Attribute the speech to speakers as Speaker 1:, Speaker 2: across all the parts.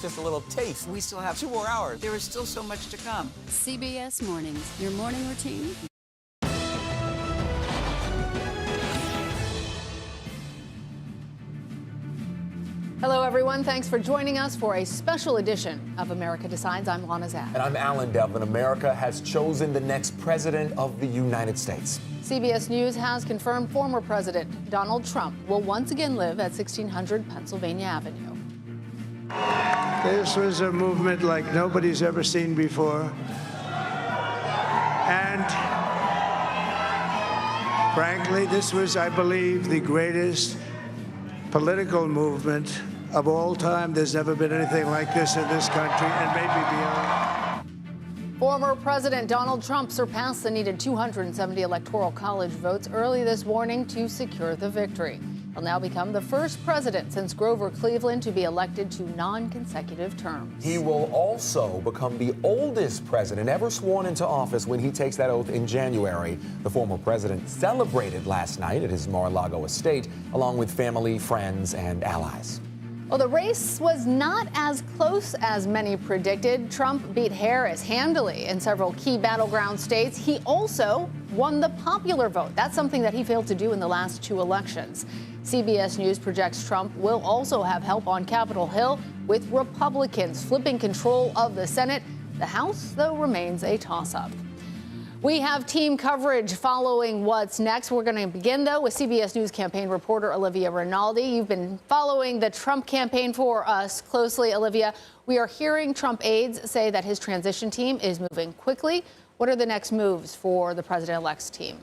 Speaker 1: Just a little taste. We still have 2 more hours. There is still so much to come.
Speaker 2: CBS Mornings, your morning routine.
Speaker 3: Hello, everyone. Thanks for joining us for a special edition of America Decides. I'm Lana Zapp.
Speaker 4: And I'm Alan Devlin. America has chosen the next president of the United States.
Speaker 3: CBS News has confirmed former President Donald Trump will once again live at 1600 Pennsylvania Avenue.
Speaker 5: This was a movement like nobody's ever seen before. And frankly, this was, I believe, the greatest political movement of all time. There's never been anything like this in this country and maybe beyond.
Speaker 3: Former President Donald Trump surpassed the needed 270 Electoral College votes early this morning to secure the victory. He'll now become the first president since Grover Cleveland to be elected to non-consecutive terms.
Speaker 4: He will also become the oldest president ever sworn into office when he takes that oath in January. The former president celebrated last night at his Mar-a-Lago estate, along with family, friends, and allies.
Speaker 3: Well, the race was not as close as many predicted. Trump beat Harris handily in several key battleground states. He also won the popular vote. That's something that he failed to do in the last 2 elections. CBS News projects Trump will also have help on Capitol Hill, with Republicans flipping control of the Senate. The House, though, remains a toss-up. We have team coverage following what's next. We're going to begin, though, with CBS News campaign reporter Olivia Rinaldi. You've been following the Trump campaign for us closely, Olivia. We are hearing Trump aides say that his transition team is moving quickly. What are the next moves for the president-elect's team?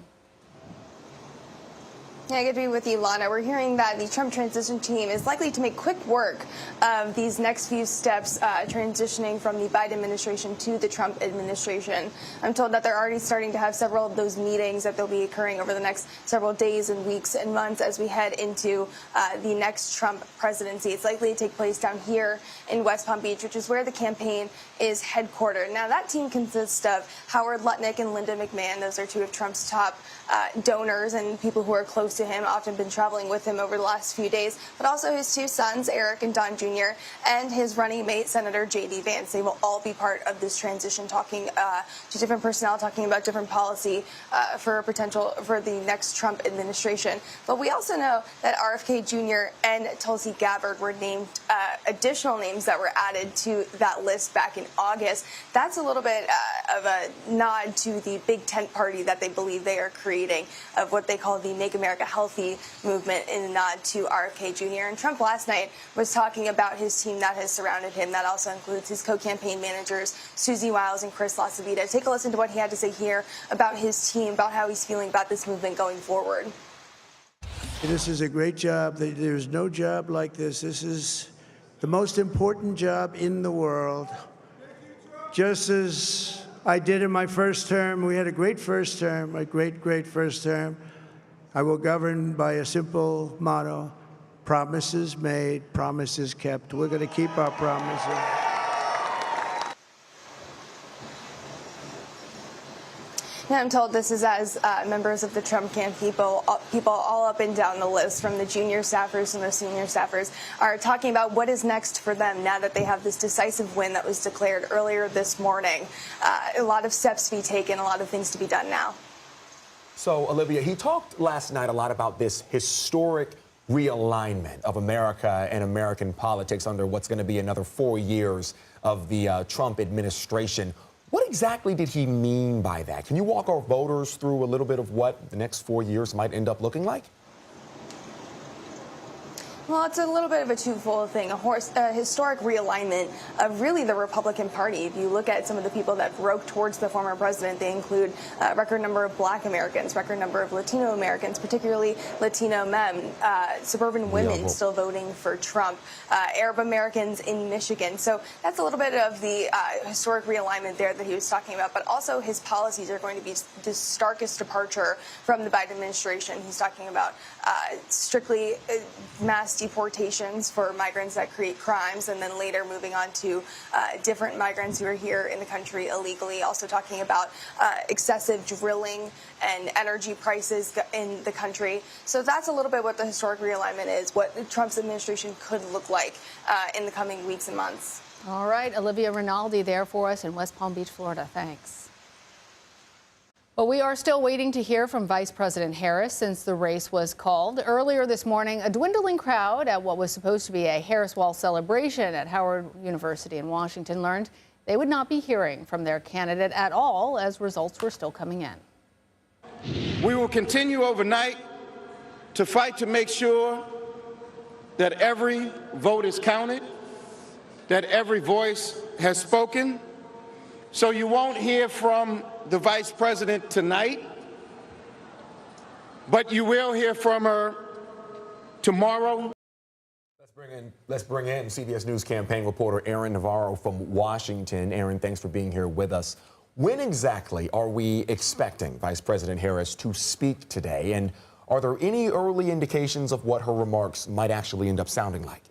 Speaker 6: Yeah, good to be with you, Lana. We're hearing that the Trump transition team is likely to make quick work of these next few steps transitioning from the Biden administration to the Trump administration. I'm told that they're already starting to have several of those meetings that they'll be occurring over the next several days and weeks and months as we head into the next Trump presidency. It's likely to take place down here in West Palm Beach, which is where the campaign is headquartered. Now, that team consists of Howard Lutnick and Linda McMahon. Those are 2 of Trump's top donors and people who are close to him, often been traveling with him over the last few days, but also his 2 sons, Eric and Don Jr., and his running mate, Senator J.D. Vance. They will all be part of this transition, talking to different personnel, talking about different policy for the next Trump administration. But we also know that RFK Jr. and Tulsi Gabbard were named additional names that were added to that list back in August. That's a little bit of a nod to the big tent party that they believe they are creating of what they call the Make America Healthy movement in a nod to RFK Jr. And Trump last night was talking about his team that has surrounded him. That also includes his co-campaign managers, Susie Wiles and Chris LaCivita. Take a listen to what he had to say here about his team, about how he's feeling about this movement going forward.
Speaker 5: This is a great job. There's no job like this. This is the most important job in the world. Just as I did in my first term, we had a great first term, a great first term. I will govern by a simple motto: promises made, promises kept. We're going to keep our promises.
Speaker 6: Yeah, I'm told this is as members of the Trump camp, people all up and down the list, from the junior staffers and the senior staffers, are talking about what is next for them now that they have this decisive win that was declared earlier this morning. A lot of steps to be taken, a lot of things to be done now.
Speaker 4: So, Olivia, he talked last night a lot about this historic realignment of America and American politics under what's going to be another 4 years of the Trump administration. What exactly did he mean by that? Can you walk our voters through a little bit of what the next 4 years might end up looking like?
Speaker 6: Well, it's a little bit of a twofold thing, a historic realignment of really the Republican Party. If you look at some of the people that broke towards the former president, they include a record number of Black Americans, record number of Latino Americans, particularly Latino men, suburban women still voting for Trump, Arab Americans in Michigan. So that's a little bit of the historic realignment there that he was talking about. But also his policies are going to be the starkest departure from the Biden administration. He's talking about strictly mass deportations for migrants that create crimes, and then later moving on to different migrants who are here in the country illegally. Also talking about excessive drilling and energy prices in the country. So that's a little bit what the historic realignment is, what Trump's administration could look like in the coming weeks and months.
Speaker 3: All right, Olivia Rinaldi there for us in West Palm Beach, Florida. Thanks. Well, we are still waiting to hear from Vice President Harris since the race was called. Earlier this morning, a dwindling crowd at what was supposed to be a Harris Wall celebration at Howard University in Washington learned they would not be hearing from their candidate at all as results were still coming in.
Speaker 7: We will continue overnight to fight to make sure that every vote is counted, that every voice has spoken. So you won't hear from the Vice President tonight, but you will hear from her tomorrow.
Speaker 4: Let's bring in CBS News campaign reporter Aaron Navarro from Washington. Aaron, thanks for being here with us. When exactly are we expecting Vice President Harris to speak today? And are there any early indications of what her remarks might actually end up sounding like?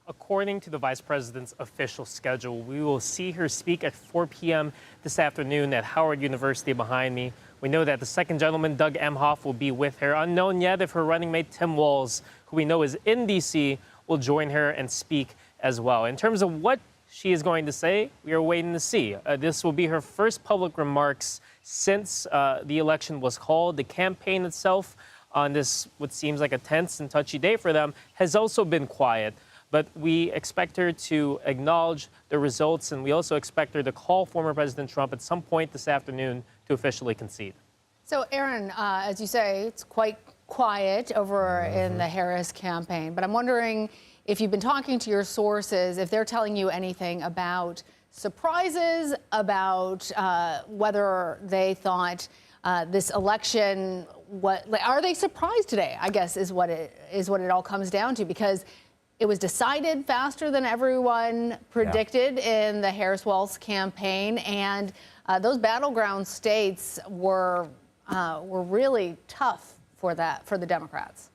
Speaker 8: According to the Vice President's official schedule, we will see her speak at 4 p.m. this afternoon at Howard University behind me. We know that the second gentleman, Doug Emhoff, will be with her. Unknown yet if her running mate, Tim Walz, who we know is in D.C., will join her and speak as well. In terms of what she is going to say, we are waiting to see. This will be her first public remarks since the election was called. The campaign itself on this, what seems like a tense and touchy day for them, has also been quiet. But we expect her to acknowledge the results, and we also expect her to call former President Trump at some point this afternoon to officially concede.
Speaker 3: So, Aaron, as you say, it's quite quiet over in the Harris campaign. But I'm wondering if you've been talking to your sources, if they're telling you anything about surprises, about whether they thought this election, are they surprised today, I guess, is what it all comes down to, because it was decided faster than everyone predicted in the Harris Walz campaign, and those battleground states were really tough for the Democrats.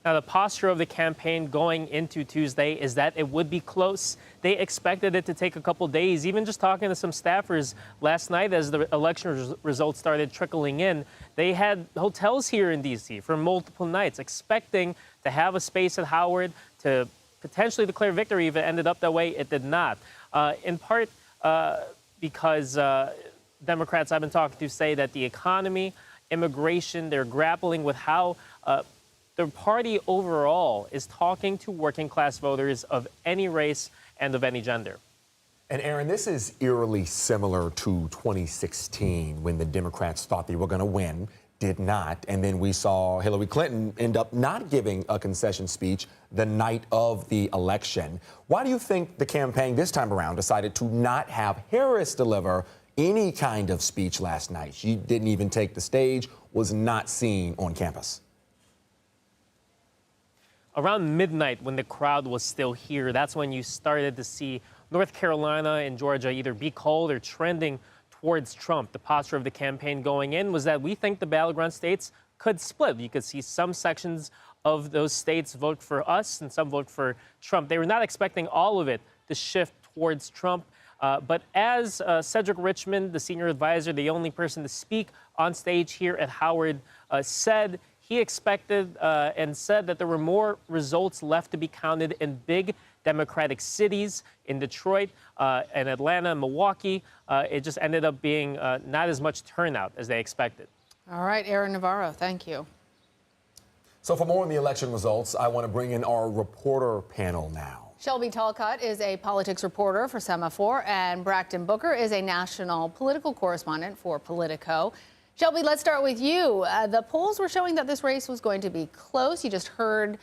Speaker 8: Now, the posture of the campaign going into Tuesday is that it would be close. They expected it to take a couple days. Even just talking to some staffers last night as the election results started trickling in, they had hotels here in D.C. for multiple nights, expecting to have a space at Howard to potentially declare victory. If it ended up that way, it did not. In part because Democrats I've been talking to say that the economy, immigration, they're grappling with how the party overall is talking to working class voters of any race and of any gender.
Speaker 4: And Aaron, this is eerily similar to 2016 when the Democrats thought they were going to win, did not, and then we saw Hillary Clinton end up not giving a concession speech the night of the election. Why do you think the campaign this time around decided to not have Harris deliver any kind of speech last night? She didn't even take the stage, was not seen on campus.
Speaker 8: Around midnight, when the crowd was still here, that's when you started to see North Carolina and Georgia either be called or trending towards Trump. The posture of the campaign going in was that we think the battleground states could split. You could see some sections of those states vote for us and some vote for Trump. They were not expecting all of it to shift towards Trump. But as Cedric Richmond, the senior advisor, the only person to speak on stage here at Howard, said, he expected and said that there were more results left to be counted in big Democratic cities, in Detroit and Atlanta and Milwaukee. It just ended up being not as much turnout as they expected.
Speaker 3: All right, Aaron Navarro, thank you.
Speaker 4: So for more on the election results, I want to bring in our reporter panel now.
Speaker 3: Shelby Talcott is a politics reporter for Semaphore, and Braxton Booker is a national political correspondent for Politico. Shelby, let's start with you. The polls were showing that this race was going to be close. You just heard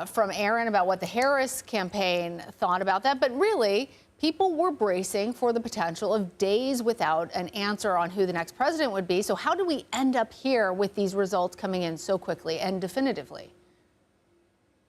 Speaker 3: from Aaron about what the Harris campaign thought about that. But really, people were bracing for the potential of days without an answer on who the next president would be. So how do we end up here with these results coming in so quickly and definitively?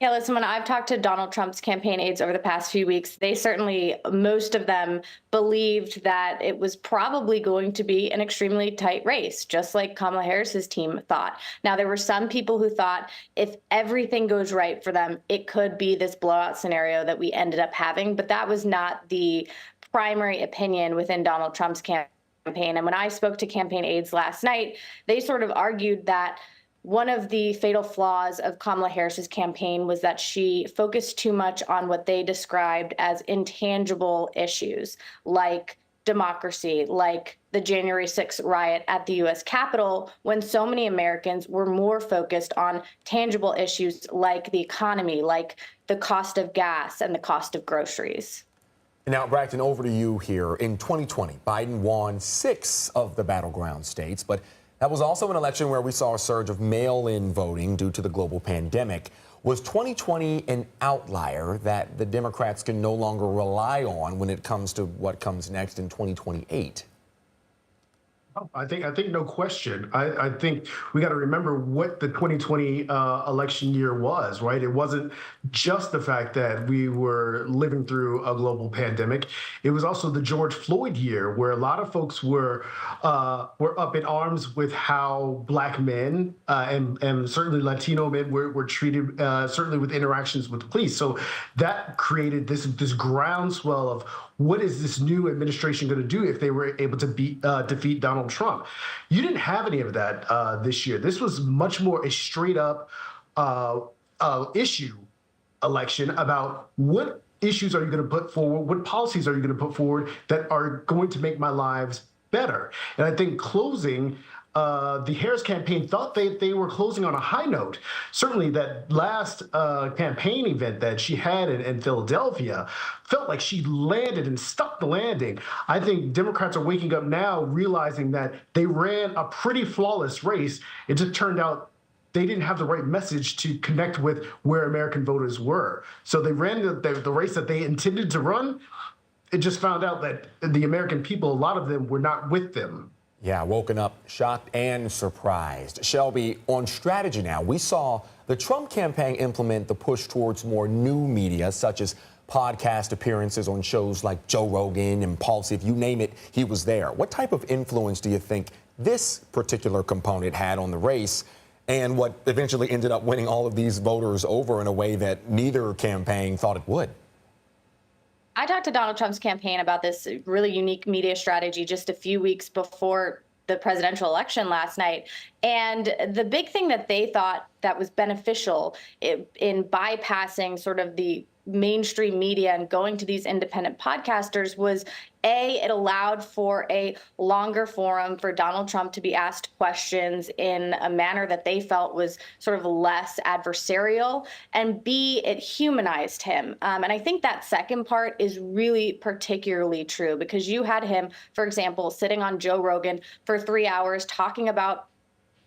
Speaker 9: Yeah, listen, when I've talked to Donald Trump's campaign aides over the past few weeks, they certainly, most of them, believed that it was probably going to be an extremely tight race, just like Kamala Harris's team thought. Now, there were some people who thought if everything goes right for them, it could be this blowout scenario that we ended up having. But that was not the primary opinion within Donald Trump's campaign. And when I spoke to campaign aides last night, they sort of argued that one of the fatal flaws of Kamala Harris's campaign was that she focused too much on what they described as intangible issues, like democracy, like the January 6th riot at the U.S. Capitol, when so many Americans were more focused on tangible issues like the economy, like the cost of gas and the cost of groceries.
Speaker 4: Now, Braxton, over to you here. In 2020, Biden won 6 of the battleground states, but that was also an election where we saw a surge of mail-in voting due to the global pandemic. Was 2020 an outlier that the Democrats can no longer rely on when it comes to what comes next in 2028?
Speaker 10: I think no question. I think we got to remember what the 2020 election year was, right? It wasn't just the fact that we were living through a global pandemic. It was also the George Floyd year, where a lot of folks were up in arms with how Black men and certainly Latino men were treated, certainly with interactions with police. So that created this groundswell of what is this new administration going to do if they were able to defeat Donald Trump? You didn't have any of that this year. This was much more a straight up issue election about what issues are you going to put forward, what policies are you going to put forward that are going to make my lives better. And I think closing, the Harris campaign thought they were closing on a high note. Certainly that last campaign event that she had in Philadelphia felt like she landed and stuck the landing. I think Democrats are waking up now realizing that they ran a pretty flawless race. It just turned out they didn't have the right message to connect with where American voters were. So they ran the race that they intended to run. It just found out that the American people, a lot of them were not with them.
Speaker 4: Yeah, woken up shocked and surprised. Shelby, on strategy now, we saw the Trump campaign implement the push towards more new media, such as podcast appearances on shows like Joe Rogan, Impulsive, you name it, he was there. What type of influence do you think this particular component had on the race and what eventually ended up winning all of these voters over in a way that neither campaign thought it would?
Speaker 9: I talked to Donald Trump's campaign about this really unique media strategy just a few weeks before the presidential election last night. And the big thing that they thought that was beneficial in bypassing sort of the mainstream media and going to these independent podcasters was, A, it allowed for a longer forum for Donald Trump to be asked questions in a manner that they felt was sort of less adversarial, and B, it humanized him. And I think that second part is really particularly true because you had him, for example, sitting on Joe Rogan for 3 hours talking about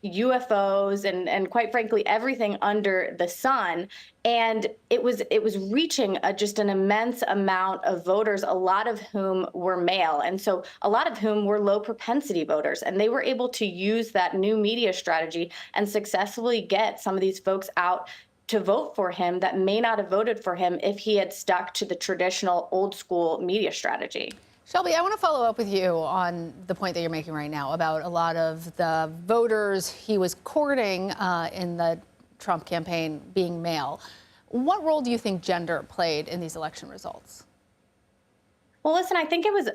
Speaker 9: UFOs and quite frankly everything under the sun, and it was reaching just an immense amount of voters, a lot of whom were male, and so a lot of whom were low propensity voters, and they were able to use that new media strategy and successfully get some of these folks out to vote for him that may not have voted for him if he had stuck to the traditional old school media strategy.
Speaker 3: Shelby, I want to follow up with you on the point that you're making right now about a lot of the voters he was courting in the Trump campaign being male. What role do you think gender played in these election results?
Speaker 9: Well, listen, I think it was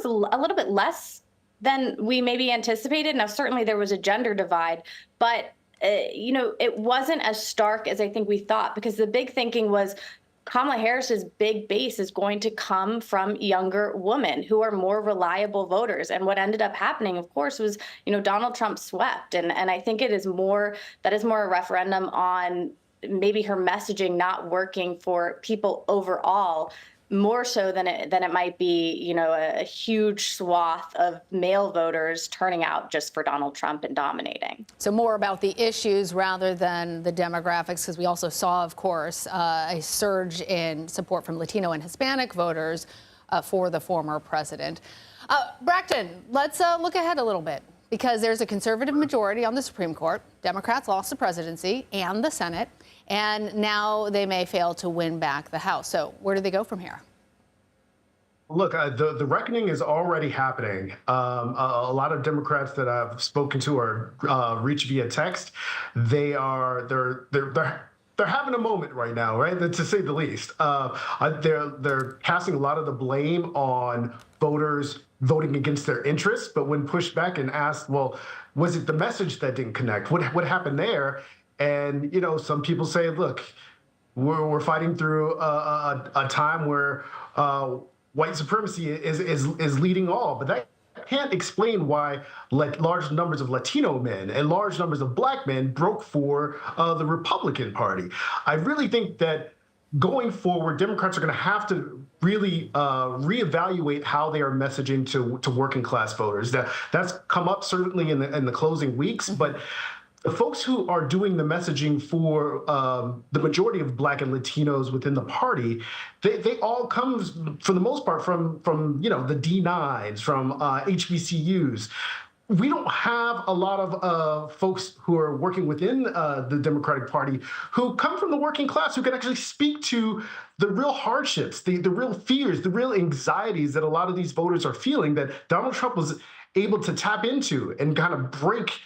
Speaker 9: a little bit less than we maybe anticipated. Now, certainly there was a gender divide, but it wasn't as stark as I think we thought, because the big thinking was Kamala Harris's big base is going to come from younger women who are more reliable voters. And what ended up happening, of course, was, Donald Trump swept. And I think that is more a referendum on maybe her messaging not working for people overall, more so than it might be, a huge swath of male voters turning out just for Donald Trump and dominating.
Speaker 3: So more about the issues rather than the demographics, because we also saw, of course, a surge in support from Latino and Hispanic voters for the former president. Braxton, let's look ahead a little bit, because there's a conservative majority on the Supreme Court. Democrats lost the presidency and the Senate, and now they may fail to win back the House. So where do they go from here?
Speaker 10: Look, the reckoning is already happening. A lot of Democrats that I've spoken to or reached via text, they're having a moment right now, right? To say the least. They're casting a lot of the blame on voters voting against their interests, but when pushed back and asked, well, was it the message that didn't connect? What happened there? And some people say, look, we're fighting through a time where white supremacy is leading all, but that can't explain why large numbers of Latino men and large numbers of black men broke for the Republican Party. I really think that going forward, Democrats are going to have to really reevaluate how they are messaging to working class voters. That's come up certainly in the closing weeks, but the folks who are doing the messaging for the majority of Black and Latinos within the party, they all come, for the most part, from the D9s, from HBCUs. We don't have a lot of folks who are working within the Democratic Party who come from the working class, who can actually speak to the real hardships, the real fears, the real anxieties that a lot of these voters are feeling, that Donald Trump was able to tap into and kind of break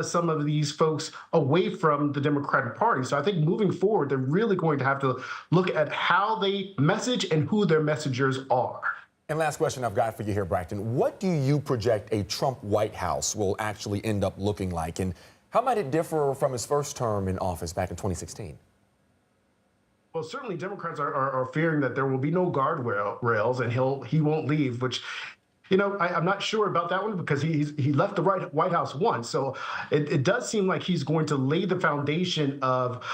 Speaker 10: some of these folks away from the Democratic Party. So I think moving forward, they're really going to have to look at how they message and who their messengers are.
Speaker 4: And last question I've got for you here, Braxton. What do you project a Trump White House will actually end up looking like? And how might it differ from his first term in office back in 2016?
Speaker 10: Well, certainly Democrats are fearing that there will be no guardrails and he won't leave, which, I'm not sure about that one because he left the White House once. So it does seem like he's going to lay the foundation of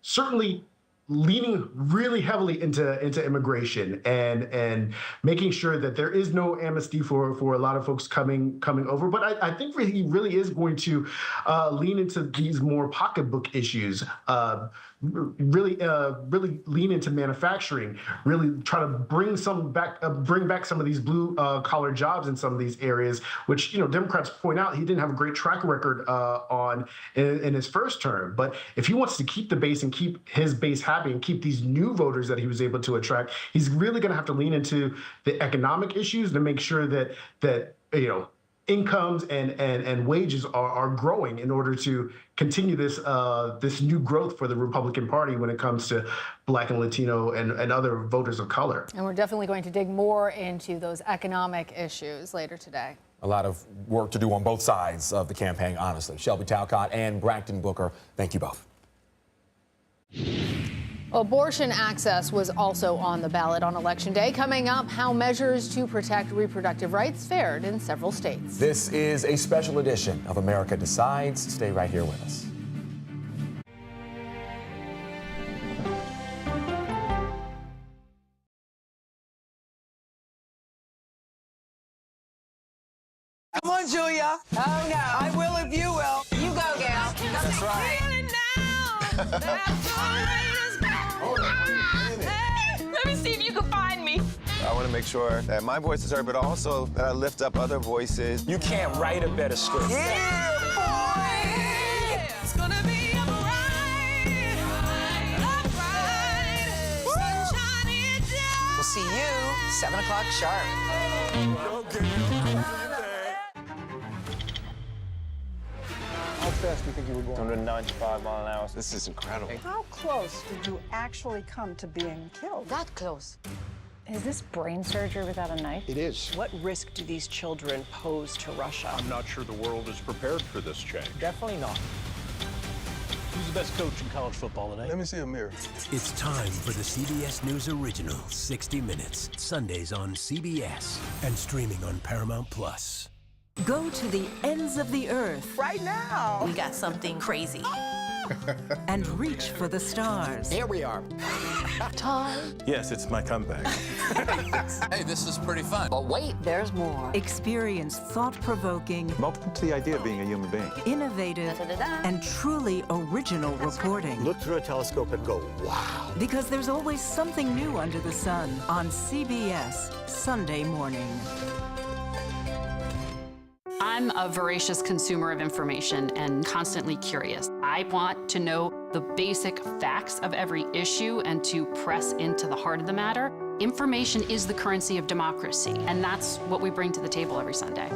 Speaker 10: certainly leaning really heavily into immigration and making sure that there is no amnesty for a lot of folks coming over. But I think he really is going to lean into these more pocketbook issues, really lean into manufacturing, really try to bring back some of these blue collar jobs in some of these areas, which Democrats point out he didn't have a great track record on in his first term. But if he wants to keep the base and keep his base happy and keep these new voters that he was able to attract, he's really going to have to lean into the economic issues to make sure that incomes and wages are growing in order to continue this new growth for the Republican Party when it comes to Black and Latino and other voters of color.
Speaker 3: And we're definitely going to dig more into those economic issues later today.
Speaker 4: A lot of work to do on both sides of the campaign, honestly. Shelby Talcott and Braxton Booker, thank you both.
Speaker 3: Abortion access was also on the ballot on Election Day. Coming up, how measures to protect reproductive rights fared in several states.
Speaker 4: This is a special edition of America Decides. Stay right here with us.
Speaker 1: Come on, Julia. Oh, no. I will if you will. You go, gal. That's right.
Speaker 11: Let me see if you can find me. I want to make sure that my voice is heard, but also that I lift up other voices.
Speaker 12: You can't write a better script.
Speaker 1: Yeah, boy! It's gonna be a ride. We'll see you 7 o'clock sharp.
Speaker 12: How fast do you think you were going? 195 miles an hour.
Speaker 11: This is incredible.
Speaker 13: How close did you actually come to being killed?
Speaker 1: That close.
Speaker 14: Is this brain surgery without a knife?
Speaker 11: It is.
Speaker 13: What risk do these children pose to Russia?
Speaker 15: I'm not sure the world is prepared for this change.
Speaker 12: Definitely not.
Speaker 15: Who's the best coach in college football today?
Speaker 11: Let me see a mirror.
Speaker 16: It's time for the CBS News original, 60 Minutes. Sundays on CBS and streaming on Paramount+.
Speaker 17: Go to the ends of the earth.
Speaker 13: Right now.
Speaker 17: We got something crazy. And reach for the stars.
Speaker 12: Here we are.
Speaker 17: Time.
Speaker 11: Yes, it's my comeback.
Speaker 12: Hey, this is pretty fun.
Speaker 1: But wait, there's more.
Speaker 17: Experience thought-provoking,
Speaker 11: Welcome to the idea of being a human being.
Speaker 17: innovative, and truly original reporting.
Speaker 12: Look through a telescope and go, wow.
Speaker 17: Because there's always something new under the sun on CBS Sunday morning.
Speaker 2: I'm a voracious consumer of information and constantly curious. I want to know the basic facts of every issue and to press into the heart of the matter. Information is the currency of democracy, and that's what we bring to the table every Sunday.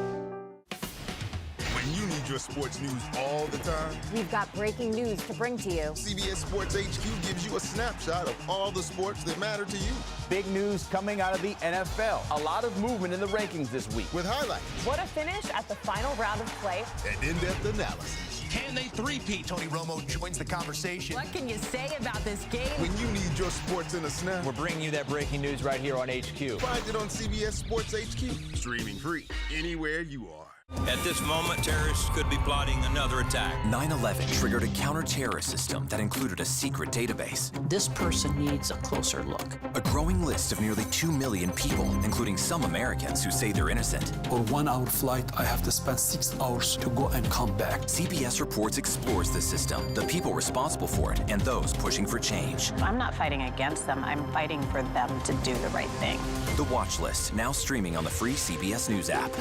Speaker 16: When you need
Speaker 18: your sports news all the time?
Speaker 19: We've got breaking news to bring to you.
Speaker 18: CBS Sports HQ gives you a snapshot of all the sports that matter to you.
Speaker 20: Big news coming out of the NFL. A lot of movement in the rankings this week.
Speaker 18: With highlights.
Speaker 19: What a finish at the final round of play.
Speaker 18: And in-depth analysis.
Speaker 21: Can they three-peat? Tony Romo joins the conversation.
Speaker 19: What can you say about this game?
Speaker 18: When you need your sports in a snap.
Speaker 20: We're bringing you that breaking news right here on HQ.
Speaker 18: Find it on CBS Sports HQ. Streaming free anywhere you are.
Speaker 22: At this moment, terrorists could be plotting another attack.
Speaker 23: 9/11 triggered a counter-terrorist system that included a secret database.
Speaker 24: This person needs a closer look.
Speaker 23: A growing list of nearly 2 million people, including some Americans who say they're innocent.
Speaker 25: For 1 hour flight, I have to spend 6 hours to go and come back.
Speaker 23: CBS Reports explores the system, the people responsible for it, and those pushing for change.
Speaker 14: I'm not fighting against them. I'm fighting for them to do the right thing.
Speaker 23: The Watch List, now streaming on the free CBS News app.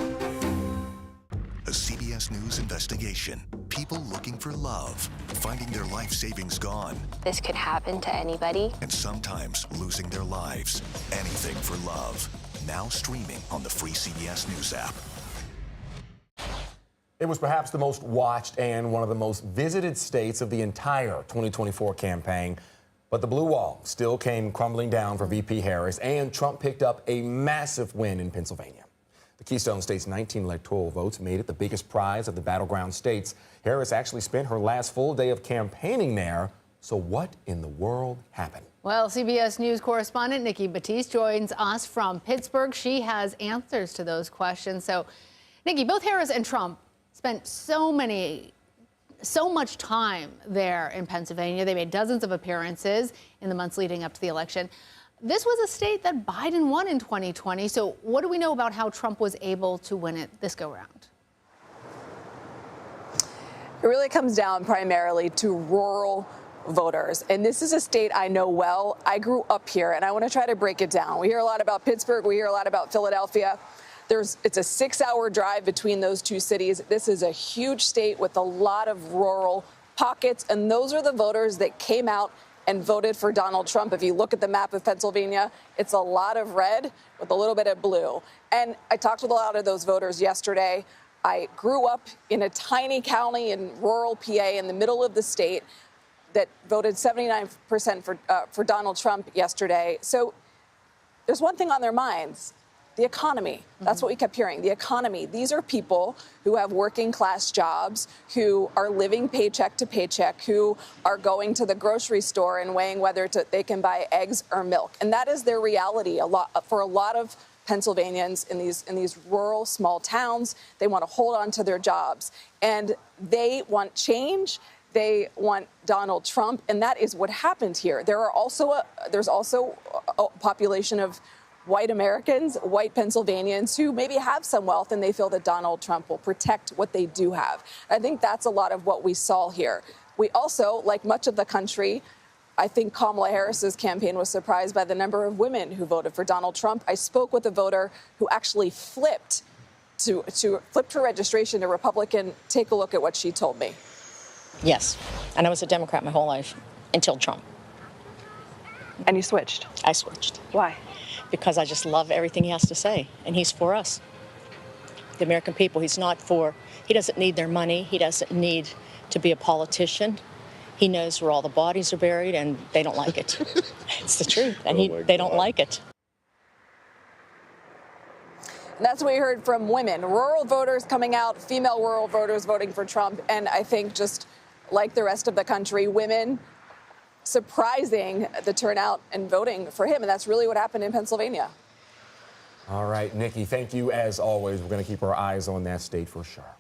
Speaker 26: A CBS News investigation. People looking for love, finding their life savings gone.
Speaker 27: This could happen to anybody.
Speaker 26: And sometimes losing their lives. Anything for love. Now streaming on the free CBS News app.
Speaker 4: It was perhaps the most watched and one of the most visited states of the entire 2024 campaign. But the blue wall still came crumbling down for VP Harris, and Trump picked up a massive win in Pennsylvania. The Keystone State's 19 electoral votes made it the biggest prize of the battleground states. Harris actually spent her last full day of campaigning there. So what in the world happened?
Speaker 3: Well, CBS News correspondent Nikki Batiste joins us from Pittsburgh. She has answers to those questions. So, Nikki, both Harris and Trump spent so much time there in Pennsylvania. They made dozens of appearances in the months leading up to the election. This was a state that Biden won in 2020. So what do we know about how Trump was able to win it this go-round?
Speaker 28: It really comes down primarily to rural voters. And this is a state I know well. I grew up here, and I want to try to break it down. We hear a lot about Pittsburgh. We hear a lot about Philadelphia. It's a 6-hour drive between those two cities. This is a huge state with a lot of rural pockets, and those are the voters that came out and voted for Donald Trump. If you look at the map of Pennsylvania, it's a lot of red with a little bit of blue. And I talked with a lot of those voters yesterday. I grew up in a tiny county in rural PA in the middle of the state that voted 79% for Donald Trump yesterday. So there's one thing on their minds. The economy. That's what we kept hearing. The economy. These are people who have working class jobs, who are living paycheck to paycheck, who are going to the grocery store and weighing whether they can buy eggs or milk. And that is their reality for a lot of Pennsylvanians in these rural small towns. They want to hold on to their jobs, and they want change. They want Donald Trump, and that is what happened here. There's also a population of white Americans, white Pennsylvanians who maybe have some wealth, and they feel that Donald Trump will protect what they do have. I think that's a lot of what we saw here. We also, like much of the country, I think Kamala Harris's campaign was surprised by the number of women who voted for Donald Trump. I spoke with a voter who actually flipped her registration to Republican. Take a look at what she told me.
Speaker 29: Yes, and I was a Democrat my whole life until Trump.
Speaker 28: And you switched?
Speaker 29: I switched.
Speaker 28: Why?
Speaker 29: Because I just love everything he has to say, and he's for us, the American people. He doesn't need their money. He doesn't need to be a politician. He knows where all the bodies are buried, and they don't like it. It's the truth, and they don't like it.
Speaker 28: And that's what we heard from women, rural voters coming out, female rural voters voting for Trump, and I think just like the rest of the country, women surprising the turnout and voting for him. And that's really what happened in Pennsylvania.
Speaker 4: All right, Nikki, thank you as always. We're going to keep our eyes on that state for sure.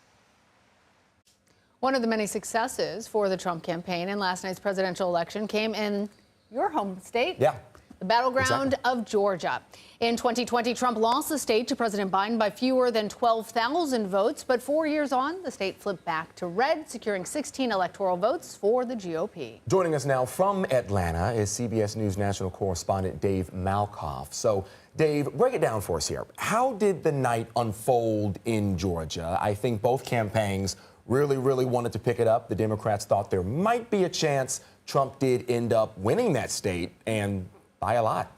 Speaker 3: One of the many successes for the Trump campaign in last night's presidential election came in your home state.
Speaker 4: Yeah.
Speaker 3: The battleground of Georgia. In 2020, Trump lost the state to President Biden by fewer than 12,000 votes. But 4 years on, the state flipped back to red, securing 16 electoral votes for the GOP.
Speaker 4: Joining us now from Atlanta is CBS News national correspondent Dave Malkoff. So, Dave, break it down for us here. How did the night unfold in Georgia? I think both campaigns really wanted to pick it up. The Democrats thought there might be a chance. Trump did end up winning that state, and by a lot.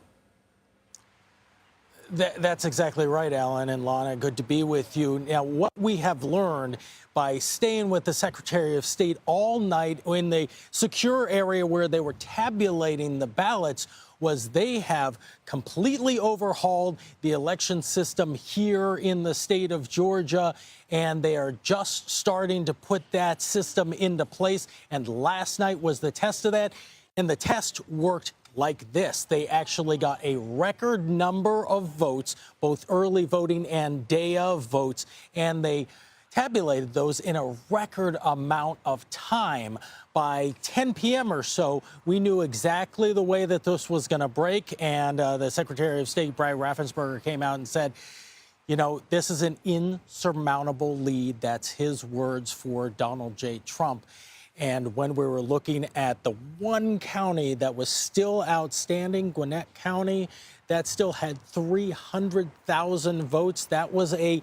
Speaker 1: That's exactly right, Alan and Lana. Good to be with you. Now, what we have learned by staying with the Secretary of State all night in the secure area where they were tabulating the ballots was they have completely overhauled the election system here in the state of Georgia, and they are just starting to put that system into place. And last night was the test of that, and the test worked like this. They actually got a record number of votes, both early voting and day of votes, and they tabulated those in a record amount of time. By 10 p.m. or so, we knew exactly the way that this was going to break, and the Secretary of State, Brad Raffensperger, came out and said, you know, this is an insurmountable lead. That's his words for Donald J. Trump. And when we were looking at the one county that was still outstanding, Gwinnett County, that still had 300,000 votes. That was a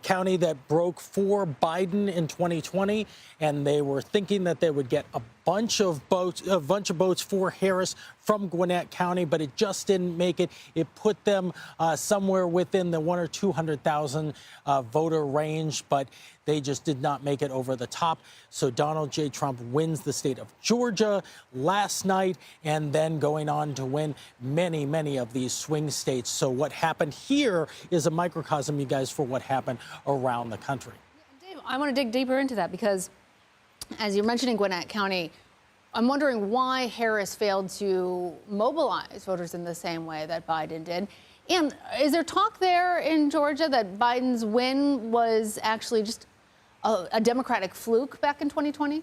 Speaker 1: county that broke for Biden in 2020, and they were thinking that they would get a bunch of votes for Harris from Gwinnett County, but it just didn't make it. It put them somewhere within the 100,000 or 200,000 voter range, but they just did not make it over the top. So Donald J. Trump wins the state of Georgia last night, and then going on to win many, many of these swing states. So what happened here is a microcosm, you guys, for what happened around the country.
Speaker 3: Dave, I want to dig deeper into that because, as you're mentioning Gwinnett County, I'm wondering why Harris failed to mobilize voters in the same way that Biden did. And is there talk there in Georgia that Biden's win was actually just a Democratic fluke back in 2020?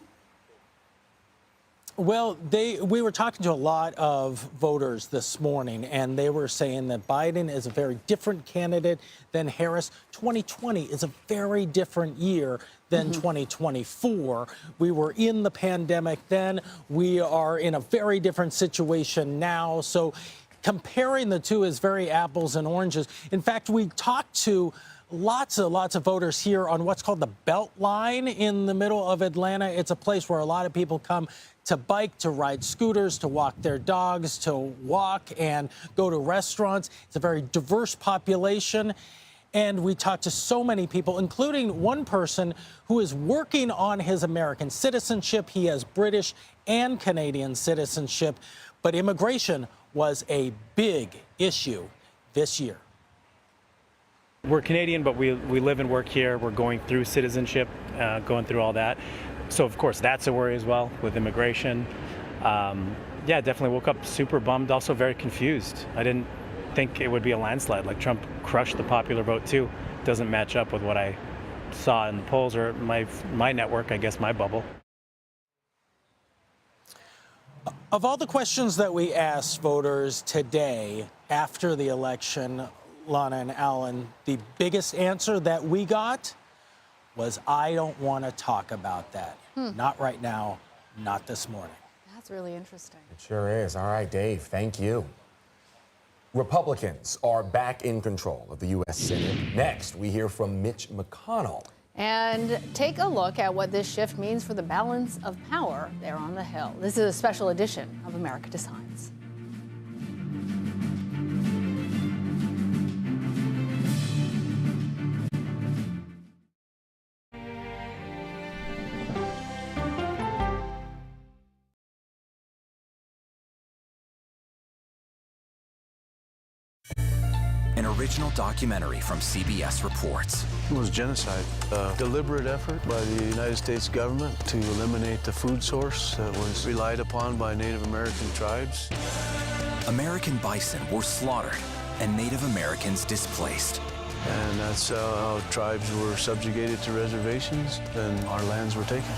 Speaker 1: Well, we were talking to a lot of voters this morning, and they were saying that Biden is a very different candidate than Harris. 2020 is a very different year than 2024. We were in the pandemic then. We are in a very different situation now. So comparing the two is very apples and oranges. In fact, we talked to lots of voters here on what's called the Beltline in the middle of Atlanta. It's a place where a lot of people come to bike, to ride scooters, to walk their dogs, to walk and go to restaurants. It's a very diverse population. And we talked to so many people, including one person who is working on his American citizenship. He has British and Canadian citizenship, but immigration was a big issue this year.
Speaker 5: We're Canadian, but we live and work here. We're going through citizenship, going through all that. So, of course, that's a worry as well with immigration. Yeah, definitely woke up super bummed, also very confused. I didn't think it would be a landslide. Like, Trump crushed the popular vote, too. Doesn't match up with what I saw in the polls or my network, I guess, my bubble.
Speaker 1: Of all the questions that we asked voters today after the election, Lana and Alan, the biggest answer that we got was, I don't want to talk about that. Not right now, not this morning.
Speaker 3: That's really interesting.
Speaker 4: It sure is. All right, Dave, thank you. Republicans are back in control of the U.S. Senate. Next, we hear from Mitch McConnell.
Speaker 3: And take a look at what this shift means for the balance of power there on the Hill. This is a special edition of America Decides.
Speaker 23: An original documentary from CBS reports.
Speaker 6: It was genocide, a deliberate effort by the United States government to eliminate the food source that was relied upon by Native American tribes.
Speaker 23: American bison were slaughtered and Native Americans displaced.
Speaker 6: And that's how tribes were subjugated to reservations and our lands were taken.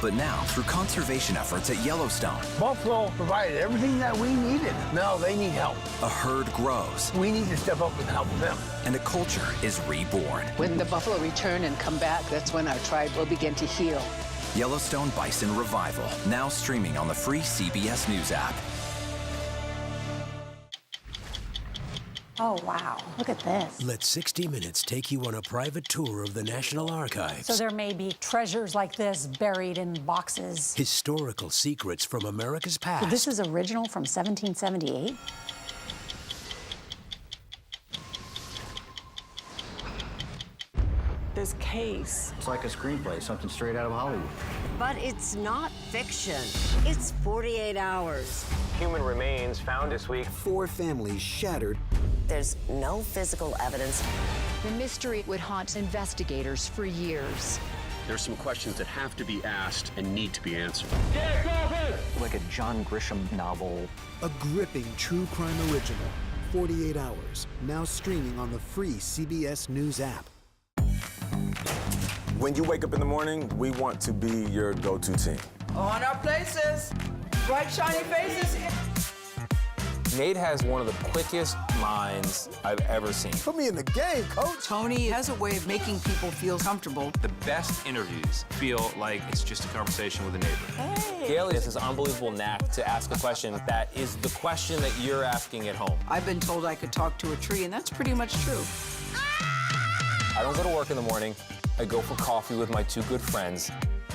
Speaker 23: But now, through conservation efforts at Yellowstone,
Speaker 7: Buffalo provided everything that we needed. Now they need help.
Speaker 23: a herd grows.
Speaker 7: We need to step up and help them.
Speaker 23: And a culture is reborn.
Speaker 24: When the buffalo return and come back, that's when our tribe will begin to heal.
Speaker 23: Yellowstone Bison Revival, now streaming on the free CBS News app.
Speaker 14: Oh, wow. Look at this.
Speaker 16: Let 60 Minutes take you on a private tour of the National Archives.
Speaker 8: So there may be treasures like this buried in boxes.
Speaker 16: Historical secrets from America's past.
Speaker 8: So this is original from 1778?
Speaker 2: pace.
Speaker 9: It's like a screenplay, something straight out of Hollywood.
Speaker 10: But it's not fiction. It's 48 hours.
Speaker 11: Human remains found this week.
Speaker 12: 4 families shattered.
Speaker 10: There's no physical evidence.
Speaker 13: The mystery would haunt investigators for years.
Speaker 15: There's some questions that have to be asked and need to be answered.
Speaker 9: Like a John Grisham novel.
Speaker 12: A gripping true crime original. 48 Hours, now streaming on the free CBS News app.
Speaker 17: When you wake up in the morning, we want to be your go-to team.
Speaker 21: On our places, bright shiny faces.
Speaker 17: Nate has one of the quickest minds I've ever seen.
Speaker 13: Put me in the game, coach.
Speaker 21: Tony has a way of making people feel comfortable.
Speaker 22: The best interviews feel like it's just a conversation with a neighbor.
Speaker 21: Hey.
Speaker 17: Gail has this unbelievable knack to ask a question that is the question that you're asking at home.
Speaker 21: I've been told I could talk to a tree, and that's pretty much true.
Speaker 17: I don't go to work in the morning. I go for coffee with my 2 good friends,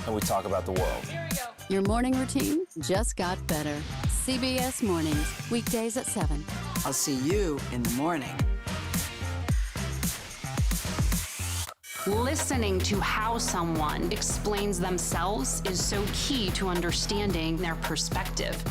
Speaker 17: and we talk about the world.
Speaker 30: Your morning routine just got better. CBS Mornings, weekdays at 7.
Speaker 21: I'll see you in the morning.
Speaker 31: Listening to how someone explains themselves is so key to understanding their perspective.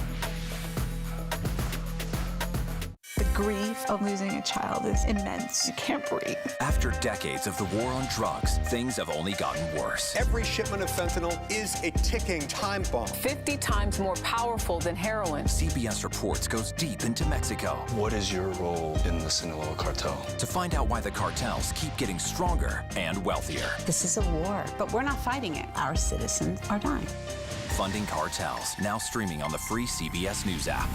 Speaker 32: The grief of losing a child is immense. You can't breathe.
Speaker 23: After decades of the war on drugs, things have only gotten worse.
Speaker 33: Every shipment of fentanyl is a ticking time bomb.
Speaker 32: 50 times more powerful than heroin.
Speaker 23: CBS Reports goes deep into Mexico.
Speaker 6: What is your role in the Sinaloa cartel?
Speaker 23: To find out why the cartels keep getting stronger and wealthier.
Speaker 14: This is a war, but we're not fighting it. Our citizens are dying.
Speaker 23: Funding Cartels, now streaming on the free CBS News app.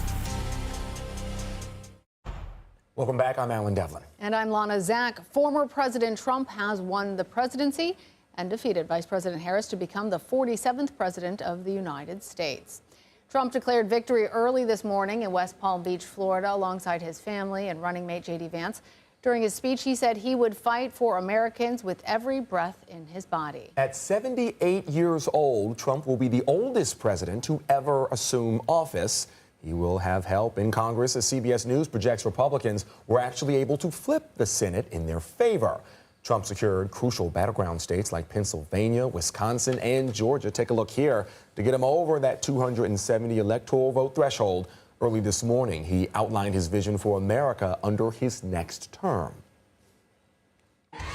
Speaker 4: Welcome back. I'm Alan Devlin.
Speaker 3: And I'm Lana Zak. Former President Trump has won the presidency and defeated Vice President Harris to become the 47th president of the United States. Trump declared victory early this morning in West Palm Beach, Florida, alongside his family and running mate J.D. Vance. During his speech, he said he would fight for Americans with every breath in his body.
Speaker 4: At 78 years old, Trump will be the oldest president to ever assume office. He will have help in Congress as CBS News projects Republicans were actually able to flip the Senate in their favor. Trump secured crucial battleground states like Pennsylvania, Wisconsin, and Georgia. Take a look here to get him over that 270 electoral vote threshold. Early this morning, he outlined his vision for America under his next term.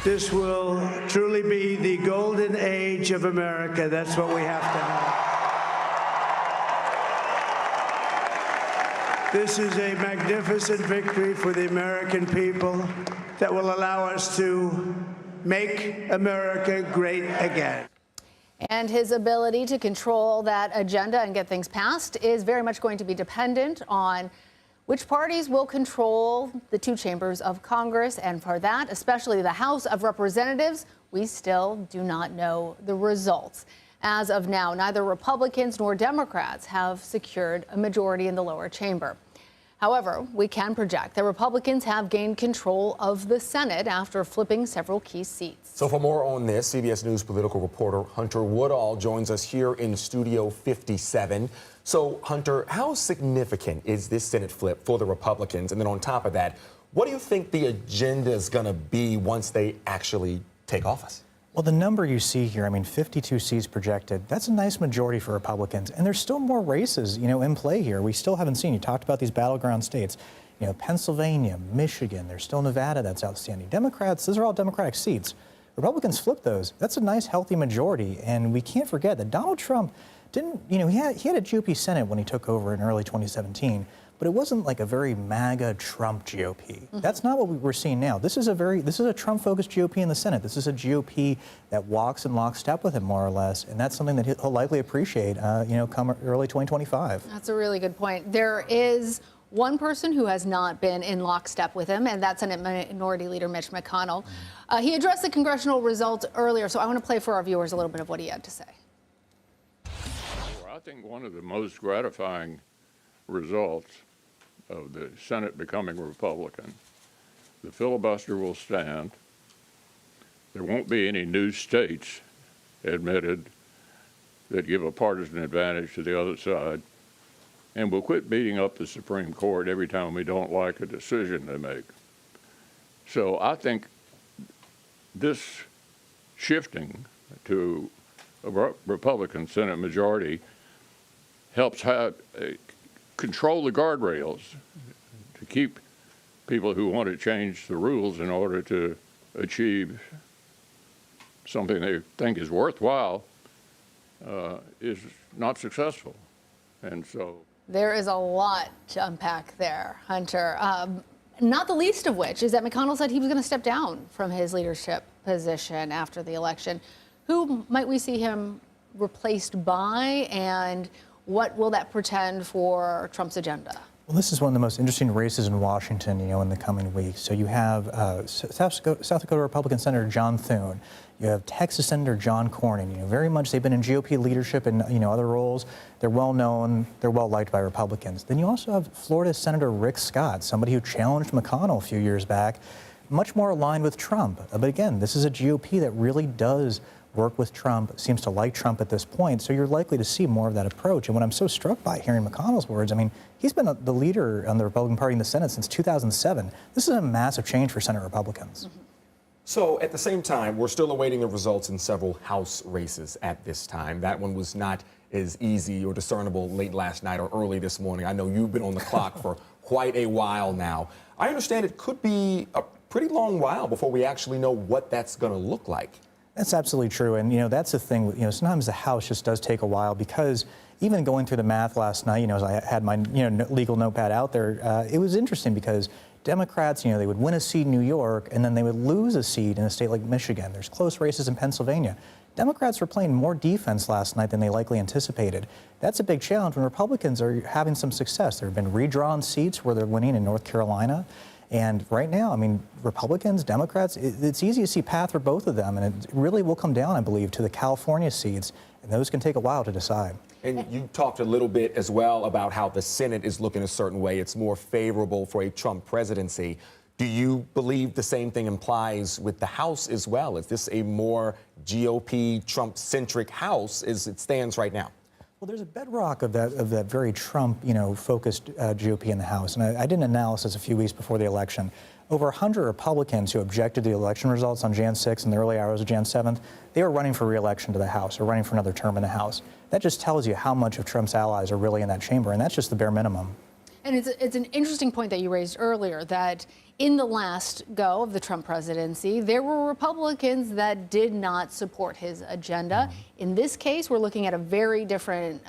Speaker 34: This will truly be the golden age of America. That's what we have to have. This is a magnificent victory for the American people that will allow us to make America great again.
Speaker 3: And his ability to control that agenda and get things passed is very much going to be dependent on which parties will control the 2 chambers of Congress. And for that, especially the House of Representatives, we still do not know the results. As of now, neither Republicans nor Democrats have secured a majority in the lower chamber. However, we can project that Republicans have gained control of the Senate after flipping several key seats.
Speaker 4: So for more on this, CBS News political reporter Hunter Woodall joins us here in Studio 57. So, Hunter, how significant is this Senate flip for the Republicans? And then on top of that, what do you think the agenda is going to be once they actually take office?
Speaker 35: Well, the number you see here, 52 seats projected, that's a nice majority for Republicans. And there's still more races, in play here. We still haven't seen. You talked about these battleground states. Pennsylvania, Michigan, there's still Nevada that's outstanding. Democrats, those are all Democratic seats. Republicans flip those. That's a nice, healthy majority. And we can't forget that Donald Trump didn't, he had a GOP Senate when he took over in early 2017. But it wasn't like a very MAGA Trump GOP. That's not what we're seeing now. This is a Trump-focused GOP in the Senate. This is a GOP that walks in lockstep with him, more or less, and that's something that he'll likely appreciate, come early 2025.
Speaker 3: That's a really good point. There is one person who has not been in lockstep with him, and that's Senate Minority Leader Mitch McConnell. He addressed the congressional results earlier, so I want to play for our viewers a little bit of what he had to say.
Speaker 36: Well, I think one of the most gratifying results of the Senate becoming Republican, the filibuster will stand. There won't be any new states admitted that give a partisan advantage to the other side. And we'll quit beating up the Supreme Court every time we don't like a decision they make. So I think this shifting to a Republican Senate majority helps control the guardrails to keep people who want to change the rules in order to achieve something they think is worthwhile is not successful. And so
Speaker 3: there is a lot to unpack there, Hunter. Not the least of which is that McConnell said he was going to step down from his leadership position after the election. Who might we see him replaced by, and what will that portend for Trump's agenda?
Speaker 35: Well, this is one of the most interesting races in Washington, in the coming weeks. So you have South Dakota Republican Senator John Thune. You have Texas Senator John Cornyn. Very much they've been in GOP leadership and other roles. They're well known. They're well liked by Republicans. Then you also have Florida Senator Rick Scott, somebody who challenged McConnell a few years back, much more aligned with Trump. But again, this is a GOP that really does work with Trump, seems to like Trump at this point, so you're likely to see more of that approach. And what I'm so struck by hearing McConnell's words, he's been the leader on the Republican Party in the Senate since 2007. This is a massive change for Senate Republicans.
Speaker 3: Mm-hmm.
Speaker 4: So at the same time, we're still awaiting the results in several House races at this time. That one was not as easy or discernible late last night or early this morning. I know you've been on the clock for quite a while now. I understand it could be a pretty long while before we actually know what that's going to look like.
Speaker 35: That's absolutely true. And, that's the thing, sometimes the House just does take a while because even going through the math last night, as I had my, legal notepad out there, it was interesting because Democrats, they would win a seat in New York and then they would lose a seat in a state like Michigan. There's close races in Pennsylvania. Democrats were playing more defense last night than they likely anticipated. That's a big challenge when Republicans are having some success. There have been redrawn seats where they're winning in North Carolina. And right now, Republicans, Democrats, it's easy to see path for both of them. And it really will come down, I believe, to the California seats. And those can take a while to decide.
Speaker 4: And you talked a little bit as well about how the Senate is looking a certain way. It's more favorable for a Trump presidency. Do you believe the same thing implies with the House as well? Is this a more GOP Trump-centric House as it stands right now?
Speaker 35: Well, there's a bedrock of that very Trump, focused GOP in the House. And I did an analysis a few weeks before the election. Over 100 Republicans who objected to the election results on Jan 6th and the early hours of Jan 7th, they were running for re-election to the House or running for another term in the House. That just tells you how much of Trump's allies are really in that chamber, and that's just the bare minimum.
Speaker 3: And it's an interesting point that you raised earlier, that in the last go of the Trump presidency, there were Republicans that did not support his agenda. In this case, we're looking at a very different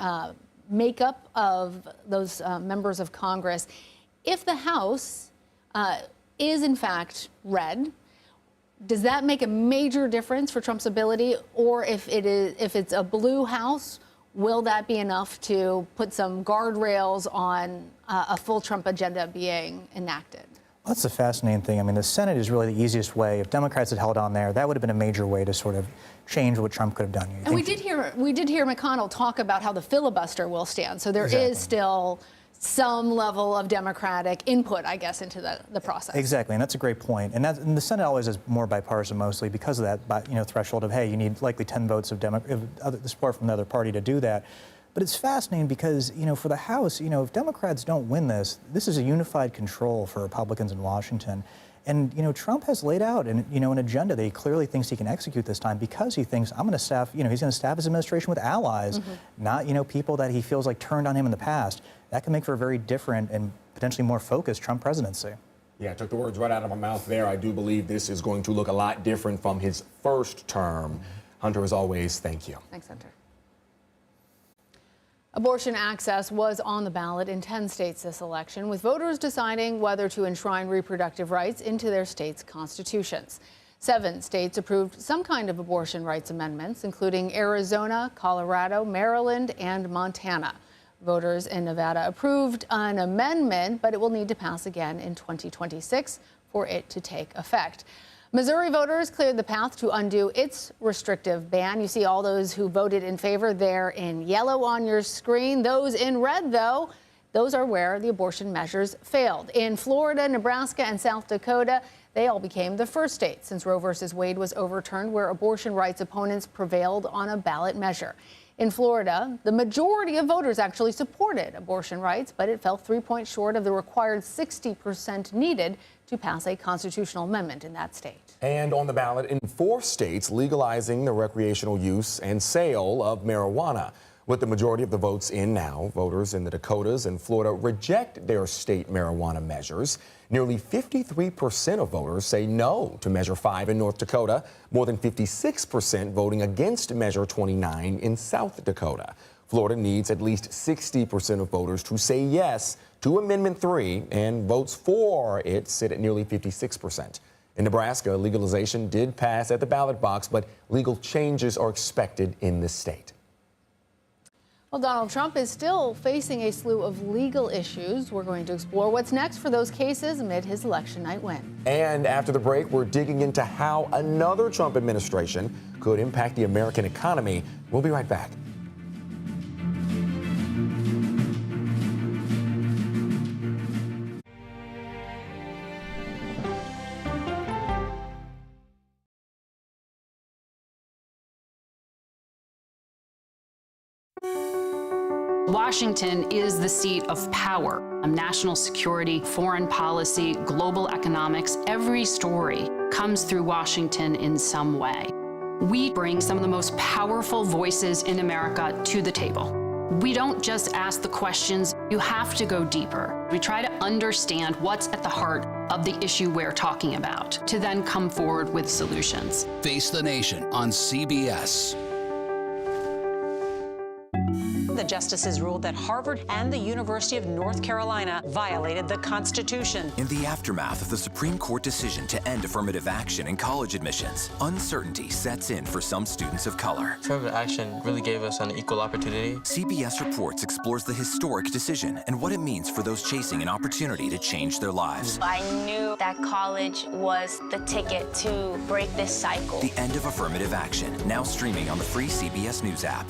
Speaker 3: makeup of those members of Congress. If the House is in fact red, does that make a major difference for Trump's ability? Or if it's a blue House, will that be enough to put some guardrails on a full Trump agenda being enacted?
Speaker 35: Well, that's the fascinating thing. The Senate is really the easiest way. If Democrats had held on there, that would have been a major way to sort of change what Trump could have done.
Speaker 3: And we did hear McConnell talk about how the filibuster will stand. So there is still some level of Democratic input, I guess, into the process.
Speaker 35: Exactly, and that's a great point. And the Senate always is more bipartisan, mostly because of that, threshold of, hey, you need likely 10 votes of support from the other party to do that. But it's fascinating because, for the House, if Democrats don't win this is a unified control for Republicans in Washington. And, Trump has laid out an agenda that he clearly thinks he can execute this time because he thinks I'm going to staff, he's going to staff his administration with allies, not, people that he feels like turned on him in the past. That can make for a very different and potentially more focused Trump presidency.
Speaker 4: Yeah, I took the words right out of my mouth there. I do believe this is going to look a lot different from his first term. Hunter, as always, thank you.
Speaker 3: Thanks, Hunter. Abortion access was on the ballot in 10 states this election, with voters deciding whether to enshrine reproductive rights into their states' constitutions. 7 states approved some kind of abortion rights amendments, including Arizona, Colorado, Maryland, and Montana. Voters in Nevada approved an amendment, but it will need to pass again in 2026 for it to take effect. Missouri voters cleared the path to undo its restrictive ban. You see all those who voted in favor there in yellow on your screen. Those in red, though, those are where the abortion measures failed. In Florida, Nebraska, and South Dakota, they all became the first states since Roe v. Wade was overturned where abortion rights opponents prevailed on a ballot measure. In Florida, the majority of voters actually supported abortion rights, but it fell 3 points short of the required 60% needed to pass a constitutional amendment in that state.
Speaker 4: And on the ballot in 4 states legalizing the recreational use and sale of marijuana. With the majority of the votes in now, voters in the Dakotas and Florida reject their state marijuana measures. Nearly 53% of voters say no to Measure 5 in North Dakota, more than 56% voting against Measure 29 in South Dakota. Florida needs at least 60% of voters to say yes to Amendment 3, and votes for it sit at nearly 56%. In Nebraska, legalization did pass at the ballot box, but legal changes are expected in the state.
Speaker 3: Well, Donald Trump is still facing a slew of legal issues. We're going to explore what's next for those cases amid his election night win.
Speaker 4: And after the break, we're digging into how another Trump administration could impact the American economy. We'll be right back.
Speaker 31: Washington is the seat of power. National security, foreign policy, global economics, every story comes through Washington in some way. We bring some of the most powerful voices in America to the table. We don't just ask the questions, you have to go deeper. We try to understand what's at the heart of the issue we're talking about, to then come forward with solutions.
Speaker 1: Face the Nation on CBS.
Speaker 2: The justices ruled that Harvard and the University of North Carolina violated the Constitution.
Speaker 23: In the aftermath of the Supreme Court decision to end affirmative action in college admissions, uncertainty sets in for some students of color.
Speaker 5: Affirmative action really gave us an equal opportunity.
Speaker 23: CBS Reports explores the historic decision and what it means for those chasing an opportunity to change their lives.
Speaker 7: I knew that college was the ticket to break this cycle.
Speaker 23: The end of affirmative action, now streaming on the free CBS News app.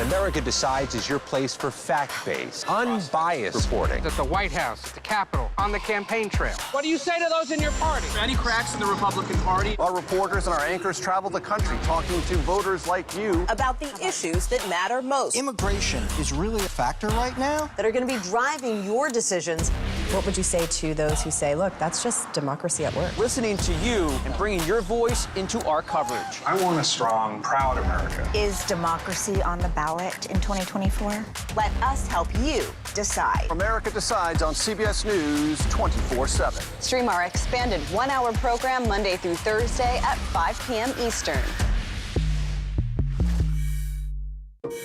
Speaker 8: America Decides is your place for fact-based, unbiased reporting.
Speaker 11: At the White House, at the Capitol, on the campaign trail.
Speaker 21: What do you say to those in your party?
Speaker 15: Any cracks in the Republican Party?
Speaker 8: Our reporters and our anchors travel the country talking to voters like you
Speaker 10: about the issues that matter most.
Speaker 8: Immigration is really a factor right now
Speaker 10: that are going to be driving your decisions.
Speaker 16: What would you say to those who say, look, that's just democracy at work?
Speaker 8: Listening to you and bringing your voice into our coverage.
Speaker 18: I want a strong, proud America.
Speaker 16: Is democracy on the ballot in 2024?
Speaker 10: Let us help you decide.
Speaker 8: America Decides on CBS News 24/7.
Speaker 7: Stream our expanded 1-hour program Monday through Thursday at 5 p.m. Eastern.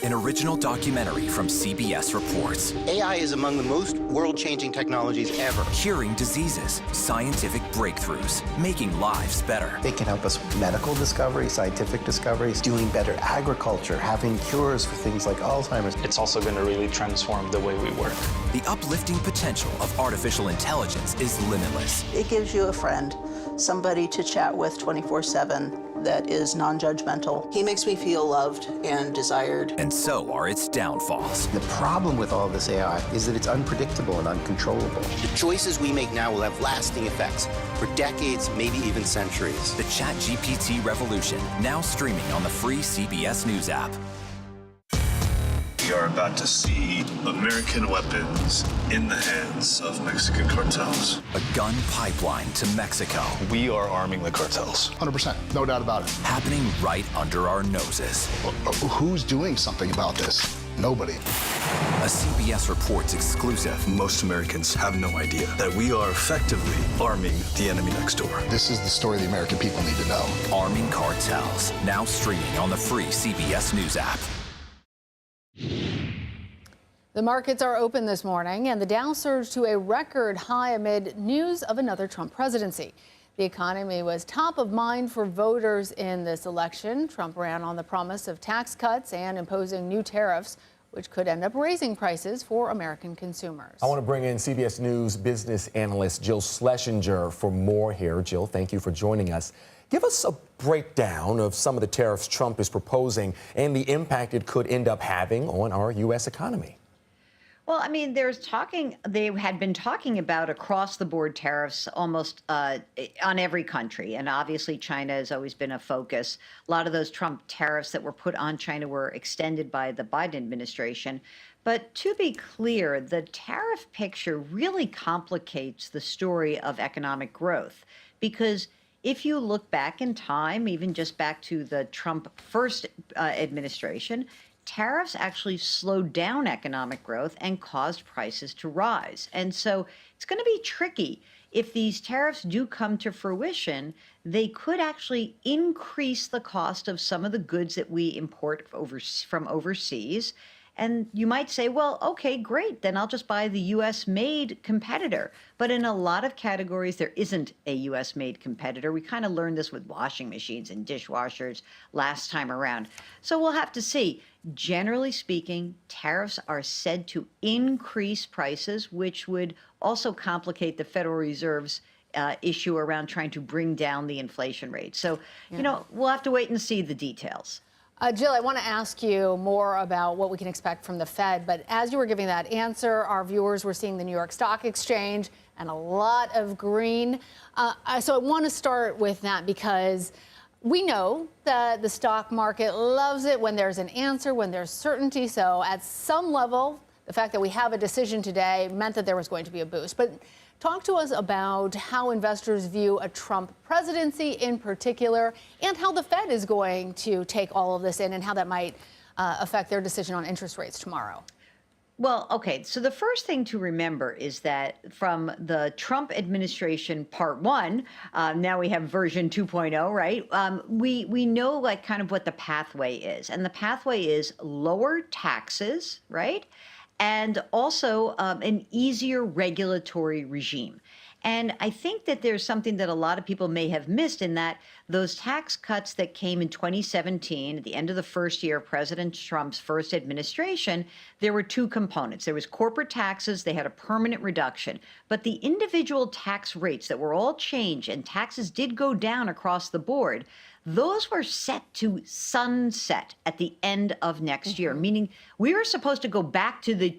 Speaker 23: An original documentary from CBS Reports.
Speaker 19: AI is among the most world-changing technologies ever.
Speaker 23: Curing diseases, scientific breakthroughs, making lives better.
Speaker 19: They can help us with medical discoveries, scientific discoveries, doing better agriculture, having cures for things like Alzheimer's.
Speaker 5: It's also going to really transform the way we work.
Speaker 23: The uplifting potential of artificial intelligence is limitless.
Speaker 20: It gives you a friend, somebody to chat with 24/7 that is non-judgmental. He makes me feel loved and desired.
Speaker 23: And so are its downfalls.
Speaker 19: The problem with all this AI is that it's unpredictable and uncontrollable. The choices we make now will have lasting effects for decades, maybe even centuries.
Speaker 23: The ChatGPT revolution, now streaming on the free CBS News app.
Speaker 24: We are about to see American weapons in the hands of Mexican cartels.
Speaker 23: A gun pipeline to Mexico.
Speaker 24: We are arming the cartels.
Speaker 25: 100%, no doubt about it.
Speaker 23: Happening right under our noses.
Speaker 25: Who's doing something about this? Nobody.
Speaker 23: A CBS Reports exclusive.
Speaker 24: Most Americans have no idea that we are effectively arming the enemy next door.
Speaker 25: This is the story the American people need to know.
Speaker 23: Arming cartels, now streaming on the free CBS News app.
Speaker 3: The markets are open this morning, and the Dow surged to a record high amid news of another Trump presidency. The economy was top of mind for voters in this election. Trump ran on the promise of tax cuts and imposing new tariffs, which could end up raising prices for American consumers.
Speaker 4: I want to bring in CBS News business analyst Jill Schlesinger for more here. Jill, thank you for joining us. Give us a breakdown of some of the tariffs Trump is proposing and the impact it could end up having on our U.S. economy.
Speaker 6: Well, I mean, they had been talking about across-the-board tariffs almost on every country. And obviously, China has always been a focus. A lot of those Trump tariffs that were put on China were extended by the Biden administration. But to be clear, the tariff picture really complicates the story of economic growth, because if you look back in time, even just back to the Trump first administration, tariffs actually slowed down economic growth and caused prices to rise. And so it's going to be tricky. If these tariffs do come to fruition, they could actually increase the cost of some of the goods that we import from overseas. And you might say, well, okay, great, then I'll just buy the U.S.-made competitor. But in a lot of categories, there isn't a U.S.-made competitor. We kind of learned this with washing machines and dishwashers last time around. So we'll have to see. Generally speaking, tariffs are said to increase prices, which would also complicate the Federal Reserve's issue around trying to bring down the inflation rate. So, you know, we'll have to wait and see the details.
Speaker 3: Jill, I want to ask you more about what we can expect from the Fed, but as you were giving that answer, our viewers were seeing the New York Stock Exchange and a lot of green. So I want to start with that because we know that the stock market loves it when there's an answer, when there's certainty. So at some level, the fact that we have a decision today meant that there was going to be a boost. But talk to us about how investors view a Trump presidency in particular, and how the Fed is going to take all of this in and how that might affect their decision on interest rates tomorrow.
Speaker 6: Well, okay, so the first thing to remember is that from the Trump administration part one, now we have version 2.0, right? We know like kind of what the pathway is. And the pathway is lower taxes, right? And also an easier regulatory regime. And I think that there's something that a lot of people may have missed in that those tax cuts that came in 2017, at the end of the first year of President Trump's first administration, there were two components. There was corporate taxes. They had a permanent reduction. But the individual tax rates that were all changed, and taxes did go down across the board, those were set to sunset at the end of next year, meaning we were supposed to go back to the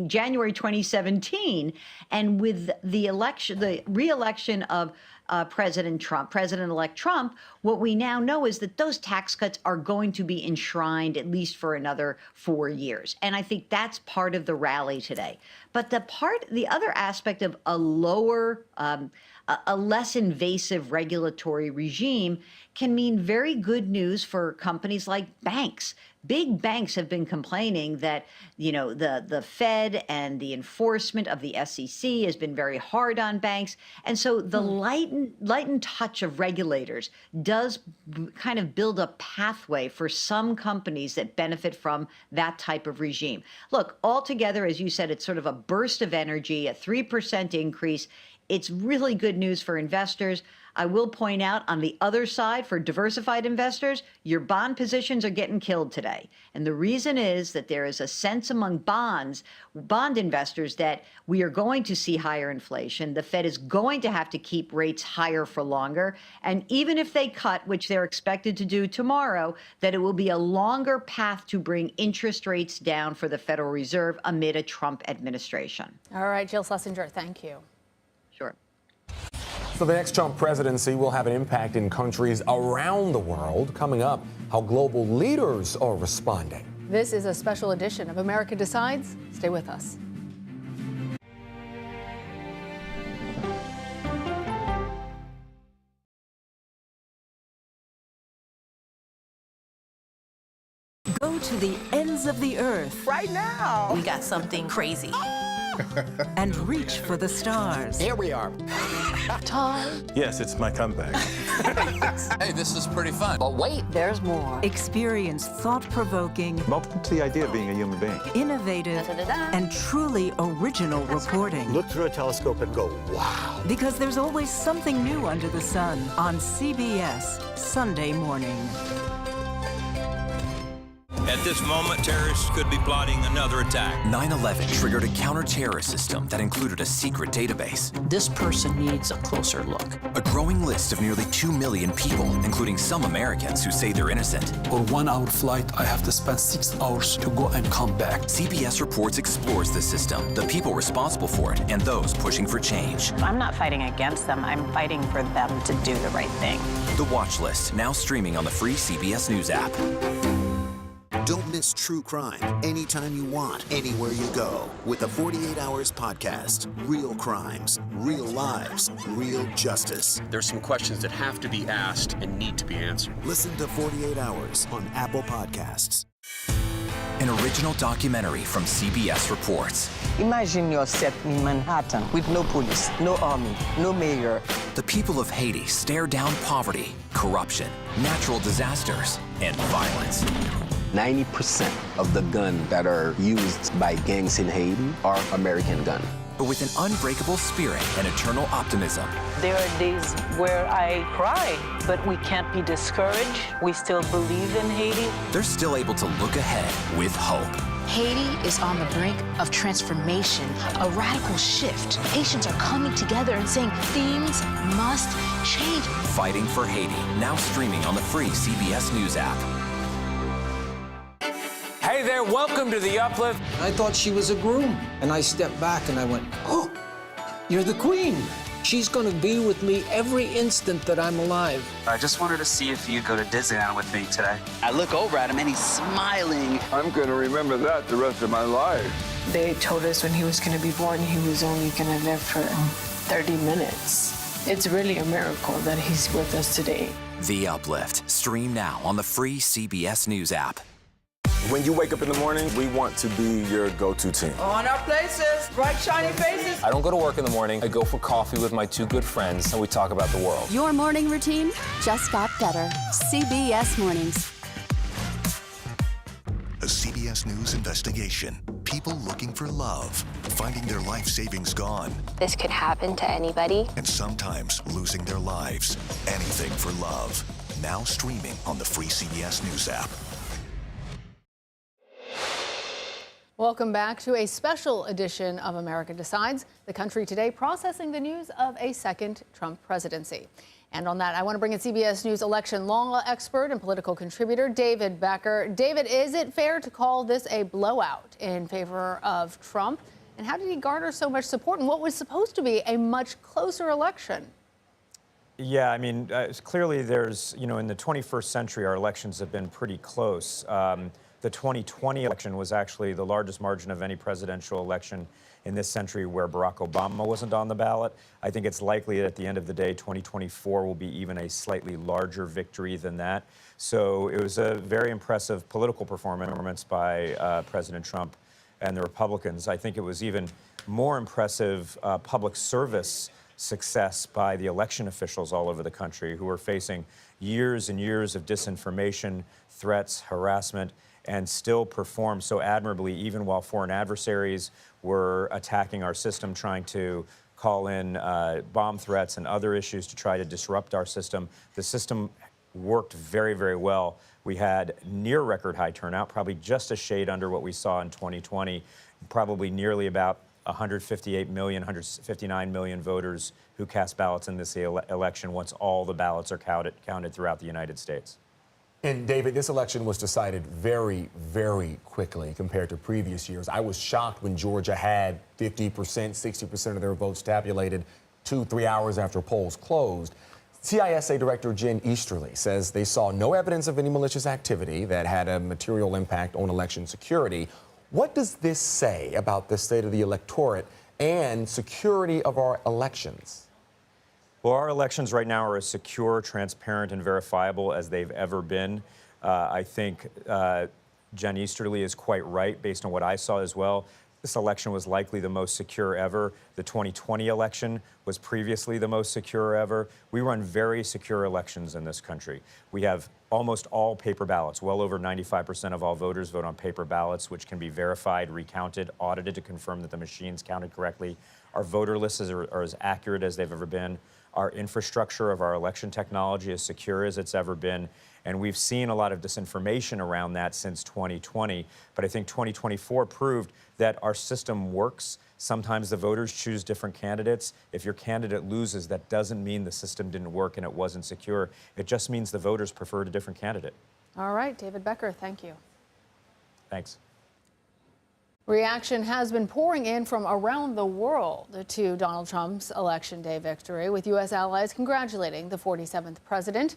Speaker 6: January 2017, and with the re-election of President-elect Trump, what we now know is that those tax cuts are going to be enshrined at least for another 4 years. And I think that's part of the rally today. But the other aspect of a less invasive regulatory regime can mean very good news for companies like banks. Big banks have been complaining that, you know, the Fed and the enforcement of the SEC has been very hard on banks. And so the lightened touch of regulators does kind of build a pathway for some companies that benefit from that type of regime. Look, altogether, as you said, it's sort of a burst of energy, a 3% increase. It's really good news for investors. I will point out on the other side, for diversified investors, your bond positions are getting killed today. And the reason is that there is a sense among bond investors that we are going to see higher inflation. The Fed is going to have to keep rates higher for longer. And even if they cut, which they're expected to do tomorrow, that it will be a longer path to bring interest rates down for the Federal Reserve amid a Trump administration.
Speaker 3: All right, Jill Schlesinger, thank you.
Speaker 6: Sure.
Speaker 4: So the next Trump presidency will have an impact in countries around the world. Coming up, how global leaders are responding.
Speaker 3: This is a special edition of America Decides. Stay with us.
Speaker 9: Go to the ends of the earth.
Speaker 21: Right now.
Speaker 9: We got something crazy. And reach for the stars.
Speaker 1: Here we are.
Speaker 3: Time.
Speaker 12: Yes, it's my comeback.
Speaker 1: Hey, this is pretty fun. But wait, there's more.
Speaker 9: Experience thought-provoking.
Speaker 12: Welcome to the idea of being a human being.
Speaker 9: Innovative and truly original reporting.
Speaker 13: Look through a telescope and go, wow.
Speaker 9: Because there's always something new under the sun on CBS Sunday morning.
Speaker 23: At
Speaker 2: this moment, terrorists could be plotting another attack.
Speaker 23: 9/11 triggered a counter-terrorist system that included a secret database.
Speaker 11: This person needs a closer look.
Speaker 23: A growing list of nearly 2 million people, including some Americans who say they're innocent.
Speaker 14: For 1 hour flight, I have to spend 6 hours to go and come back.
Speaker 23: CBS Reports explores the system, the people responsible for it, and those pushing for change.
Speaker 17: I'm not fighting against them. I'm fighting for them to do the right thing.
Speaker 23: The Watch List, now streaming on the free CBS News app.
Speaker 22: Don't miss true crime anytime you want, anywhere you go. With the 48 Hours podcast. Real crimes, real lives, real justice.
Speaker 15: There's some questions that have to be asked and need to be answered.
Speaker 22: Listen to 48 Hours on Apple Podcasts.
Speaker 23: An original documentary from CBS Reports.
Speaker 11: Imagine yourself in Manhattan with no police, no army, no mayor.
Speaker 23: The people of Haiti stare down poverty, corruption, natural disasters, and violence.
Speaker 26: 90% of the guns that are used by gangs in Haiti are American guns.
Speaker 23: But with an unbreakable spirit and eternal optimism.
Speaker 17: There are days where I cry, but we can't be discouraged. We still believe in Haiti.
Speaker 23: They're still able to look ahead with hope.
Speaker 27: Haiti is on the brink of transformation, a radical shift. Nations are coming together and saying things must change.
Speaker 23: Fighting for Haiti, now streaming on the free CBS News app.
Speaker 28: Hey there, welcome to The Uplift.
Speaker 11: I thought she was a groom, and I stepped back and I went, oh, you're the queen. She's going to be with me every instant that I'm alive.
Speaker 29: I just wanted to see if you'd go to Disneyland with me today.
Speaker 26: I look over at him and he's smiling.
Speaker 30: I'm going to remember that the rest of my life.
Speaker 31: They told us when he was going to be born, he was only going to live for 30 minutes. It's really a miracle that he's with us today.
Speaker 23: The Uplift, stream now on the free CBS News app.
Speaker 32: When you wake up in the morning, we want to be your go-to team.
Speaker 21: On our places, bright shiny faces.
Speaker 28: I don't go to work in the morning. I go for coffee with my two good friends, and we talk about the world.
Speaker 33: Your morning routine just got better. CBS Mornings.
Speaker 34: A CBS News investigation. People looking for love, finding their life savings gone.
Speaker 35: This could happen to anybody.
Speaker 34: And sometimes losing their lives. Anything for love. Now streaming on the free CBS News app.
Speaker 3: Welcome back to a special edition of America Decides. The country today processing the news of a second Trump presidency. And on that, I want to bring in CBS News election law expert and political contributor David Becker. David, is it fair to call this a blowout in favor of Trump? And how did he garner so much support in what was supposed to be a much closer election?
Speaker 35: Yeah, I mean, clearly there's, in the 21st century, our elections have been pretty close. The 2020 election was actually the largest margin of any presidential election in this century where Barack Obama wasn't on the ballot. I think it's likely that at the end of the day, 2024 will be even a slightly larger victory than that. So it was a very impressive political performance by President Trump and the Republicans. I think it was even more impressive public service success by the election officials all over the country who are facing years and years of disinformation, threats, harassment, and still perform so admirably even while foreign adversaries were attacking our system, trying to call in bomb threats and other issues to try to disrupt our system. The system worked very, very well. We had near record high turnout, probably just a shade under what we saw in 2020, probably nearly about 158 million, 159 million voters who cast ballots in this election once all the ballots are counted throughout the United States.
Speaker 4: And David, this election was decided very, very quickly compared to previous years. I was shocked when Georgia had 50%, 60% of their votes tabulated 2-3 hours after polls closed. CISA Director Jen Easterly says they saw no evidence of any malicious activity that had a material impact on election security. What does this say about the state of the electorate and security of our elections?
Speaker 35: Well, our elections right now are as secure, transparent, and verifiable as they've ever been. I think Jen Easterly is quite right based on what I saw as well. This election was likely the most secure ever. The 2020 election was previously the most secure ever. We run very secure elections in this country. We have almost all paper ballots. Well over 95% of all voters vote on paper ballots, which can be verified, recounted, audited to confirm that the machines counted correctly. Our voter lists are as accurate as they've ever been. Our infrastructure of our election technology is secure as it's ever been. And we've seen a lot of disinformation around that since 2020. But I think 2024 proved that our system works. Sometimes the voters choose different candidates. If your candidate loses, that doesn't mean the system didn't work and it wasn't secure. It just means the voters preferred a different candidate.
Speaker 3: All right, David Becker, thank you.
Speaker 35: Thanks.
Speaker 3: Reaction has been pouring in from around the world to Donald Trump's Election Day victory, with U.S. allies congratulating the 47th president.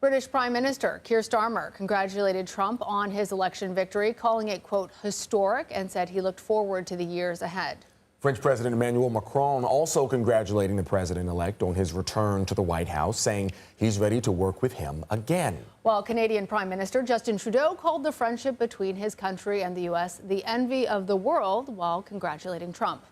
Speaker 3: British Prime Minister Keir Starmer congratulated Trump on his election victory, calling it, quote, historic, and said he looked forward to the years ahead.
Speaker 4: French President Emmanuel Macron also congratulating the president-elect on his return to the White House, saying he's ready to work with him again.
Speaker 3: While Canadian Prime Minister Justin Trudeau called the friendship between his country and the U.S. the envy of the world, while congratulating Trump.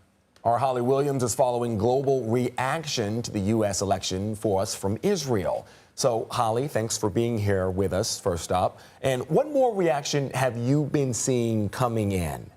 Speaker 4: Our Holly Williams is following global reaction to the U.S. election for us from Israel. So, Holly, thanks for being here with us, first up. And what more reaction have you been seeing coming in?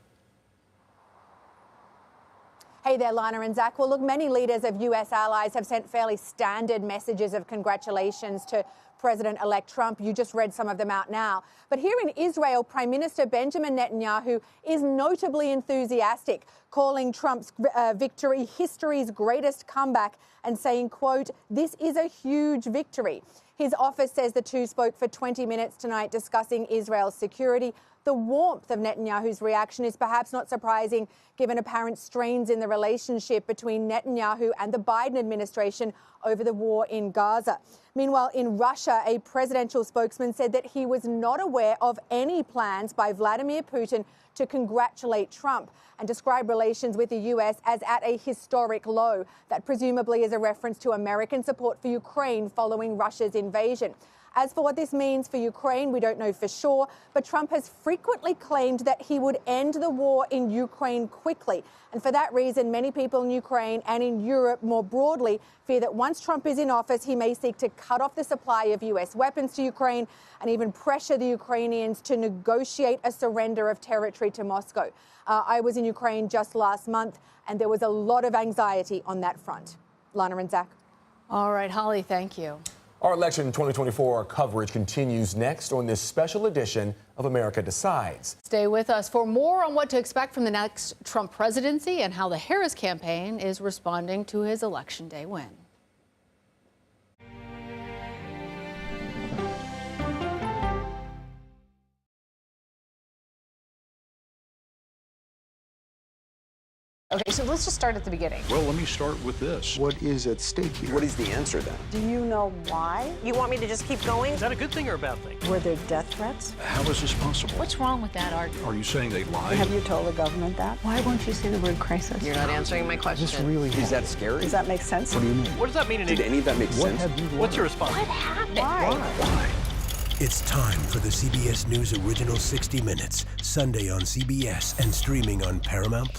Speaker 1: Hey there, Lana and Zach. Well, look, many leaders of U.S. allies have sent fairly standard messages of congratulations to President-elect Trump. You just read some of them out now. But here in Israel, Prime Minister Benjamin Netanyahu is notably enthusiastic, calling Trump's victory history's greatest comeback and saying, quote, this is a huge victory. His office says the two spoke for 20 minutes tonight discussing Israel's security. The warmth of Netanyahu's reaction is perhaps not surprising, given apparent strains in the relationship between Netanyahu and the Biden administration over the war in Gaza. Meanwhile, in Russia, a presidential spokesman said that he was not aware of any plans by Vladimir Putin to congratulate Trump and describe relations with the U.S. as at a historic low. That presumably is a reference to American support for Ukraine following Russia's invasion. As for what this means for Ukraine, we don't know for sure, but Trump has frequently claimed that he would end the war in Ukraine quickly. And for that reason, many people in Ukraine and in Europe more broadly fear that once Trump is in office, he may seek to cut off the supply of U.S. weapons to Ukraine and even pressure the Ukrainians to negotiate a surrender of territory to Moscow. I was in Ukraine just last month, and there was a lot of anxiety on that front. Lana and Zach.
Speaker 3: All right, Holly, thank you.
Speaker 4: Our election 2024 coverage continues next on this special edition of America Decides.
Speaker 3: Stay with us for more on what to expect from the next Trump presidency and how the Harris campaign is responding to his Election Day win.
Speaker 5: Okay, so let's just start at the beginning.
Speaker 6: Well, let me start with this. What is at stake here?
Speaker 22: What is the answer then?
Speaker 5: Do you know why?
Speaker 7: You want me to just keep going?
Speaker 6: Is that a good thing or a bad thing?
Speaker 5: Were there death threats?
Speaker 6: How is this possible?
Speaker 27: What's wrong with that argument?
Speaker 6: Are you saying they lied?
Speaker 5: Have you told the government that? Why won't you say the word crisis?
Speaker 7: You're not answering my question.
Speaker 6: This really
Speaker 22: Is that scary?
Speaker 5: Does that make sense?
Speaker 6: What do you mean? What does that mean?
Speaker 22: Did any of that make sense?
Speaker 6: What's your response?
Speaker 7: What happened?
Speaker 6: Why?
Speaker 8: It's time for the CBS News Original 60 Minutes, Sunday on CBS and streaming on Paramount+.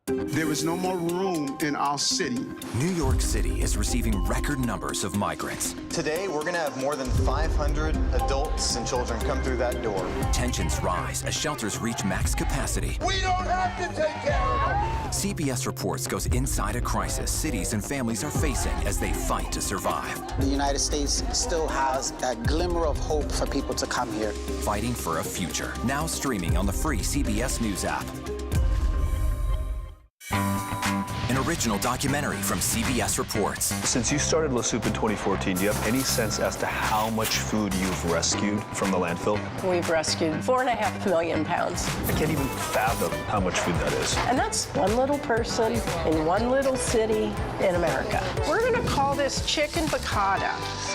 Speaker 9: There is no more room in our city.
Speaker 23: New York City is receiving record numbers of migrants.
Speaker 10: Today, we're going to have more than 500 adults and children come through that door.
Speaker 23: Tensions rise as shelters reach max capacity.
Speaker 9: We don't have to take care of them.
Speaker 23: CBS Reports goes inside a crisis cities and families are facing as they fight to survive.
Speaker 12: The United States still has that glimmer of hope for people to come here.
Speaker 23: Fighting for a future. Now streaming on the free CBS News app. An original documentary from CBS Reports.
Speaker 13: Since you started La Soup in 2014, do you have any sense as to how much food you've rescued from the landfill?
Speaker 31: We've rescued 4.5 million pounds.
Speaker 13: I can't even fathom how much food that is.
Speaker 31: And that's one little person in one little city in America. We're going to call this chicken piccata.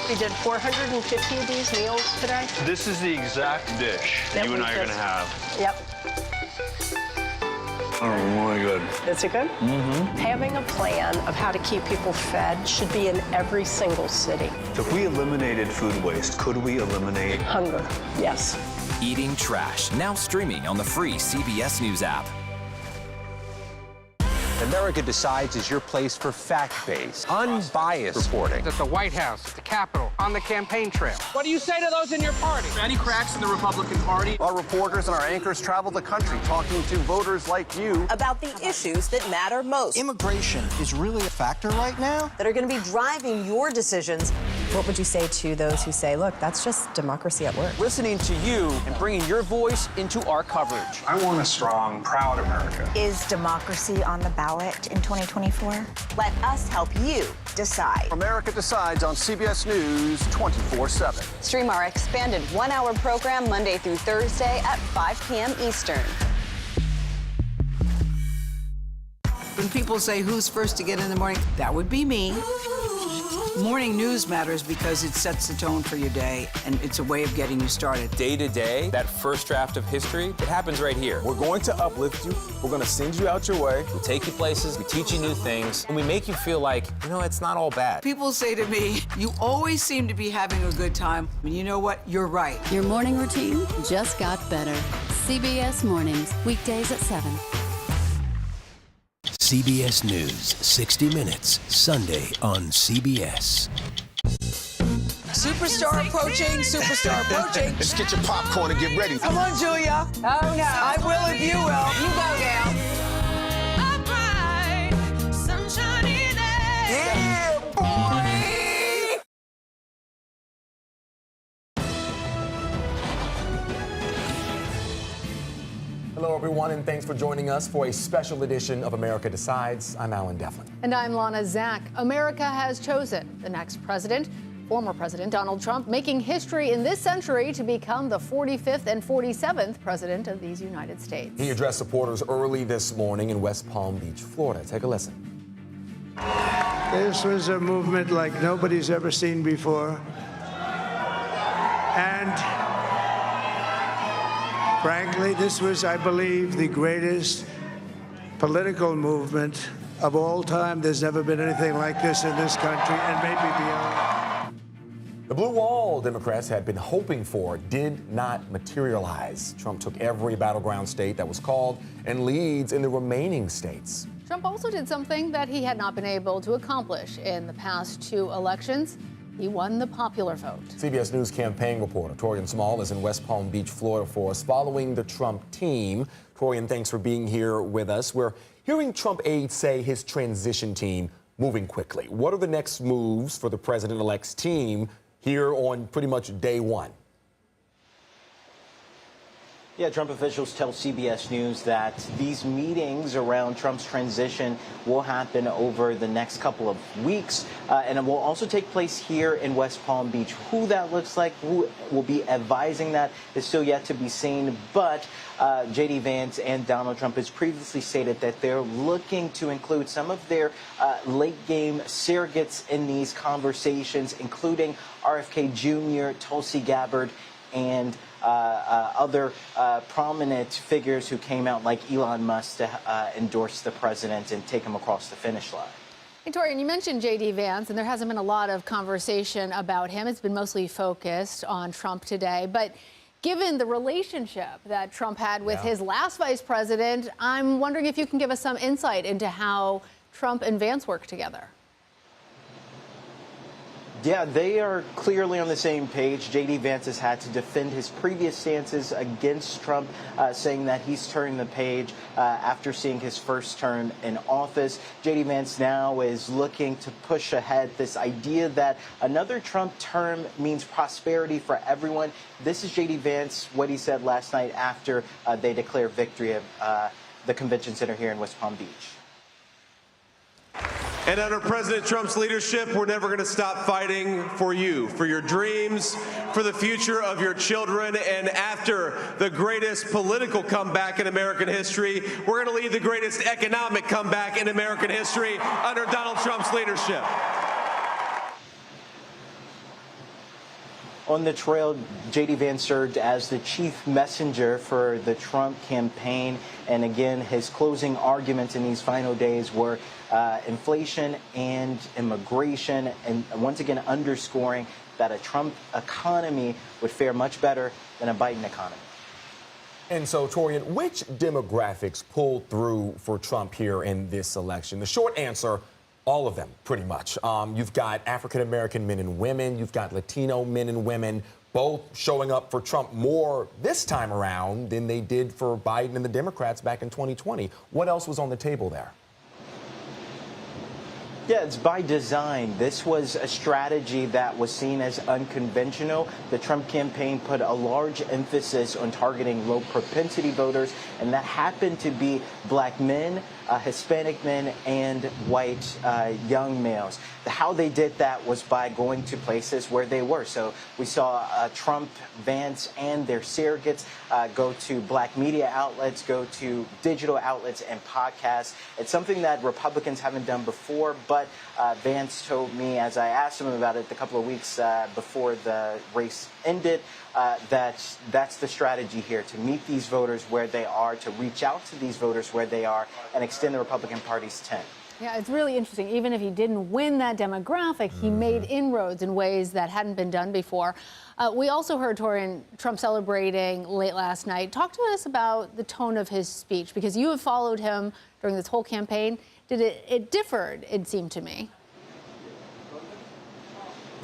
Speaker 31: We did 450 of these meals today.
Speaker 13: This is the exact dish that you and I are going to have.
Speaker 31: Yep.
Speaker 13: Oh, my God.
Speaker 31: Is it good? Mm-hmm. Having a plan of how to keep people fed should be in every single city.
Speaker 13: If we eliminated food waste, could we eliminate
Speaker 31: hunger? Yes.
Speaker 23: Eating Trash, now streaming on the free CBS News app.
Speaker 16: America Decides is your place for fact-based, unbiased reporting.
Speaker 18: At the White House, at the Capitol, on the campaign trail. What do you say to those in your party?
Speaker 10: Any cracks in the Republican Party? Our reporters and our anchors travel the country talking to voters like you
Speaker 7: about the issues that matter most.
Speaker 10: Immigration is really a factor right now
Speaker 7: that are going to be driving your decisions
Speaker 2: What would you say to those who say, look, that's just democracy at work?
Speaker 10: Listening to you and bringing your voice into our coverage.
Speaker 9: I want a strong, proud America.
Speaker 11: Is democracy on the ballot in 2024? Let us help you decide.
Speaker 10: America Decides on CBS News 24/7.
Speaker 11: Stream our expanded one-hour program Monday through Thursday at 5 p.m. Eastern.
Speaker 14: When people say who's first to get in the morning, that would be me. Morning news matters because it sets the tone for your day, and it's a way of getting you started.
Speaker 15: Day to day, that first draft of history, it happens right here. We're going to uplift you. We're going to send you out your way. We'll take you places. We teach you new things. And we make you feel like, it's not all bad.
Speaker 14: People say to me, you always seem to be having a good time. And you know what? You're right.
Speaker 33: Your morning routine just got better. CBS Mornings, weekdays at 7.
Speaker 8: CBS News, 60 Minutes, Sunday on CBS.
Speaker 14: Superstar approaching, superstar approaching.
Speaker 10: Just get your popcorn and get ready.
Speaker 14: Come on, Julia. Oh, no. I will if you will. You go now.
Speaker 10: Yeah, boy!
Speaker 4: Hello, everyone, and thanks for joining us for a special edition of America Decides. I'm Alan Devlin.
Speaker 3: And I'm Lana Zak. America has chosen the next president, former President Donald Trump, making history in this century to become the 45th and 47th president of these United States.
Speaker 4: He addressed supporters early this morning in West Palm Beach, Florida. Take a listen.
Speaker 17: This was a movement like nobody's ever seen before. And frankly, this was, I believe, the greatest political movement of all time. There's never been anything like this in this country, and maybe beyond.
Speaker 4: The blue wall Democrats had been hoping for did not materialize. Trump took every battleground state that was called and leads in the remaining states.
Speaker 3: Trump also did something that he had not been able to accomplish in the past 2 elections. He won the popular vote.
Speaker 4: CBS News campaign reporter Torian Small is in West Palm Beach, Florida for us, following the Trump team. Torian, thanks for being here with us. We're hearing Trump aides say his transition team moving quickly. What are the next moves for the president-elect's team here on pretty much day one?
Speaker 19: Yeah, Trump officials tell CBS News that these meetings around Trump's transition will happen over the next couple of weeks, and it will also take place here in West Palm Beach. Who that looks like, who will be advising that, is still yet to be seen, but J.D. Vance and Donald Trump has previously stated that they're looking to include some of their late-game surrogates in these conversations, including RFK Jr., Tulsi Gabbard, and other prominent figures who came out like Elon Musk to endorse the president and take him across the finish line.
Speaker 3: Hey, Torian, you mentioned J.D. Vance, and there hasn't been a lot of conversation about him. It's been mostly focused on Trump today. But given the relationship that Trump had with his last vice president, I'm wondering if you can give us some insight into how Trump and Vance work together.
Speaker 19: Yeah, they are clearly on the same page. J.D. Vance has had to defend his previous stances against Trump, saying that he's turning the page after seeing his first term in office. J.D. Vance now is looking to push ahead this idea that another Trump term means prosperity for everyone. This is J.D. Vance, what he said last night after they declared victory at the convention center here in West Palm Beach.
Speaker 20: And under President Trump's leadership, we're never going to stop fighting for you, for your dreams, for the future of your children. And after the greatest political comeback in American history, we're going to lead the greatest economic comeback in American history under Donald Trump's leadership.
Speaker 19: On the trail, J.D. Vance served as the chief messenger for the Trump campaign. And again, his closing arguments in these final days were inflation and immigration, and once again underscoring that a Trump economy would fare much better than a Biden economy.
Speaker 4: And so, Torian, which demographics pulled through for Trump here in this election? The short answer, all of them, pretty much. You've got African-American men and women. You've got Latino men and women, both showing up for Trump more this time around than they did for Biden and the Democrats back in 2020. What else was on the table there?
Speaker 19: Yeah, it's by design. This was a strategy that was seen as unconventional. The Trump campaign put a large emphasis on targeting low propensity voters, and that happened to be black men, Hispanic men, and white young males. How they did that was by going to places where they were. So we saw Trump, Vance, and their surrogates go to black media outlets, go to digital outlets and podcasts. It's something that Republicans haven't done before, but Vance told me, as I asked him about it a couple of weeks before the race ended, that's the strategy here, to meet these voters where they are, to reach out to these voters where they are, and extend the Republican Party's tent.
Speaker 3: Yeah, it's really interesting. Even if he didn't win that demographic, he made inroads in ways that hadn't been done before. We also heard Trump celebrating late last night. Talk to us about the tone of his speech, because you have followed him during this whole campaign. It differed, it seemed to me.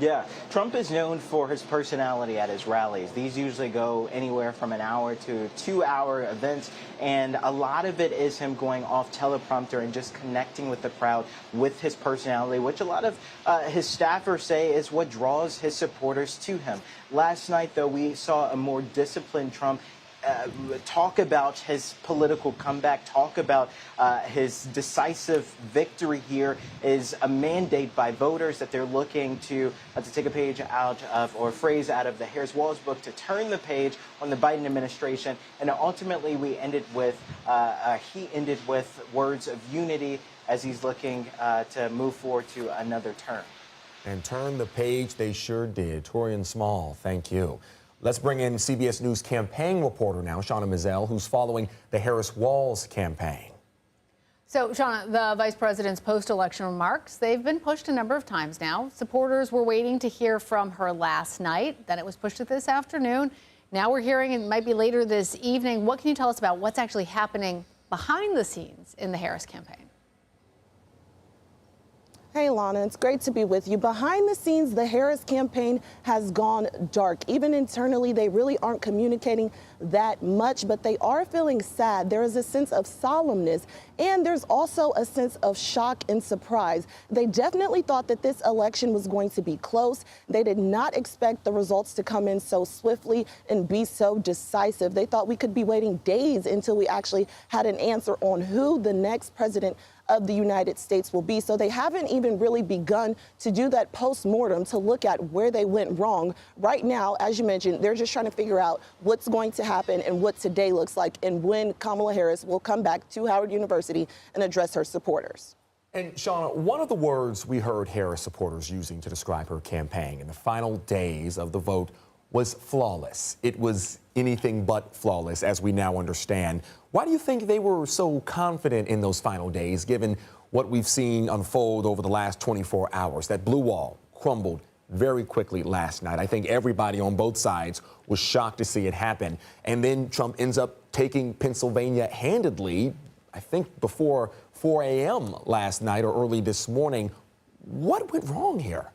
Speaker 19: Yeah, Trump is known for his personality at his rallies. These usually go anywhere from an hour to 2-hour events, and a lot of it is him going off teleprompter and just connecting with the crowd with his personality, which a lot of his staffers say is what draws his supporters to him. Last night, though, we saw a more disciplined Trump talk about his political comeback, talk about his decisive victory here is a mandate by voters that they're looking to take a page out of, or a phrase out of the Harris-Walz book, to turn the page on the Biden administration. And ultimately, he ended with words of unity as he's looking to move forward to another term.
Speaker 4: And turn the page they sure did. Torian Small, thank you. Let's bring in CBS News campaign reporter now, Shauna Mizell, who's following the Harris-Walz campaign.
Speaker 3: So, Shauna, the vice president's post-election remarks, they've been pushed a number of times now. Supporters were waiting to hear from her last night. Then it was pushed to this afternoon. Now we're hearing it might be later this evening. What can you tell us about what's actually happening behind the scenes in the Harris campaign?
Speaker 1: Hey, Lana, it's great to be with you. Behind the scenes, the Harris campaign has gone dark. Even internally, they really aren't communicating that much, but they are feeling sad. There is a sense of solemnness, and there's also a sense of shock and surprise. They definitely thought that this election was going to be close. They did not expect the results to come in so swiftly and be so decisive. They thought we could be waiting days until we actually had an answer on who the next president of the United States will be. So they haven't even really begun to do that post-mortem to look at where they went wrong. Right now, as you mentioned, they're just trying to figure out what's going to happen and what today looks like, and when Kamala Harris will come back to Howard University and address her supporters.
Speaker 4: And Shauna, one of the words we heard Harris supporters using to describe her campaign in the final days of the vote was flawless. It was anything but flawless, as we now understand. Why do you think they were so confident in those final days, given what we've seen unfold over the last 24 hours? That blue wall crumbled very quickly last night. I think everybody on both sides was shocked to see it happen. And then Trump ends up taking Pennsylvania handedly, I think before 4 a.m. last night or early this morning. What went wrong here?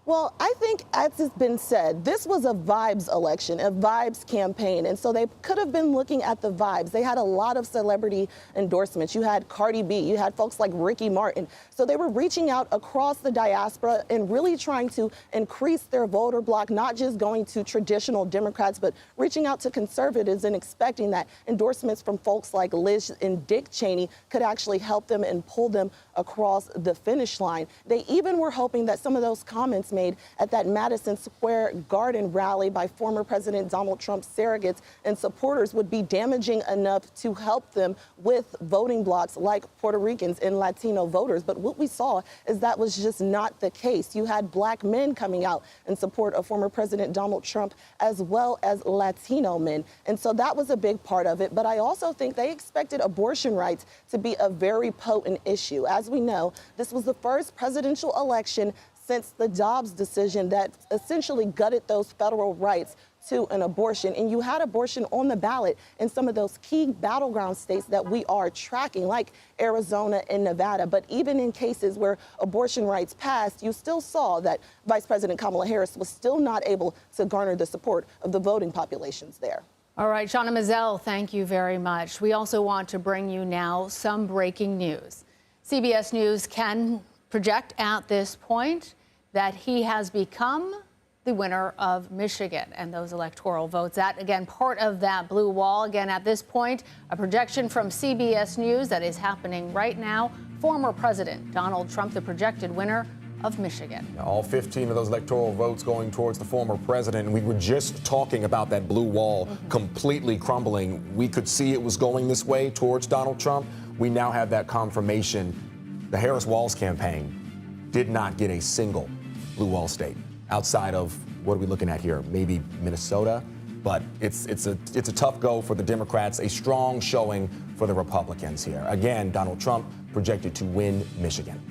Speaker 1: Well, I think, as has been said, this was a vibes election, a vibes campaign. And so they could have been looking at the vibes. They had a lot of celebrity endorsements. You had Cardi B, you had folks like Ricky Martin. So they were reaching out across the diaspora and really trying to increase their voter block, not just going to traditional Democrats, but reaching out to conservatives and expecting that endorsements from folks like Liz and Dick Cheney could actually help them and pull them across the finish line. They even were hoping that some of those comments made at that Madison Square Garden rally by former President Donald Trump's surrogates and supporters would be damaging enough to help them with voting blocks like Puerto Ricans and Latino voters. But what we saw is that was just not the case. You had black men coming out in support of former President Donald Trump, as well as Latino men. And so that was a big part of it. But I also think they expected abortion rights to be a very potent issue. As we know, this was the first presidential election since the Dobbs decision that essentially gutted those federal rights to an abortion. And you had abortion on the ballot in some of those key battleground states that we are tracking, like Arizona and Nevada. But even in cases where abortion rights passed, you still saw that Vice President Kamala Harris was still not able to garner the support of the voting populations there.
Speaker 3: All right, Shauna Mizell, thank you very much. We also want to bring you now some breaking news. CBS News can project at this point that he has become the winner of Michigan and those electoral votes. That, again, part of that blue wall. Again, at this point, a projection from CBS News that is happening right now. Former President Donald Trump, the projected winner of Michigan.
Speaker 4: All 15 of those electoral votes going towards the former president. And we were just talking about that blue wall completely crumbling. We could see it was going this way towards Donald Trump. We now have that confirmation. The Harris-Walz campaign did not get a single blue wall state outside of, what are we looking at here? Maybe Minnesota. But it's a tough go for the Democrats, a strong showing for the Republicans here. Again, Donald Trump projected to win Michigan.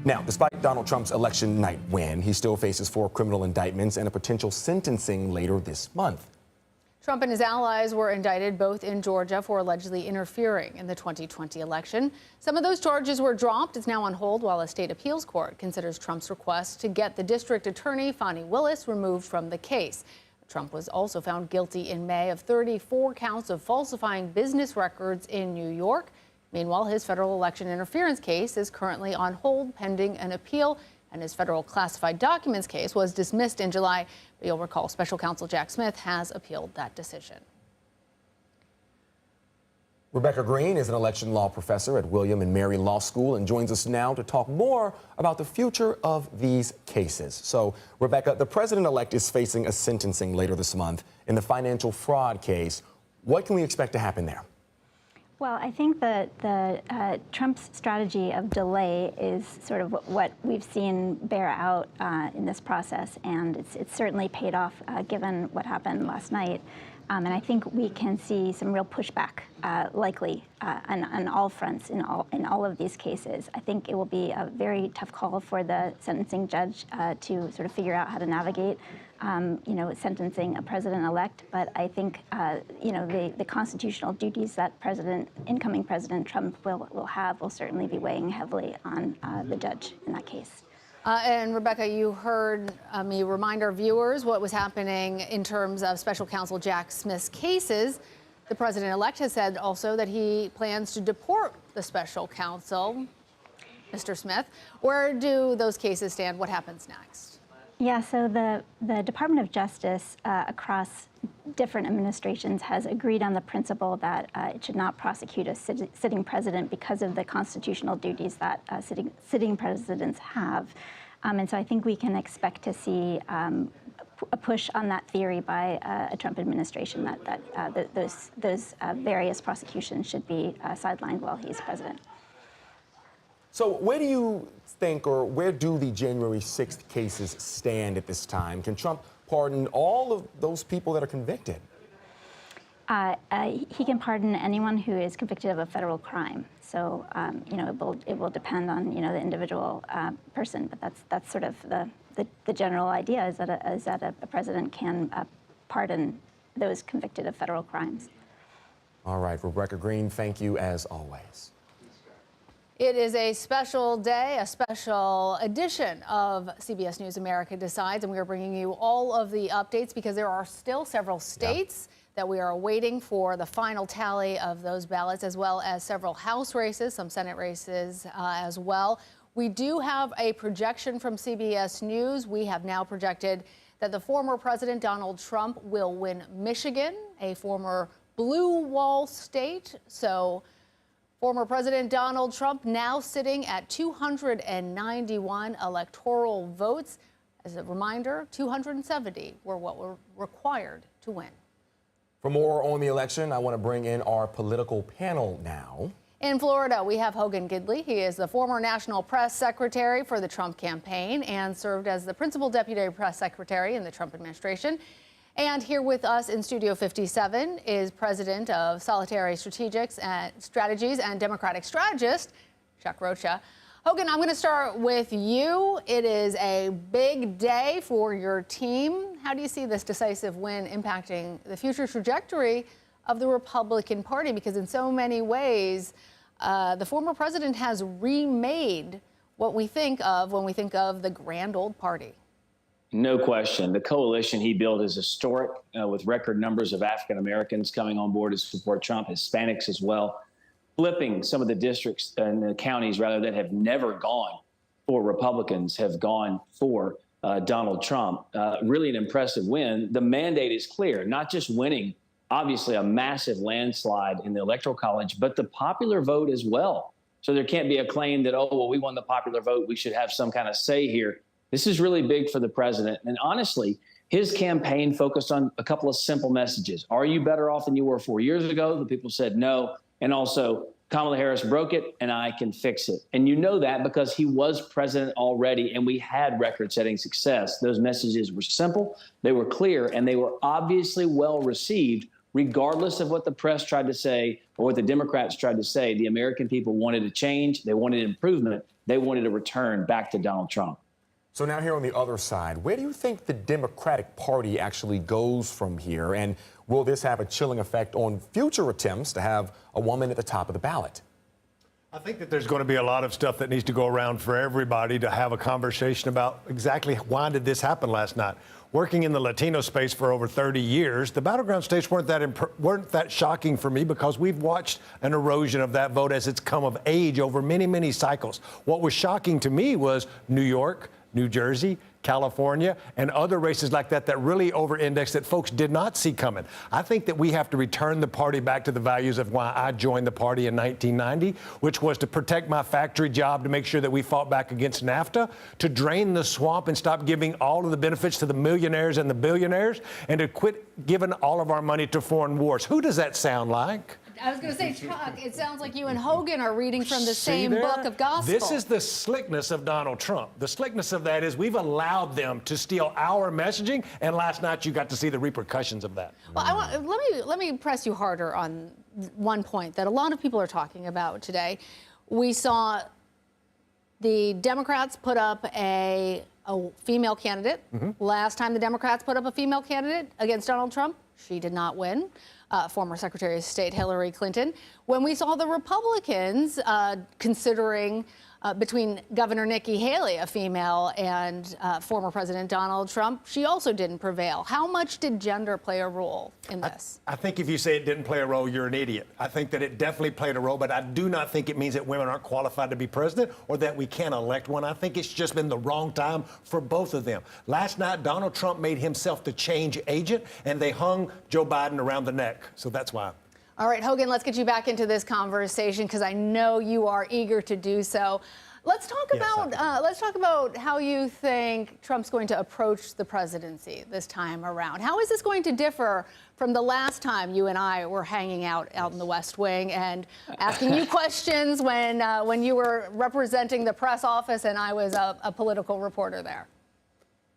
Speaker 4: Now, despite Donald Trump's election night win, he still faces 4 criminal indictments and a potential sentencing later this month.
Speaker 3: Trump and his allies were indicted both in Georgia for allegedly interfering in the 2020 election. Some of those charges were dropped. It's now on hold while a state appeals court considers Trump's request to get the district attorney, Fani Willis, removed from the case. Trump was also found guilty in May of 34 counts of falsifying business records in New York. Meanwhile, his federal election interference case is currently on hold pending an appeal, and his federal classified documents case was dismissed in July. But you'll recall special counsel Jack Smith has appealed that decision.
Speaker 4: Rebecca Green is an election law professor at William and Mary Law School and joins us now to talk more about the future of these cases. So, Rebecca, the president-elect is facing a sentencing later this month in the financial fraud case. What can we expect to happen there?
Speaker 5: Well, I think that Trump's strategy of delay is sort of what we've seen bear out in this process, and it's certainly paid off given what happened last night. And I think we can see some real pushback, likely, on all fronts in all of these cases. I think it will be a very tough call for the sentencing judge to sort of figure out how to navigate, sentencing a president-elect. But I think, the constitutional duties that incoming President Trump will have will certainly be weighing heavily on the judge in that case.
Speaker 3: And Rebecca, you heard me remind our viewers what was happening in terms of special counsel Jack Smith's cases. The president-elect has said also that he plans to deport the special counsel, Mr. Smith. Where do those cases stand? What happens next?
Speaker 5: Yeah, so the Department of Justice across different administrations has agreed on the principle that it should not prosecute a sitting president because of the constitutional duties that sitting presidents have. And so I think we can expect to see a push on that theory by a Trump administration that those various prosecutions should be sidelined while he's president.
Speaker 4: So where do you think, or where do the January 6th cases stand at this time? Can Trump pardon all of those people that are convicted?
Speaker 5: He can pardon anyone who is convicted of a federal crime. So, it will depend on, the individual person. But that's sort of the general idea is that a president can pardon those convicted of federal crimes.
Speaker 4: All right, Rebecca Green, thank you as always.
Speaker 3: It is a special day, a special edition of CBS News America Decides, and we are bringing you all of the updates because there are still several states that we are waiting for the final tally of those ballots, as well as several House races, some Senate races as well. We do have a projection from CBS News. We have now projected that the former President Donald Trump will win Michigan, a former blue wall state. So former President Donald Trump now sitting at 291 electoral votes. As a reminder, 270 were what were required to win.
Speaker 4: For more on the election, I want to bring in our political panel now.
Speaker 3: In Florida, we have Hogan Gidley. He is the former national press secretary for the Trump campaign and served as the principal deputy press secretary in the Trump administration. And here with us in Studio 57 is president of Solitary Strategies and Democratic strategist, Chuck Rocha. Hogan, I'm going to start with you. It is a big day for your team. How do you see this decisive win impacting the future trajectory of the Republican Party? Because in so many ways, the former president has remade what we think of when we think of the grand old party.
Speaker 6: No question. The coalition he built is historic, with record numbers of African Americans coming on board to support Trump, Hispanics as well. flipping some of the districts and the counties, rather, that have never gone for Republicans have gone for Donald Trump. Really an impressive win. The mandate is clear, not just winning, obviously, a massive landslide in the Electoral College, but the popular vote as well. So there can't be a claim that, oh, well, we won the popular vote, we should have some kind of say here. This is really big for the president. And honestly, his campaign focused on a couple of simple messages. Are you better off than you were 4 years ago? The people said no. And also, Kamala Harris broke it, and I can fix it. And you know that because he was president already, and we had record-setting success. Those messages were simple, they were clear, and they were obviously well-received, regardless of what the press tried to say or what the Democrats tried to say. The American people wanted a change. They wanted improvement. They wanted a return back to Donald Trump.
Speaker 4: So now here on the other side, where do you think the Democratic Party actually goes from here? And will this have a chilling effect on future attempts to have a woman at the top of the ballot?
Speaker 12: I think that there's going to be a lot of stuff that needs to go around for everybody to have a conversation about exactly why did this happen last night. Working in the Latino space for over 30 years, the battleground states weren't that shocking for me because we've watched an erosion of that vote as it's come of age over many, many cycles. What was shocking to me was New York, New Jersey, California, and other races like that that really over-indexed that folks did not see coming. I think that we have to return the party back to the values of why I joined the party in 1990, which was to protect my factory job, to make sure that we fought back against NAFTA, to drain the swamp and stop giving all of the benefits to the millionaires and the billionaires, and to quit giving all of our money to foreign wars. Who does that sound like?
Speaker 3: I was going to say, Chuck, it sounds like you and Hogan are reading from the same book of gospel.
Speaker 12: This is the slickness of Donald Trump. The slickness of that is we've allowed them to steal our messaging, and last night you got to see the repercussions of that.
Speaker 3: Well, let me press you harder on one point that a lot of people are talking about today. We saw the Democrats put up a female candidate. Last time the Democrats put up a female candidate against Donald Trump, she did not win. Former Secretary of State Hillary Clinton. When we saw the Republicans considering between Governor Nikki Haley, a female, and former President Donald Trump, she also didn't prevail. How much did gender play a role in this?
Speaker 12: I think if you say it didn't play a role, you're an idiot. I think that it definitely played a role, but I do not think it means that women aren't qualified to be president or that we can't elect one. I think it's just been the wrong time for both of them. Last night, Donald Trump made himself the change agent, and they hung Joe Biden around the neck. So that's why.
Speaker 3: All right, Hogan, let's get you back into this conversation because I know you are eager to do so. Let's talk about how you think Trump's going to approach the presidency this time around. How is this going to differ from the last time you and I were hanging out in the West Wing and asking you questions when you were representing the press office and I was a political reporter there?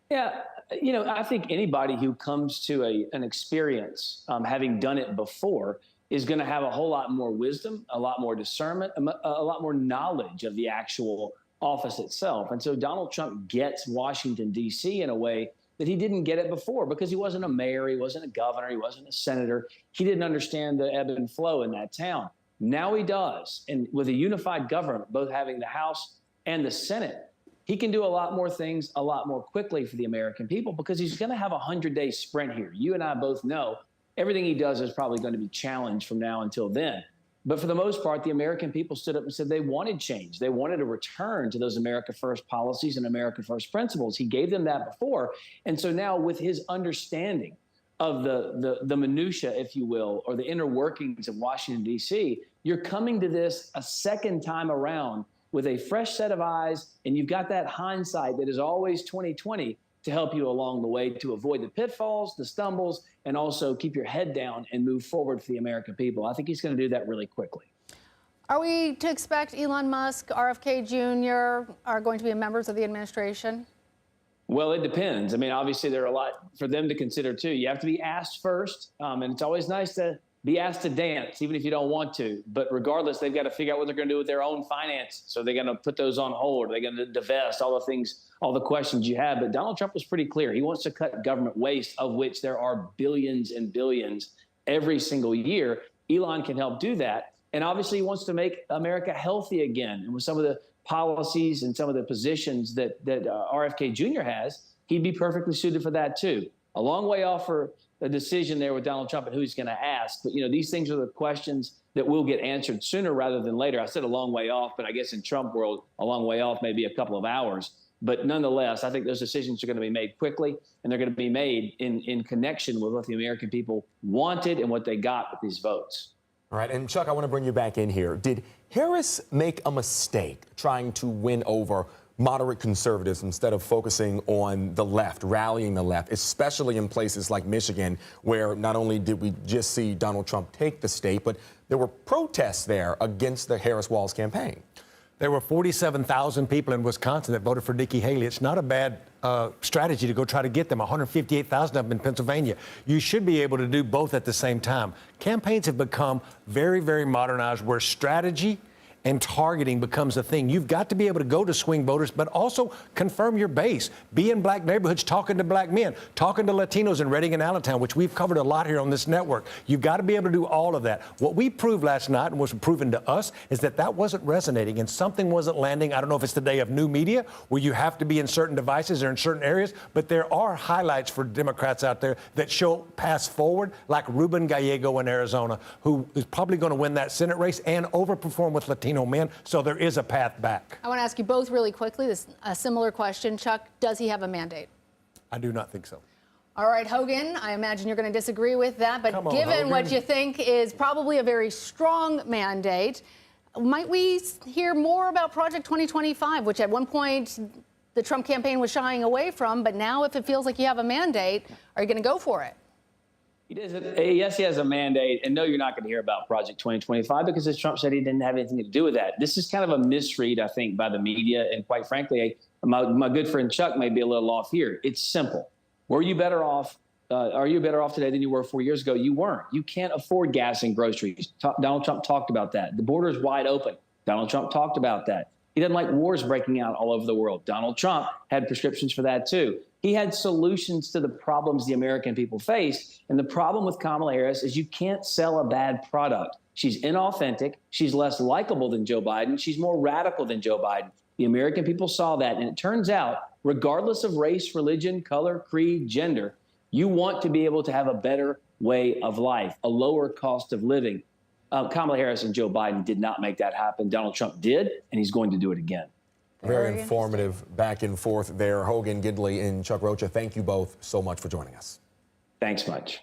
Speaker 6: Yeah, you know, I think anybody who comes to an experience, having done it before, is going to have a whole lot more wisdom, a lot more discernment, a lot more knowledge of the actual office itself. And so Donald Trump gets Washington, D.C. in a way that he didn't get it before because he wasn't a mayor, he wasn't a governor, he wasn't a senator. He didn't understand the ebb and flow in that town. Now he does. And with a unified government, both having the House and the Senate, he can do a lot more things a lot more quickly for the American people because he's going to have a 100-day sprint here. You and I both know everything he does is probably going to be challenged from now until then. But for the most part, the American people stood up and said they wanted change. They wanted a return to those America First policies and America First principles. He gave them that before. And so now with his understanding of the minutia, if you will, or the inner workings of Washington, D.C., you're coming to this a second time around with a fresh set of eyes, and you've got that hindsight that is always 20/20 to help you along the way to avoid the pitfalls, the stumbles, and also keep your head down and move forward for the American people. I think he's going to do that really quickly.
Speaker 3: Are we to expect Elon Musk, RFK Jr. are going to be members of the administration?
Speaker 6: Well, it depends. I mean, obviously, there are a lot for them to consider, too. You have to be asked first, and it's always nice to be asked to dance, even if you don't want to. But regardless, they've got to figure out what they're going to do with their own finances. So they're going to put those on hold. They're going to divest all the things, all the questions you have. But Donald Trump was pretty clear. He wants to cut government waste, of which there are billions and billions every single year. Elon can help do that. And obviously, he wants to make America healthy again. And with some of the policies and some of the positions that RFK Jr. has, he'd be perfectly suited for that, too. A long way off for a decision there with Donald Trump and who he's going to ask. But, you know, these things are the questions that will get answered sooner rather than later. I said a long way off, but I guess in Trump world, a long way off may be a couple of hours. But nonetheless, I think those decisions are going to be made quickly, and they're going to be made in connection with what the American people wanted and what they got with these votes.
Speaker 4: All right, and Chuck, I want to bring you back in here. Did Harris make a mistake trying to win over moderate conservatives instead of focusing on the left, rallying the left, especially in places like Michigan, where not only did we just see Donald Trump take the state, but there were protests there against the Harris-Walz campaign?
Speaker 12: There were 47,000 people in Wisconsin that voted for Nikki Haley. It's not a bad strategy to go try to get them. 158,000 of them in Pennsylvania. You should be able to do both at the same time. Campaigns have become very, very modernized, where strategy and targeting becomes a thing. You've got to be able to go to swing voters, but also confirm your base. Be in black neighborhoods, talking to black men, talking to Latinos in Reading and Allentown, which we've covered a lot here on this network. You've got to be able to do all of that. What we proved last night and was proven to us is that that wasn't resonating and something wasn't landing. I don't know if it's the day of new media where you have to be in certain devices or in certain areas, but there are highlights for Democrats out there that show paths forward, like Ruben Gallego in Arizona, who is probably going to win that Senate race and overperform with Latino men, so there is a path back.
Speaker 3: I want to ask you both really quickly a similar question. Chuck, does he have a mandate?
Speaker 12: I do not think so.
Speaker 3: All right, Hogan, I imagine you're going to disagree with that, but given what you think is probably a very strong mandate, might we hear more about Project 2025, which at one point the Trump campaign was shying away from, but now if it feels like you have a mandate, are you going to go for it?
Speaker 6: Yes, he has a mandate, and no, you're not going to hear about Project 2025 because, as Trump said, he didn't have anything to do with that. This is kind of a misread, I think, by the media, and quite frankly, my good friend Chuck may be a little off here. It's simple. Were you better off? Are you better off today than you were 4 years ago? You weren't. You can't afford gas and groceries. Donald Trump talked about that. The border is wide open. Donald Trump talked about that. He doesn't like wars breaking out all over the world. Donald Trump had prescriptions for that, too. He had solutions to the problems the American people face. And the problem with Kamala Harris is you can't sell a bad product. She's inauthentic. She's less likable than Joe Biden. She's more radical than Joe Biden. The American people saw that. And it turns out, regardless of race, religion, color, creed, gender, you want to be able to have a better way of life, a lower cost of living. Kamala Harris and Joe Biden did not make that happen. Donald Trump did, and he's going to do it again.
Speaker 4: Very informative back and forth there. Hogan Gidley and Chuck Rocha, thank you both so much for joining us.
Speaker 6: Thanks much.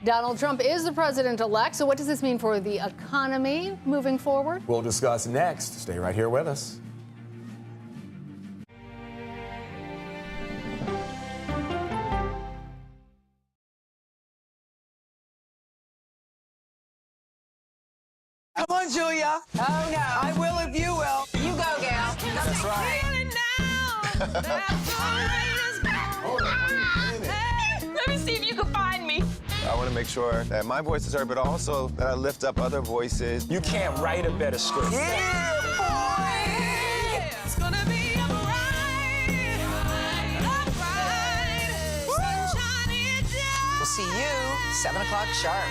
Speaker 3: Donald Trump is the president-elect, so what does this mean for the economy moving forward?
Speaker 4: We'll discuss next. Stay right here with us.
Speaker 14: Come on, Julia. Oh, no. I will if you will. You go, gal. That's right.
Speaker 13: Let me see if you can find me.
Speaker 21: I want to make sure that my voice is heard, but also that I lift up other voices.
Speaker 15: You can't write a better script.
Speaker 14: Yeah, boy!
Speaker 13: It's gonna be a ride. Sunshine down.
Speaker 14: We'll see you 7 o'clock sharp.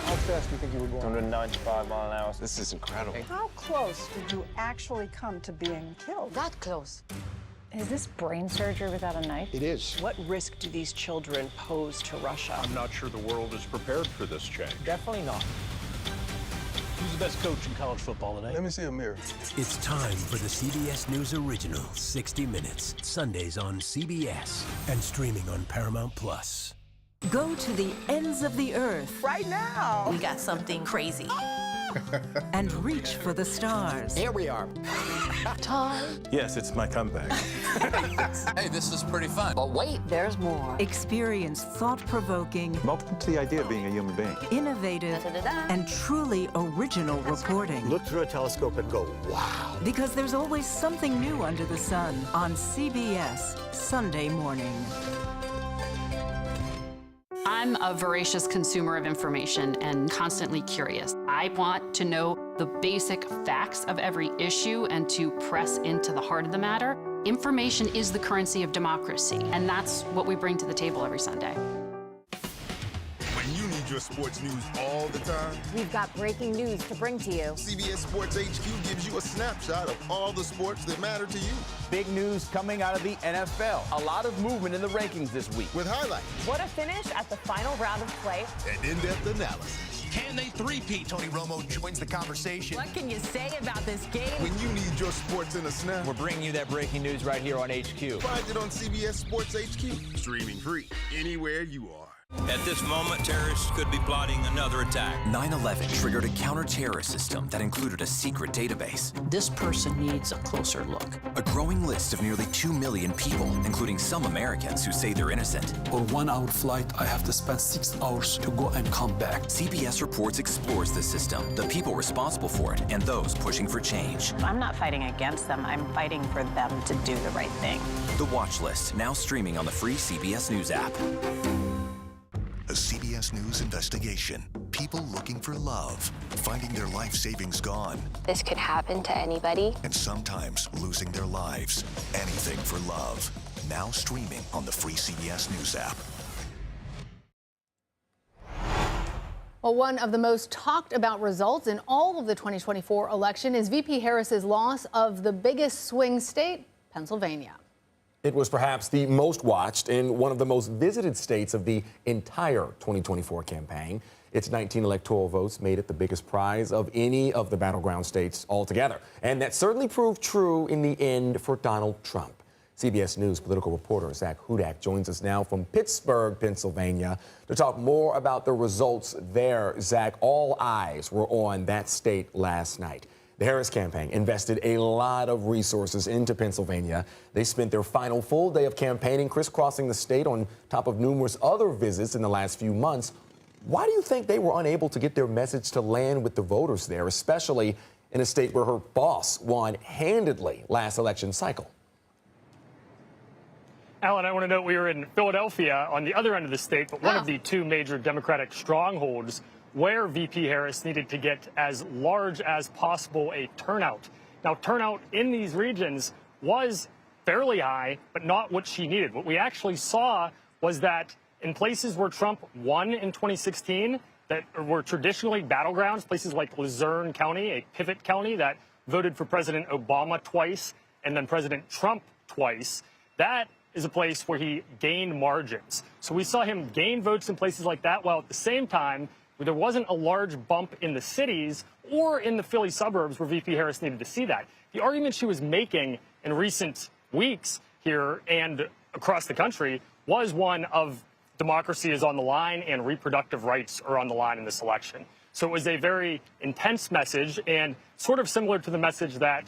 Speaker 21: How fast do you think you were going? 195 miles an hour. This is incredible.
Speaker 22: How close did you actually come to being killed?
Speaker 13: That close.
Speaker 22: Is this brain surgery without a knife?
Speaker 21: It is.
Speaker 14: What risk do these children pose to Russia?
Speaker 23: I'm not sure the world is prepared for this change.
Speaker 14: Definitely not.
Speaker 24: Who's the best coach in college football today?
Speaker 21: Let me see a mirror.
Speaker 8: It's time for the CBS News Original 60 Minutes, Sundays on CBS and streaming on Paramount Plus.
Speaker 25: Go to the ends of the earth.
Speaker 14: Right now.
Speaker 13: We got something crazy.
Speaker 25: And reach for the stars.
Speaker 14: Here we are.
Speaker 13: Time.
Speaker 21: Yes, it's my comeback.
Speaker 15: Hey, this is pretty fun.
Speaker 13: But wait, there's more.
Speaker 25: Experience thought-provoking,
Speaker 21: Welcome to the idea of being a human being.
Speaker 25: innovative, and truly original reporting.
Speaker 21: Look through a telescope and go, wow.
Speaker 25: Because there's always something new under the sun on CBS Sunday morning.
Speaker 26: I'm a voracious consumer of information and constantly curious. I want to know the basic facts of every issue and to press into the heart of the matter. Information is the currency of democracy, and that's what we bring to the table every Sunday.
Speaker 27: When you need
Speaker 2: need your sports news all the time?
Speaker 7: We've got breaking news to bring to you.
Speaker 2: CBS Sports HQ gives you a snapshot of all the sports that matter to you.
Speaker 9: Big news coming out of the NFL. A lot of movement in the rankings this week.
Speaker 2: With highlights.
Speaker 7: What a finish at the final round of play.
Speaker 2: And in-depth analysis.
Speaker 11: Can they three-peat? Tony Romo joins the conversation.
Speaker 7: What can you say about this game?
Speaker 2: When you need your sports in a snap,
Speaker 9: we're bringing you that breaking news right here on HQ.
Speaker 2: Find it on CBS Sports HQ. Streaming free anywhere you are.
Speaker 16: At this moment, terrorists could be plotting another attack.
Speaker 18: 9/11 triggered a counter-terrorist system that included a secret database.
Speaker 27: This person needs a closer look.
Speaker 18: A growing list of nearly 2 million people, including some Americans who say they're innocent.
Speaker 28: On 1 hour flight, I have to spend 6 hours to go and come back.
Speaker 18: CBS Reports explores the system, the people responsible for it, and those pushing for change.
Speaker 29: I'm not fighting against them. I'm fighting for them to do the right thing.
Speaker 18: The Watch List, now streaming on the free CBS News app.
Speaker 30: A CBS News investigation. People looking for love, finding their life savings gone.
Speaker 31: This could happen to anybody.
Speaker 30: And sometimes losing their lives. Anything for love. Now streaming on the free CBS News app.
Speaker 3: Well, one of the most talked about results in all of the 2024 election is VP Harris's loss of the biggest swing state, Pennsylvania.
Speaker 4: It was perhaps the most watched and one of the most visited states of the entire 2024 campaign. Its 19 electoral votes made it the biggest prize of any of the battleground states altogether. And that certainly proved true in the end for Donald Trump. CBS News political reporter Zach Hudak joins us now from Pittsburgh, Pennsylvania, to talk more about the results there. Zach, all eyes were on that state last night. The Harris campaign invested a lot of resources into Pennsylvania. They spent their final full day of campaigning crisscrossing the state on top of numerous other visits in the last few months. Why do you think they were unable to get their message to land with the voters there, especially in a state where her boss won handedly last election cycle?
Speaker 32: Alan, I want to note we were in Philadelphia on the other end of the state, but one of the two major Democratic strongholds where VP Harris needed to get as large as possible a turnout. Now, turnout in these regions was fairly high, but not what she needed. What we actually saw was that in places where Trump won in 2016, that were traditionally battlegrounds, places like Luzerne County, a pivot county that voted for President Obama twice and then President Trump twice, that is a place where he gained margins. So we saw him gain votes in places like that, while at the same time, there wasn't a large bump in the cities or in the Philly suburbs where VP Harris needed to see that. The argument she was making in recent weeks here and across the country was one of democracy is on the line and reproductive rights are on the line in this election. So it was a very intense message and sort of similar to the message that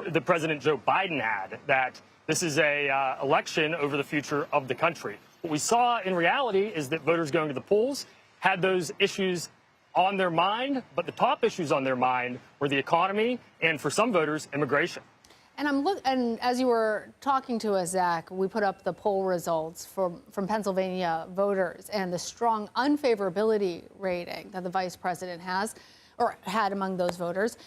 Speaker 32: the President Joe Biden had, that this is a election over the future of the country. What we saw in reality is that voters going to the polls had those issues on their mind, but the top issues on their mind were the economy and, for some voters, immigration.
Speaker 3: And as you were talking to us, Zach, we put up the poll results from Pennsylvania voters and the strong unfavorability rating that the vice president has or had among those voters.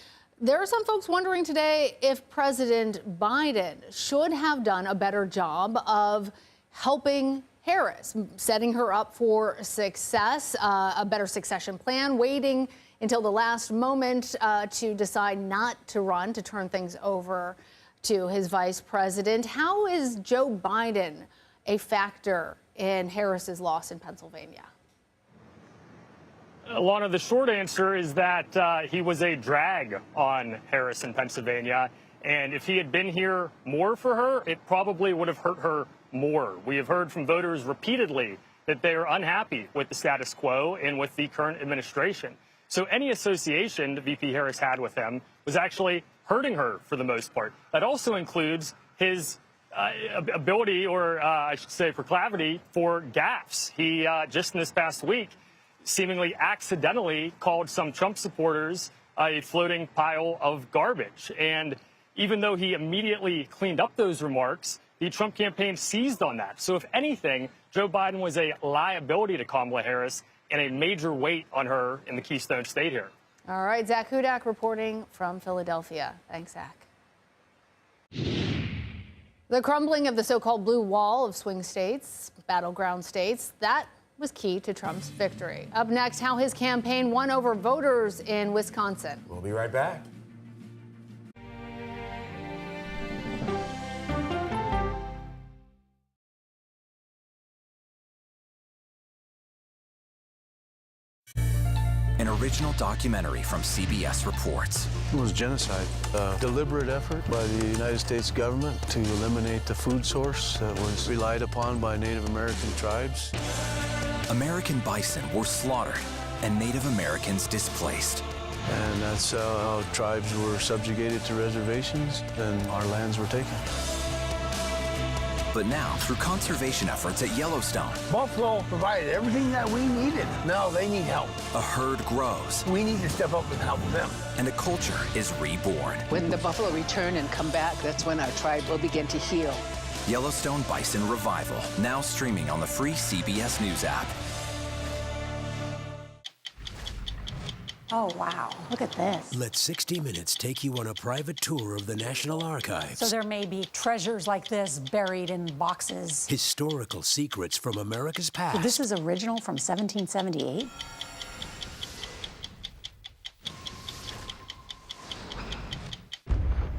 Speaker 3: There are some folks wondering today if President Biden should have done a better job of helping Harris, setting her up for success, a better succession plan, waiting until the last moment to decide not to run, to turn things over to his vice president. How is Joe Biden a factor in Harris's loss in Pennsylvania?
Speaker 32: Alana, the short answer is that he was a drag on Harris in Pennsylvania. And if he had been here more for her, it probably would have hurt her more. We have heard from voters repeatedly that they are unhappy with the status quo and with the current administration. So any association that VP Harris had with him was actually hurting her for the most part. That also includes his ability, or I should say proclivity, for gaffes. He, just in this past week, seemingly accidentally called some Trump supporters a floating pile of garbage. And even though he immediately cleaned up those remarks, the Trump campaign seized on that. So if anything, Joe Biden was a liability to Kamala Harris and a major weight on her in the Keystone State here.
Speaker 3: All right, Zach Hudak reporting from Philadelphia. Thanks, Zach. The crumbling of the so-called blue wall of swing states, battleground states, that was key to Trump's victory. Up next, how his campaign won over voters in Wisconsin.
Speaker 4: We'll be right back.
Speaker 18: An original documentary from CBS reports.
Speaker 1: It was genocide, a deliberate effort by the United States government to eliminate the food source that was relied upon by Native American tribes.
Speaker 18: American bison were slaughtered and Native Americans displaced.
Speaker 1: And that's how tribes were subjugated to reservations and our lands were taken.
Speaker 18: But now, through conservation efforts at Yellowstone,
Speaker 5: Buffalo provided everything that we needed. Now they need help.
Speaker 18: a herd grows
Speaker 5: We need to step up and help them.
Speaker 18: and a culture is reborn.
Speaker 13: When the buffalo return and come back, that's when our tribe will begin to heal.
Speaker 18: Yellowstone Bison Revival, now streaming on the free CBS News app.
Speaker 6: Oh, wow. Look at this.
Speaker 8: Let 60 Minutes take you on a private tour of the National Archives.
Speaker 6: So there may be treasures like this buried in boxes.
Speaker 8: Historical secrets from America's past.
Speaker 6: So this is original from 1778?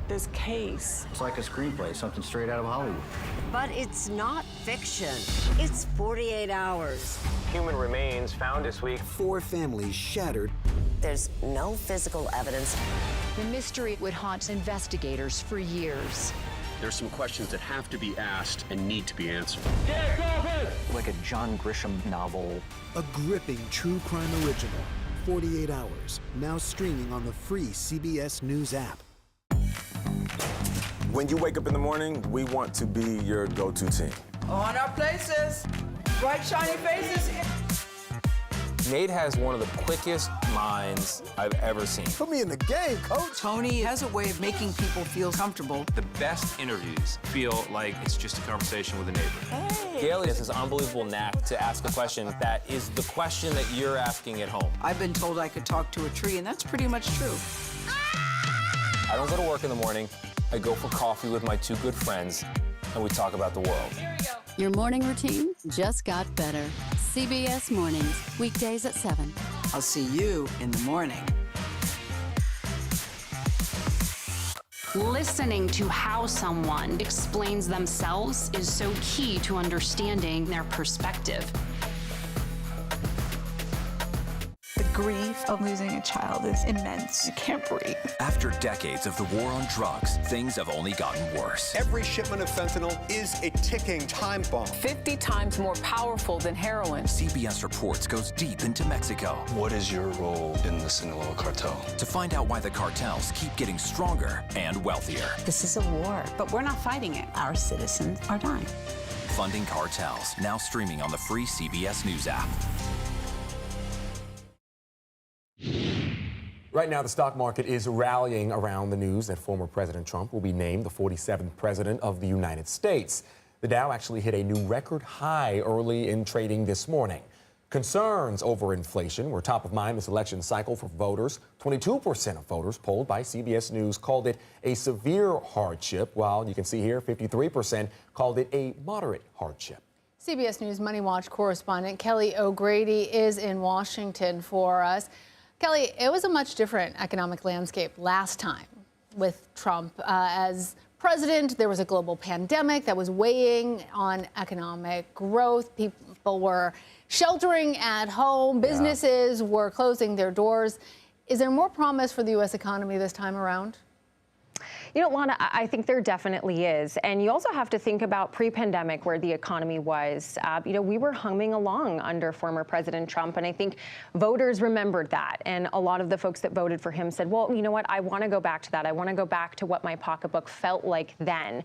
Speaker 10: This case.
Speaker 12: It's like a screenplay, something straight out of Hollywood.
Speaker 17: But it's not fiction. It's 48 hours.
Speaker 12: Human remains found this week.
Speaker 8: 4 families shattered.
Speaker 17: There's no physical evidence.
Speaker 19: The mystery would haunt investigators for years.
Speaker 20: There's some questions that have to be asked and need to be answered.
Speaker 12: Like a John Grisham novel.
Speaker 8: A gripping true crime original. 48 Hours. Now streaming on the free CBS News app.
Speaker 22: When you wake up in the morning, we want to be your go-to team.
Speaker 14: On our places. Bright, shiny faces.
Speaker 15: Nate has one of the quickest minds I've ever seen.
Speaker 8: Put me in the game, coach.
Speaker 14: Tony has a way of making people feel comfortable.
Speaker 15: The best interviews feel like it's just a conversation with a neighbor. Hey. Gail has this unbelievable knack to ask a question that is the question that you're asking at home.
Speaker 14: I've been told I could talk to a tree, and that's pretty much true.
Speaker 15: I don't go to work in the morning. I go for coffee with my 2 good friends, and we talk about the world.
Speaker 19: Here we go.
Speaker 22: Your morning routine just got better. CBS Mornings, weekdays at 7.
Speaker 14: I'll see you in the morning.
Speaker 26: Listening to how someone explains themselves is so key to understanding their perspective.
Speaker 6: The grief of losing a child is immense. You can't breathe.
Speaker 18: After decades of the war on drugs, things have only gotten worse.
Speaker 11: Every shipment of fentanyl is a ticking time bomb.
Speaker 29: 50 times more powerful than heroin.
Speaker 18: CBS Reports goes deep into Mexico.
Speaker 1: What is your role in the Sinaloa cartel?
Speaker 18: To find out why the cartels keep getting stronger and wealthier.
Speaker 6: This is a war, but we're not fighting it. Our citizens are dying.
Speaker 18: Funding Cartels, now streaming on the free CBS News app.
Speaker 4: Right now, the stock market is rallying around the news that former President Trump will be named the 47th president of the United States. The Dow actually hit a new record high early in trading this morning. Concerns over inflation were top of mind this election cycle for voters. 22% of voters polled by CBS News called it a severe hardship, while you can see here 53% called it a moderate hardship.
Speaker 3: CBS News Money Watch correspondent Kelly O'Grady is in Washington for us. Kelly, it was a much different economic landscape last time with Trump as president. There was a global pandemic that was weighing on economic growth. People were sheltering at home. Businesses were closing their doors. Is there more promise for the U.S. economy this time around?
Speaker 23: You know, Lana, I think there definitely is. And you also have to think about pre-pandemic where the economy was. We were humming along under former President Trump. And I think voters remembered that. And a lot of the folks that voted for him said, well, you know what? I want to go back to that. I want to go back to what my pocketbook felt like then.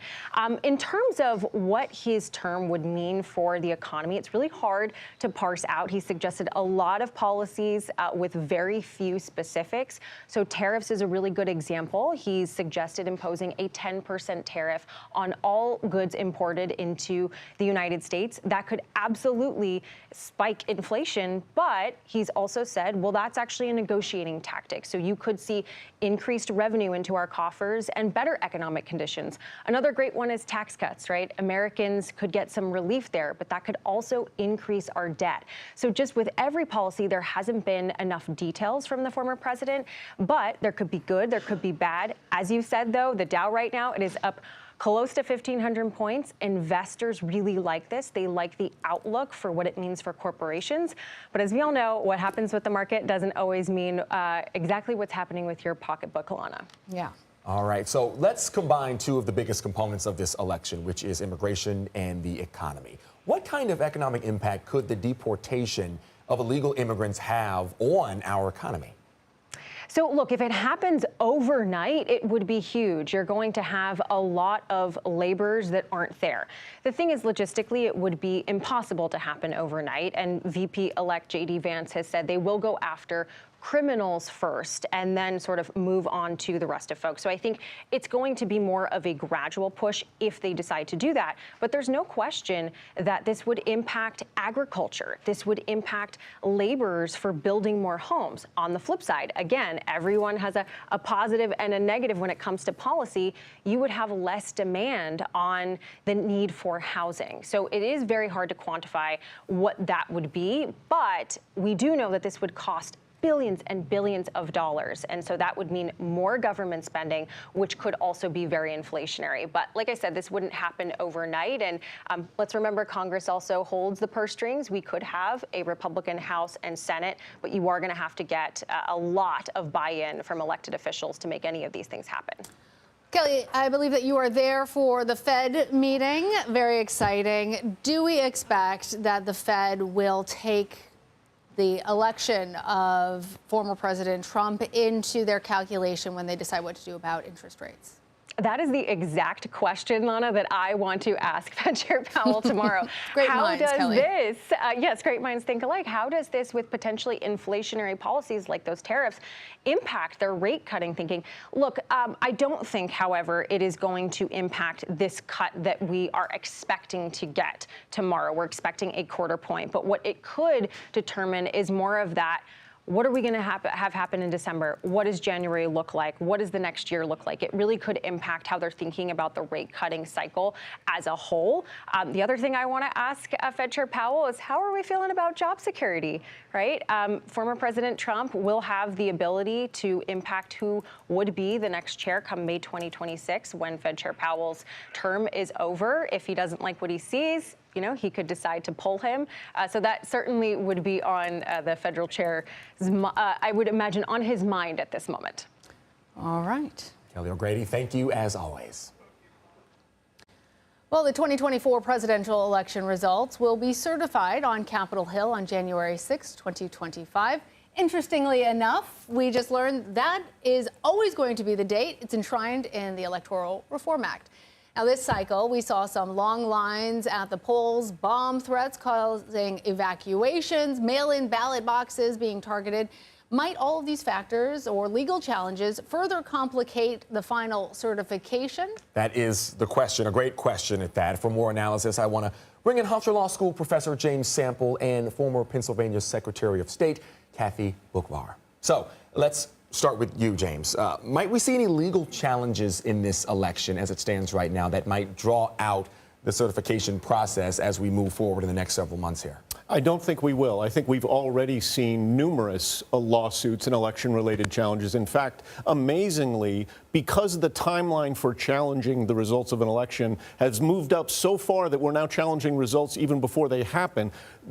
Speaker 23: In terms of what his term would mean for the economy, it's really hard to parse out. He suggested a lot of policies with very few specifics. So tariffs is a really good example. He's suggested imposing a 10% tariff on all goods imported into the United States. That could absolutely spike inflation, but he's also said, well, that's actually a negotiating tactic. So you could see increased revenue into our coffers and better economic conditions. Another great one is tax cuts, right? Americans could get some relief there, but that could also increase our debt. So just with every policy, there hasn't been enough details from the former president, but there could be good, there could be bad. As you said, though, the Dow right now, it is up close to 1,500 points. Investors really like this. They like the outlook for what it means for corporations. But as we all know, what happens with the market doesn't always mean exactly what's happening with your pocketbook, Alana.
Speaker 3: Yeah.
Speaker 4: All right, so let's combine two of the biggest components of this election, which is immigration and the economy. What kind of economic impact could the deportation of illegal immigrants have on our economy?
Speaker 23: So look, if it happens overnight, it would be huge. You're going to have a lot of laborers that aren't there. The thing is, logistically, it would be impossible to happen overnight. And VP-elect J.D. Vance has said they will go after criminals first and then sort of move on to the rest of folks. So I think it's going to be more of a gradual push if they decide to do that. But there's no question that this would impact agriculture. This would impact laborers for building more homes. On the flip side, again, everyone has a positive and a negative when it comes to policy. You would have less demand on the need for housing. So it is very hard to quantify what that would be. But we do know that this would cost billions and billions of dollars. And so that would mean more government spending, which could also be very inflationary. But like I said, this wouldn't happen overnight. And let's remember, Congress also holds the purse strings. We could have a Republican House and Senate, but you are going to have to get a lot of buy-in from elected officials to make any of these things happen.
Speaker 3: Kelly, I believe that you are there for the Fed meeting. Very exciting. Do we expect that the Fed will take the election of former President Trump into their calculation when they decide what to do about interest rates?
Speaker 23: That is the exact question, Lana, that I want to ask Fed Chair Powell tomorrow.
Speaker 3: Great
Speaker 23: How
Speaker 3: minds,
Speaker 23: does
Speaker 3: Kelly.
Speaker 23: this, yes, great minds think alike. How does this, with potentially inflationary policies like those tariffs, impact their rate cutting thinking? Look, I don't think, however, it is going to impact this cut that we are expecting to get tomorrow. We're expecting a quarter point. But what it could determine is more of that. What are we going to have happen in December? What does January look like? What does the next year look like? It really could impact how they're thinking about the rate cutting cycle as a whole. The other thing I want to ask Fed Chair Powell is, how are we feeling about job security, right? Former President Trump will have the ability to impact who would be the next chair come May 2026 when Fed Chair Powell's term is over. If he doesn't like what he sees, you know, he could decide to pull him. So that certainly would be on the federal chair's, I would imagine, on his mind at this moment.
Speaker 3: All right.
Speaker 4: Kelly O'Grady, thank you as always.
Speaker 3: Well, the 2024 presidential election results will be certified on Capitol Hill on January 6, 2025. Interestingly enough, we just learned that is always going to be the date. It's enshrined in the Electoral Reform Act. Now, this cycle, we saw some long lines at the polls, bomb threats causing evacuations, mail-in ballot boxes being targeted. Might all of these factors or legal challenges further complicate the final certification?
Speaker 4: That is the question, a great question at that. For more analysis, I want to bring in Hunter Law School Professor James Sample and former Pennsylvania Secretary of State Kathy Boockvar. So let's start with you, James. Might we see any legal challenges in this election as it stands right now that might draw out the certification process as we move forward in the next several months here?
Speaker 2: I don't think we will. I think we've already seen numerous lawsuits and election-related challenges. In fact, amazingly, because the timeline for challenging the results of an election has moved up so far that we're now challenging results even before they happen,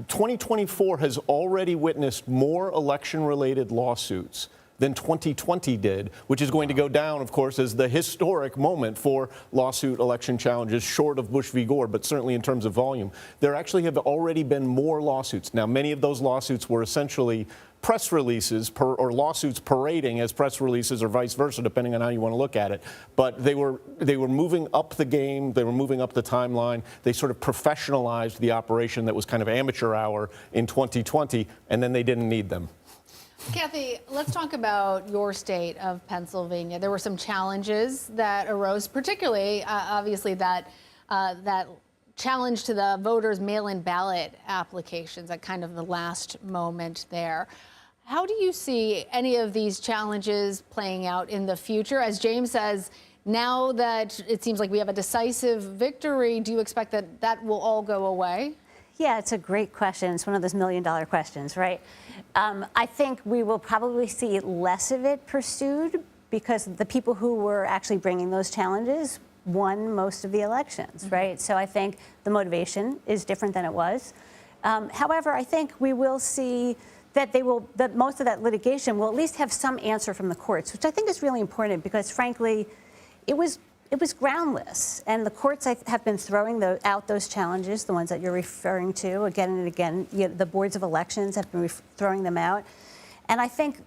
Speaker 2: 2024 has already witnessed more election-related lawsuits than 2020 did, which is going to go down, of course, as the historic moment for lawsuit election challenges, short of Bush v. Gore, but certainly in terms of volume. There actually have already been more lawsuits. Now, many of those lawsuits were essentially press releases or lawsuits parading as press releases or vice versa, depending on how you want to look at it. But they were moving up the game. They were moving up the timeline. They sort of professionalized the operation that was kind of amateur hour in 2020, and then they didn't need them.
Speaker 3: Kathy, let's talk about your state of Pennsylvania. There were some challenges that arose, particularly, obviously, that challenge to the voters' mail-in ballot applications at kind of the last moment there. How do you see any of these challenges playing out in the future? As James says, now that it seems like we have a decisive victory, do you expect that that will all go away?
Speaker 7: Yeah, it's a great question. It's one of those million-dollar questions, right? I think we will probably see less of it pursued because the people who were actually bringing those challenges won most of the elections, right? So I think the motivation is different than it was. However, I think we will see that that most of that litigation will at least have some answer from the courts, which I think is really important because, frankly, it was groundless, and the courts have been throwing out those challenges, the ones that you're referring to again and again. The boards of elections have been throwing them out, and I think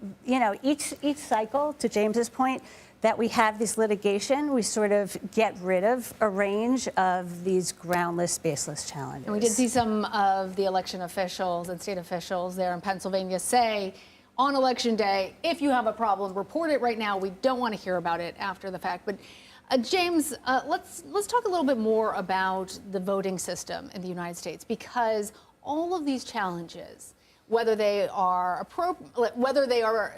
Speaker 7: each cycle, to James's point, that we have this litigation, we sort of get rid of a range of these groundless, baseless challenges.
Speaker 3: And we did see some of the election officials and state officials there in Pennsylvania say, on election day, if you have a problem, report it right now. We don't want to hear about it after the fact. But James, let's talk a little bit more about the voting system in the United States, because all of these challenges, whether they are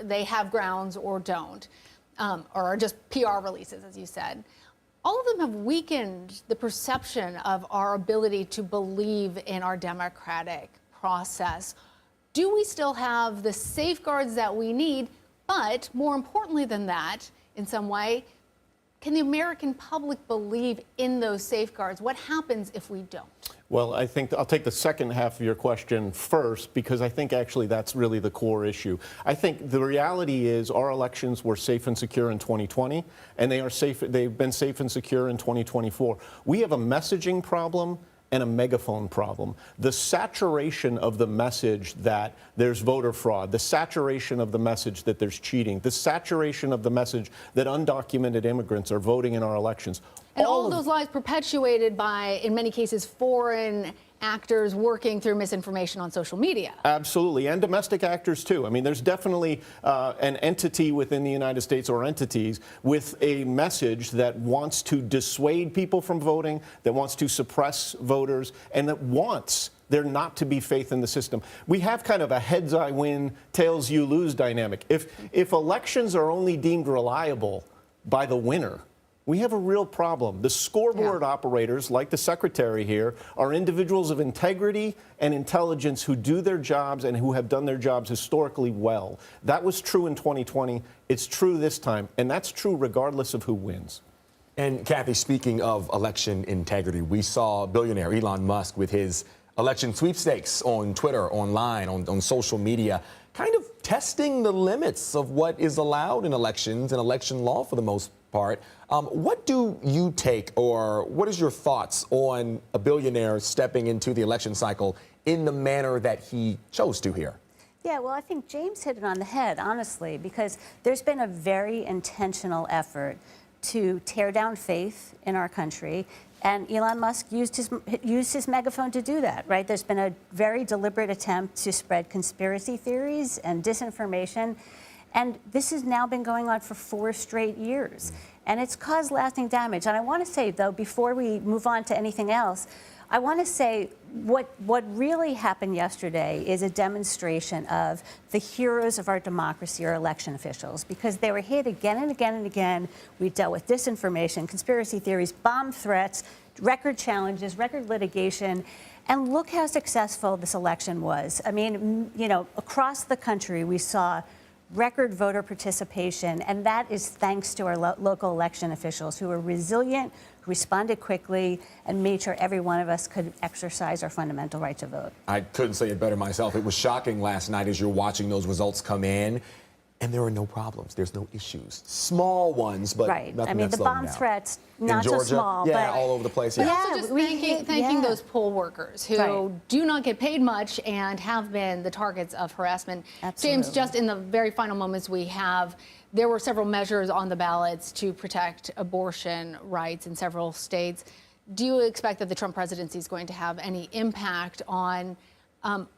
Speaker 3: they have grounds or don't, or are just PR releases, as you said, all of them have weakened the perception of our ability to believe in our democratic process. Do we still have the safeguards that we need? But more importantly than that, in some way, can the American public believe in those safeguards? What happens if we don't?
Speaker 2: Well, I think I'll take the second half of your question first, because I think actually that's really the core issue. I think the reality is our elections were safe and secure in 2020, and they've been safe and secure in 2024. We have a messaging problem and a megaphone problem. The saturation of the message that there's voter fraud, the saturation of the message that there's cheating, the saturation of the message that undocumented immigrants are voting in our elections.
Speaker 3: And all of those lies perpetuated by, in many cases, foreign actors working through misinformation on social media.
Speaker 2: Absolutely, and domestic actors too. I mean, there's definitely an entity within the United States, or entities, with a message that wants to dissuade people from voting, that wants to suppress voters, and that wants there not to be faith in the system. We have kind of a heads I win, tails you lose dynamic. If elections are only deemed reliable by the winner, we have a real problem. The scoreboard operators, like the secretary here, are individuals of integrity and intelligence who do their jobs and who have done their jobs historically well. That was true in 2020. It's true this time. And that's true regardless of who wins.
Speaker 4: And Kathy, speaking of election integrity, we saw billionaire Elon Musk with his election sweepstakes on Twitter, online, on social media, kind of testing the limits of what is allowed in elections and election law for the most part. What do you take, or what is your thoughts on a billionaire stepping into the election cycle in the manner that he chose to here?
Speaker 7: Yeah, well, I think James hit it on the head, honestly, because there's been a very intentional effort to tear down faith in our country. And Elon Musk used his megaphone to do that, right? There's been a very deliberate attempt to spread conspiracy theories and disinformation. And this has now been going on for 4 straight years. And it's caused lasting damage. And I want to say, though, before we move on to anything else, I want to say what really happened yesterday is a demonstration of the heroes of our democracy, our election officials, because they were hit again and again and again. We dealt with disinformation, conspiracy theories, bomb threats, record challenges, record litigation. And look how successful this election was. I mean, across the country, we saw record voter participation, and that is thanks to our local election officials who were resilient, who responded quickly, and made sure every one of us could exercise our fundamental right to vote.
Speaker 4: I couldn't say it better myself. It was shocking last night as you're watching those results come in, and there are no problems. There's no issues. Small ones, but
Speaker 7: right.
Speaker 4: nothing
Speaker 7: I mean,
Speaker 4: that's
Speaker 7: the bomb threats, not
Speaker 4: Georgia,
Speaker 7: so small,
Speaker 4: but
Speaker 7: all
Speaker 4: over the place.
Speaker 3: But also just thanking those poll workers who do not get paid much and have been the targets of harassment.
Speaker 7: Absolutely.
Speaker 3: James, just in the very final moments we have, there were several measures on the ballots to protect abortion rights in several states. Do you expect that the Trump presidency is going to have any impact on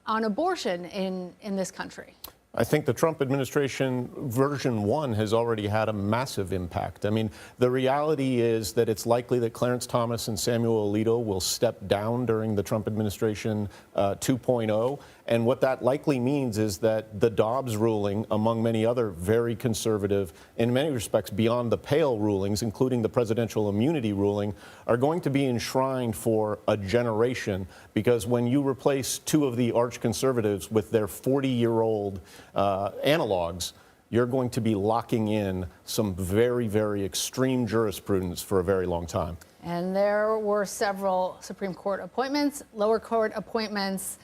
Speaker 3: abortion in this country?
Speaker 2: I think the Trump administration version 1 has already had a massive impact. I mean, the reality is that it's likely that Clarence Thomas and Samuel Alito will step down during the Trump administration 2.0. And what that likely means is that the Dobbs ruling, among many other very conservative, in many respects beyond the pale rulings, including the presidential immunity ruling, are going to be enshrined for a generation. Because when you replace two of the arch conservatives with their 40-year-old analogs, you're going to be locking in some very, very extreme jurisprudence for a very long time.
Speaker 3: And there were several Supreme Court appointments, lower court appointments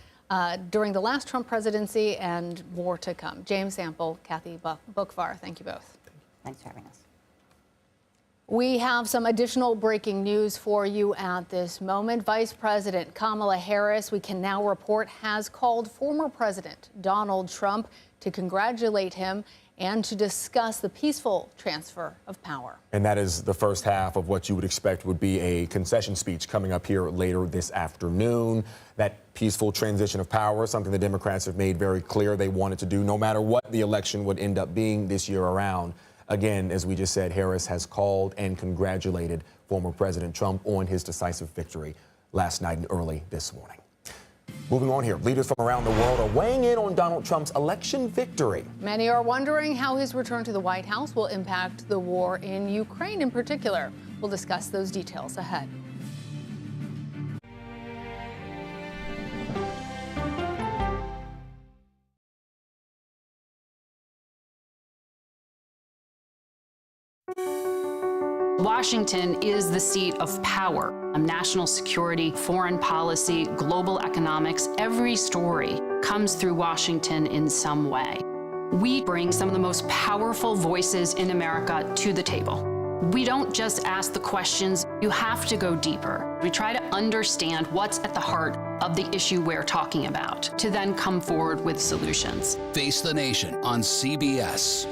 Speaker 3: during the last Trump presidency, and more to come. James Sample, Kathy Bookvar, thank you both.
Speaker 7: Thanks for having us.
Speaker 3: We have some additional breaking news for you at this moment. Vice President Kamala Harris, we can now report, has called former President Donald Trump to congratulate him and to discuss the peaceful transfer of power.
Speaker 4: And that is the first half of what you would expect would be a concession speech coming up here later this afternoon. That peaceful transition of power, something the Democrats have made very clear they wanted to do no matter what the election would end up being this year around. Again, as we just said, Harris has called and congratulated former President Trump on his decisive victory last night and early this morning. Moving on here, leaders from around the world are weighing in on Donald Trump's election victory.
Speaker 3: Many are wondering how his return to the White House will impact the war in Ukraine in particular. We'll discuss those details ahead.
Speaker 26: Washington is the seat of power. National security, foreign policy, global economics, every story comes through Washington in some way. We bring some of the most powerful voices in America to the table. We don't just ask the questions, you have to go deeper. We try to understand what's at the heart of the issue we're talking about, to then come forward with solutions.
Speaker 5: Face the Nation on CBS.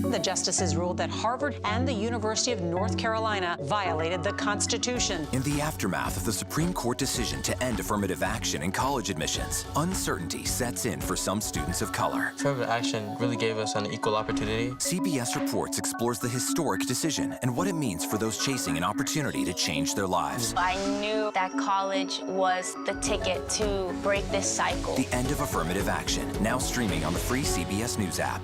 Speaker 9: The justices ruled that Harvard and the University of North Carolina violated the Constitution.
Speaker 18: In the aftermath of the Supreme Court decision to end affirmative action in college admissions, uncertainty sets in for some students of color.
Speaker 10: Affirmative action really gave us an equal opportunity.
Speaker 18: CBS Reports explores the historic decision and what it means for those chasing an opportunity to change their lives.
Speaker 16: I knew that college was the ticket to break this cycle.
Speaker 18: The end of affirmative action, now streaming on the free CBS News app.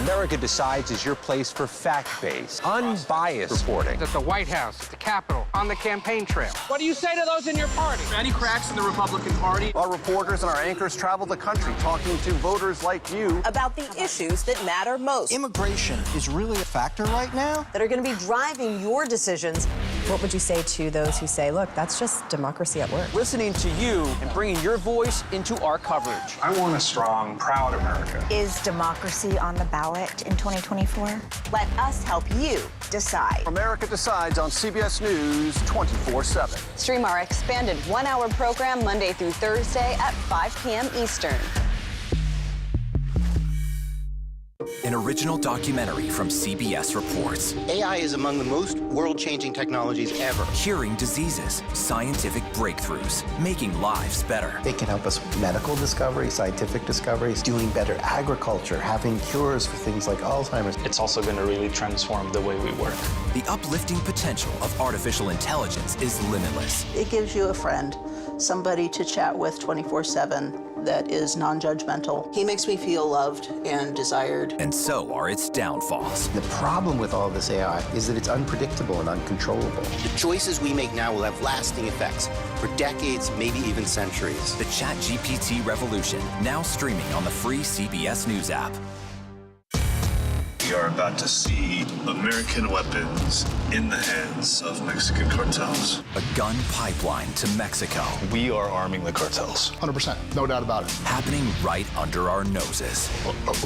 Speaker 21: America Decides is your place for fact-based, unbiased reporting.
Speaker 24: At the White House, at the Capitol, on the campaign trail. What do you say to those in your party?
Speaker 25: Any cracks in the Republican Party?
Speaker 21: Our reporters and our anchors travel the country talking to voters like you
Speaker 27: about the issues that matter most.
Speaker 28: Immigration is really a factor right now
Speaker 27: that are going to be driving your decisions.
Speaker 30: What would you say to those who say, look, that's just democracy at work?
Speaker 21: Listening to you and bringing your voice into our coverage.
Speaker 25: I want a strong, proud America.
Speaker 31: Is democracy on the ballot in 2024?
Speaker 27: Let us help you decide.
Speaker 21: America Decides on CBS News 24/7.
Speaker 27: Stream our expanded one-hour program Monday through Thursday at 5 p.m. Eastern.
Speaker 18: An original documentary from CBS Reports.
Speaker 32: AI is among the most world-changing technologies ever.
Speaker 18: Curing diseases, scientific breakthroughs, making lives better.
Speaker 32: They can help us with medical discoveries, scientific discoveries, doing better agriculture, having cures for things like Alzheimer's.
Speaker 10: It's also going to really transform the way we work.
Speaker 18: The uplifting potential of artificial intelligence is limitless.
Speaker 27: It gives you a friend, somebody to chat with 24/7 that is non-judgmental. He makes me feel loved and desired.
Speaker 18: And so are its downfalls.
Speaker 32: The problem with all this AI is that it's unpredictable and uncontrollable. The choices we make now will have lasting effects for decades, maybe even centuries.
Speaker 18: The ChatGPT revolution, now streaming on the free CBS News app.
Speaker 33: We are about to see American weapons in the hands of Mexican cartels.
Speaker 18: A gun pipeline to Mexico.
Speaker 33: We are arming the cartels.
Speaker 34: 100%, no doubt about it.
Speaker 18: Happening right under our noses.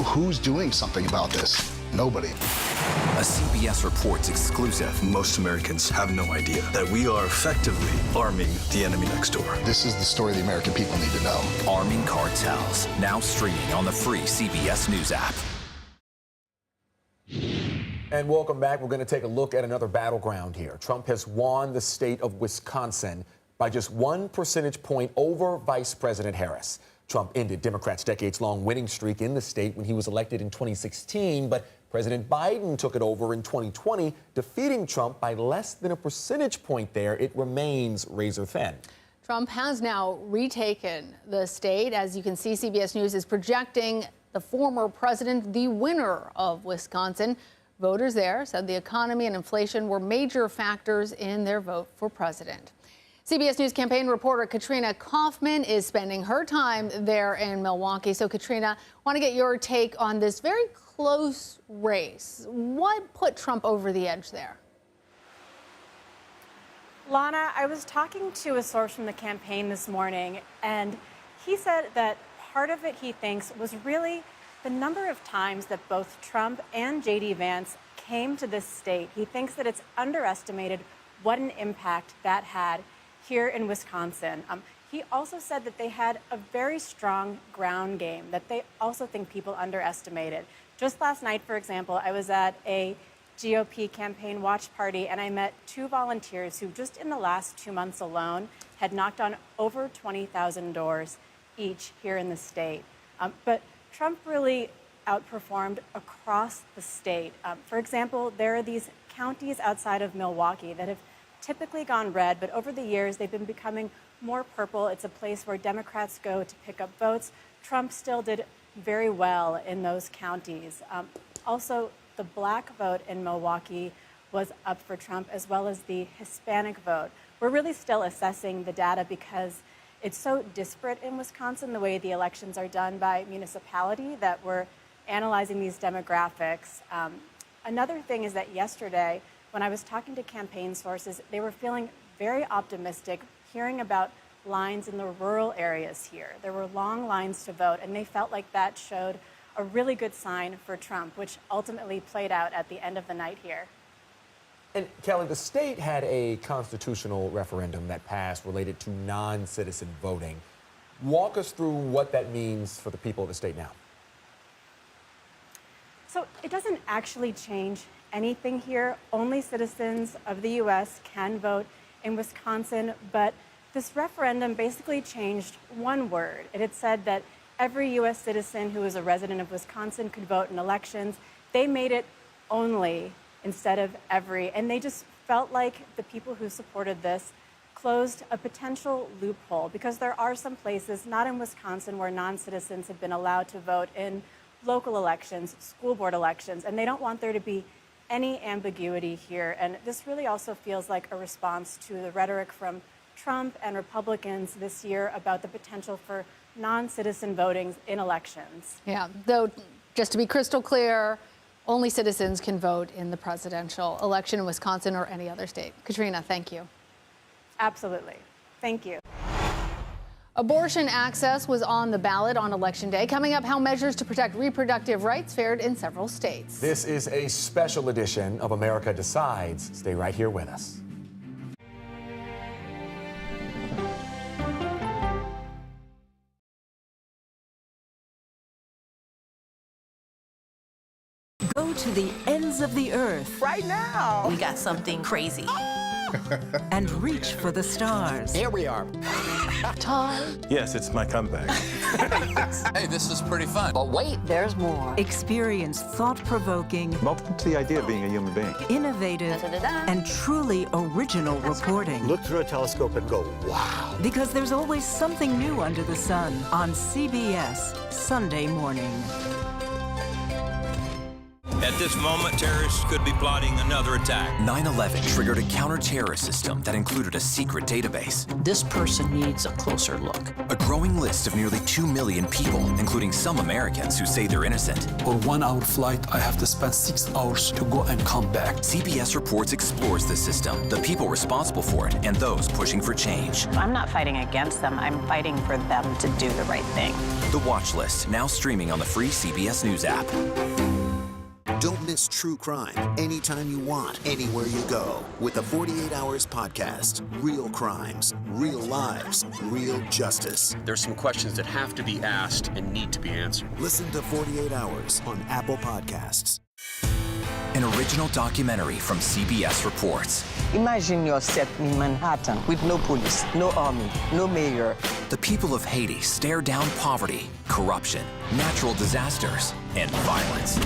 Speaker 34: Who's doing something about this? Nobody.
Speaker 18: A CBS Reports exclusive.
Speaker 33: Most Americans have no idea that we are effectively arming the enemy next door.
Speaker 34: This is the story the American people need to know.
Speaker 18: Arming cartels, now streaming on the free CBS News app.
Speaker 4: And welcome back. We're going to take a look at another battleground here. Trump has won the state of Wisconsin by just 1 percentage point over Vice President Harris. Trump ended Democrats' decades-long winning streak in the state when he was elected in 2016, but President Biden took it over in 2020, defeating Trump by less than a percentage point there. It remains razor thin.
Speaker 3: Trump has now retaken the state. As you can see, CBS News is projecting the former president the winner of Wisconsin. Voters there said the economy and inflation were major factors in their vote for president. CBS News campaign reporter Katrina Kaufman is spending her time there in Milwaukee. So, Katrina, I want to get your take on this very close race. What put Trump over the edge there?
Speaker 1: Lana, I was talking to a source from the campaign this morning, and he said that part of it, he thinks, was really the number of times that both Trump and J.D. Vance came to this state. He thinks that it's underestimated what an impact that had here in Wisconsin. He also said that they had a very strong ground game that they also think people underestimated. Just last night, for example, I was at a GOP campaign watch party, and I met 2 volunteers who just in the last 2 months alone had knocked on over 20,000 doors each here in the state. But Trump really outperformed across the state. For example, there are these counties outside of Milwaukee that have typically gone red, but over the years they've been becoming more purple. It's a place where Democrats go to pick up votes. Trump still did very well in those counties. Also, the black vote in Milwaukee was up for Trump, as well as the Hispanic vote. We're really still assessing the data because it's so disparate in Wisconsin, the way the elections are done by municipality, that we're analyzing these demographics. Another thing is that yesterday, when I was talking to campaign sources, they were feeling very optimistic, hearing about lines in the rural areas here. There were long lines to vote, and they felt like that showed a really good sign for Trump, which ultimately played out at the end of the night here.
Speaker 4: And Kelly, the state had a constitutional referendum that passed related to non-citizen voting. Walk us through what that means for the people of the state now.
Speaker 1: So it doesn't actually change anything here. Only citizens of the U.S. can vote in Wisconsin, but this referendum basically changed one word. It had said that every U.S. citizen who is a resident of Wisconsin could vote in elections. They made it only instead of every, and they just felt like the people who supported this closed a potential loophole, because there are some places, not in Wisconsin, where non-citizens have been allowed to vote in local elections, school board elections, and they don't want there to be any ambiguity here. And this really also feels like a response to the rhetoric from Trump and Republicans this year about the potential for non-citizen voting in elections.
Speaker 3: Yeah, though, just to be crystal clear, only citizens can vote in the presidential election in Wisconsin or any other state. Katrina, thank you.
Speaker 1: Absolutely. Thank you.
Speaker 3: Abortion access was on the ballot on Election Day. Coming up, how measures to protect reproductive rights fared in several states.
Speaker 4: This is a special edition of America Decides. Stay right here with us.
Speaker 6: Go to the ends of the earth.
Speaker 8: Right now. We got something crazy.
Speaker 6: And reach for the stars.
Speaker 8: Here we are.
Speaker 6: Time.
Speaker 11: Yes, it's my comeback.
Speaker 5: Hey, this is pretty fun.
Speaker 8: But wait, there's more.
Speaker 6: Experience thought-provoking,
Speaker 11: I'm open to the idea of being a human being.
Speaker 6: innovative, and truly original reporting.
Speaker 12: Look through a telescope and go, wow.
Speaker 6: Because there's always something new under the sun on CBS Sunday morning.
Speaker 13: At this moment, terrorists could be plotting another attack.
Speaker 18: 9/11 triggered a counter-terrorist system that included a secret database.
Speaker 8: This person needs a closer look.
Speaker 18: A growing list of nearly 2 million people, including some Americans who say they're innocent.
Speaker 14: For 1 hour flight, I have to spend 6 hours to go and come back.
Speaker 18: CBS Reports explores the system, the people responsible for it, and those pushing for change.
Speaker 15: I'm not fighting against them. I'm fighting for them to do the right thing.
Speaker 18: The Watch List, now streaming on the free CBS News app.
Speaker 17: Don't miss true crime anytime you want, anywhere you go. With the 48 Hours podcast. Real crimes, real lives, real justice.
Speaker 19: There's some questions that have to be asked and need to be answered.
Speaker 17: Listen to 48 Hours on Apple Podcasts.
Speaker 18: an original documentary from CBS Reports.
Speaker 2: Imagine yourself in Manhattan with no police, no army, no mayor.
Speaker 18: The people of Haiti stare down poverty, corruption, natural disasters, and violence.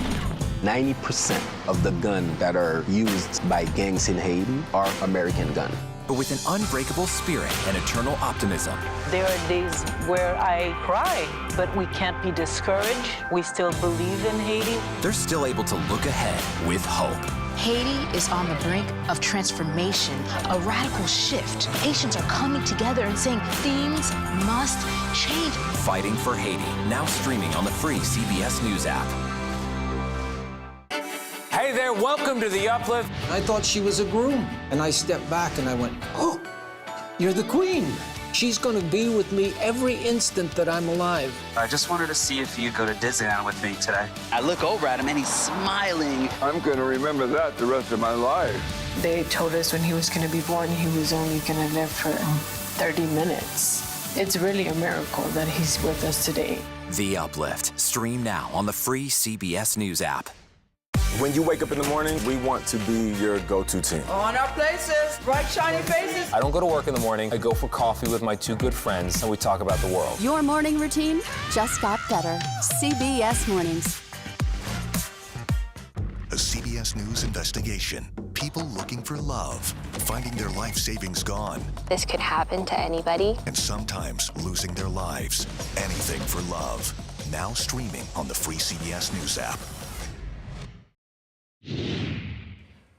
Speaker 32: 90% of the guns that are used by gangs in Haiti are American guns.
Speaker 18: But with an unbreakable spirit and eternal optimism.
Speaker 15: There are days where I cry, but we can't be discouraged. We still believe in Haiti.
Speaker 18: They're still able to look ahead with hope.
Speaker 7: Haiti is on the brink of transformation, a radical shift. Haitians are coming together and saying things must change.
Speaker 18: Fighting for Haiti, now streaming on the free CBS News app.
Speaker 9: Hey there, welcome to The Uplift.
Speaker 16: I thought she was a groom, and I stepped back and I went, oh, you're the queen. She's going to be with me every instant that I'm alive.
Speaker 20: I just wanted to see if you'd go to Disneyland with me today.
Speaker 32: I look over at him and he's smiling.
Speaker 22: I'm going to remember that the rest of my life.
Speaker 23: They told us when he was going to be born, he was only going to live for 30 minutes. It's really a miracle that he's with us today.
Speaker 18: The Uplift. Stream now on the free CBS News app.
Speaker 24: When you wake up in the morning, we want to be your go-to team.
Speaker 23: On our places, bright, shiny faces.
Speaker 24: I don't go to work in the morning. I go for coffee with my two good friends, and we talk about the world.
Speaker 25: Your morning routine just got better. CBS Mornings.
Speaker 26: A CBS News investigation. People looking for love, finding their life savings gone.
Speaker 28: This could happen to anybody.
Speaker 26: And sometimes losing their lives. Anything for love. Now streaming on the free CBS News app.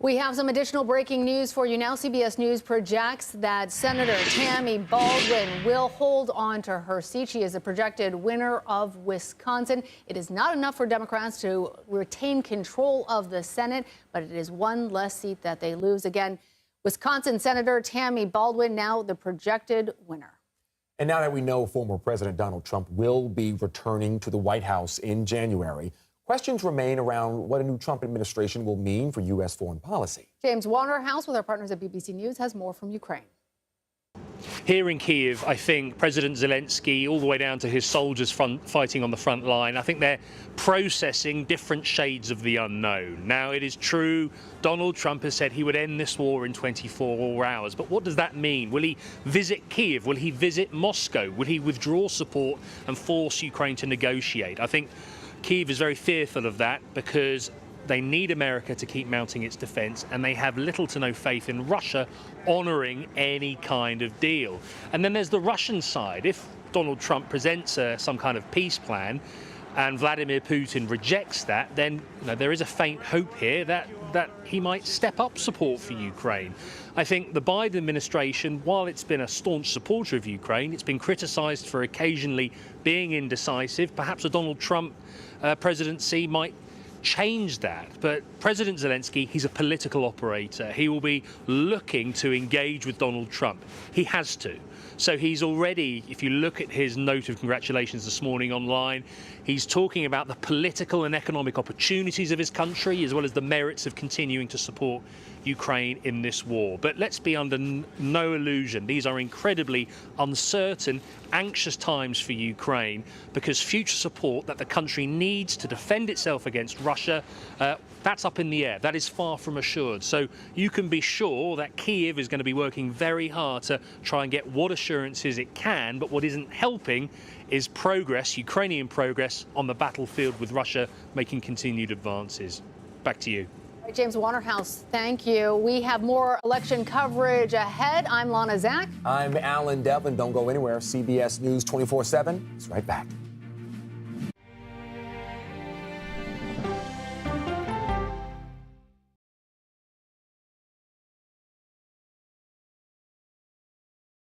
Speaker 3: We have some additional breaking news for you now. CBS News projects that Senator Tammy Baldwin will hold on to her seat. She is a projected winner of Wisconsin. It is not enough for Democrats to retain control of the Senate, but it is one less seat that they lose. Again, Wisconsin Senator Tammy Baldwin now the projected winner.
Speaker 4: And now that we know former President Donald Trump will be returning to the White House in January, questions remain around what a new Trump administration will mean for U.S. foreign policy.
Speaker 3: James Waterhouse with our partners at BBC News has more from Ukraine.
Speaker 29: Here in Kyiv, I think President Zelensky, all the way down to his soldiers fighting on the front line, I think they're processing different shades of the unknown. Now, it is true, Donald Trump has said he would end this war in 24 hours. But what does that mean? Will he visit Kyiv? Will he visit Moscow? Will he withdraw support and force Ukraine to negotiate? I think Kyiv is very fearful of that because they need America to keep mounting its defense, and they have little to no faith in Russia honoring any kind of deal. And then there's the Russian side. If Donald Trump presents some kind of peace plan and Vladimir Putin rejects that, then there is a faint hope here that he might step up support for Ukraine. I think the Biden administration, while it's been a staunch supporter of Ukraine, it's been criticized for occasionally being indecisive. Perhaps a Donald Trump presidency might change that. But President Zelensky, he's a political operator. He will be looking to engage with Donald Trump. He has to. So he's already, if you look at his note of congratulations this morning online, he's talking about the political and economic opportunities of his country, as well as the merits of continuing to support Ukraine in this war. But let's be under no illusion. These are incredibly uncertain, anxious times for Ukraine, because future support that the country needs to defend itself against Russia, that's up in the air. That is far from assured. So you can be sure that Kyiv is going to be working very hard to try and get what assurances it can, but what isn't helping is progress, Ukrainian progress, on the battlefield with Russia making continued advances. Back to you.
Speaker 3: James Waterhouse, thank you. We have more election coverage ahead. I'm Lana Zach.
Speaker 4: I'm Alan Devlin. Don't go anywhere. CBS News 24/7 is right back.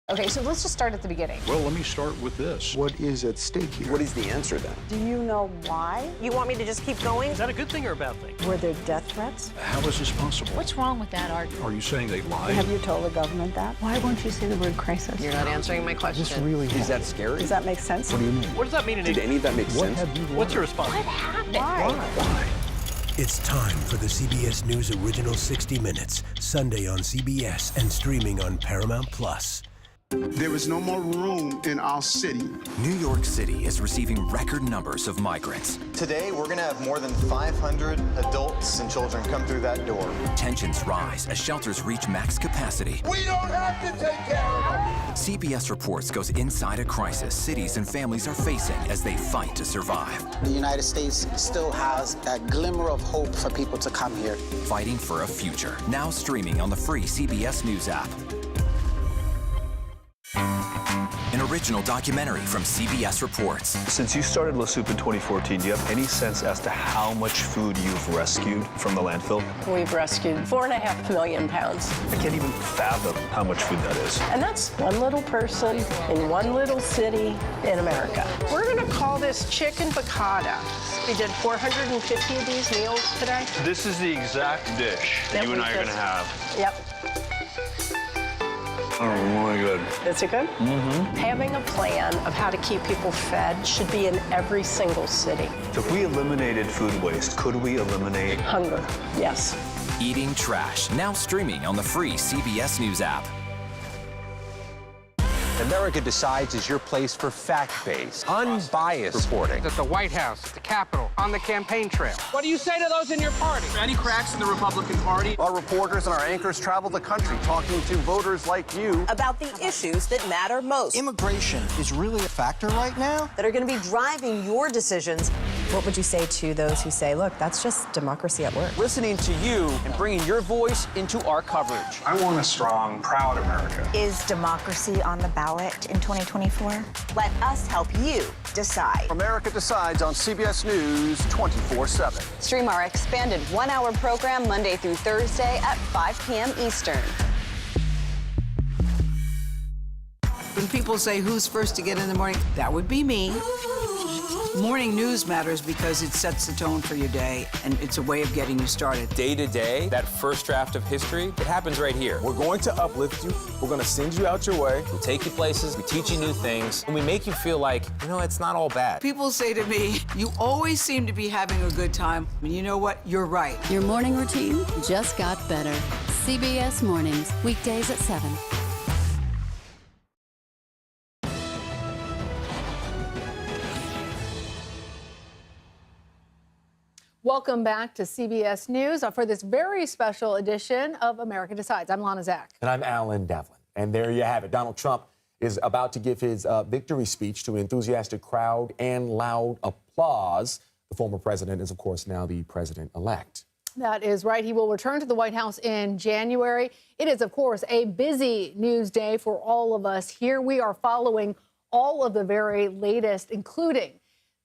Speaker 3: Okay, so let's just start at the beginning.
Speaker 11: Well, let me start with this. What is at stake here?
Speaker 32: What is the answer then?
Speaker 27: Do you know why? You want me to just keep going?
Speaker 23: Is that a good thing or a bad thing?
Speaker 27: Were there death threats?
Speaker 11: How is this possible?
Speaker 7: What's wrong with that argument?
Speaker 11: Are you saying they lied?
Speaker 27: Have you told the government that? Why won't you say the word crisis?
Speaker 23: You're not answering my question.
Speaker 11: This really
Speaker 32: Is that scary?
Speaker 27: Does that make sense?
Speaker 11: What do you mean?
Speaker 23: What does that mean in
Speaker 32: Did any of that make sense?
Speaker 23: What's your response?
Speaker 7: What happened?
Speaker 27: Why?
Speaker 30: It's time for the CBS News Original 60 Minutes, Sunday on CBS and streaming on Paramount+.
Speaker 1: There is no more room in our city.
Speaker 18: New York City is receiving record numbers of migrants.
Speaker 5: Today, we're going to have more than 500 adults and children come through that door.
Speaker 18: Tensions rise as shelters reach max capacity.
Speaker 5: We don't have to take care of them.
Speaker 18: CBS Reports goes inside a crisis cities and families are facing as they fight to survive.
Speaker 32: The United States still has that glimmer of hope for people to come here.
Speaker 18: Fighting for a future. Now streaming on the free CBS News app. An original documentary from CBS Reports.
Speaker 11: Since you started La Soup in 2014, do you have any sense as to how much food you've rescued from the landfill?
Speaker 23: We've rescued 4.5 million pounds.
Speaker 11: I can't even fathom how much food that is.
Speaker 23: And that's one little person in one little city in America. We're going to call this chicken piccata. We did 450 of these meals today.
Speaker 11: This is the exact dish that you and I are going to have.
Speaker 23: Yep.
Speaker 11: Oh, my God.
Speaker 23: Is it good? Mm-hmm. Having a plan of how to keep people fed should be in every single city.
Speaker 11: So if we eliminated food waste, could we eliminate
Speaker 23: hunger? Yes.
Speaker 18: Eating Trash, now streaming on the free CBS News app.
Speaker 6: America Decides is your place for fact-based, unbiased reporting.
Speaker 8: At the White House, at the Capitol, on the campaign trail.
Speaker 6: What do you say to those in your party?
Speaker 8: Any cracks in the Republican Party?
Speaker 6: Our reporters and our anchors travel the country talking to voters like you
Speaker 10: about the issues that matter most.
Speaker 6: Immigration is really a factor right now
Speaker 10: that are going to be driving your decisions.
Speaker 12: What would you say to those who say, look, that's just democracy at work?
Speaker 6: Listening to you and bringing your voice into our coverage.
Speaker 11: I want a strong, proud America.
Speaker 12: Is democracy on the ballot in 2024?
Speaker 10: Let us help you decide.
Speaker 6: America Decides on CBS News 24/7.
Speaker 10: Stream our expanded one-hour program Monday through Thursday at 5 p.m. Eastern.
Speaker 13: When people say who's first to get in the morning, that would be me. Morning news matters because it sets the tone for your day, and it's a way of getting you started.
Speaker 24: Day to day, that first draft of history, it happens right here.
Speaker 4: We're going to uplift you. We're going to send you out your way.
Speaker 24: We take you places, we teach you new things, and we make you feel like, you know, it's not all bad.
Speaker 13: People say to me, you always seem to be having a good time. And you know what? You're right.
Speaker 14: Your morning routine just got better. CBS Mornings, weekdays at 7.
Speaker 3: Welcome back to CBS News for this very special edition of America Decides. I'm Lana Zach.
Speaker 4: And I'm Alan Devlin. And there you have it. Donald Trump is about to give his victory speech to an enthusiastic crowd and loud applause. The former president is, of course, now the president-elect.
Speaker 3: That is right. He will return to the White House in January. It is, of course, a busy news day for all of us here. We are following all of the very latest, including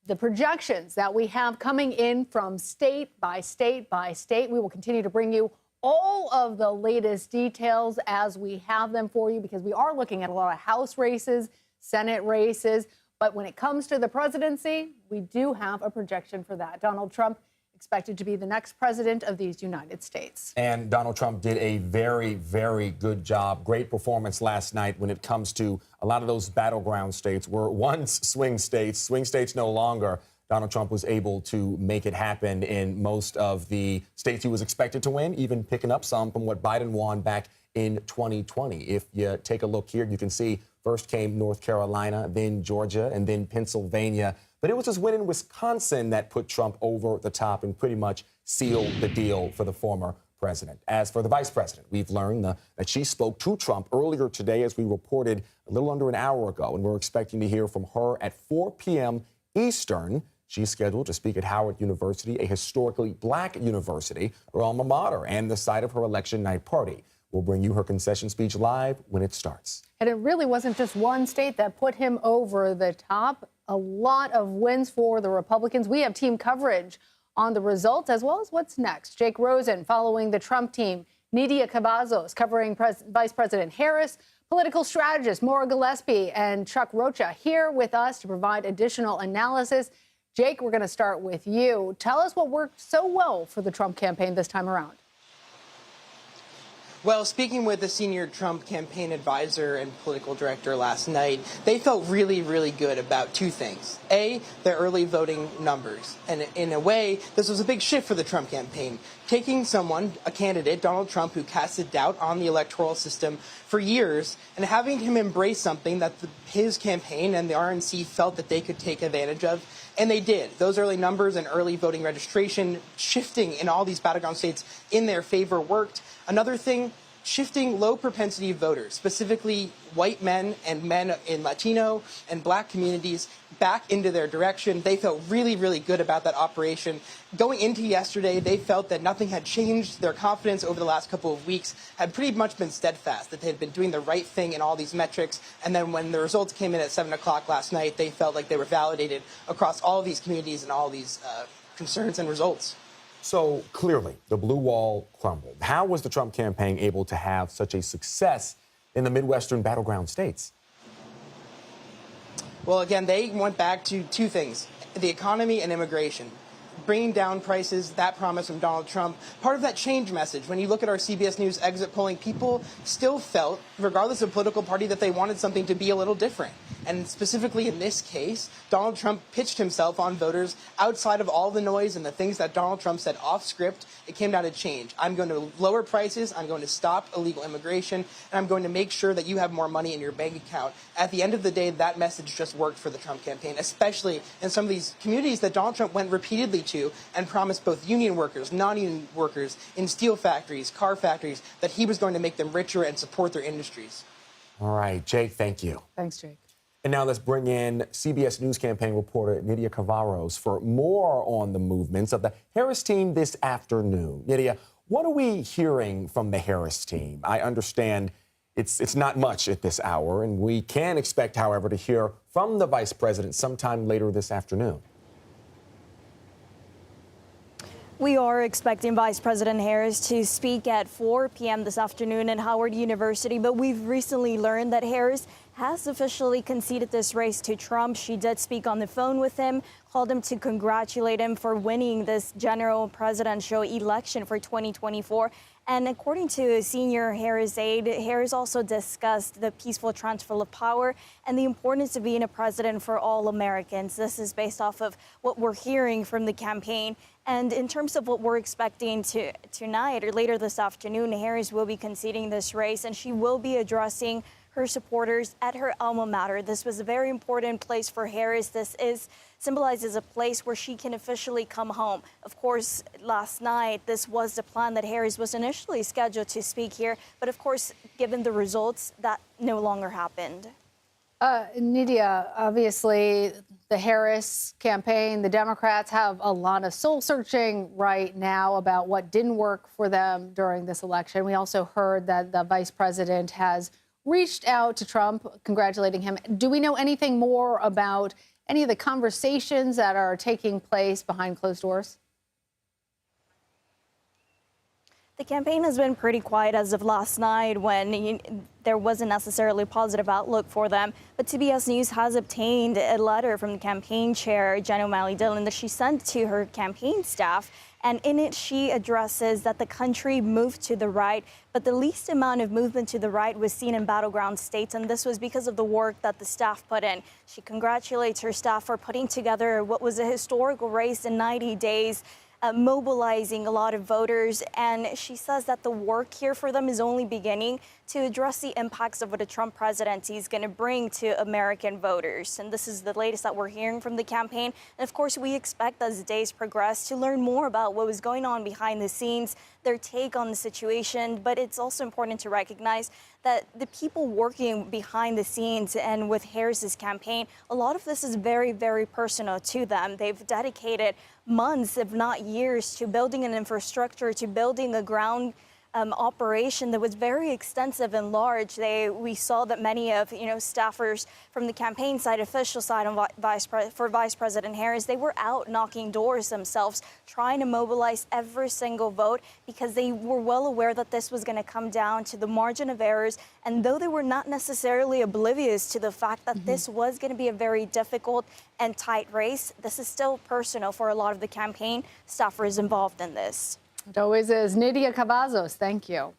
Speaker 3: the projections that we have coming in from state by state by state. We will continue to bring you all of the latest details as we have them for you, because we are looking at a lot of House races, Senate races. But when it comes to the presidency, we do have a projection for that. Donald Trump expected to be the next president of these United States.
Speaker 4: And Donald Trump did a very, very good job. Great performance last night when it comes to a lot of those battleground states were once swing states no longer. Donald Trump was able to make it happen in most of the states he was expected to win, even picking up some from what Biden won back in 2020. If you take a look here, you can see first came North Carolina, then Georgia, and then Pennsylvania. But it was his win in Wisconsin that put Trump over the top and pretty much sealed the deal for the former president. As for the vice president, we've learned that she spoke to Trump earlier today, as we reported a little under an hour ago, and we're expecting to hear from her at 4 p.m. Eastern. She's scheduled to speak at Howard University, a historically black university, her alma mater, and the site of her election night party. We'll bring you her concession speech live when it starts.
Speaker 3: And it really wasn't just one state that put him over the top. A lot of wins for the Republicans. We have team coverage on the results as well as what's next. Jake Rosen following the Trump team. Nidia Cavazos covering Vice President Harris. Political strategist Maura Gillespie and Chuck Rocha here with us to provide additional analysis. Jake, we're going to start with you. Tell us what worked so well for the Trump campaign this time around.
Speaker 2: Well, speaking with the senior Trump campaign advisor and political director last night, they felt really, really good about two things. A, their early voting numbers. And in a way, this was a big shift for the Trump campaign. Taking someone, a candidate, Donald Trump, who casted doubt on the electoral system for years, and having him embrace something that his campaign and the RNC felt that they could take advantage of. And they did. Those early numbers and early voting registration shifting in all these battleground states in their favor worked. Another thing, shifting low propensity voters, specifically white men and men in Latino and black communities, back into their direction. They felt really, really good about that operation. Going into yesterday, they felt that nothing had changed. Their confidence over the last couple of weeks had pretty much been steadfast, that they had been doing the right thing in all these metrics. And then when the results came in at 7 o'clock last night, they felt like they were validated across all of these communities and all these concerns and results.
Speaker 4: So clearly, the blue wall crumbled. How was the Trump campaign able to have such a success in the Midwestern battleground states?
Speaker 2: Well, again, they went back to two things, the economy and immigration. Bringing down prices, that promise from Donald Trump, part of that change message. When you look at our CBS News exit polling, people still felt, regardless of political party, that they wanted something to be a little different. And specifically in this case, Donald Trump pitched himself on voters outside of all the noise and the things that Donald Trump said off script. It came down to change. I'm going to lower prices, I'm going to stop illegal immigration, and I'm going to make sure that you have more money in your bank account. At the end of the day, that message just worked for the Trump campaign, especially in some of these communities that Donald Trump went repeatedly to and promised both union workers, non-union workers in steel factories, car factories, that he was going to make them richer and support their industries.
Speaker 4: All right, Jake, thank you.
Speaker 3: Thanks, Jake.
Speaker 4: And now let's bring in CBS News campaign reporter Nydia Cavaros for more on the movements of the Harris team this afternoon. Nydia, what are we hearing from the Harris team? I understand it's not much at this hour, and we can expect, however, to hear from the vice president sometime later this afternoon.
Speaker 9: We are expecting Vice President Harris to speak at 4 p.m. this afternoon at Howard University, but we've recently learned that Harris has officially conceded this race to Trump. She did speak on the phone with him, called him to congratulate him for winning this general presidential election for 2024. And according to a senior Harris aide, Harris also discussed the peaceful transfer of power and the importance of being a president for all Americans. This is based off of what we're hearing from the campaign. And in terms of what we're expecting tonight or later this afternoon, Harris will be conceding this race, and she will be addressing her supporters at her alma mater. This was a very important place for Harris. This symbolizes a place where she can officially come home. Of course, last night, this was the plan that Harris was initially scheduled to speak here. But of course, given the results, that no longer happened.
Speaker 3: Nydia, obviously, the Harris campaign, the Democrats have a lot of soul searching right now about what didn't work for them during this election. We also heard that the vice president has reached out to Trump, congratulating him. Do we know anything more about any of the conversations that are taking place behind closed doors?
Speaker 9: The campaign has been pretty quiet as of last night when there wasn't necessarily a positive outlook for them. But CBS News has obtained a letter from the campaign chair, Jen O'Malley Dillon, that she sent to her campaign staff. And in it, she addresses that the country moved to the right, but the least amount of movement to the right was seen in battleground states. And this was because of the work that the staff put in. She congratulates her staff for putting together what was a historical race in 90 days. Mobilizing a lot of voters, and she says that the work here for them is only beginning to address the impacts of what a Trump presidency is going to bring to American voters. And this is the latest that we're hearing from the campaign. And of course, we expect as the days progress to learn more about what was going on behind the scenes, their take on the situation. But it's also important to recognize that the people working behind the scenes and with Harris's campaign, a lot of this is very, very personal to them. They've dedicated months, if not years, to building an infrastructure, to building a ground operation that was very extensive and large. We saw that many of staffers from the campaign side, official side, and for Vice President Harris, they were out knocking doors themselves, trying to mobilize every single vote because they were well aware that this was going to come down to the margin of errors. And though they were not necessarily oblivious to the fact that this was going to be a very difficult and tight race, this is still personal for a lot of the campaign staffers involved in this.
Speaker 3: It always is. Nydia Cavazos, thank you.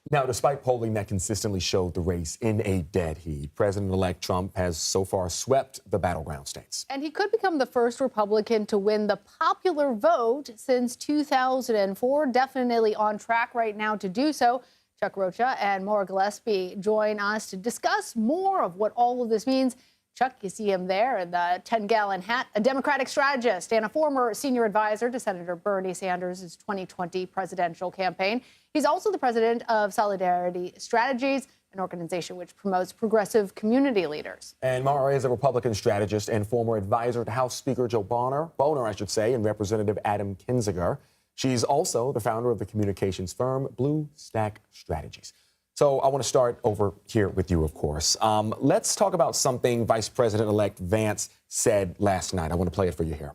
Speaker 4: Now, despite polling that consistently showed the race in a dead heat, President-elect Trump has so far swept the battleground states.
Speaker 3: And he could become the first Republican to win the popular vote since 2004. Definitely on track right now to do so. Chuck Rocha and Maura Gillespie join us to discuss more of what all of this means. Chuck, you see him there in the 10-gallon hat, a Democratic strategist and a former senior advisor to Senator Bernie Sanders' 2020 presidential campaign. He's also the president of Solidarity Strategies, an organization which promotes progressive community leaders.
Speaker 4: And Maura is a Republican strategist and former advisor to House Speaker Joe Boner, and Representative Adam Kinzinger. She's also the founder of the communications firm Blue Stack Strategies. So I want to start over here with you, of course. Let's talk about something Vice President-elect Vance said last night. I want to play it for you here.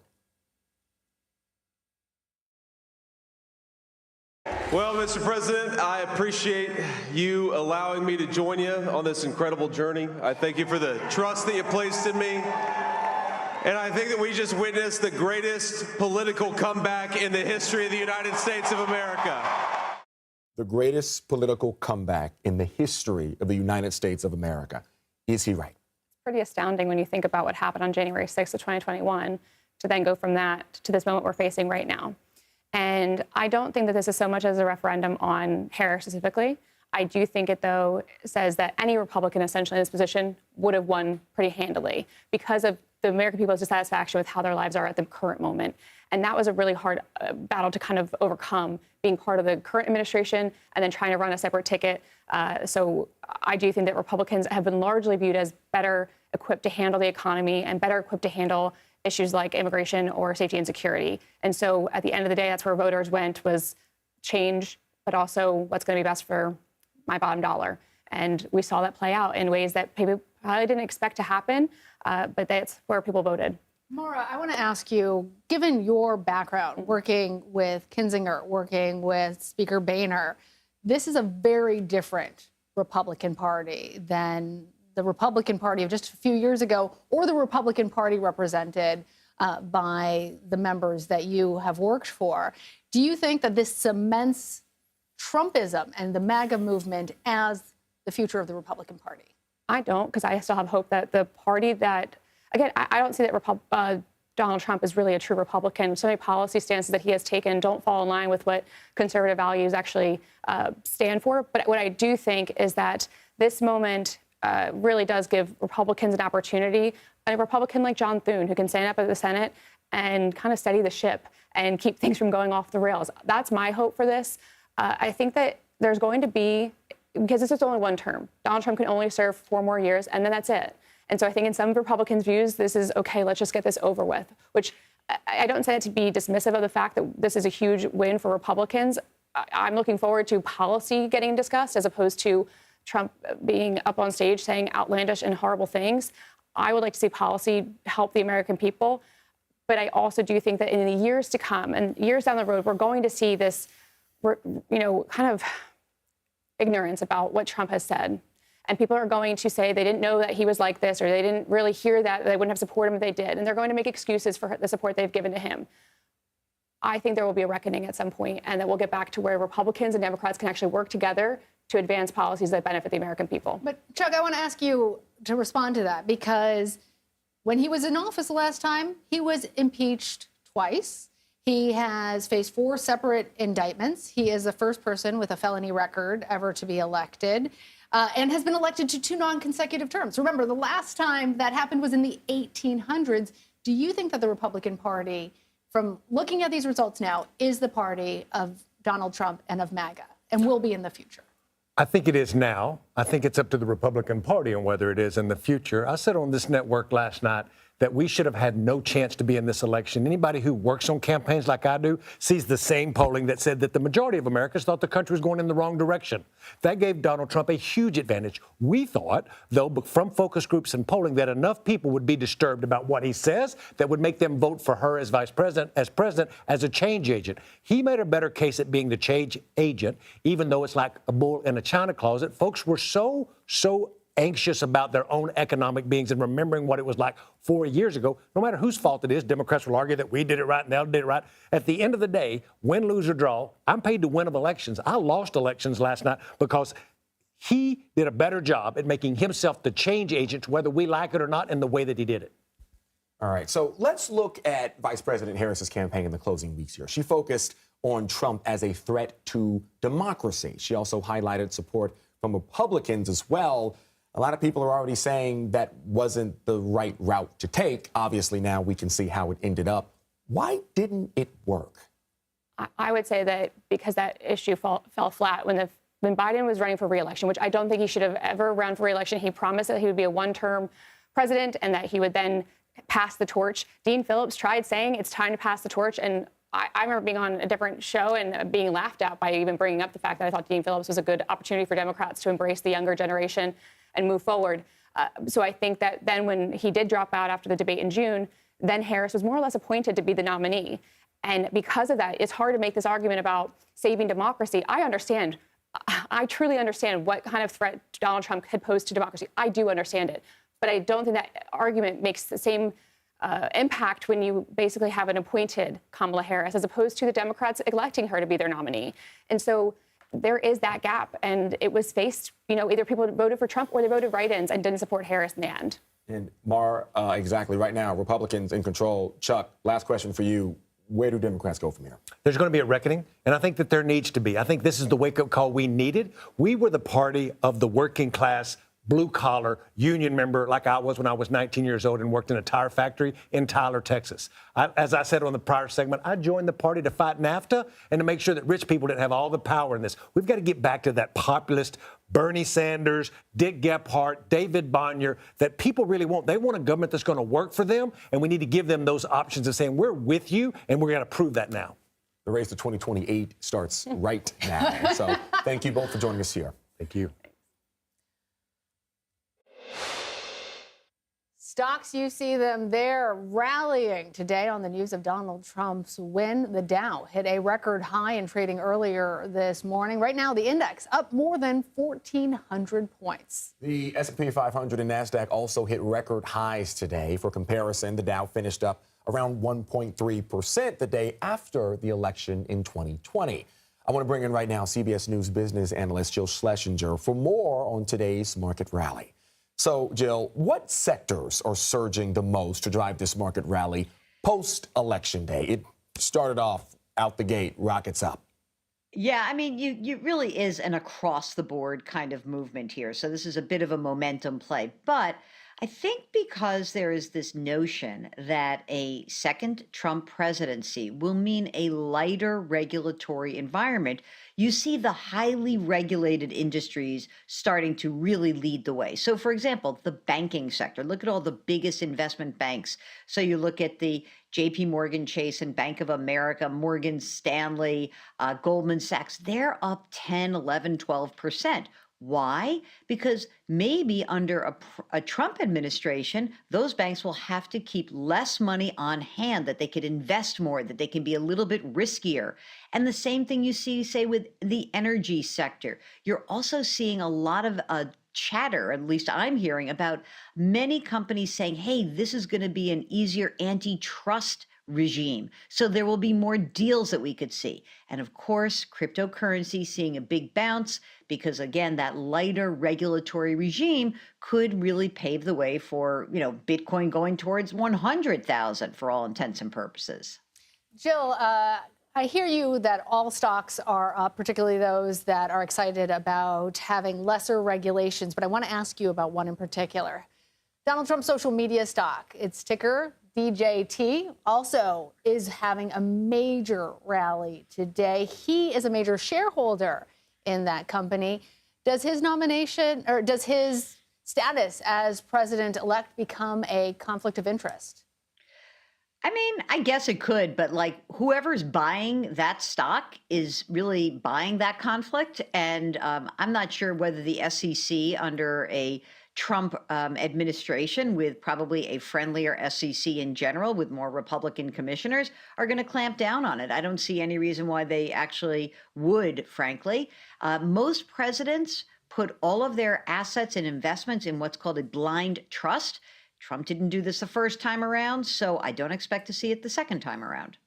Speaker 15: Well, Mr. President, I appreciate you allowing me to join you on this incredible journey. I thank you for the trust that you placed in me. And I think that we just witnessed the greatest political comeback in the history of the United States of America.
Speaker 4: The greatest political comeback in the history of the United States of America. Is he right?
Speaker 16: Pretty astounding when you think about what happened on January 6th of 2021 to then go from that to this moment we're facing right now. And I don't think that this is so much as a referendum on Harris specifically. I do think it, though, says that any Republican essentially in this position would have won pretty handily because of the American people's dissatisfaction with how their lives are at the current moment. And that was a really hard battle to kind of overcome, being part of the current administration and then trying to run a separate ticket. So I do think that Republicans have been largely viewed as better equipped to handle the economy and better equipped to handle issues like immigration or safety and security. And so at the end of the day, that's where voters went, was change, but also what's going to be best for my bottom dollar. And we saw that play out in ways that people probably didn't expect to happen, but that's where people voted.
Speaker 3: Maura, I want to ask you, given your background working with Kinzinger, working with Speaker Boehner, this is a very different Republican Party than the Republican Party of just a few years ago or the Republican Party represented by the members that you have worked for. Do you think that this cements Trumpism and the MAGA movement as the future of the Republican Party?
Speaker 16: I don't, because I still have hope that the party that, again, I don't see that Donald Trump is really a true Republican. So many policy stances that he has taken don't fall in line with what conservative values actually stand for. But what I do think is that this moment really does give Republicans an opportunity. A Republican like John Thune, who can stand up at the Senate and kind of steady the ship and keep things from going off the rails. That's my hope for this. I think that there's going to be, because this is only one term, Donald Trump can only serve 4 more years, and then that's it. And so I think in some Republicans' views, this is, okay, let's just get this over with, which I don't say it to be dismissive of the fact that this is a huge win for Republicans. I'm looking forward to policy getting discussed as opposed to Trump being up on stage saying outlandish and horrible things. I would like to see policy help the American people. But I also do think that in the years to come and years down the road, we're going to see this, kind of ignorance about what Trump has said. And people are going to say they didn't know that he was like this, or they didn't really hear that, they wouldn't have supported him if they did. And they're going to make excuses for the support they've given to him. I think there will be a reckoning at some point, and that we'll get back to where Republicans and Democrats can actually work together to advance policies that benefit the American people.
Speaker 3: But Chuck, I want to ask you to respond to that, because when he was in office the last time, he was impeached twice. He has faced 4 separate indictments. He is the first person with a felony record ever to be elected, and has been elected to 2 non-consecutive terms. Remember, the last time that happened was in the 1800s. Do you think that the Republican Party, from looking at these results now, is the party of Donald Trump and of MAGA, and will be in the future?
Speaker 17: I think it is now. I think it's up to the Republican Party on whether it is in the future. I said on this network last night that we should have had no chance to be in this election. Anybody who works on campaigns like I do sees the same polling that said that the majority of Americans thought the country was going in the wrong direction. That gave Donald Trump a huge advantage. We thought, though, from focus groups and polling, that enough people would be disturbed about what he says that would make them vote for her as vice president, as a change agent. He made a better case at being the change agent, even though it's like a bull in a china closet. Folks were so anxious about their own economic beings and remembering what it was like 4 years ago, no matter whose fault it is. Democrats will argue that we did it right and they did it right. At the end of the day, win, lose, or draw, I'm paid to win of elections. I lost elections last night because he did a better job at making himself the change agent, whether we like it or not, in the way that he did it.
Speaker 4: All right, so let's look at Vice President Harris's campaign in the closing weeks here. She focused on Trump as a threat to democracy. She also highlighted support from Republicans as well. A lot of people are already saying that wasn't the right route to take. Obviously, now we can see how it ended up. Why didn't it work?
Speaker 16: I would say that because that issue fell flat when Biden was running for re-election, which I don't think he should have ever run for re-election. He promised that he would be a one-term president and that he would then pass the torch. Dean Phillips tried saying it's time to pass the torch, and I remember being on a different show and being laughed at by even bringing up the fact that I thought Dean Phillips was a good opportunity for Democrats to embrace the younger generation and move forward. So I think that then when he did drop out after the debate in June, then Harris was more or less appointed to be the nominee. And because of that, it's hard to make this argument about saving democracy. I truly understand what kind of threat Donald Trump had posed to democracy. I do understand it. But I don't think that argument makes the same impact when you basically have an appointed Kamala Harris as opposed to the Democrats electing her to be their nominee. And so there is that gap. And it was faced, either people voted for Trump or they voted write-ins and didn't support Harris in the end.
Speaker 4: And exactly right now, Republicans in control. Chuck, last question for you. Where do Democrats go from here?
Speaker 17: There's going to be a reckoning, and I think that there needs to be. I think this is the wake-up call we needed. We were the party of the working class, blue-collar union member like I was when I was 19 years old and worked in a tire factory in Tyler, Texas. As I said on the prior segment, I joined the party to fight NAFTA and to make sure that rich people didn't have all the power in this. We've got to get back to that populist Bernie Sanders, Dick Gephardt, David Bonnier that people really want. They want a government that's going to work for them, and we need to give them those options of saying, we're with you, and we're going to prove that now.
Speaker 4: The race to 2028 starts right now. So thank you both for joining us here.
Speaker 17: Thank you.
Speaker 3: Stocks, you see them there rallying today on the news of Donald Trump's win. The Dow hit a record high in trading earlier this morning. Right now, the index up more than 1,400 points.
Speaker 4: The S&P 500 and NASDAQ also hit record highs today. For comparison, the Dow finished up around 1.3% the day after the election in 2020. I want to bring in right now CBS News business analyst Jill Schlesinger for more on today's market rally. So, Jill, what sectors are surging the most to drive this market rally post-election day? It started off out the gate, rockets up.
Speaker 7: Yeah, I mean, you really is an across-the-board kind of movement here. So this is a bit of a momentum play. But I think because there is this notion that a second Trump presidency will mean a lighter regulatory environment, you see the highly regulated industries starting to really lead the way. So, for example, the banking sector. Look at all the biggest investment banks. So you look at the JP Morgan Chase and Bank of America, Morgan Stanley, Goldman Sachs. They're up 10, 11, 12%. Why? Because maybe under a Trump administration, those banks will have to keep less money on hand, that they could invest more, that they can be a little bit riskier. And the same thing you see, say, with the energy sector. You're also seeing a lot of chatter, at least I'm hearing, about many companies saying, hey, this is going to be an easier antitrust regime. So there will be more deals that we could see. And of course, cryptocurrency seeing a big bounce because, again, that lighter regulatory regime could really pave the way for, Bitcoin going towards 100,000 for all intents and purposes.
Speaker 3: Jill, I hear you that all stocks are up, particularly those that are excited about having lesser regulations. But I want to ask you about one in particular. Donald Trump's social media stock, its ticker DJT, also is having a major rally today. He is a major shareholder in that company. Does his nomination or does his status as president-elect become a conflict of interest?
Speaker 7: I mean, I guess it could, but whoever's buying that stock is really buying that conflict. And I'm not sure whether the SEC under a Trump administration, with probably a friendlier SEC in general, with more Republican commissioners, are going to clamp down on it. I don't see any reason why they actually would, frankly. Most presidents put all of their assets and investments in what's called a blind trust. Trump didn't do this the first time around, so I don't expect to see it the second time around.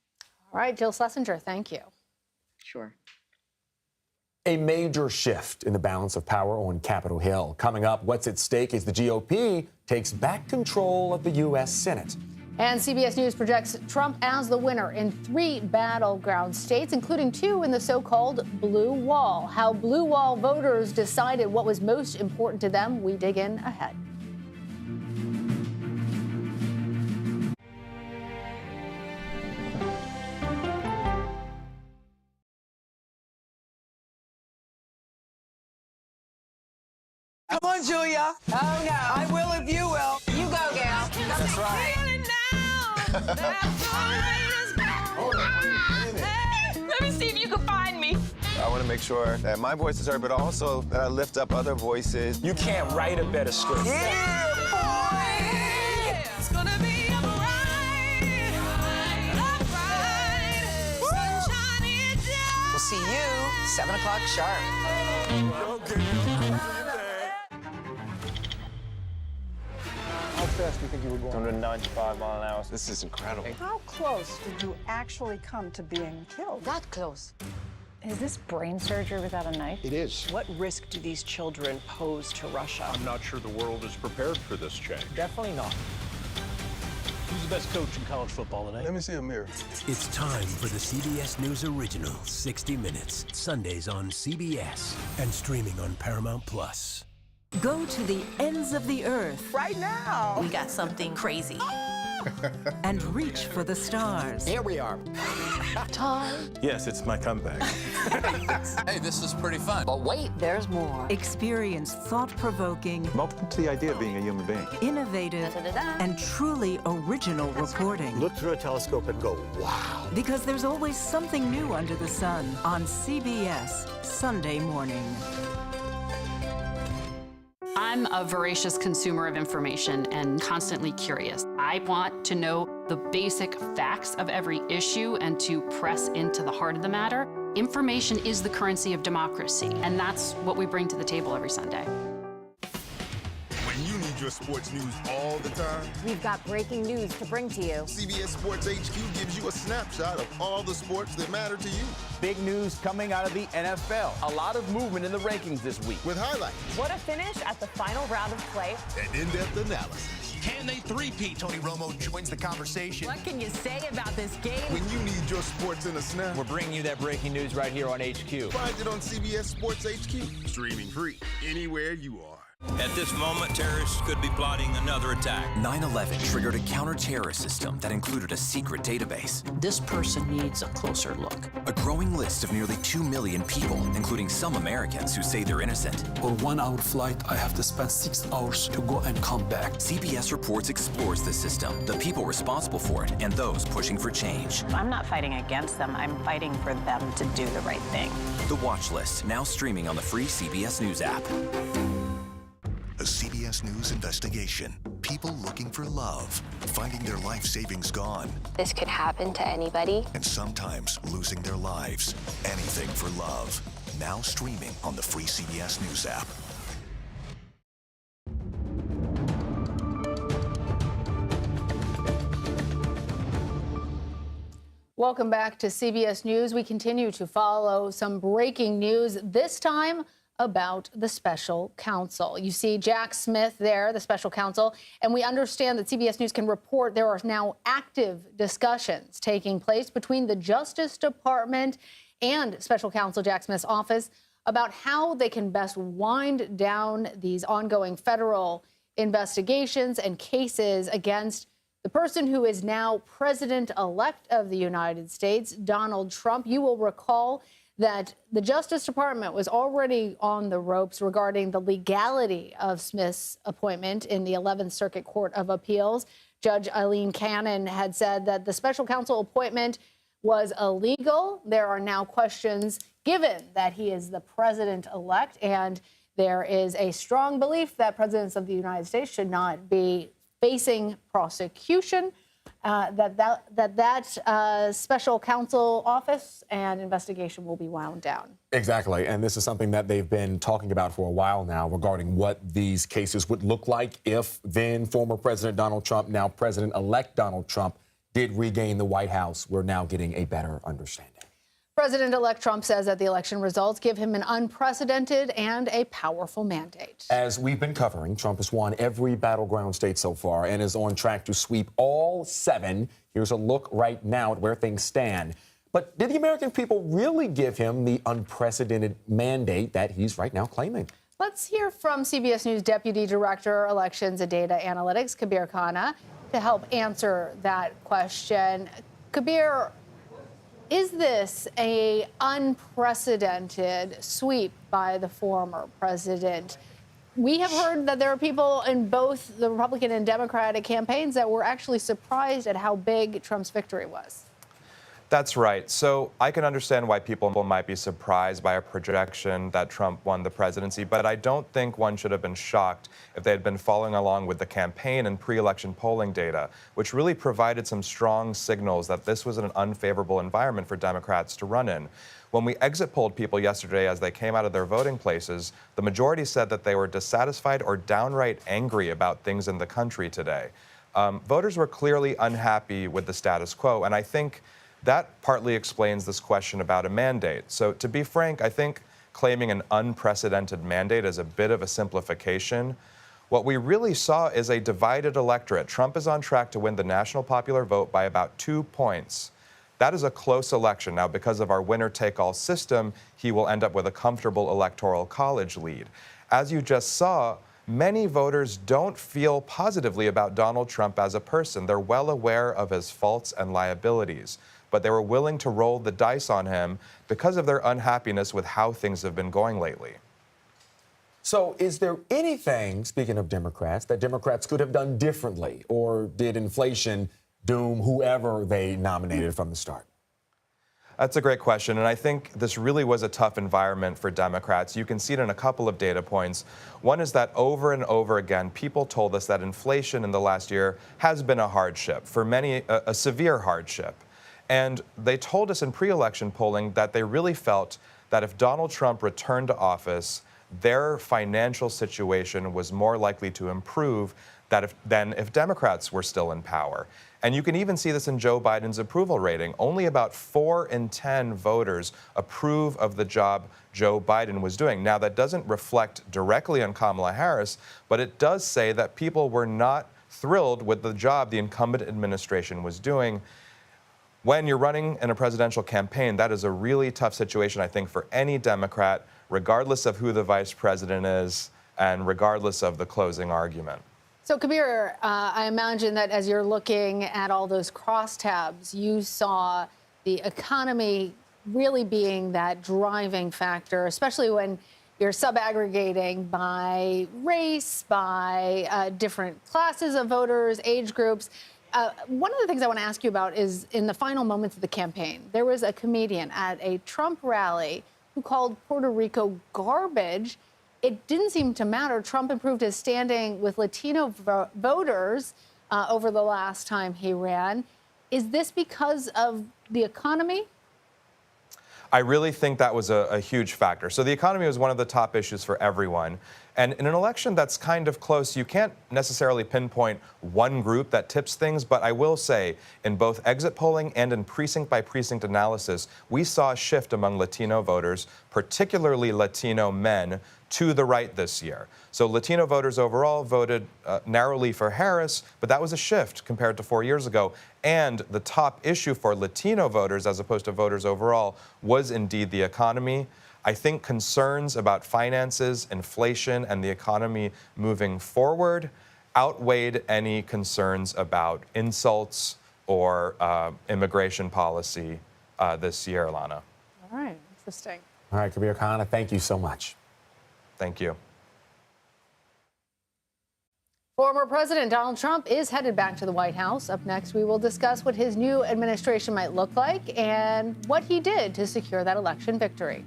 Speaker 3: All right, Jill Schlesinger, thank you.
Speaker 7: Sure.
Speaker 4: A major shift in the balance of power on Capitol Hill. Coming up, what's at stake as the GOP takes back control of the U.S. Senate.
Speaker 3: And CBS News projects Trump as the winner in 3 battleground states, including 2 in the so-called Blue Wall. How Blue Wall voters decided what was most important to them, we dig in ahead.
Speaker 1: Come on, Julia. Oh, no. I will if you will. You go, gal. That's right.
Speaker 19: Let me see if you can find me.
Speaker 20: I want to make sure that my voice is heard, but also that I lift up other voices.
Speaker 24: You can't write a better script.
Speaker 1: Yeah, boy!
Speaker 19: It's gonna be a ride. Sunshine down.
Speaker 1: We'll see you 7 o'clock sharp.
Speaker 20: How fast do you think you were going? 195 miles an hour. This is incredible.
Speaker 21: How close did you actually come to being killed?
Speaker 10: That close.
Speaker 22: Is this brain surgery without a knife?
Speaker 20: It is.
Speaker 21: What risk do these children pose to Russia?
Speaker 25: I'm not sure the world is prepared for this change.
Speaker 4: Definitely not.
Speaker 25: Who's the best coach in college football today?
Speaker 20: Let me see a mirror.
Speaker 26: It's time for the CBS News original, 60 Minutes, Sundays on CBS and streaming on Paramount+.
Speaker 27: Go to the ends of the earth.
Speaker 21: Right now.
Speaker 27: We got something crazy. And reach for the stars.
Speaker 26: Here we are.
Speaker 3: Time.
Speaker 20: Yes, it's my comeback.
Speaker 24: Hey, this is pretty fun.
Speaker 10: But wait, there's more.
Speaker 27: Experience thought-provoking,
Speaker 20: I'm open to the idea of being a human being.
Speaker 27: innovative,
Speaker 10: Da-da-da-da.
Speaker 27: and truly original reporting.
Speaker 20: Look through a telescope and go, wow.
Speaker 27: Because there's always something new under the sun on CBS Sunday morning.
Speaker 28: I'm a voracious consumer of information and constantly curious. I want to know the basic facts of every issue and to press into the heart of the matter. Information is the currency of democracy, and that's what we bring to the table every Sunday.
Speaker 29: When you need your sports news all the time,
Speaker 32: we've got breaking news to bring to you.
Speaker 29: CBS Sports HQ gives you a snapshot of all the sports that matter to you.
Speaker 30: Big news coming out of the NFL. A lot of movement in the rankings this week.
Speaker 29: With highlights.
Speaker 32: What a finish at the final round of play.
Speaker 29: And in-depth analysis.
Speaker 31: Can they three-peat? Tony Romo joins the conversation.
Speaker 32: What can you say about this game?
Speaker 29: When you need your sports in a snap,
Speaker 30: we're bringing you that breaking news right here on HQ.
Speaker 29: Find it on CBS Sports HQ. Streaming free anywhere you are.
Speaker 18: At this moment, terrorists could be plotting another attack. 9/11 triggered a counter-terrorist system that included a secret database.
Speaker 32: This person needs a closer look.
Speaker 18: A growing list of nearly 2 million people, including some Americans who say they're innocent.
Speaker 33: For 1 hour flight, I have to spend 6 hours to go and come back.
Speaker 18: CBS Reports explores the system, the people responsible for it, and those pushing for change.
Speaker 32: I'm not fighting against them. I'm fighting for them to do the right thing.
Speaker 18: The Watch List, now streaming on the free CBS News app.
Speaker 34: A CBS News investigation. People looking for love, finding their life savings gone.
Speaker 35: This could happen to anybody.
Speaker 34: And sometimes losing their lives. Anything for love. Now streaming on the free CBS News app.
Speaker 3: Welcome back to CBS News. We continue to follow some breaking news, this time about the special counsel. You see Jack Smith there, the special counsel, and we understand that CBS News can report there are now active discussions taking place between the Justice Department and special counsel Jack Smith's office about how they can best wind down these ongoing federal investigations and cases against the person who is now president-elect of the United States, Donald Trump. You will recall that the Justice Department was already on the ropes regarding the legality of Smith's appointment in the 11th Circuit Court of Appeals. Judge Eileen Cannon had said that the special counsel appointment was illegal. There are now questions, given that he is the president-elect, and there is a strong belief that presidents of the United States should not be facing prosecution. that special counsel office and investigation will be wound down.
Speaker 4: Exactly. And this is something that they've been talking about for a while now regarding what these cases would look like if then former President Donald Trump, now President-elect Donald Trump, did regain the White House. We're now getting a better understanding.
Speaker 3: President-elect Trump says that the election results give him an unprecedented and a powerful mandate.
Speaker 4: As we've been covering, Trump has won every battleground state so far and is on track to sweep all 7. Here's a look right now at where things stand. But did the American people really give him the unprecedented mandate that he's right now claiming?
Speaker 3: Let's hear from CBS News Deputy Director, Elections and Data Analytics, Kabir Khanna, to help answer that question. Kabir, is this an unprecedented sweep by the former president? We have heard that there are people in both the Republican and Democratic campaigns that were actually surprised at how big Trump's victory was.
Speaker 2: That's right. So I can understand why people might be surprised by a projection that Trump won the presidency, but I don't think one should have been shocked if they had been following along with the campaign and pre-election polling data, which really provided some strong signals that this was an unfavorable environment for Democrats to run in. When we exit polled people yesterday as they came out of their voting places, the majority said that they were dissatisfied or downright angry about things in the country today. Voters were clearly unhappy with the status quo, and I think that partly explains this question about a mandate. So to be frank, I think claiming an unprecedented mandate is a bit of a simplification. What we really saw is a divided electorate. Trump is on track to win the national popular vote by about 2 points. That is a close election. Now, because of our winner-take-all system, he will end up with a comfortable electoral college lead. As you just saw, many voters don't feel positively about Donald Trump as a person. They're well aware of his faults and liabilities, but they were willing to roll the dice on him because of their unhappiness with how things have been going lately.
Speaker 4: So is there anything, speaking of Democrats, that Democrats could have done differently? Or did inflation doom whoever they nominated from the start?
Speaker 2: That's a great question, and I think this really was a tough environment for Democrats. You can see it in a couple of data points. One is that over and over again, people told us that inflation in the last year has been a hardship, for many a severe hardship. And they told us in pre-election polling that they really felt that if Donald Trump returned to office, their financial situation was more likely to improve than if Democrats were still in power. And you can even see this in Joe Biden's approval rating. Only about 4 in 10 voters approve of the job Joe Biden was doing. Now, that doesn't reflect directly on Kamala Harris, but it does say that people were not thrilled with the job the incumbent administration was doing. When you're running in a presidential campaign, that is a really tough situation, I think, for any Democrat, regardless of who the vice president is and regardless of the closing argument.
Speaker 3: So, Kabir, I imagine that as you're looking at all those crosstabs, you saw the economy really being that driving factor, especially when you're sub-aggregating by race, by different classes of voters, age groups. One of the things I want to ask you about is in the final moments of the campaign, there was a comedian at a Trump rally who called Puerto Rico garbage. It didn't seem to matter. Trump improved his standing with Latino voters over the last time he ran. Is this because of the economy?
Speaker 2: I really think that was a huge factor. So the economy was one of the top issues for everyone. And in an election that's kind of close, you can't necessarily pinpoint one group that tips things. But I will say, in both exit polling and in precinct-by-precinct analysis, we saw a shift among Latino voters, particularly Latino men, to the right this year. So Latino voters overall voted narrowly for Harris, but that was a shift compared to 4 years ago. And the top issue for Latino voters, as opposed to voters overall, was indeed the economy. I think concerns about finances, inflation, and the economy moving forward outweighed any concerns about insults or immigration policy this year, Lana.
Speaker 3: All right, interesting.
Speaker 4: All right, Kabir Khanna, thank you so much.
Speaker 2: Thank you.
Speaker 3: Former President Donald Trump is headed back to the White House. Up next, we will discuss what his new administration might look like and what he did to secure that election victory.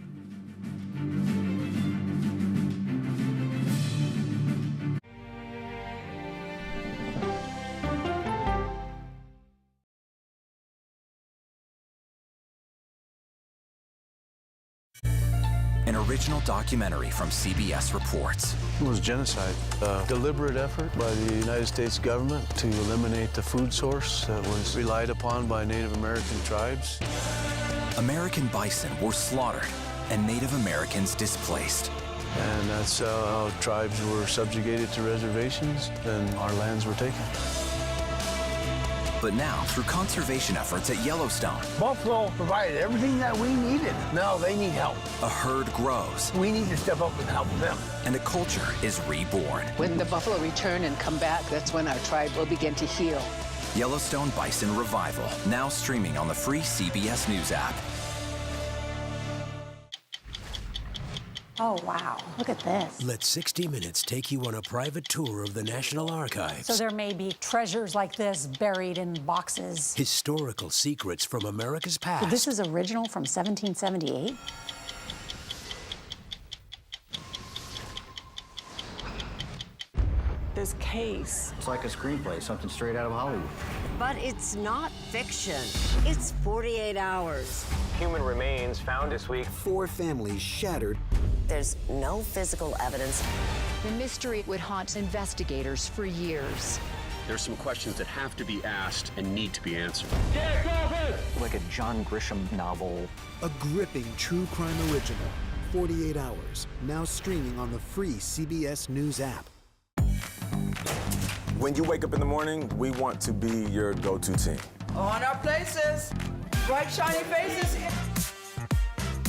Speaker 18: An original documentary from CBS Reports.
Speaker 25: It was genocide, a deliberate effort by the United States government to eliminate the food source that was relied upon by Native American tribes.
Speaker 18: American bison were slaughtered and Native Americans displaced.
Speaker 25: And that's how tribes were subjugated to reservations and our lands were taken.
Speaker 18: But now, through conservation efforts at Yellowstone,
Speaker 1: Buffalo provided everything that we needed. Now they need help.
Speaker 18: a herd grows
Speaker 1: We need to step up and help them.
Speaker 18: and a culture is reborn.
Speaker 5: When the buffalo return and come back, that's when our tribe will begin to heal.
Speaker 18: Yellowstone Bison Revival, now streaming on the free CBS News app.
Speaker 22: Oh, wow. Look at this.
Speaker 26: Let 60 Minutes take you on a private tour of the National Archives.
Speaker 22: So there may be treasures like this buried in boxes.
Speaker 26: Historical secrets from America's past.
Speaker 22: This is original from 1778?
Speaker 21: This case.
Speaker 6: It's like a screenplay, something straight out of Hollywood.
Speaker 7: But it's not fiction. It's 48 hours.
Speaker 6: Human remains found this week.
Speaker 7: 4 families shattered. There's no physical evidence.
Speaker 8: The mystery would haunt investigators for years.
Speaker 9: There's some questions that have to be asked and need to be answered.
Speaker 6: Like a John Grisham novel.
Speaker 11: A gripping true crime original. 48 hours. Now streaming on the free CBS News app.
Speaker 12: When you wake up in the morning, we want to be your go-to team.
Speaker 13: On our places. Bright, shiny faces.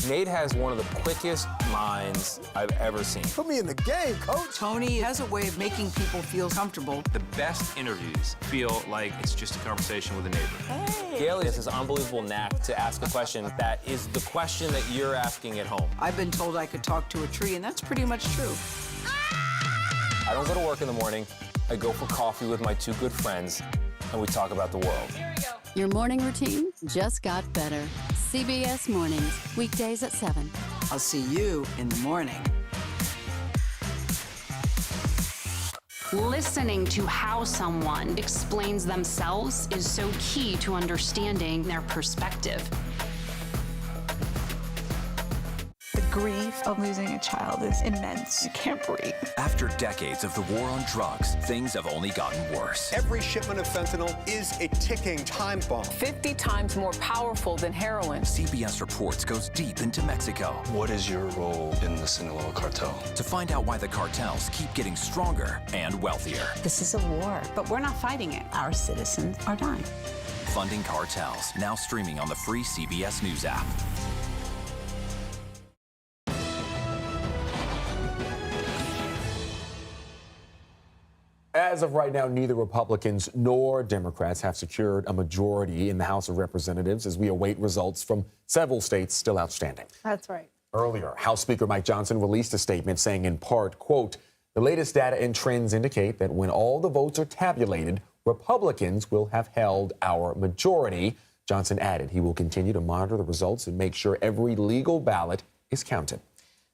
Speaker 24: Nate has one of the quickest minds I've ever seen.
Speaker 11: Put me in the game, coach.
Speaker 13: Tony has a way of making people feel comfortable.
Speaker 24: The best interviews feel like it's just a conversation with a neighbor.
Speaker 13: Hey.
Speaker 24: Gail has this unbelievable knack to ask a question that is the question that you're asking at home.
Speaker 13: I've been told I could talk to a tree, and that's pretty much true.
Speaker 24: I don't go to work in the morning. I go for coffee with my 2 good friends, and we talk about the world.
Speaker 14: Your morning routine just got better. CBS Mornings, weekdays at 7.
Speaker 13: I'll see you in the morning.
Speaker 28: Listening to how someone explains themselves is so key to understanding their perspective.
Speaker 21: The grief of losing a child is immense. You can't breathe.
Speaker 18: After decades of the war on drugs, things have only gotten worse.
Speaker 15: Every shipment of fentanyl is a ticking time bomb.
Speaker 21: 50 times more powerful than heroin.
Speaker 18: CBS Reports goes deep into Mexico
Speaker 16: What is your role in the Sinaloa cartel?
Speaker 18: to find out why the cartels keep getting stronger and wealthier.
Speaker 7: This is a war, but we're not fighting it. Our citizens are dying.
Speaker 18: Funding Cartels, now streaming on the free CBS News app.
Speaker 4: As of right now, neither Republicans nor Democrats have secured a majority in the House of Representatives as we await results from several states still outstanding.
Speaker 3: That's right.
Speaker 4: Earlier, House Speaker Mike Johnson released a statement saying in part, quote, the latest data and trends indicate that when all the votes are tabulated, Republicans will have held our majority. Johnson added he will continue to monitor the results and make sure every legal ballot is counted.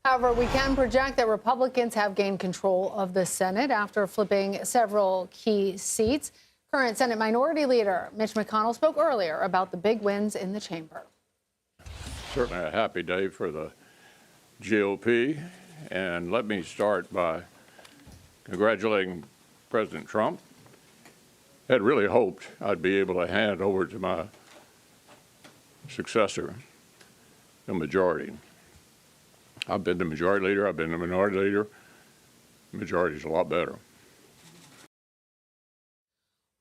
Speaker 3: However, we can project that Republicans have gained control of the Senate after flipping several key seats. Current Senate Minority Leader Mitch McConnell spoke earlier about the big wins in the chamber.
Speaker 17: Certainly a happy day for the GOP. And let me start by congratulating President Trump. I had really hoped I'd be able to hand over to my successor the majority. I've been the majority leader. I've been the minority leader. The majority's a lot better.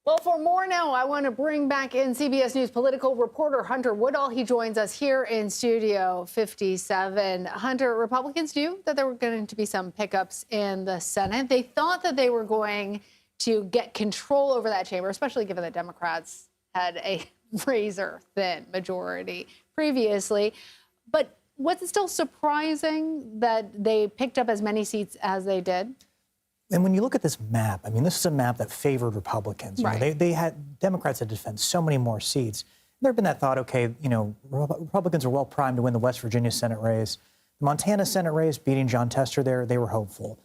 Speaker 3: Well, for more now, I want to bring back in CBS News political reporter Hunter Woodall. He joins us here in Studio 57. Hunter, Republicans knew that there were going to be some pickups in the Senate. They thought that they were going to get control over that chamber, especially given that Democrats had a razor-thin majority previously. But was it still surprising that they picked up as many seats as they did?
Speaker 19: And when you look at this map, I mean, this is a map that favored Republicans. You know, they had Democrats had to defend so many more seats. There had been that thought, okay, you know, Republicans are well primed to win the West Virginia Senate race. The Montana Senate race, beating John Tester there, they were hopeful.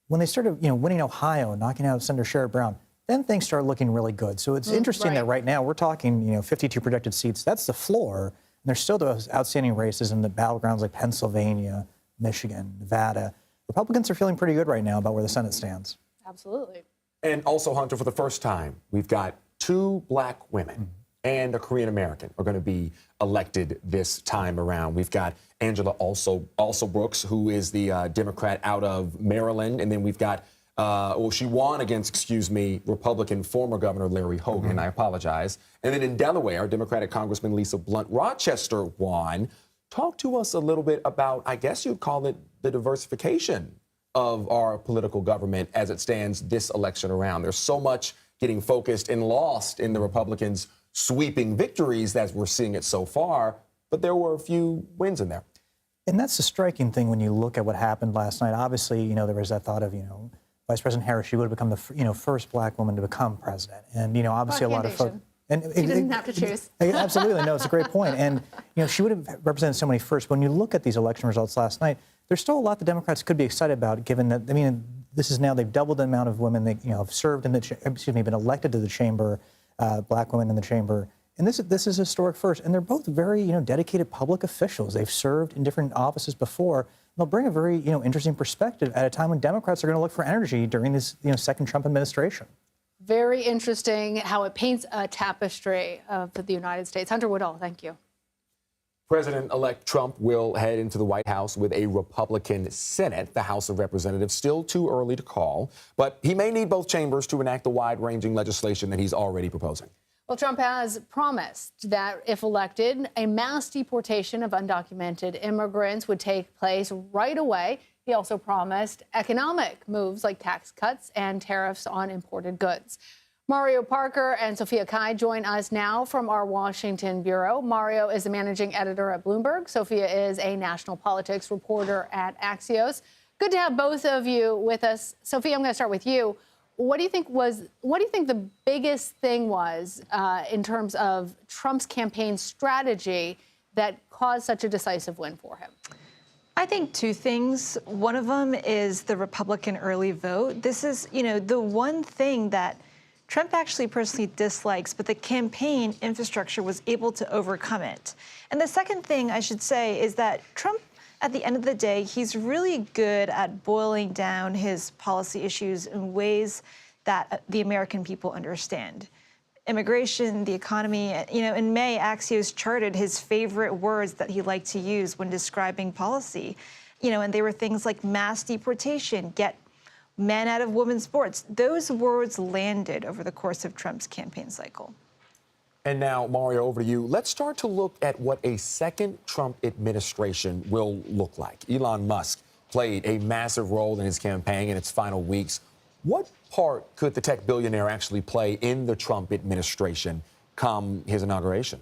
Speaker 19: When they started, you know, winning Ohio, knocking out Senator Sherrod Brown, then things started looking really good. So it's interesting that right now we're talking, you know, 52 projected seats. That's the floor. And there's still those outstanding races in the battlegrounds like Pennsylvania, Michigan, Nevada. Republicans are feeling pretty good right now about where the Senate stands.
Speaker 3: Absolutely.
Speaker 4: And also, Hunter, for the first time, we've got 2 black women and a Korean American are going to be elected this time around. We've got Angela also Brooks, who is the Democrat out of Maryland, and then we've got she won against, Republican former Governor Larry Hogan. I apologize. And then in Delaware, Democratic Congressman Lisa Blunt Rochester won. Talk to us a little bit about, I guess you'd call it the diversification of our political government as it stands this election around. There's so much getting focused and lost in the Republicans' sweeping victories as we're seeing it so far, but there were a few wins in there.
Speaker 19: And that's the striking thing when you look at what happened last night. Obviously, there was that thought of, Vice President Harris, she would have become the, first black woman to become president. And, obviously a lot of folks.
Speaker 3: And she didn't have to choose.
Speaker 19: Absolutely. No, it's a great point. And, she would have represented so many firsts. When you look at these election results last night, there's still a lot the Democrats could be excited about, given that, this is now, they've doubled the amount of women that, have served in the, been elected to the chamber, black women in the chamber. And this is a historic first. And they're both very, dedicated public officials. They've served in different offices before. They'll bring a very, interesting perspective at a time when Democrats are going to look for energy during this, second Trump administration.
Speaker 3: Very interesting how it paints a tapestry of the United States. Hunter Woodall, thank you.
Speaker 4: President-elect Trump will head into the White House with a Republican Senate, the House of Representatives. Still too early to call, but he may need both chambers to enact the wide-ranging legislation that he's already proposing.
Speaker 3: Well, Trump has promised that if elected, a mass deportation of undocumented immigrants would take place right away. He also promised economic moves like tax cuts and tariffs on imported goods. Mario Parker and Sophia Kai join us now from our Washington bureau. Mario is the managing editor at Bloomberg. Sophia is a national politics reporter at Axios. Good to have both of you with us. Sophia, I'm going to start with you. What do you think the biggest thing was in terms of Trump's campaign strategy that caused such a decisive win for him?
Speaker 21: I think 2 things. One of them is the Republican early vote. This is, the one thing that Trump actually personally dislikes, but the campaign infrastructure was able to overcome it. And the second thing I should say is that Trump, at the end of the day, he's really good at boiling down his policy issues in ways that the American people understand. Immigration, the economy, in May, Axios charted his favorite words that he liked to use when describing policy. And they were things like mass deportation, get men out of women's sports. Those words landed over the course of Trump's campaign cycle.
Speaker 4: And now, Mario, over to you. Let's start to look at what a second Trump administration will look like. Elon Musk played a massive role in his campaign in its final weeks. What part could the tech billionaire actually play in the Trump administration come his inauguration?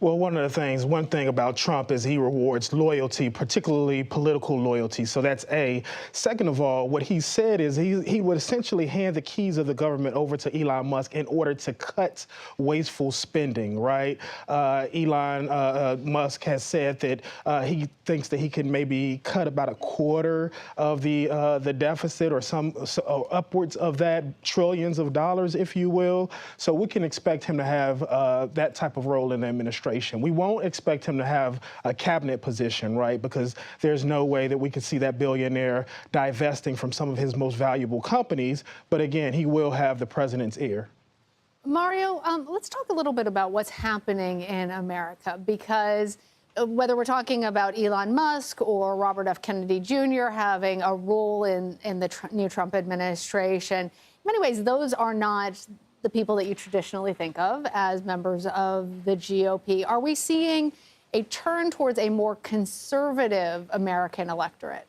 Speaker 1: Well, one thing about Trump is he rewards loyalty, particularly political loyalty. So that's A. Second of all, what he said is he would essentially hand the keys of the government over to Elon Musk in order to cut wasteful spending, right? Elon Musk has said that he thinks that he can maybe cut about a quarter of the deficit or upwards of that, trillions of dollars, if you will. So we can expect him to have that type of role in the administration. We won't expect him to have a cabinet position, right? Because there's no way that we could see that billionaire divesting from some of his most valuable companies. But again, he will have the president's ear.
Speaker 3: Mario, let's talk a little bit about what's happening in America, because whether we're talking about Elon Musk or Robert F. Kennedy Jr. having a role in the new Trump administration, in many ways, those are not the people that you traditionally think of as members of the GOP. Are we seeing a turn towards a more conservative American electorate?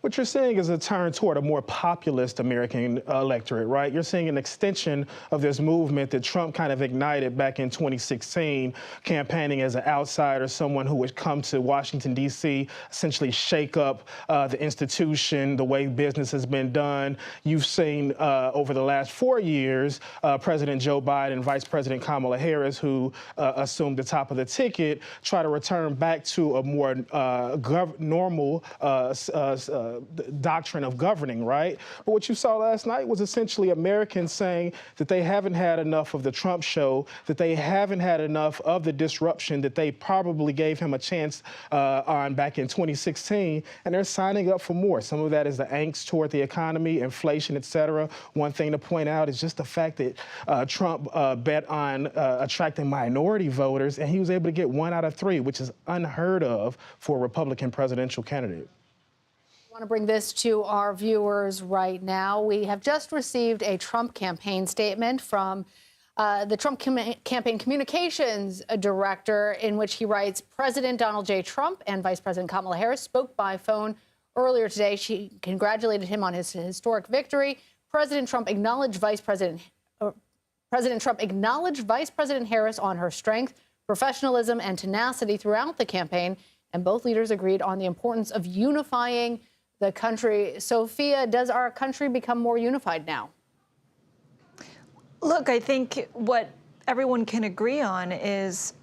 Speaker 1: What you're seeing is a turn toward a more populist American electorate, right? You're seeing an extension of this movement that Trump kind of ignited back in 2016, campaigning as an outsider, someone who would come to Washington, D.C., essentially shake up the institution, the way business has been done. You've seen over the last 4 years, President Joe Biden and Vice President Kamala Harris, who assumed the top of the ticket, try to return back to a more normal doctrine of governing, right? But what you saw last night was essentially Americans saying that they haven't had enough of the Trump show, that they haven't had enough of the disruption that they probably gave him a chance on back in 2016, and they're signing up for more. Some of that is the angst toward the economy, inflation, et cetera. One thing to point out is just the fact that Trump bet on attracting minority voters, and he was able to get 1 out of 3, which is unheard of for a Republican presidential candidate.
Speaker 3: I want to bring this to our viewers right now. We have just received a Trump campaign statement from the Trump campaign communications director, in which he writes, President Donald J. Trump and Vice President Kamala Harris spoke by phone earlier today. She congratulated him on his historic victory. President Trump acknowledged Vice President Harris on her strength, professionalism, and tenacity throughout the campaign, and both leaders agreed on the importance of unifying the country. Sophia, does our country become more unified now?
Speaker 21: Look, I think what everyone can agree on is,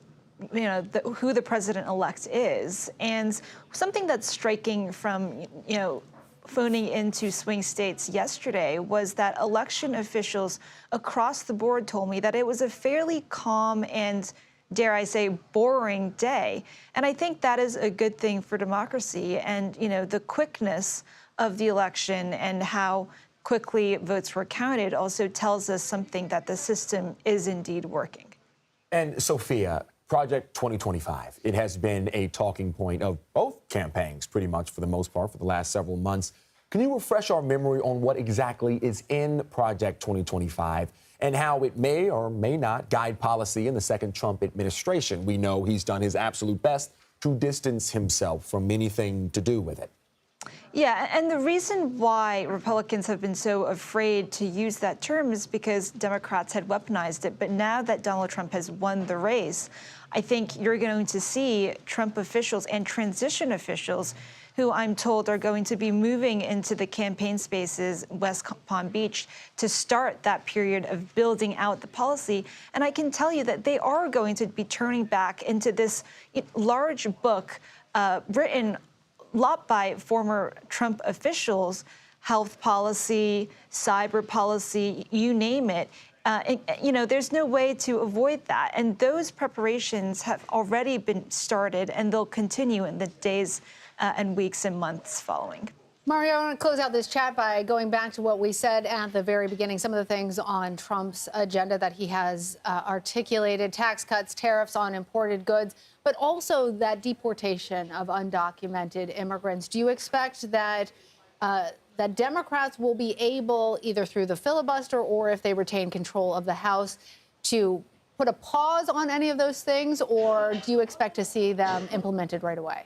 Speaker 21: who the president-elect is. And something that's striking from, phoning into swing states yesterday was that election officials across the board told me that it was a fairly calm and, dare I say, boring day. And I think that is a good thing for democracy. And, the quickness of the election and how quickly votes were counted also tells us something, that the system is indeed working.
Speaker 4: And Sophia, Project 2025, it has been a talking point of both campaigns pretty much for the most part for the last several months. Can you refresh our memory on what exactly is in Project 2025 and how it may or may not guide policy in the second Trump administration? We know he's done his absolute best to distance himself from anything to do with it.
Speaker 21: Yeah, and the reason why Republicans have been so afraid to use that term is because Democrats had weaponized it. But now that Donald Trump has won the race, I think you're going to see Trump officials and transition officials who I'm told are going to be moving into the campaign spaces, West Palm Beach, to start that period of building out the policy. And I can tell you that they are going to be turning back into this large book written a lot by former Trump officials, health policy, cyber policy, you name it. There's no way to avoid that. And those preparations have already been started, and they'll continue in the days and weeks and months following.
Speaker 3: Mario, I want to close out this chat by going back to what we said at the very beginning, some of the things on Trump's agenda that he has articulated, tax cuts, tariffs on imported goods, but also that deportation of undocumented immigrants. Do you expect that that Democrats will be able, either through the filibuster or if they retain control of the House, to put a pause on any of those things, or do you expect to see them implemented right away?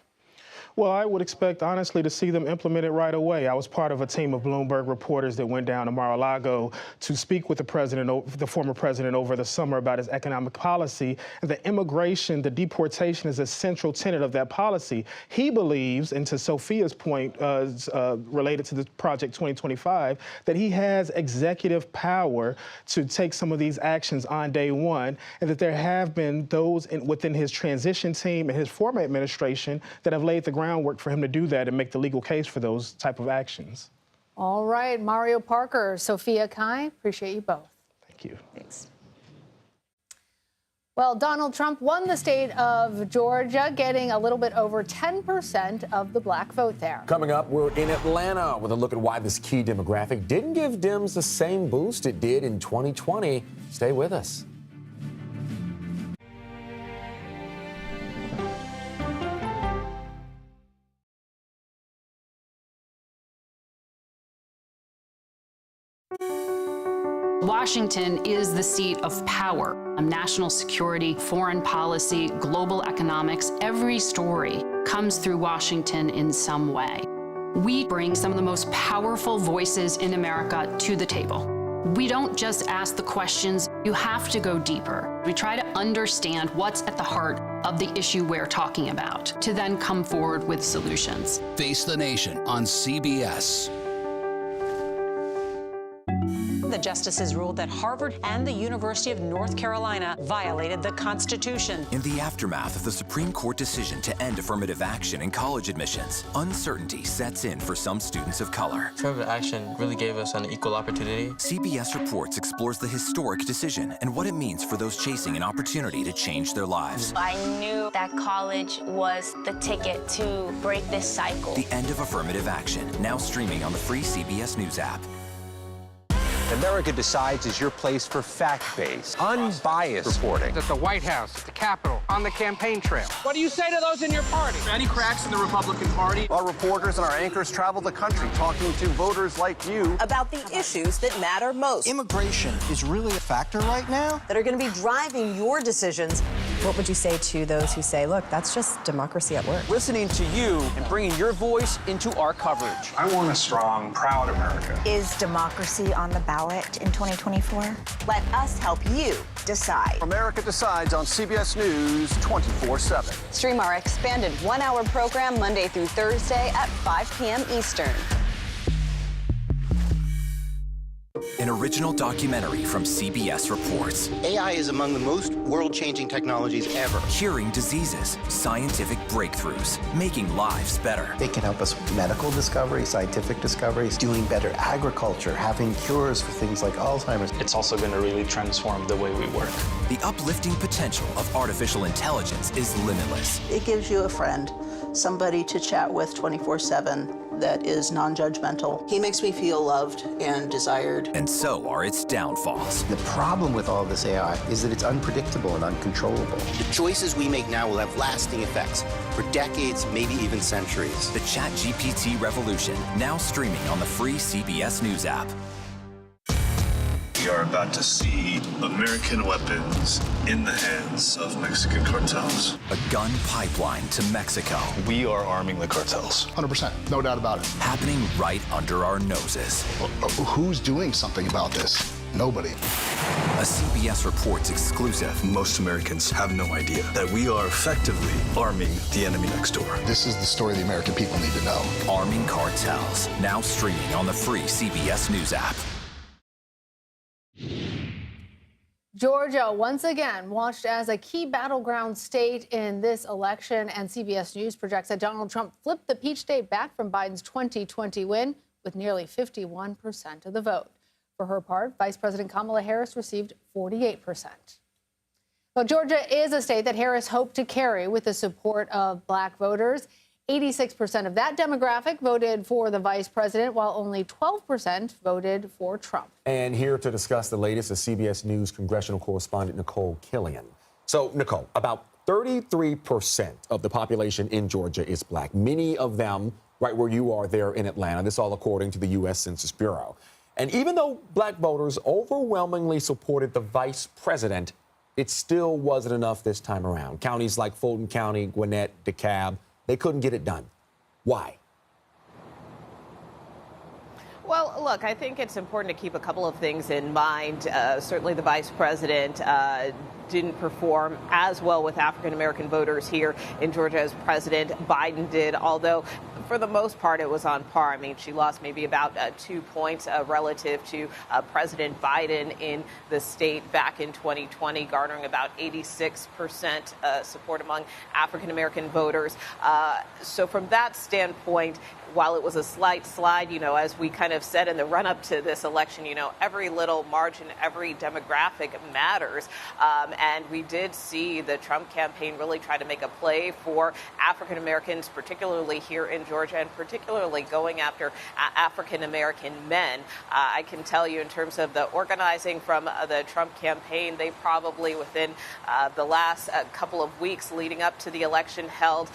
Speaker 1: Well, I would expect, honestly, to see them implemented right away. I was part of a team of Bloomberg reporters that went down to Mar-a-Lago to speak with the former president over the summer about his economic policy. And the immigration, the deportation is a central tenet of that policy. He believes, and to Sophia's point related to the Project 2025, that he has executive power to take some of these actions on day one, and that there have been those within his transition team and his former administration that have laid the groundwork for him to do that and make the legal case for those type of actions.
Speaker 3: All right, Mario Parker, Sophia Kai, appreciate you both.
Speaker 1: Thank you.
Speaker 3: Thanks. Well, Donald Trump won the state of Georgia, getting a little bit over 10% of the black vote there.
Speaker 4: Coming up, we're in Atlanta with a look at why this key demographic didn't give Dems the same boost it did in 2020. Stay with us.
Speaker 28: Washington is the seat of power. National security, foreign policy, global economics, every story comes through Washington in some way. We bring some of the most powerful voices in America to the table. We don't just ask the questions, you have to go deeper. We try to understand what's at the heart of the issue we're talking about, to then come forward with solutions.
Speaker 2: Face the Nation on CBS.
Speaker 5: The
Speaker 22: justices ruled that Harvard and the University of North Carolina violated the Constitution.
Speaker 18: In the aftermath of the Supreme Court decision to end affirmative action in college admissions, uncertainty sets in for some students of color.
Speaker 2: Affirmative action really gave us an equal opportunity.
Speaker 18: CBS Reports explores the historic decision and what it means for those chasing an opportunity to change their lives.
Speaker 5: I knew that college was the ticket to break this cycle.
Speaker 18: The end of affirmative action, now streaming on the free CBS News app.
Speaker 10: America Decides is your place for fact-based, unbiased reporting.
Speaker 20: At the White House, at the Capitol, on the campaign trail.
Speaker 23: What do you say to those in your party? Any cracks in the Republican Party?
Speaker 15: Our reporters and our anchors travel the country talking to voters like you
Speaker 13: about the issues that matter most.
Speaker 25: Immigration is really a factor right now
Speaker 13: that are going to be driving your decisions.
Speaker 26: What would you say to those who say, look, that's just democracy at work?
Speaker 10: Listening to you and bringing your voice into our coverage.
Speaker 27: I want a strong, proud America.
Speaker 26: Is democracy on the ballot in 2024?
Speaker 13: Let us help you decide.
Speaker 15: America Decides on CBS News 24/7.
Speaker 13: Stream our expanded one-hour program Monday through Thursday at 5 p.m. Eastern.
Speaker 18: An original documentary from CBS Reports.
Speaker 29: AI is among the most world-changing technologies ever.
Speaker 18: Curing diseases, scientific breakthroughs, making lives better.
Speaker 29: They can help us with medical discoveries, scientific discoveries, doing better agriculture, having cures for things like Alzheimer's.
Speaker 16: It's also going to really transform the way we work.
Speaker 18: The uplifting potential of artificial intelligence is limitless.
Speaker 30: It gives you a friend, somebody to chat with 24/7 that is non-judgmental. He makes me feel loved and desired.
Speaker 18: And so are its downfalls.
Speaker 29: The problem with all this AI is that it's unpredictable and uncontrollable. The choices we make now will have lasting effects for decades, maybe even centuries.
Speaker 18: The ChatGPT revolution, now streaming on the free CBS News app.
Speaker 31: We are about to see American weapons in the hands of Mexican cartels.
Speaker 18: A gun pipeline to Mexico.
Speaker 16: We are arming the cartels.
Speaker 32: 100%, no doubt about it.
Speaker 18: Happening right under our noses.
Speaker 32: Who's doing something about this? Nobody.
Speaker 18: A CBS Reports exclusive.
Speaker 16: Most Americans have no idea that we are effectively arming the enemy next door.
Speaker 32: This is the story the American people need to know.
Speaker 18: Arming cartels, now streaming on the free CBS News app.
Speaker 3: Georgia, once again, watched as a key battleground state in this election, and CBS News projects that Donald Trump flipped the peach state back from Biden's 2020 win with nearly 51% of the vote. For her part, Vice President Kamala Harris received 48%. Well, Georgia is a state that Harris hoped to carry with the support of black voters. 86% of that demographic voted for the vice president, while only 12% voted for Trump.
Speaker 4: And here to discuss the latest is CBS News congressional correspondent Nicole Killian. So, Nicole, about 33% of the population in Georgia is black. Many of them right where you are there in Atlanta. This all according to the U.S. Census Bureau. And even though black voters overwhelmingly supported the vice president, it still wasn't enough this time around. Counties like Fulton County, Gwinnett, DeKalb, they couldn't get it done. Why?
Speaker 33: Well, look, I think it's important to keep a couple of things in mind. Certainly the vice president didn't perform as well with African-American voters here in Georgia as President Biden did, although for the most part, it was on par. I mean, she lost maybe about 2 points relative to President Biden in the state back in 2020, garnering about 86% support among African-American voters. So from that standpoint, while it was a slight slide, as we kind of said in the run-up to this election, every little margin, every demographic matters. And we did see the Trump campaign really try to make a play for African Americans, particularly here in Georgia, and particularly going after African American men. I can tell you in terms of the organizing from the Trump campaign, they probably within the last couple of weeks leading up to the election held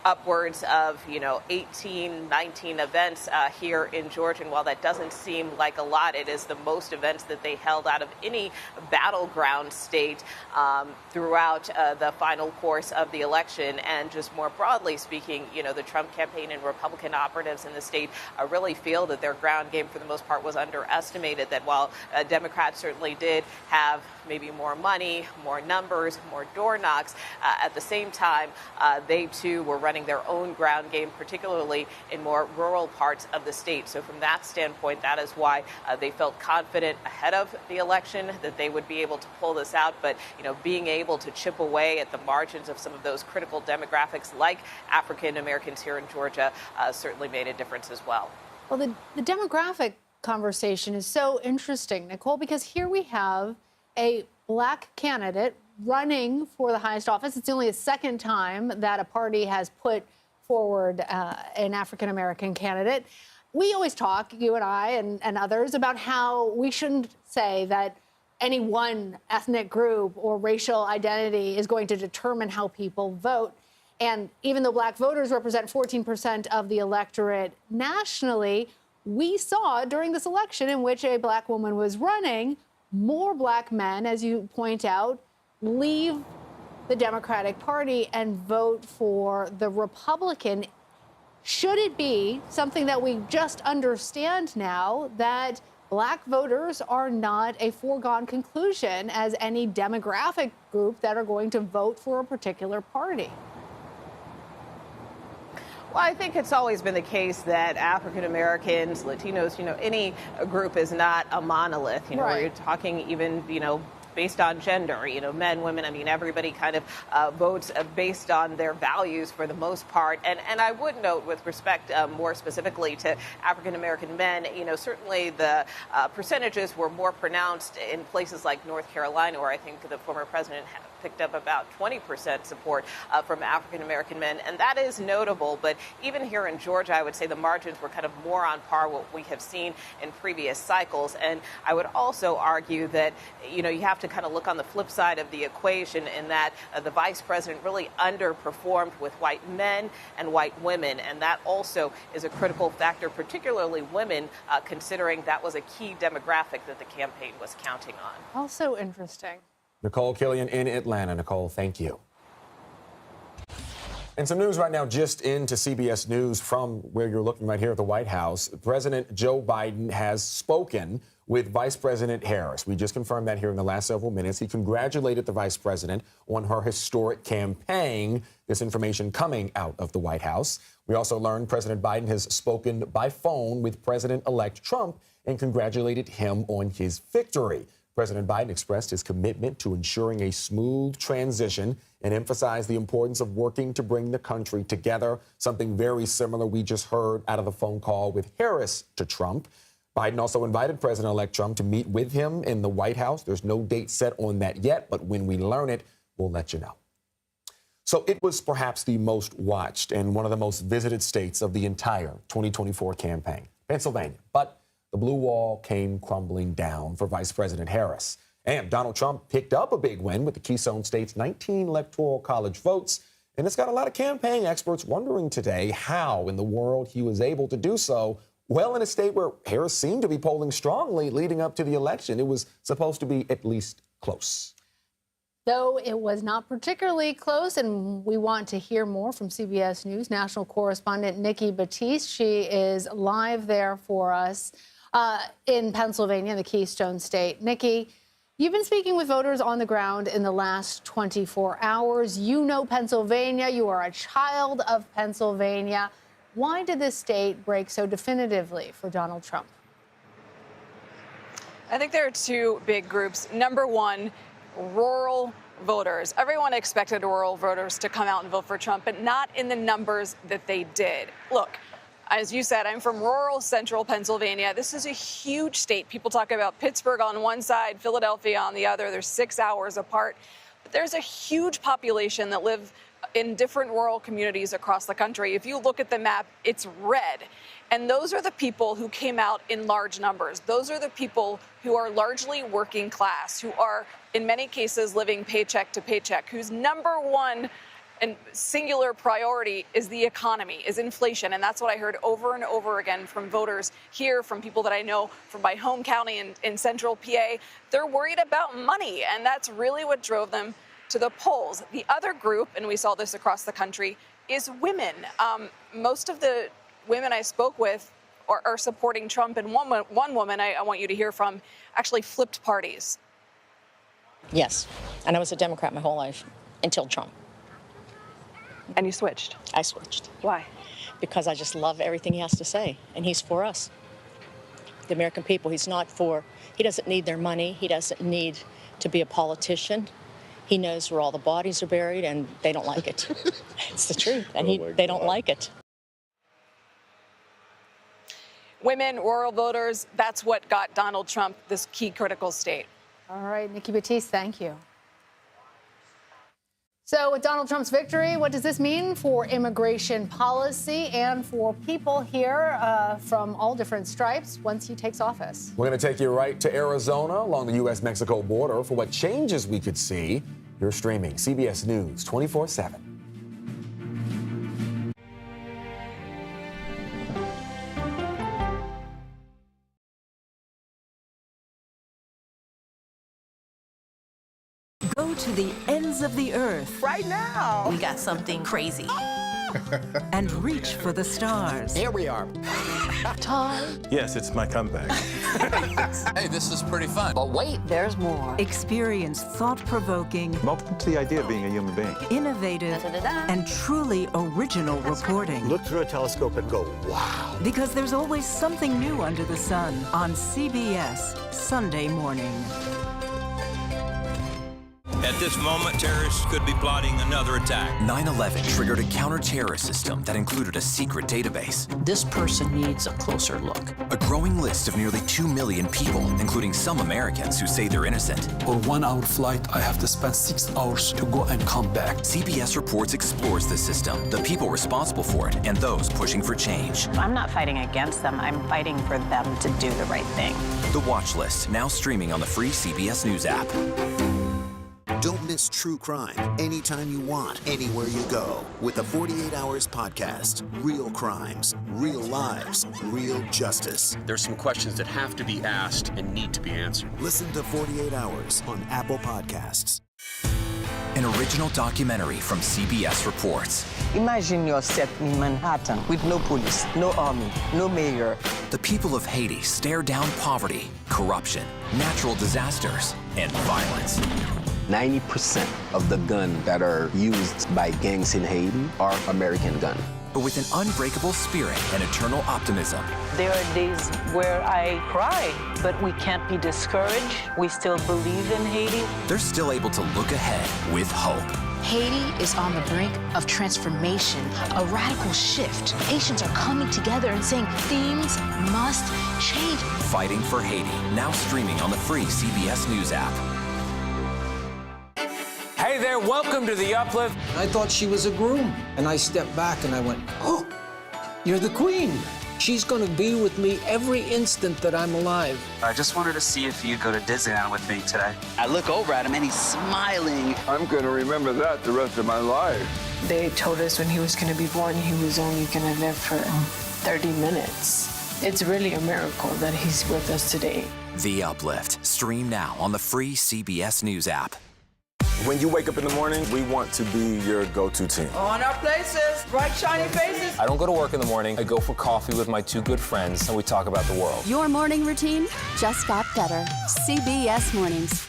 Speaker 33: upwards of, 18, 19 events here in Georgia. And while that doesn't seem like a lot, it is the most events that they held out of any battleground state throughout the final course of the election. And just more broadly speaking, the Trump campaign and Republican operatives in the state really feel that their ground game for the most part was underestimated, that while Democrats certainly did have maybe more money, more numbers, more door knocks. At the same time, they too were running their own ground game, particularly in more rural parts of the state. So from that standpoint, that is why they felt confident ahead of the election that they would be able to pull this out. But, being able to chip away at the margins of some of those critical demographics like African Americans here in Georgia certainly made a difference as well.
Speaker 3: Well, the demographic conversation is so interesting, Nicole, because here we have a black candidate running for the highest office. It's only the second time that a party has put forward an African-American candidate. We always talk, you and I and others, about how we shouldn't say that any one ethnic group or racial identity is going to determine how people vote. And even though black voters represent 14% of the electorate nationally, we saw during this election in which a black woman was running, more black men, as you point out, leave the Democratic Party and vote for the Republican. Should it be something that we just understand now that black voters are not a foregone conclusion as any demographic group that are going to vote for a particular party?
Speaker 33: Well, I think it's always been the case that African Americans, Latinos, any group is not a monolith.
Speaker 3: Right.
Speaker 33: Where you're talking even, based on gender, men, women. I mean, everybody kind of votes based on their values for the most part. And I would note with respect more specifically to African-American men, certainly the percentages were more pronounced in places like North Carolina, where I think the former president picked up about 20% support from African-American men. And that is notable. But even here in Georgia, I would say the margins were kind of more on par what we have seen in previous cycles. And I would also argue that, you have to kind of look on the flip side of the equation in that the vice president really underperformed with white men and white women. And that also is a critical factor, particularly women, considering that was a key demographic that the campaign was counting on.
Speaker 3: Also interesting.
Speaker 4: Nicole Killian in Atlanta. Nicole, thank you. And some news right now just into CBS News from where you're looking right here at the White House. President Joe Biden has spoken with Vice President Harris. We just confirmed that here in the last several minutes. He congratulated the vice president on her historic campaign. This information coming out of the White House. We also learned President Biden has spoken by phone with President-elect Trump and congratulated him on his victory. President Biden expressed his commitment to ensuring a smooth transition and emphasized the importance of working to bring the country together, something very similar we just heard out of the phone call with Harris to Trump. Biden also invited President-elect Trump to meet with him in the White House. There's no date set on that yet, but when we learn it, we'll let you know. So it was perhaps the most watched and one of the most visited states of the entire 2024 campaign, Pennsylvania. But the blue wall came crumbling down for Vice President Harris. And Donald Trump picked up a big win with the Keystone State's 19 electoral college votes. And it's got a lot of campaign experts wondering today how in the world he was able to do so. Well, in a state where Harris seemed to be polling strongly leading up to the election, it was supposed to be at least close.
Speaker 3: Though it was not particularly close, and we want to hear more from CBS News national correspondent Nikki Batiste. She is live there for us in Pennsylvania, the Keystone State. Nikki, you've been speaking with voters on the ground in the last 24 hours. You know Pennsylvania. You are a child of Pennsylvania. Why did this state break so definitively for Donald Trump?
Speaker 1: I think there are two big groups. Number one, rural voters. Everyone expected rural voters to come out and vote for Trump, but not in the numbers that they did. Look, as you said, I'm from rural central Pennsylvania. This is a huge state. People talk about Pittsburgh on one side, Philadelphia on the other. They're 6 hours apart. But there's a huge population that live in different rural communities across the country. If you look at the map, it's red. And those are the people who came out in large numbers. Those are the people who are largely working class, who are, in many cases, living paycheck to paycheck, whose number one and singular priority is the economy, is inflation. And that's what I heard over and over again from voters here, from people that I know from my home county in central PA. They're worried about money, and that's really what drove them to the polls. The other group, and we saw this across the country, is women. Most of the women I spoke with are supporting Trump, and one woman I want you to hear from actually flipped parties.
Speaker 6: Yes. And I was a Democrat my whole life until Trump.
Speaker 1: And you switched?
Speaker 6: I switched.
Speaker 1: Why?
Speaker 6: Because I just love everything he has to say, and he's for us, the American people. He doesn't need their money. He doesn't need to be a politician. He knows where all the bodies are buried, and they don't like it. It's the truth, and they don't like it.
Speaker 1: Women, rural voters, that's what got Donald Trump this key critical state.
Speaker 3: All right, Nikki Batiste, thank you. So with Donald Trump's victory, what does this mean for immigration policy and for people here from all different stripes once he takes office?
Speaker 4: We're going to take you right to Arizona along the U.S.-Mexico border for what changes we could see. You're streaming CBS News 24/7.
Speaker 7: Go to the ends of the earth.
Speaker 8: Right now.
Speaker 7: We got something crazy. And reach for the stars.
Speaker 8: Here we are.
Speaker 7: Time.
Speaker 16: Yes, it's my comeback.
Speaker 8: Hey, this is pretty fun. But wait, there's more.
Speaker 7: Experience thought-provoking,
Speaker 16: Welcome to the idea of being a human being.
Speaker 7: innovative, and truly original reporting.
Speaker 16: Look through a telescope and go, wow.
Speaker 7: Because there's always something new under the sun on CBS Sunday morning.
Speaker 9: At this moment, terrorists could be plotting another attack.
Speaker 18: 9/11 triggered a counter-terrorist system that included a secret database.
Speaker 8: This person needs a closer look.
Speaker 18: A growing list of nearly 2 million people, including some Americans who say they're innocent.
Speaker 16: For 1 hour flight, I have to spend 6 hours to go and come back.
Speaker 18: CBS Reports explores the system, the people responsible for it, and those pushing for change.
Speaker 7: I'm not fighting against them. I'm fighting for them to do the right thing.
Speaker 18: The Watch List, now streaming on the free CBS News app.
Speaker 11: Don't miss true crime anytime you want, anywhere you go. With the 48 Hours podcast. Real crimes, real lives, real justice.
Speaker 12: There's some questions that have to be asked and need to be answered.
Speaker 11: Listen to 48 Hours on Apple Podcasts.
Speaker 18: An original documentary from CBS Reports.
Speaker 8: Imagine yourself in Manhattan with no police, no army, no mayor.
Speaker 18: The people of Haiti stare down poverty, corruption, natural disasters, and violence.
Speaker 29: 90% of the guns that are used by gangs in Haiti are American guns.
Speaker 18: But with an unbreakable spirit and eternal optimism.
Speaker 7: There are days where I cry, but we can't be discouraged. We still believe in Haiti.
Speaker 18: They're still able to look ahead with hope.
Speaker 14: Haiti is on the brink of transformation, a radical shift. Haitians are coming together and saying things must change.
Speaker 18: Fighting for Haiti, now streaming on the free CBS News app.
Speaker 17: Hey there, welcome to The Uplift.
Speaker 19: I thought she was a groom, and I stepped back and I went, oh, you're the queen. She's gonna be with me every instant that I'm alive.
Speaker 21: I just wanted to see if you'd go to Disneyland with me today.
Speaker 29: I look over at him and he's smiling.
Speaker 22: I'm gonna remember that the rest of my life.
Speaker 24: They told us when he was gonna be born, he was only gonna live for 30 minutes. It's really a miracle that he's with us today.
Speaker 18: The Uplift, stream now on the free CBS News app.
Speaker 28: When you wake up in the morning, we want to be your go-to team.
Speaker 34: On our places, bright, shiny faces.
Speaker 28: I don't go to work in the morning. I go for coffee with my 2 good friends, and we talk about the world.
Speaker 35: Your morning routine just got better. CBS Mornings.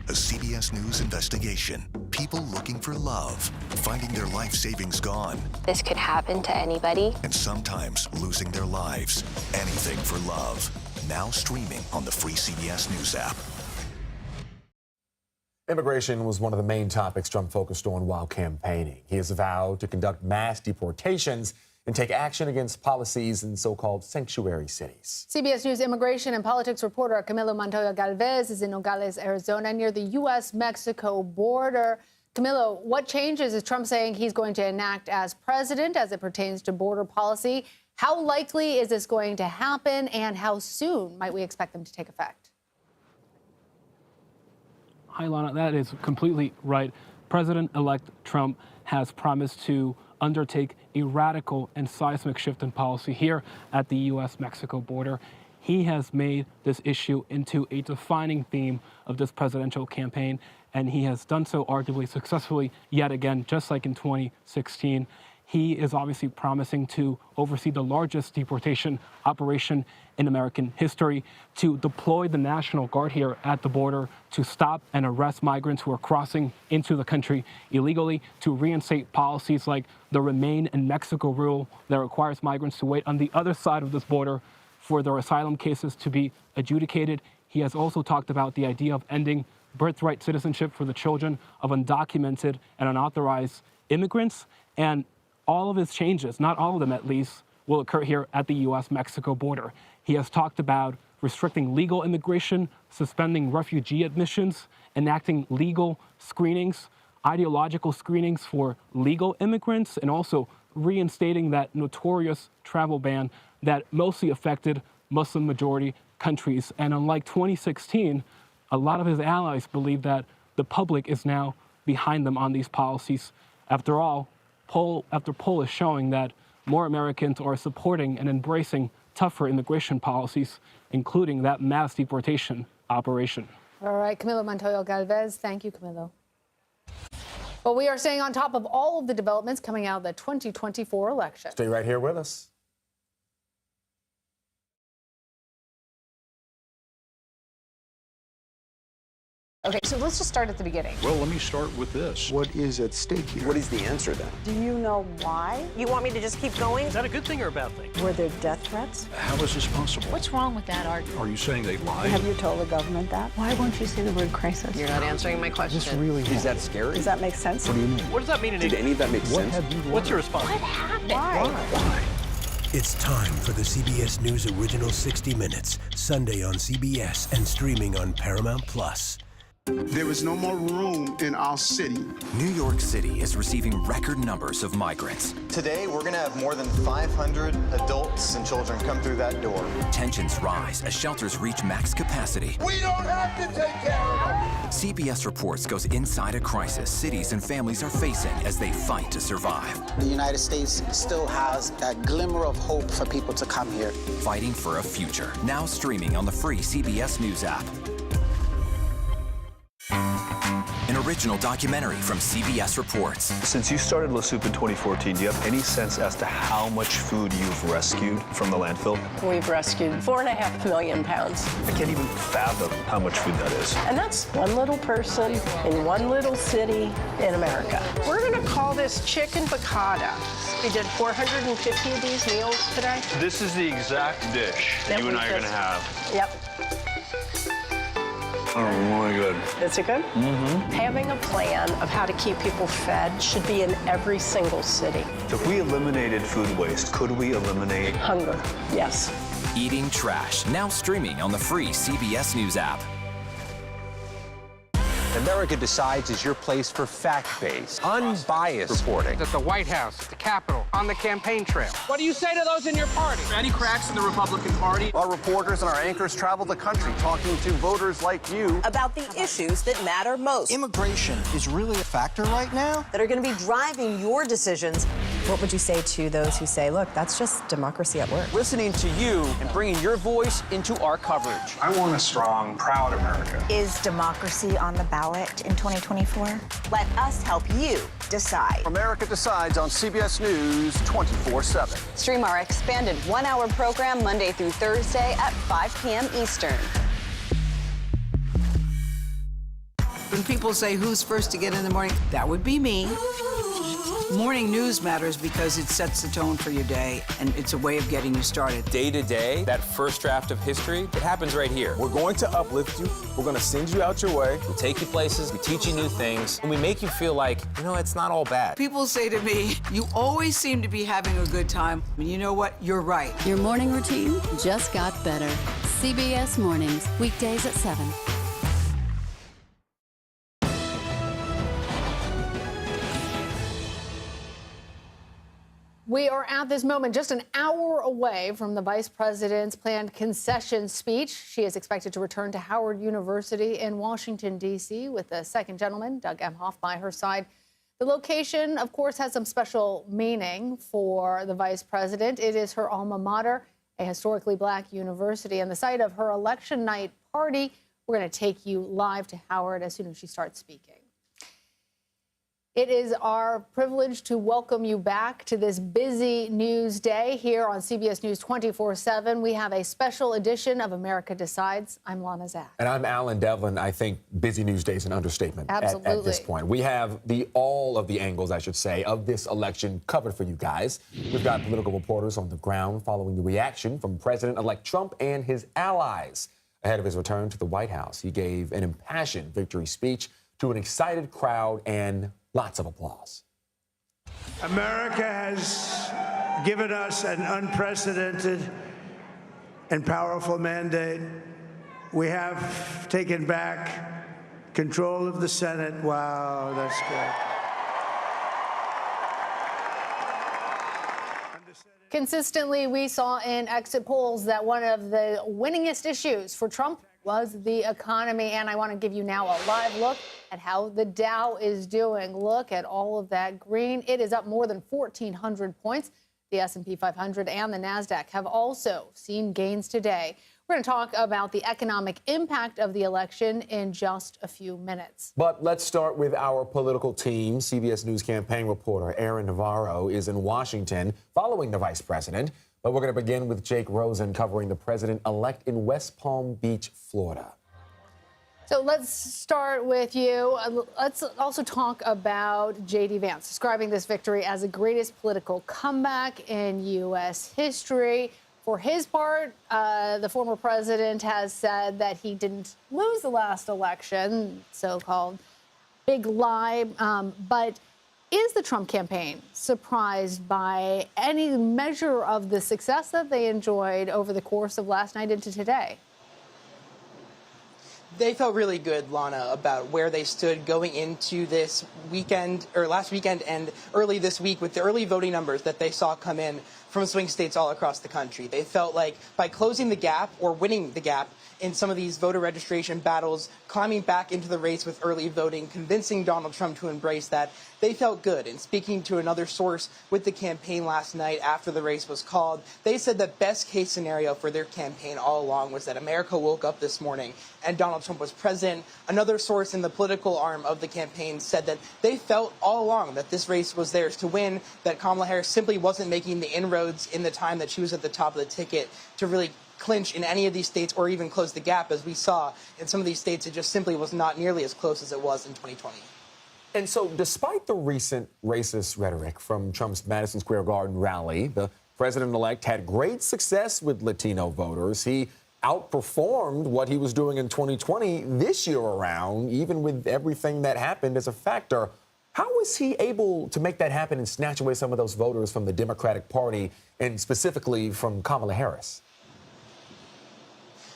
Speaker 36: A CBS News investigation. People looking for love, finding their life savings gone.
Speaker 5: This could happen to anybody.
Speaker 36: And sometimes losing their lives. Anything for love. Now streaming on the free CBS News app.
Speaker 4: Immigration was one of the main topics Trump focused on while campaigning. He has vowed to conduct mass deportations and take action against policies in so-called sanctuary cities.
Speaker 3: CBS News immigration and politics reporter Camilo Montoya Galvez is in Nogales, Arizona, near the U.S.-Mexico border. Camilo, what changes is Trump saying he's going to enact as president as it pertains to border policy? How likely is this going to happen, and how soon might we expect them to take effect?
Speaker 37: Hi, Lana, that is completely right. President-elect Trump has promised to undertake a radical and seismic shift in policy here at the U.S.-Mexico border. He has made this issue into a defining theme of this presidential campaign, and he has done so arguably successfully yet again, just like in 2016. he is obviously promising to oversee the largest deportation operation in American history, to deploy the National Guard here at the border to stop and arrest migrants who are crossing into the country illegally, to reinstate policies like the Remain in Mexico rule that requires migrants to wait on the other side of this border for their asylum cases to be adjudicated. He has also talked about the idea of ending birthright citizenship for the children of undocumented and unauthorized immigrants. And all of his changes, not all of them at least, will occur here at the U.S.-Mexico border. He has talked about restricting legal immigration, suspending refugee admissions, enacting legal screenings, ideological screenings for legal immigrants, and also reinstating that notorious travel ban that mostly affected Muslim-majority countries. And unlike 2016, a lot of his allies believe that the public is now behind them on these policies. After all, poll after poll is showing that more Americans are supporting and embracing tougher immigration policies, including that mass deportation operation.
Speaker 3: All right, Camilo Montoyo Galvez. Thank you, Camilo. Well, we are staying on top of all of the developments coming out of the 2024 election.
Speaker 4: Stay right here with us.
Speaker 3: Okay, so let's just start at the beginning.
Speaker 1: Well, let me start with this.
Speaker 22: What is at stake here?
Speaker 29: What is the answer then?
Speaker 34: Do you know why?
Speaker 2: You want me to just keep going?
Speaker 1: Is that a good thing or a bad thing?
Speaker 34: Were there death threats?
Speaker 1: How is this possible?
Speaker 14: What's wrong with that argument?
Speaker 1: Are you saying they lied?
Speaker 34: Have you told the government that? Why won't you say the word crisis?
Speaker 2: You're not answering my question.
Speaker 29: Is that scary?
Speaker 34: Does that make sense?
Speaker 1: What do you mean? What does that mean in
Speaker 29: Did any of that make sense?
Speaker 1: What's your response?
Speaker 2: What happened?
Speaker 34: Why?
Speaker 6: It's time for the CBS News Original 60 Minutes, Sunday on CBS and streaming on Paramount+.
Speaker 9: There is no more room in our city.
Speaker 18: New York City is receiving record numbers of migrants.
Speaker 29: Today, we're going to have more than 500 adults and children come through that door.
Speaker 18: Tensions rise as shelters reach max capacity.
Speaker 9: We don't have to take care of them.
Speaker 18: CBS Reports goes inside a crisis cities and families are facing as they fight to survive.
Speaker 29: The United States still has that glimmer of hope for people to come here.
Speaker 18: Fighting for a future. Now streaming on the free CBS News app. An original documentary from CBS Reports.
Speaker 1: Since you started La Soup in 2014, do you have any sense as to how much food you've rescued from the landfill?
Speaker 24: We've rescued 4.5 million pounds.
Speaker 1: I can't even fathom how much food that is.
Speaker 24: And that's one little person in one little city in America. We're going to call this chicken piccata. We did 450 of these meals today.
Speaker 1: This is the exact dish that you and I are going to have.
Speaker 24: Yep.
Speaker 1: Oh, really good.
Speaker 24: Is it good?
Speaker 1: Mm-hmm.
Speaker 24: Having a plan of how to keep people fed should be in every single city.
Speaker 1: If we eliminated food waste, could we eliminate
Speaker 24: hunger? Yes.
Speaker 18: Eating Trash, now streaming on the free CBS News app.
Speaker 10: America Decides is your place for fact-based, unbiased reporting.
Speaker 13: At the White House, at the Capitol, on the campaign trail.
Speaker 10: What do you say to those in your party?
Speaker 21: Any cracks in the Republican Party?
Speaker 10: Our reporters and our anchors travel the country talking to voters like you
Speaker 15: about the issues that matter most.
Speaker 16: Immigration is really a factor right now
Speaker 15: that are going to be driving your decisions.
Speaker 20: What would you say to those who say, look, that's just democracy at work?
Speaker 10: Listening to you and bringing your voice into our coverage.
Speaker 21: I want a strong, proud America.
Speaker 20: Is democracy on the ballot in 2024?
Speaker 15: Let us help you decide.
Speaker 10: America Decides on CBS News 24/7.
Speaker 15: Stream our expanded one-hour program Monday through Thursday at 5 p.m. Eastern.
Speaker 23: When people say who's first to get in the morning, that would be me. Morning news matters because it sets the tone for your day, and it's a way of getting you started.
Speaker 28: Day to day, that first draft of history, it happens right here.
Speaker 4: We're going to uplift you. We're going to send you out your way.
Speaker 28: We take you places, we teach you new things, and we make you feel like, you know, it's not all bad.
Speaker 23: People say to me, you always seem to be having a good time. And you know what? You're right.
Speaker 35: Your morning routine just got better. CBS Mornings, weekdays at 7.
Speaker 3: We are at this moment just an hour away from the vice president's planned concession speech. She is expected to return to Howard University in Washington, D.C. with the second gentleman, Doug Emhoff, by her side. The location, of course, has some special meaning for the vice president. It is her alma mater, a historically black university, and the site of her election night party. We're going to take you live to Howard as soon as she starts speaking. It is our privilege to welcome you back to this busy news day here on CBS News 24/7. We have a special edition of America Decides. I'm Lana Zach.
Speaker 4: And I'm Alan Devlin. I think busy news day is an understatement at this point. We have all of the angles, I should say, of this election covered for you guys. We've got political reporters on the ground following the reaction from President-elect Trump and his allies ahead of his return to the White House. He gave an impassioned victory speech to an excited crowd and lots of applause.
Speaker 5: America has given us an unprecedented and powerful mandate. We have taken back control of the Senate. Wow, that's good.
Speaker 3: Consistently, we saw in exit polls that one of the winningest issues for Trump was the economy. And I want to give you now a live look at how the Dow is doing. Look at all of that green. It is up more than 1,400 points. The S&P 500 and the NASDAQ have also seen gains today. We're going to talk about the economic impact of the election in just a few minutes.
Speaker 4: But let's start with our political team. CBS News campaign reporter Aaron Navarro is in Washington following the vice president. But we're going to begin with Jake Rosen covering the president-elect in West Palm Beach, Florida.
Speaker 3: So let's start with you. Let's also talk about J.D. Vance, describing this victory as the greatest political comeback in U.S. history. For his part, the former president has said that he didn't lose the last election, so-called big lie, but is the Trump campaign surprised by any measure of the success that they enjoyed over the course of last night into today?
Speaker 7: They felt really good, Lana, about where they stood going into this weekend, or last weekend and early this week, with the early voting numbers that they saw come in from swing states all across the country. They felt like by closing the gap or winning the gap in some of these voter registration battles, climbing back into the race with early voting, convincing Donald Trump to embrace that, they felt good. And speaking to another source with the campaign last night after the race was called, they said the best case scenario for their campaign all along was that America woke up this morning and Donald Trump was president. Another source in the political arm of the campaign said that they felt all along that this race was theirs to win, that Kamala Harris simply wasn't making the inroads in the time that she was at the top of the ticket to really clinch in any of these states or even close the gap. As we saw in some of these states, it just simply was not nearly as close as it was in 2020.
Speaker 4: And so despite the recent racist rhetoric from Trump's Madison Square Garden rally, the president-elect had great success with Latino voters. He outperformed what he was doing in 2020 this year around, even with everything that happened as a factor. How was he able to make that happen and snatch away some of those voters from the Democratic Party and specifically from Kamala Harris?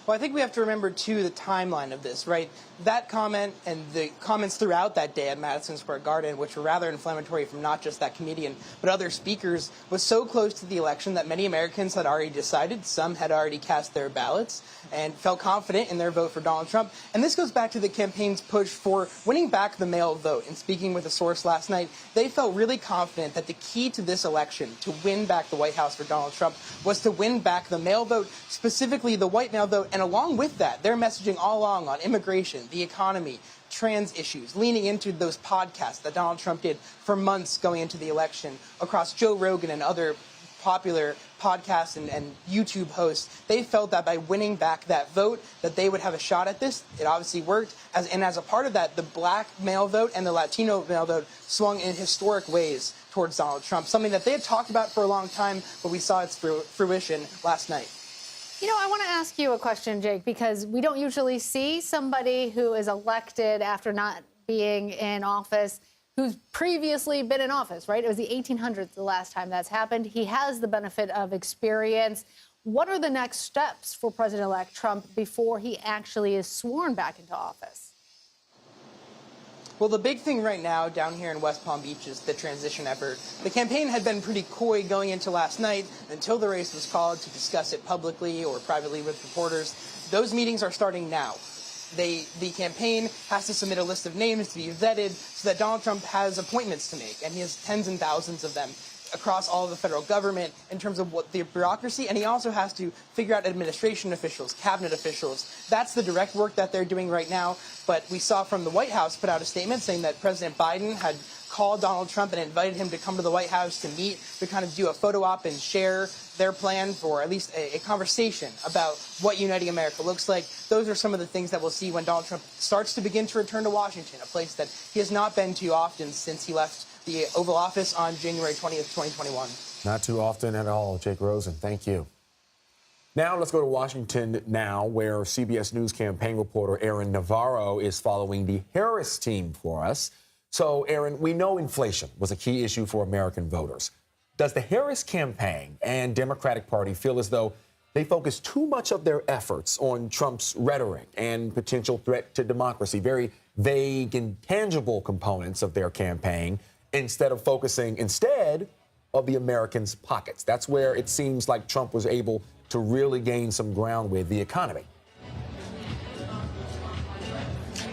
Speaker 7: Well, I think we have to remember, too, the timeline of this, right? That comment and the comments throughout that day at Madison Square Garden, which were rather inflammatory from not just that comedian, but other speakers, was so close to the election that many Americans had already decided. Some had already cast their ballots and felt confident in their vote for Donald Trump. And this goes back to the campaign's push for winning back the mail vote. And speaking with a source last night, they felt really confident that the key to this election, to win back the White House for Donald Trump, was to win back the mail vote, specifically the white mail vote. And along with that, their messaging all along on immigration, the economy, trans issues, leaning into those podcasts that Donald Trump did for months going into the election across Joe Rogan and other popular podcasts and YouTube hosts. They felt that by winning back that vote, that they would have a shot at this. It obviously worked. As a part of that, the black male vote and the Latino male vote swung in historic ways towards Donald Trump, something that they had talked about for a long time, but we saw its fruition last night.
Speaker 3: You know, I want to ask you a question, Jake, because we don't usually see somebody who is elected after not being in office who's previously been in office, right? It was the 1800s the last time that's happened. He has the benefit of experience. What are the next steps for President-elect Trump before he actually is sworn back into office?
Speaker 7: Well, the big thing right now down here in West Palm Beach is the transition effort. The campaign had been pretty coy going into last night until the race was called to discuss it publicly or privately with reporters. Those meetings are starting now. The campaign has to submit a list of names to be vetted so that Donald Trump has appointments to make, and he has tens and thousands of them. across all of the federal government in terms of what the bureaucracy, and he also has to figure out administration officials, cabinet officials. That's the direct work that they're doing right now. But we saw from the White House put out a statement saying that President Biden had called Donald Trump and invited him to come to the White House to meet, to kind of do a photo op and share their plan for at least a conversation about what uniting America looks like. Those are some of the things that we'll see when Donald Trump starts to begin to return to Washington, a place that he has not been too often since he left the Oval Office on January 20th, 2021.
Speaker 4: Not too often at all. Jake Rosen, thank you. Now let's go to Washington now, where CBS News campaign reporter Aaron Navarro is following the Harris team for us. So, Aaron, we know inflation was a key issue for American voters. Does the Harris campaign and Democratic Party feel as though they focus too much of their efforts on Trump's rhetoric and potential threat to democracy, very vague and tangible components of their campaign, instead of focusing of the Americans' pockets? That's where it seems like Trump was able to really gain some ground with the economy.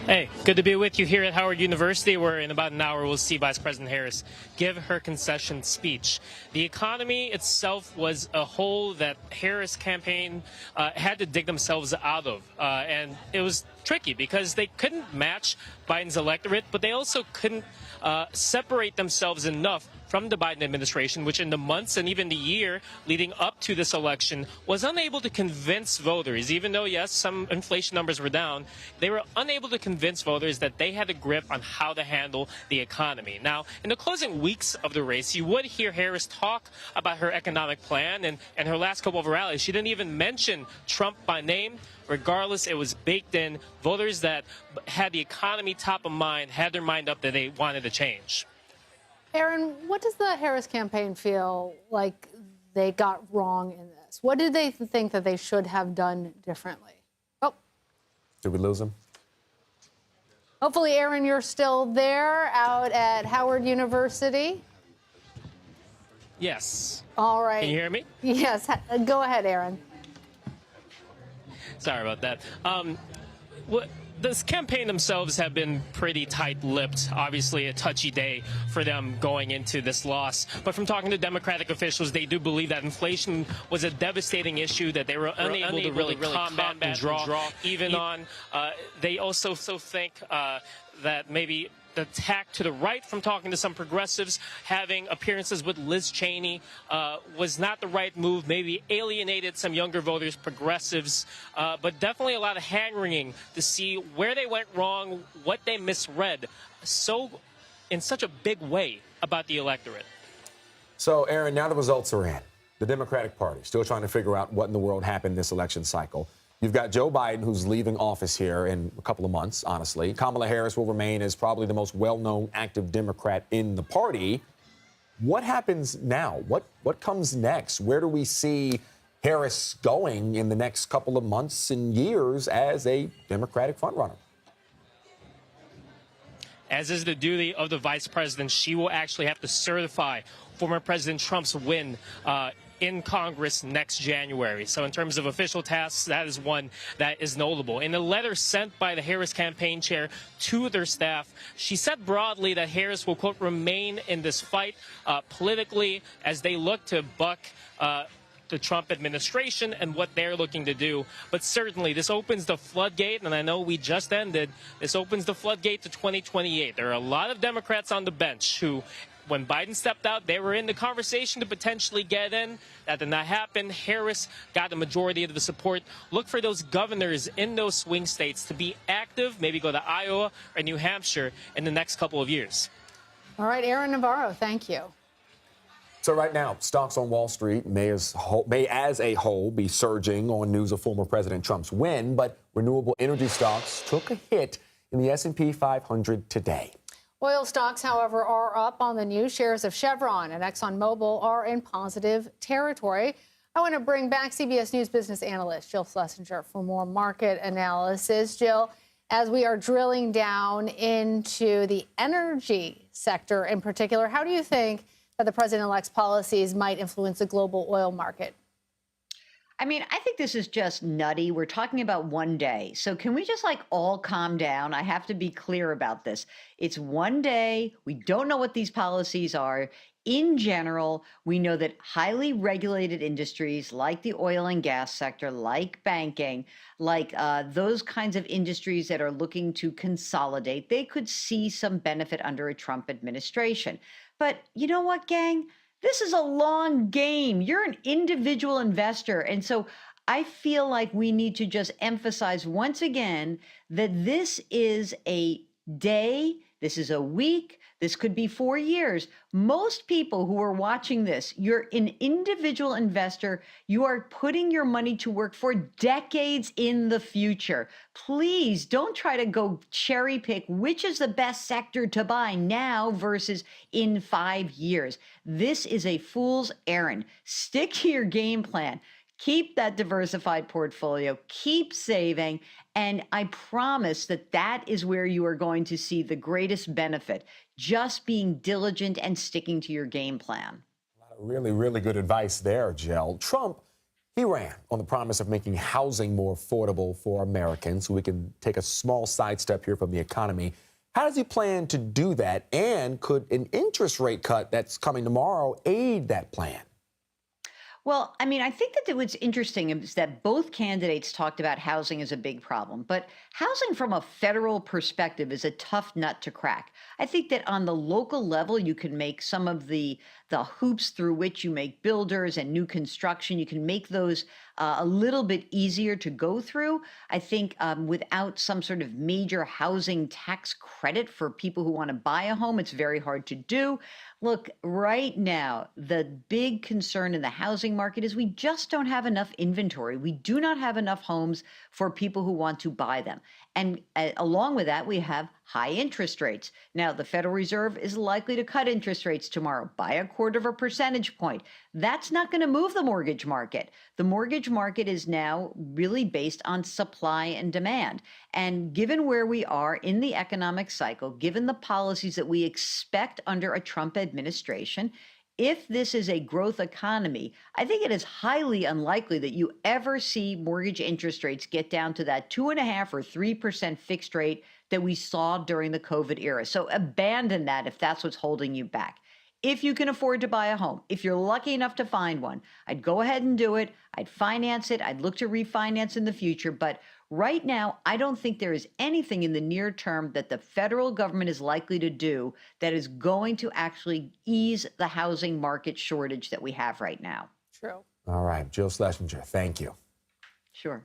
Speaker 2: Hey, good to be with you here at Howard University, where in about an hour we'll see Vice President Harris give her concession speech. The economy itself was a hole that Harris campaign had to dig themselves out of. And it was tricky because they couldn't match Biden's electorate, but they also couldn't separate themselves enough from the Biden administration, which in the months and even the year leading up to this election was unable to convince voters, even though, yes, some inflation numbers were down, they were unable to convince voters that they had a grip on how to handle the economy. Now, in the closing weeks of the race, you would hear Harris talk about her economic plan, and her last couple of rallies, she didn't even mention Trump by name. Regardless, it was baked in. Voters that had the economy top of mind had their mind up that they wanted to change.
Speaker 3: Aaron, what does the Harris campaign feel like they got wrong in this? What did they think that they should have done differently? Oh.
Speaker 4: Did we lose him?
Speaker 3: Hopefully, Aaron, you're still there out at Howard University.
Speaker 2: Yes.
Speaker 3: All right.
Speaker 2: Can you hear me?
Speaker 3: Yes. Go ahead, Aaron.
Speaker 2: Sorry about that. This campaign themselves have been pretty tight-lipped. Obviously, a touchy day for them going into this loss. But from talking to Democratic officials, they do believe that inflation was a devastating issue that they were unable to really combat and draw even on. They also think that maybe the tack to the right from talking to some progressives, having appearances with Liz Cheney was not the right move, maybe alienated some younger voters, progressives, but definitely a lot of hand-wringing to see where they went wrong, what they misread in such a big way about the electorate.
Speaker 4: So, Aaron, now the results are in. The Democratic Party still trying to figure out what in the world happened this election cycle. You've got Joe Biden, who's leaving office here in a couple of months, honestly. Kamala Harris will remain as probably the most well-known active Democrat in the party. What happens now? What comes next? Where do we see Harris going in the next couple of months and years as a Democratic frontrunner?
Speaker 2: As is the duty of the vice president, she will actually have to certify former President Trump's win in Congress next January. So in terms of official tasks, that is one that is notable. In a letter sent by the Harris campaign chair to their staff, she said broadly that Harris will, quote, remain in this fight politically as they look to buck the Trump administration and what they're looking to do. But certainly this opens the floodgate, and I know we just ended, this opens the floodgate to 2028. There are a lot of Democrats on the bench who, when Biden stepped out, they were in the conversation to potentially get in. That did not happen. Harris got the majority of the support. Look for those governors in those swing states to be active, maybe go to Iowa or New Hampshire in the next couple of years.
Speaker 3: All right, Aaron Navarro, thank you.
Speaker 4: So right now, stocks on Wall Street may as a whole be surging on news of former President Trump's win, but renewable energy stocks took a hit in the S&P 500 today.
Speaker 3: Oil stocks, however, are up on the news. Shares of Chevron and ExxonMobil are in positive territory. I want to bring back CBS News business analyst Jill Schlesinger for more market analysis. Jill, as we are drilling down into the energy sector in particular, how do you think that the president-elect's policies might influence the global oil market?
Speaker 8: I mean, I think this is just nutty. We're talking about one day. So can we just all calm down? I have to be clear about this. It's one day. We don't know what these policies are. In general, we know that highly regulated industries like the oil and gas sector, like banking, like those kinds of industries that are looking to consolidate, they could see some benefit under a Trump administration. But you know what, gang? This is a long game. You're an individual investor. And so I feel like we need to just emphasize once again that this is a day, this is a week, this could be 4 years. Most people who are watching this, you're an individual investor. You are putting your money to work for decades in the future. Please don't try to go cherry pick which is the best sector to buy now versus in 5 years. This is a fool's errand. Stick to your game plan. Keep that diversified portfolio, keep saving, and I promise that that is where you are going to see the greatest benefit, just being diligent and sticking to your game plan.
Speaker 4: Really, really good advice there, Jill. Trump, he ran on the promise of making housing more affordable for Americans. We can take a small sidestep here from the economy. How does he plan to do that? And could an interest rate cut that's coming tomorrow aid that plan?
Speaker 8: Well, I mean, I think that what's interesting is that both candidates talked about housing as a big problem, but housing from a federal perspective is a tough nut to crack. I think that on the local level, you can make some of the hoops through which you make builders and new construction, you can make those a little bit easier to go through. I think without some sort of major housing tax credit for people who want to buy a home, it's very hard to do. Look, right now, the big concern in the housing market is we just don't have enough inventory. We do not have enough homes for people who want to buy them. And along with that, we have high interest rates. Now, the Federal Reserve is likely to cut interest rates tomorrow by 1/4 percentage point. That's not going to move the mortgage market. The mortgage market is now really based on supply and demand. And given where we are in the economic cycle, given the policies that we expect under a Trump administration, if this is a growth economy, I think it is highly unlikely that you ever see mortgage interest rates get down to that 2.5% or 3% fixed rate that we saw during the COVID era. So abandon that if that's what's holding you back. If you can afford to buy a home, if you're lucky enough to find one, I'd go ahead and do it. I'd finance it. I'd look to refinance in the future. But right now, I don't think there is anything in the near term that the federal government is likely to do that is going to actually ease the housing market shortage that we have right now.
Speaker 3: True.
Speaker 4: All right, Jill Schlesinger, thank you.
Speaker 8: Sure.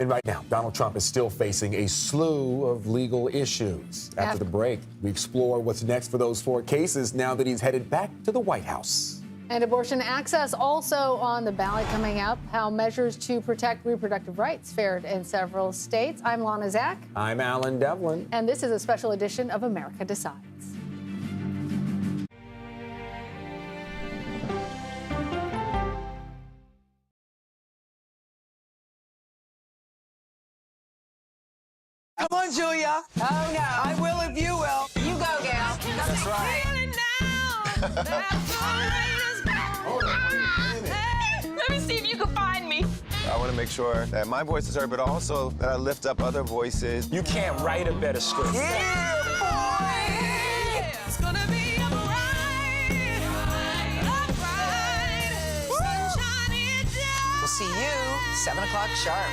Speaker 4: And right now, Donald Trump is still facing a slew of legal issues. After the break, we explore what's next for those 4 cases now that he's headed back to the White House.
Speaker 3: And abortion access also on the ballot coming up. How measures to protect reproductive rights fared in several states. I'm Lana Zach.
Speaker 4: I'm Alan Devlin.
Speaker 3: And this is a special edition of America Decides.
Speaker 11: Come on, Julia. Oh, no. I will if you will.
Speaker 15: You go, gal.
Speaker 11: That's right.
Speaker 15: Let me see if you can find me.
Speaker 12: I want to make sure that my voice is heard, but also that I lift up other voices.
Speaker 28: You can't write a better script.
Speaker 11: Yeah, boy!
Speaker 15: It's gonna be a bright, sunshiny day.
Speaker 11: We'll see you 7 o'clock sharp.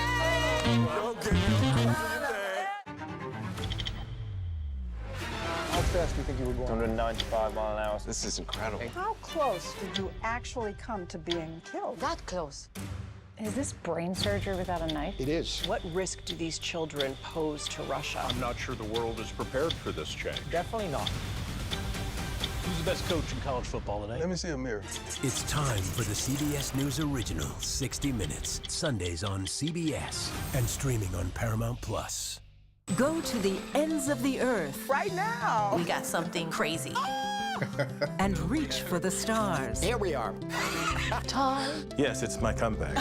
Speaker 12: How fast do you think you were going? 195 miles an hour. This is incredible.
Speaker 14: How close did you actually come to being killed?
Speaker 15: That close.
Speaker 17: Is this brain surgery without a knife?
Speaker 12: It is.
Speaker 14: What risk do these children pose to Russia?
Speaker 19: I'm not sure the world is prepared for this change.
Speaker 14: Definitely not.
Speaker 19: Who's the best coach in college football today?
Speaker 12: Let me see a mirror.
Speaker 6: It's time for the CBS News original 60 Minutes, Sundays on CBS and streaming on Paramount Plus.
Speaker 22: Go to the ends of the earth.
Speaker 14: Right now.
Speaker 22: We got something crazy.
Speaker 1: and reach for the stars.
Speaker 11: Here we are.
Speaker 3: Time.
Speaker 9: Yes, it's my comeback.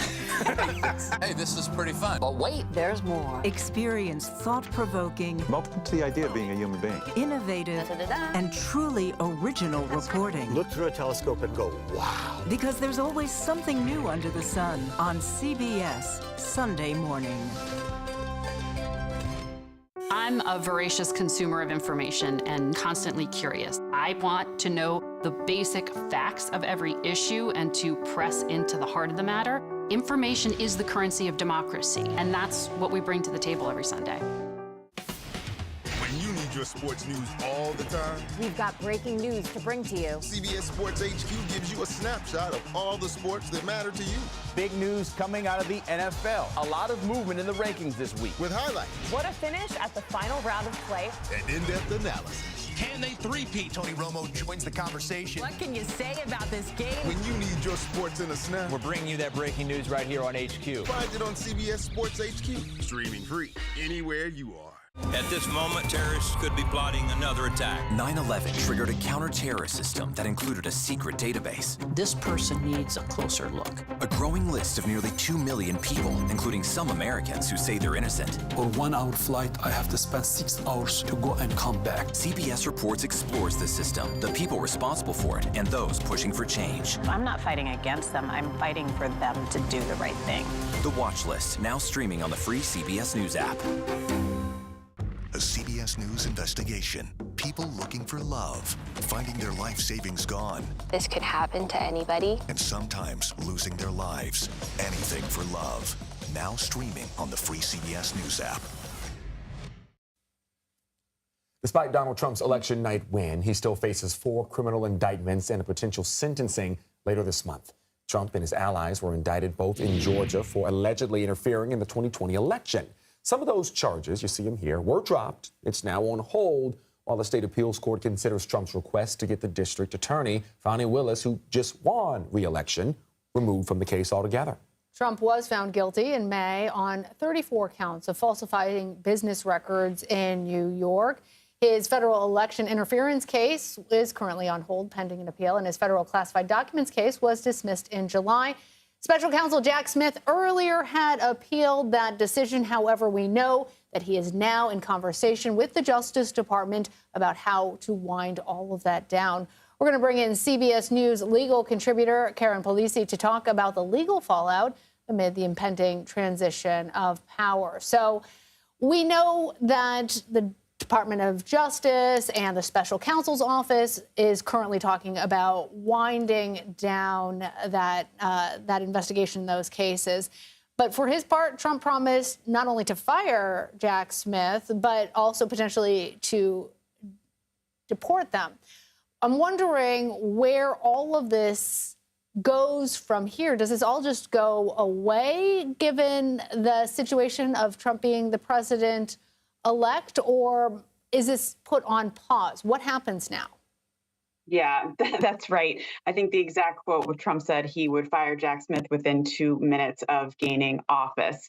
Speaker 11: Hey, this is pretty fun. But wait, there's more.
Speaker 1: Experience thought-provoking,
Speaker 9: Welcome to the idea of being a human being.
Speaker 1: innovative, and truly original reporting.
Speaker 9: Look through a telescope and go, wow.
Speaker 1: Because there's always something new under the sun on CBS Sunday morning.
Speaker 13: I'm a voracious consumer of information and constantly curious. I want to know the basic facts of every issue and to press into the heart of the matter. Information is the currency of democracy, and that's what we bring to the table every Sunday.
Speaker 18: When you need your sports news all the time,
Speaker 22: we've got breaking news to bring to you.
Speaker 18: CBS Sports HQ gives you a snapshot of all the sports that matter to you.
Speaker 24: Big news coming out of the NFL. A lot of movement in the rankings this week.
Speaker 18: With highlights.
Speaker 22: What a finish at the final round of play.
Speaker 18: And in-depth analysis.
Speaker 25: Can they three-peat? Tony Romo joins the conversation.
Speaker 22: What can you say about this game?
Speaker 18: When you need your sports in a snap,
Speaker 24: we're bringing you that breaking news right here on HQ.
Speaker 18: Find it on CBS Sports HQ. Streaming free anywhere you are.
Speaker 26: At this moment, terrorists could be plotting another attack.
Speaker 27: 9/11 triggered a counter-terrorist system that included a secret database.
Speaker 29: This person needs a closer look.
Speaker 27: A growing list of nearly 2 million people, including some Americans who say they're innocent.
Speaker 30: For 1 hour flight, I have to spend 6 hours to go and come back.
Speaker 27: CBS Reports explores the system, the people responsible for it, and those pushing for change.
Speaker 22: I'm not fighting against them. I'm fighting for them to do the right thing.
Speaker 27: The Watch List, now streaming on the free CBS News app.
Speaker 31: A CBS News investigation. People looking for love, finding their life savings gone.
Speaker 15: This could happen to anybody.
Speaker 31: And sometimes losing their lives. Anything for love. Now streaming on the free CBS News app.
Speaker 4: Despite Donald Trump's election night win, he still faces 4 criminal indictments and a potential sentencing later this month. Trump and his allies were indicted both in Georgia for allegedly interfering in the 2020 election. Some of those charges, you see them here, were dropped. It's now on hold while the state appeals court considers Trump's request to get the district attorney, Fani Willis, who just won re-election, removed from the case altogether.
Speaker 3: Trump was found guilty in May on 34 counts of falsifying business records in New York. His federal election interference case is currently on hold pending an appeal, and his federal classified documents case was dismissed in July. Special counsel Jack Smith earlier had appealed that decision. However, we know that he is now in conversation with the Justice Department about how to wind all of that down. We're going to bring in CBS News legal contributor Karen Polisi to talk about the legal fallout amid the impending transition of power. So we know that the Department of Justice and the special counsel's office is currently talking about winding down that investigation in those cases. But for his part, Trump promised not only to fire Jack Smith, but also potentially to deport them. I'm wondering where all of this goes from here. Does this all just go away given the situation of Trump being the president-elect, or is this put on pause? What happens now?
Speaker 35: Yeah, that's right. I think the exact quote with Trump said he would fire Jack Smith within 2 minutes of gaining office.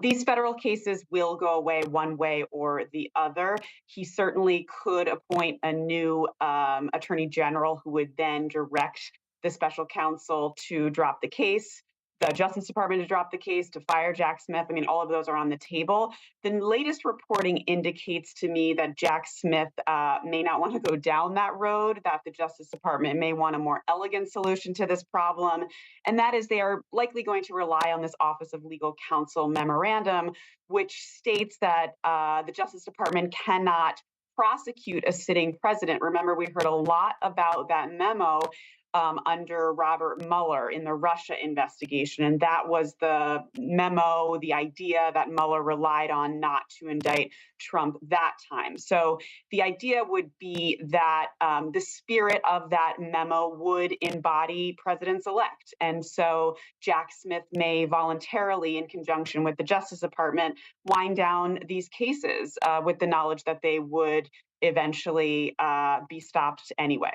Speaker 35: These federal cases will go away one way or the other. He certainly could appoint a new attorney general who would then direct the special counsel to drop the case, the Justice Department to drop the case, to fire Jack Smith. I mean, all of those are on the table. The latest reporting indicates to me that Jack Smith may not want to go down that road, that the Justice Department may want a more elegant solution to this problem. And that is they are likely going to rely on this Office of Legal Counsel memorandum, which states that the Justice Department cannot prosecute a sitting president. Remember, we heard a lot about that memo under Robert Mueller in the Russia investigation. And that was the memo, the idea that Mueller relied on not to indict Trump that time. So the idea would be that the spirit of that memo would embody presidents-elect. And so Jack Smith may voluntarily, in conjunction with the Justice Department, wind down these cases with the knowledge that they would eventually be stopped anyway.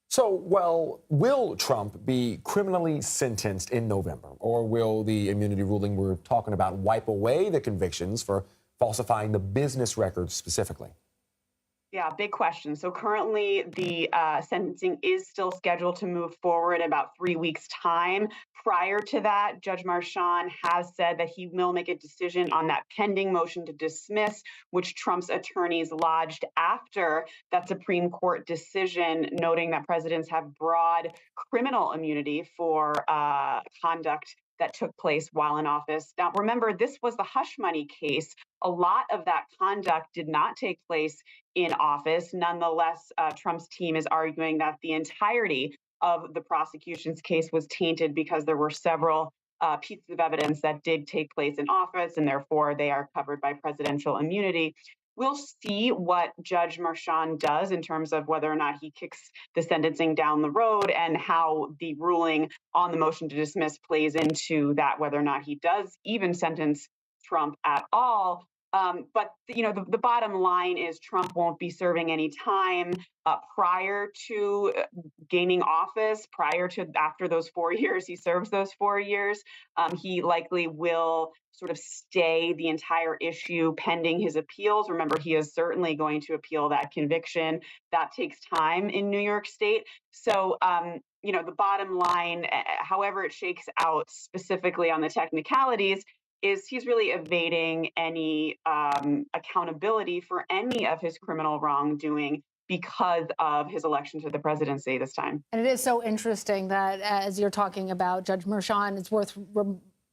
Speaker 4: So, well, will Trump be criminally sentenced in November, or will the immunity ruling we're talking about wipe away the convictions for falsifying the business records specifically?
Speaker 35: Yeah, big question. So currently the sentencing is still scheduled to move forward in about 3 weeks' time. Prior to that, Judge Marchand has said that he will make a decision on that pending motion to dismiss, which Trump's attorneys lodged after that Supreme Court decision, noting that presidents have broad criminal immunity for conduct that took place while in office. Now, remember, this was the hush money case. A lot of that conduct did not take place in office. Nonetheless, Trump's team is arguing that the entirety of the prosecution's case was tainted because there were several pieces of evidence that did take place in office, and therefore they are covered by presidential immunity. We'll see what Judge Marchand does in terms of whether or not he kicks the sentencing down the road and how the ruling on the motion to dismiss plays into that, whether or not he does even sentence Trump at all. But the bottom line is Trump won't be serving any time prior to gaining office, after those 4 years, he serves those 4 years. He likely will sort of stay the entire issue pending his appeals. Remember, he is certainly going to appeal that conviction. That takes time in New York State. So, the bottom line, however it shakes out specifically on the technicalities, is he's really evading any accountability for any of his criminal wrongdoing because of his election to the presidency this time.
Speaker 3: And it is so interesting that as you're talking about Judge Marchand, it's worth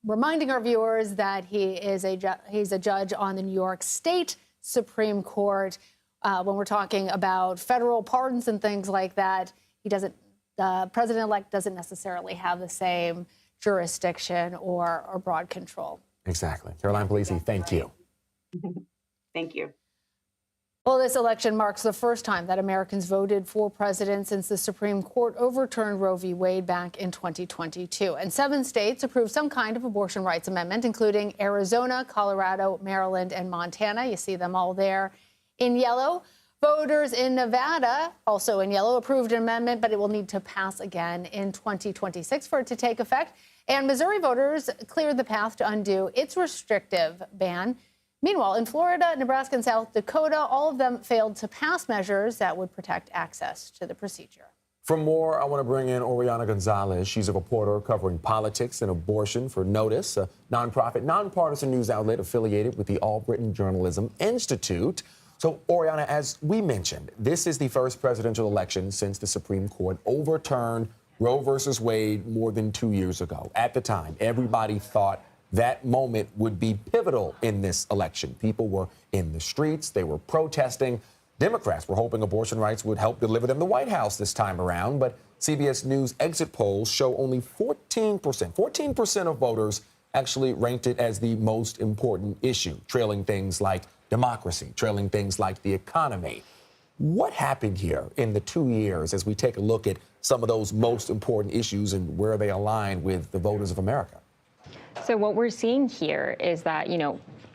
Speaker 3: reminding our viewers that he's a judge on the New York State Supreme Court. When we're talking about federal pardons and things like that, the president-elect doesn't necessarily have the same jurisdiction or broad control.
Speaker 4: Exactly. Caroline Polisi, thank you.
Speaker 35: Thank you.
Speaker 3: Well, this election marks the first time that Americans voted for president since the Supreme Court overturned Roe v. Wade back in 2022. And 7 states approved some kind of abortion rights amendment, including Arizona, Colorado, Maryland, and Montana. You see them all there in yellow. Voters in Nevada, also in yellow, approved an amendment, but it will need to pass again in 2026 for it to take effect. And Missouri voters cleared the path to undo its restrictive ban. Meanwhile, in Florida, Nebraska, and South Dakota, all of them failed to pass measures that would protect access to the procedure.
Speaker 4: For more, I want to bring in Oriana Gonzalez. She's a reporter covering politics and abortion for Notice, a nonprofit, nonpartisan news outlet affiliated with the All Britain Journalism Institute. So, Oriana, as we mentioned, this is the first presidential election since the Supreme Court overturned Roe versus Wade more than 2 years ago. At the time, everybody thought that moment would be pivotal in this election. People were in the streets. They were protesting. Democrats were hoping abortion rights would help deliver them the White House this time around. But CBS News exit polls show only 14% of voters actually ranked it as the most important issue, trailing things like democracy, trailing things like the economy. What happened here in the 2 years as we take a look at some of those most important issues and where they align with the voters of America?
Speaker 2: So what we're seeing here is that,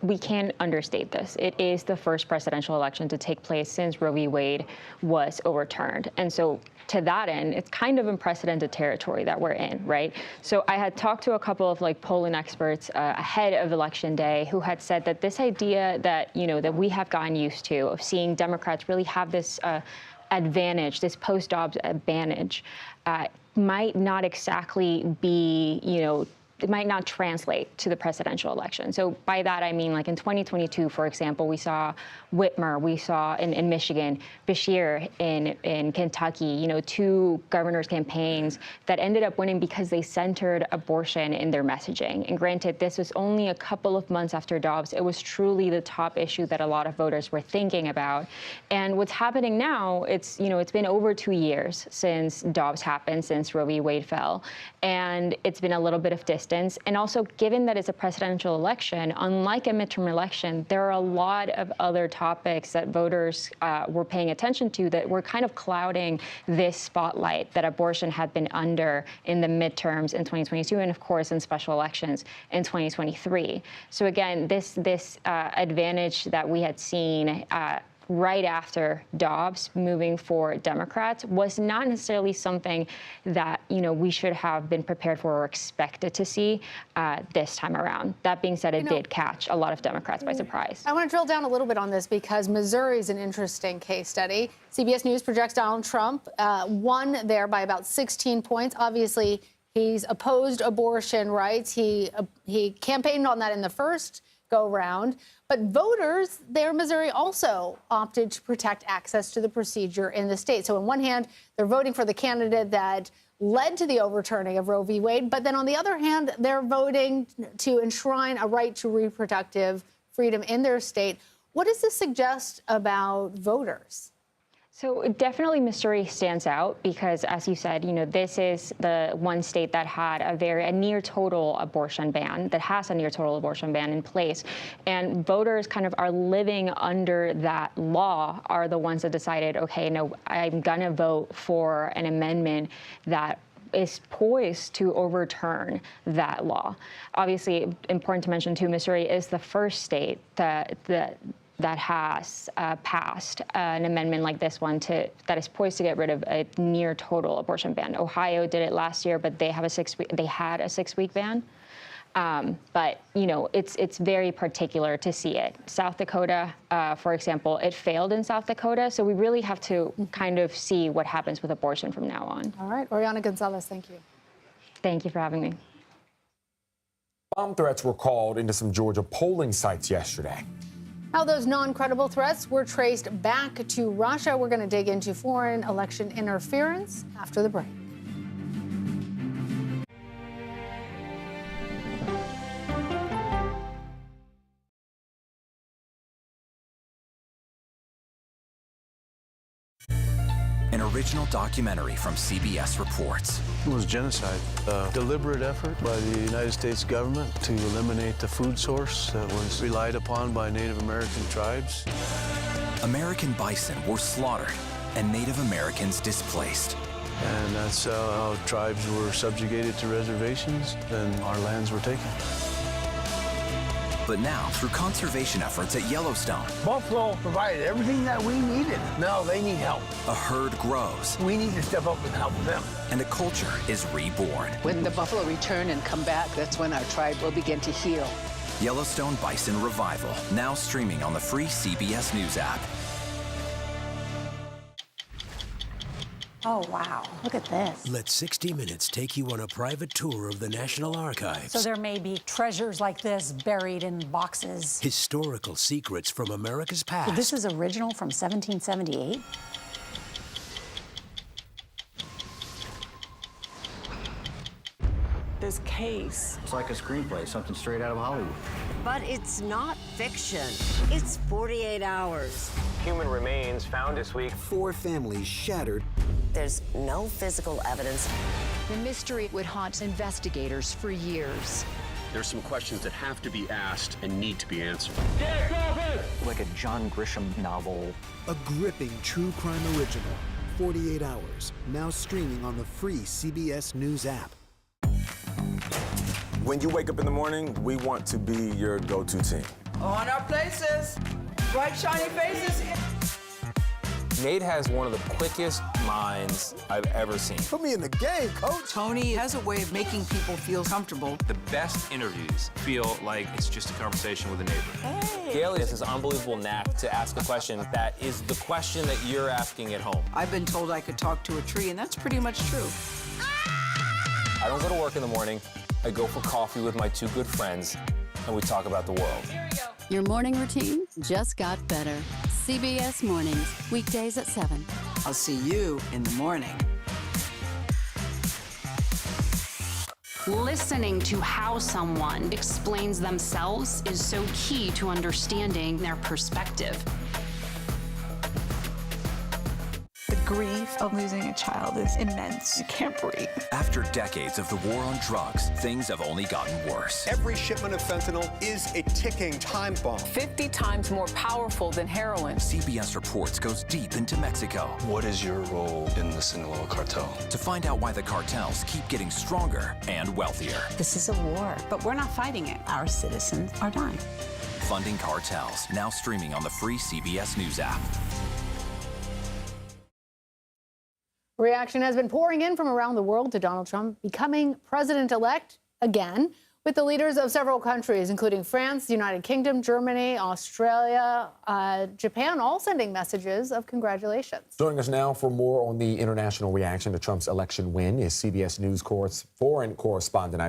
Speaker 2: we can't understate this. It is the first presidential election to take place since Roe v. Wade was overturned. And so to that end, it's kind of unprecedented territory that we're in, right? So I had talked to a couple of polling experts ahead of Election Day who had said that this idea that, that we have gotten used to of seeing Democrats really have this advantage, this post-Dobbs advantage, might not exactly be, it might not translate to the presidential election. So by that, I mean, in 2022, for example, we saw Whitmer, we saw in Michigan, Beshear in Kentucky, 2 governors' campaigns that ended up winning because they centered abortion in their messaging. And granted, this was only a couple of months after Dobbs. It was truly the top issue that a lot of voters were thinking about. And what's happening now, it's been over 2 years since Dobbs happened, since Roe v. Wade fell. And it's been a little bit of distance. And also, given that it's a presidential election, unlike a midterm election, there are a lot of other topics that voters were paying attention to that were kind of clouding this spotlight that abortion had been under in the midterms in 2022 and, of course, in special elections in 2023. So, again, this advantage that we had seen right after Dobbs moving for Democrats was not necessarily something that, we should have been prepared for or expected to see this time around. That being said, it did catch a lot of Democrats by surprise.
Speaker 3: I want to drill down a little bit on this because Missouri is an interesting case study. CBS News projects Donald Trump won there by about 16 points. Obviously, he's opposed abortion rights. He campaigned on that in the first go-round. But voters there in Missouri also opted to protect access to the procedure in the state. So on one hand, they're voting for the candidate that led to the overturning of Roe v. Wade. But then on the other hand, they're voting to enshrine a right to reproductive freedom in their state. What does this suggest about voters?
Speaker 2: So definitely Missouri stands out because, as you said, this is the one state that had a near total abortion ban, that has a near total abortion ban in place. And voters kind of are living under that law, are the ones that decided, okay, no, I'm going to vote for an amendment that is poised to overturn that law. Obviously, important to mention, too, Missouri is the first state that has passed an amendment like this one that is poised to get rid of a near total abortion ban. Ohio did it last year, but they had a 6-week ban. But it's very particular to see it. South Dakota, for example, it failed in South Dakota, so we really have to kind of see what happens with abortion from now on.
Speaker 3: All right, Oriana Gonzalez, thank you.
Speaker 2: Thank you for having me.
Speaker 4: Bomb threats were called into some Georgia polling sites yesterday.
Speaker 3: How those non-credible threats were traced back to Russia. We're going to dig into foreign election interference after the break.
Speaker 27: An original documentary from CBS reports.
Speaker 5: It was genocide, a deliberate effort by the United States government to eliminate the food source that was relied upon by Native American tribes.
Speaker 27: American bison were slaughtered and Native Americans displaced.
Speaker 5: And that's how tribes were subjugated to reservations and our lands were taken.
Speaker 27: But now, through conservation efforts at Yellowstone,
Speaker 7: Buffalo provided everything that we needed. Now they need help.
Speaker 27: a herd grows.
Speaker 7: We need to step up and help them.
Speaker 27: And a culture is reborn.
Speaker 8: When the buffalo return and come back, that's when our tribe will begin to heal.
Speaker 27: Yellowstone Bison Revival, now streaming on the free CBS News app.
Speaker 22: Oh, wow. Look at this.
Speaker 6: Let 60 Minutes take you on a private tour of the National Archives.
Speaker 10: So there may be treasures like this buried in boxes.
Speaker 6: Historical secrets from America's past.
Speaker 10: So this is original from 1778?
Speaker 12: This case.
Speaker 16: It's like a screenplay, something straight out of Hollywood.
Speaker 17: But it's not fiction. It's 48 hours.
Speaker 19: Human remains found this week.
Speaker 20: 4 families shattered.
Speaker 17: There's no physical evidence.
Speaker 21: The mystery would haunt investigators for years.
Speaker 23: There's some questions that have to be asked and need to be answered.
Speaker 16: Like a John Grisham novel.
Speaker 20: A gripping true crime original. 48 hours. Now streaming on the free CBS News app.
Speaker 28: When you wake up in the morning, we want to be your go-to team.
Speaker 11: On our places. Bright, shiny faces.
Speaker 28: Nate has one of the quickest minds I've ever seen.
Speaker 20: Put me in the game, coach.
Speaker 11: Tony has a way of making people feel comfortable.
Speaker 32: The best interviews feel like it's just a conversation with a neighbor.
Speaker 11: Hey.
Speaker 28: Gail has this unbelievable knack to ask a question that is the question that you're asking at home.
Speaker 11: I've been told I could talk to a tree, and that's pretty much true.
Speaker 28: I don't go to work in the morning. I go for coffee with my 2 good friends, and we talk about the world.
Speaker 33: Your morning routine just got better. CBS Mornings, weekdays at 7.
Speaker 11: I'll see you in the morning.
Speaker 13: Listening to how someone explains themselves is so key to understanding their perspective.
Speaker 17: The grief of losing a child is immense. You can't breathe.
Speaker 27: After decades of the war on drugs, things have only gotten worse.
Speaker 34: Every shipment of fentanyl is a ticking time bomb.
Speaker 17: 50 times more powerful than heroin.
Speaker 27: CBS Reports goes deep into Mexico.
Speaker 5: What is your role in the Sinaloa cartel?
Speaker 27: To find out why the cartels keep getting stronger and wealthier.
Speaker 17: This is a war, but we're not fighting it. Our citizens are dying.
Speaker 27: funding cartels. Now streaming on the free CBS News app.
Speaker 3: Reaction has been pouring in from around the world to Donald Trump becoming president-elect again, with the leaders of several countries, including France, the United Kingdom, Germany, Australia, Japan, all sending messages of congratulations.
Speaker 1: Joining us now for more on the international reaction to Trump's election win is CBS News foreign correspondent,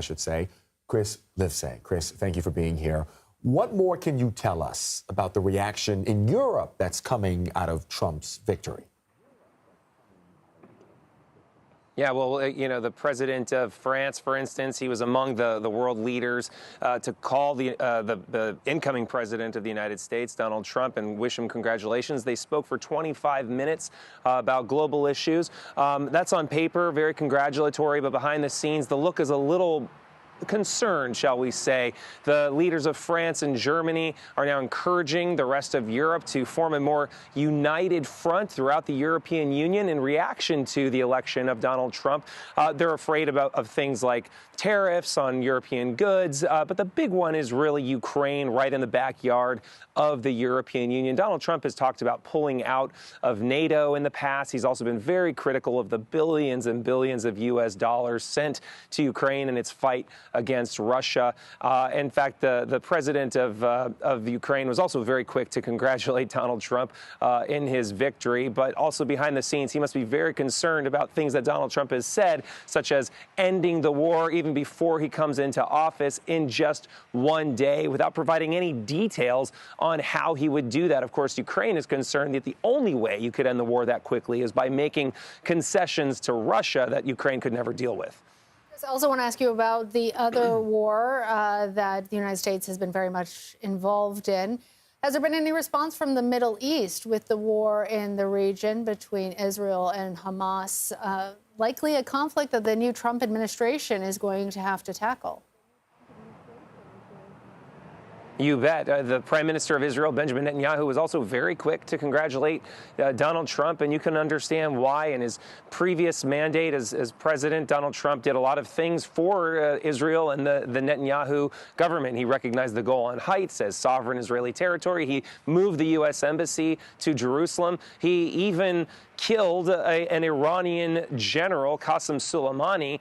Speaker 1: Chris Livesay. Chris, thank you for being here. What more can you tell us about the reaction in Europe that's coming out of Trump's victory?
Speaker 28: Yeah, well, the president of France, for instance, he was among the world leaders to call the incoming president of the United States, Donald Trump, and wish him congratulations. They spoke for 25 minutes about global issues. That's on paper, very congratulatory, but behind the scenes, the look is a little concerned, shall we say. The leaders of France and Germany are now encouraging the rest of Europe to form a more united front throughout the European Union in reaction to the election of Donald Trump. They're afraid of things like tariffs on European goods, but the big one is really Ukraine, right in the backyard of the European Union. Donald Trump has talked about pulling out of NATO in the past. He's also been very critical of the billions and billions of U.S. dollars sent to Ukraine in its fight against Russia. In fact, the president of Ukraine was also very quick to congratulate Donald Trump in his victory, but also behind the scenes, he must be very concerned about things that Donald Trump has said, such as ending the war even before he comes into office in just one day, without providing any details on how he would do that. Of course, Ukraine is concerned that the only way you could end the war that quickly is by making concessions to Russia that Ukraine could never deal with.
Speaker 3: I also want to ask you about the other war that the United States has been very much involved in. Has there been any response from the Middle East with the war in the region between Israel and Hamas? Likely a conflict that the new Trump administration is going to have to tackle.
Speaker 28: You bet. The Prime Minister of Israel, Benjamin Netanyahu, was also very quick to congratulate Donald Trump, and you can understand why. In his previous mandate as president, Donald Trump did a lot of things for Israel and the Netanyahu government. He recognized the Golan Heights as sovereign Israeli territory. He moved the U.S. Embassy to Jerusalem. He even killed an Iranian general, Qasem Soleimani.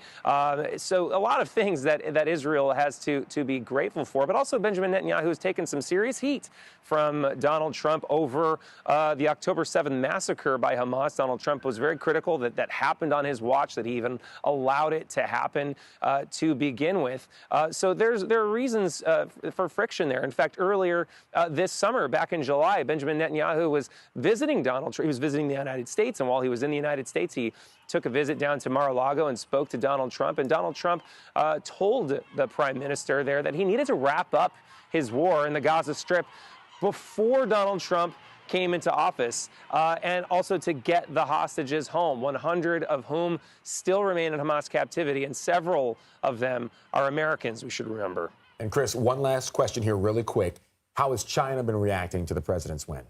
Speaker 28: So a lot of things that Israel has to be grateful for. But also Benjamin Netanyahu has taken some serious heat from Donald Trump over the October 7th massacre by Hamas. Donald Trump was very critical that happened on his watch, that he even allowed it to happen to begin with. So there are reasons for friction there. In fact, earlier this summer, back in July, Benjamin Netanyahu was visiting Donald Trump. He was visiting the United States. And while he was in the United States, he took a visit down to Mar-a-Lago and spoke to Donald Trump. And Donald Trump told the prime minister there that he needed to wrap up his war in the Gaza Strip before Donald Trump came into office, and also to get the hostages home, 100 of whom still remain in Hamas captivity, and several of them are Americans, we should remember.
Speaker 1: And Chris, one last question here really quick. How has China been reacting to the president's win?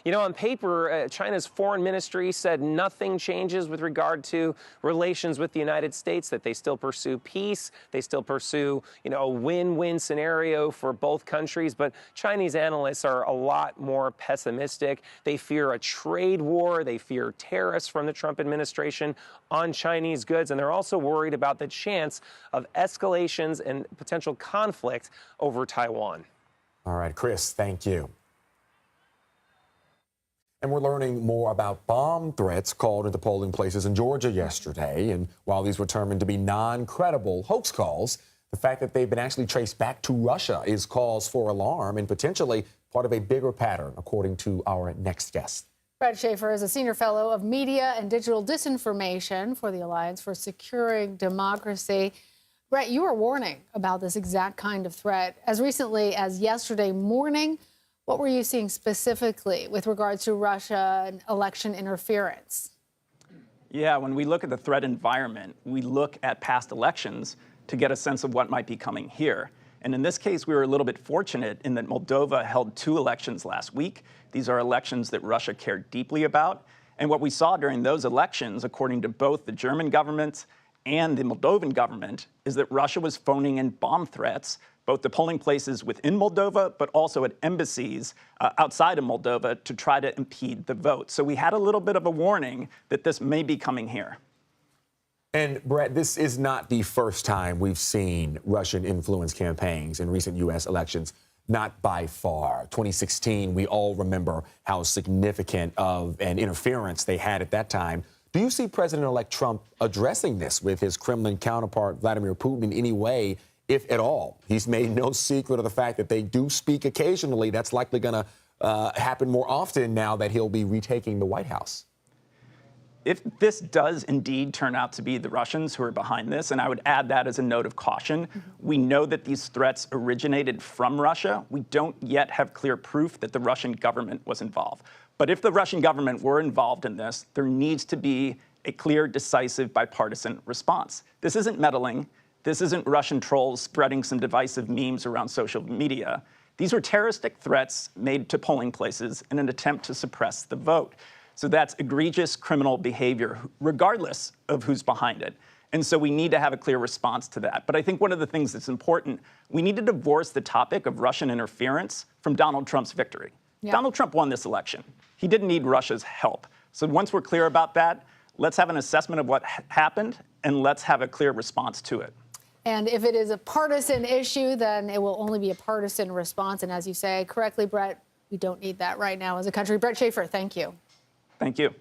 Speaker 28: You know, on paper, China's foreign ministry said nothing changes with regard to relations with the United States, that they still pursue peace, they still pursue, a win-win scenario for both countries. But Chinese analysts are a lot more pessimistic. They fear a trade war, they fear tariffs from the Trump administration on Chinese goods, and they're also worried about the chance of escalations and potential conflict over Taiwan.
Speaker 1: All right, Chris, thank you. And we're learning more about bomb threats called into polling places in Georgia yesterday. And while these were determined to be non-credible hoax calls, the fact that they've been actually traced back to Russia is cause for alarm and potentially part of a bigger pattern, according to our next guest.
Speaker 3: Brett Schaefer is a senior fellow of media and digital disinformation for the Alliance for Securing Democracy. Brett, you were warning about this exact kind of threat as recently as yesterday morning. What were you seeing specifically with regards to Russia and election interference?
Speaker 2: Yeah, when we look at the threat environment, we look at past elections to get a sense of what might be coming here. And in this case, we were a little bit fortunate in that Moldova held 2 elections last week. These are elections that Russia cared deeply about. And what we saw during those elections, according to both the German government and the Moldovan government, is that Russia was phoning in bomb threats both the polling places within Moldova, but also at embassies outside of Moldova to try to impede the vote. So we had a little bit of a warning that this may be coming here.
Speaker 1: And Brett, this is not the first time we've seen Russian influence campaigns in recent U.S. elections. Not by far. 2016, we all remember how significant of an interference they had at that time. Do you see President-elect Trump addressing this with his Kremlin counterpart, Vladimir Putin, in any way, if at all? He's made no secret of the fact that they do speak occasionally. That's likely going to happen more often now that he'll be retaking the White House.
Speaker 2: If this does indeed turn out to be the Russians who are behind this, and I would add that as a note of caution, we know that these threats originated from Russia. We don't yet have clear proof that the Russian government was involved. But if the Russian government were involved in this, there needs to be a clear, decisive, bipartisan response. This isn't meddling. This isn't Russian trolls spreading some divisive memes around social media. These were terroristic threats made to polling places in an attempt to suppress the vote. So that's egregious criminal behavior, regardless of who's behind it. And so we need to have a clear response to that. But I think one of the things that's important, we need to divorce the topic of Russian interference from Donald Trump's victory. Yeah. Donald Trump won this election. He didn't need Russia's help. So once we're clear about that, let's have an assessment of what happened, and let's have a clear response to it.
Speaker 3: And if it is a partisan issue, then it will only be a partisan response. And as you say correctly, Brett, we don't need that right now as a country. Brett Schaefer, thank you.
Speaker 2: Thank you.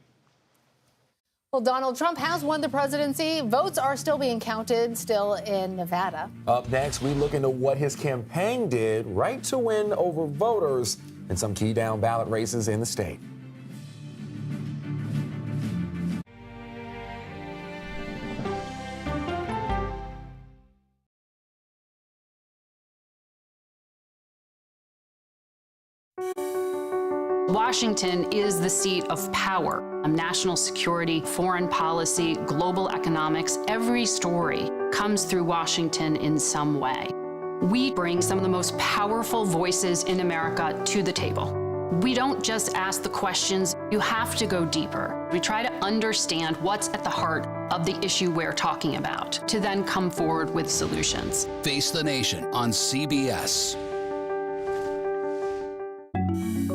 Speaker 3: Well, Donald Trump has won the presidency. Votes are still being counted, still in Nevada.
Speaker 1: Up next, we look into what his campaign did right to win over voters in some key down ballot races in the state.
Speaker 13: Washington is the seat of power. National security, foreign policy, global economics, every story comes through Washington in some way. We bring some of the most powerful voices in America to the table. We don't just ask the questions, you have to go deeper. We try to understand what's at the heart of the issue we're talking about, to then come forward with solutions.
Speaker 4: Face the Nation on CBS.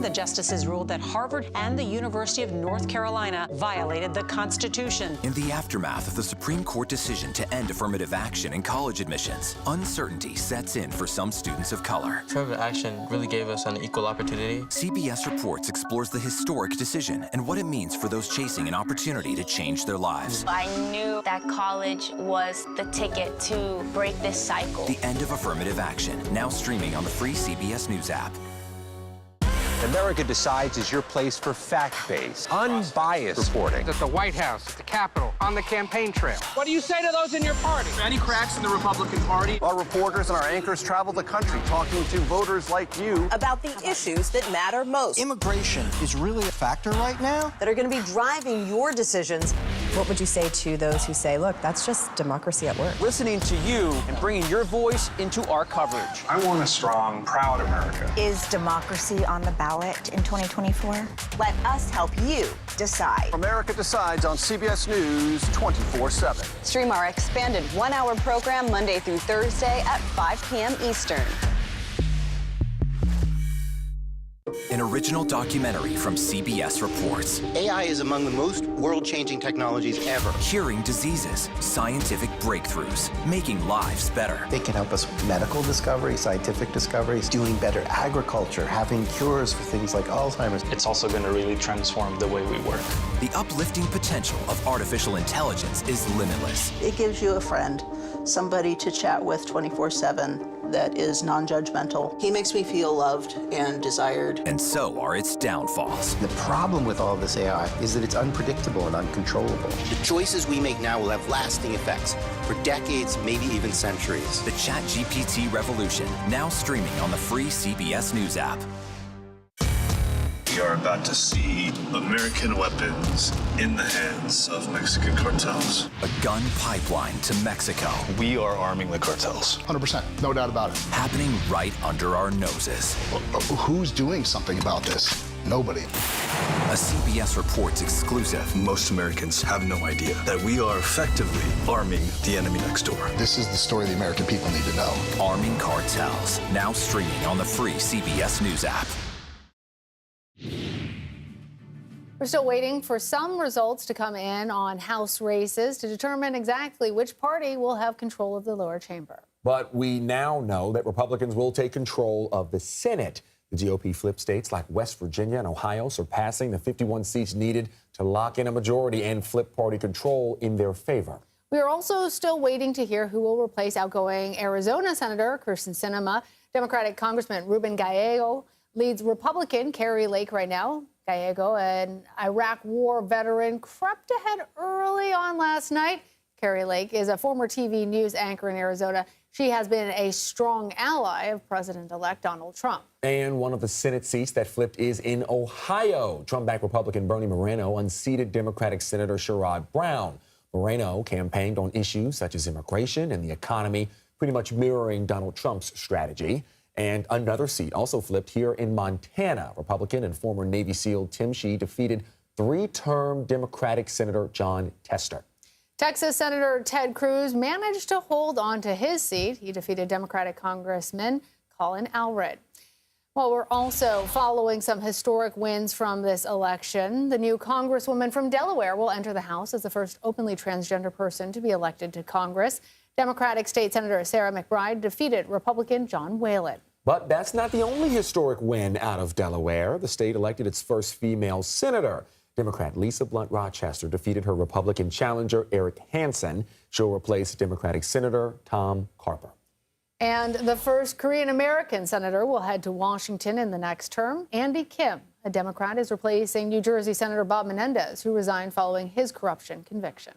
Speaker 7: The justices ruled that Harvard and the University of North Carolina violated the Constitution.
Speaker 27: In the aftermath of the Supreme Court decision to end affirmative action in college admissions, uncertainty sets in for some students of color.
Speaker 8: Affirmative action really gave us an equal opportunity.
Speaker 27: CBS Reports explores the historic decision and what it means for those chasing an opportunity to change their lives.
Speaker 9: I knew that college was the ticket to break this cycle.
Speaker 27: The end of affirmative action, now streaming on the free CBS News app.
Speaker 12: America Decides is your place for fact-based, unbiased reporting.
Speaker 14: At the White House, at the Capitol, on the campaign trail. What do you say to those in your party?
Speaker 32: Any cracks in the Republican Party?
Speaker 34: Our reporters and our anchors travel the country talking to voters like you
Speaker 15: about the issues that matter most.
Speaker 18: Immigration is really a factor right now
Speaker 15: that are going to be driving your decisions.
Speaker 24: What would you say to those who say, look, that's just democracy at work?
Speaker 12: Listening to you and bringing your voice into our coverage.
Speaker 25: I want a strong, proud America.
Speaker 26: Is democracy on the ballot in 2024?
Speaker 15: Let us help you decide.
Speaker 34: America Decides on CBS News 24/7.
Speaker 15: Stream our expanded one-hour program Monday through Thursday at 5 p.m. Eastern.
Speaker 27: An original documentary from CBS Reports.
Speaker 29: AI is among the most world-changing technologies ever.
Speaker 27: Curing diseases, scientific breakthroughs, making lives better.
Speaker 29: They can help us with medical discoveries, scientific discoveries, doing better agriculture, having cures for things like Alzheimer's.
Speaker 12: It's also going to really transform the way we work.
Speaker 27: The uplifting potential of artificial intelligence is limitless.
Speaker 15: It gives you a friend, somebody to chat with 24/7. That is non-judgmental. He makes me feel loved and desired.
Speaker 27: And so are its downfalls.
Speaker 29: The problem with all this AI is that it's unpredictable and uncontrollable. The choices we make now will have lasting effects for decades, maybe even centuries.
Speaker 27: The ChatGPT revolution, now streaming on the free CBS News app.
Speaker 30: We are about to see American weapons in the hands of Mexican cartels.
Speaker 27: A gun pipeline to Mexico.
Speaker 30: We are arming the cartels.
Speaker 31: 100%, no doubt about it.
Speaker 27: Happening right under our noses.
Speaker 31: Who's doing something about this?
Speaker 5: Nobody.
Speaker 27: A CBS Reports exclusive.
Speaker 30: Most Americans have no idea that we are effectively arming the enemy next door.
Speaker 5: This is the story the American people need to know.
Speaker 27: Arming cartels. Now streaming on the free CBS News app.
Speaker 3: We're still waiting for some results to come in on House races to determine exactly which party will have control of the lower chamber.
Speaker 1: But we now know that Republicans will take control of the Senate. The GOP flipped states like West Virginia and Ohio, surpassing the 51 seats needed to lock in a majority and flip party control in their favor.
Speaker 3: We are also still waiting to hear who will replace outgoing Arizona Senator Kyrsten Sinema. Democratic Congressman Ruben Gallego leads Republican Kari Lake right now. Gallego, an Iraq war veteran, crept ahead early on last night. Kari Lake is a former TV news anchor in Arizona. She has been a strong ally of President-elect Donald Trump.
Speaker 1: And one of the Senate seats that flipped is in Ohio. Trump-backed Republican Bernie Moreno unseated Democratic Senator Sherrod Brown. Moreno campaigned on issues such as immigration and the economy, pretty much mirroring Donald Trump's strategy. And another seat also flipped here in Montana. Republican and former Navy SEAL Tim Shea defeated three-term Democratic Senator John Tester.
Speaker 3: Texas Senator Ted Cruz managed to hold on to his seat. He defeated Democratic Congressman Colin Allred. Well, we're also following some historic wins from this election. The new Congresswoman from Delaware will enter the House as the first openly transgender person to be elected to Congress. Democratic State Senator Sarah McBride defeated Republican John Whalen.
Speaker 1: But that's not the only historic win out of Delaware. The state elected its first female senator. Democrat Lisa Blunt Rochester defeated her Republican challenger, Eric Hansen. She'll replace Democratic Senator Tom Carper.
Speaker 3: And the first Korean-American senator will head to Washington in the next term. Andy Kim, a Democrat, is replacing New Jersey Senator Bob Menendez, who resigned following his corruption conviction.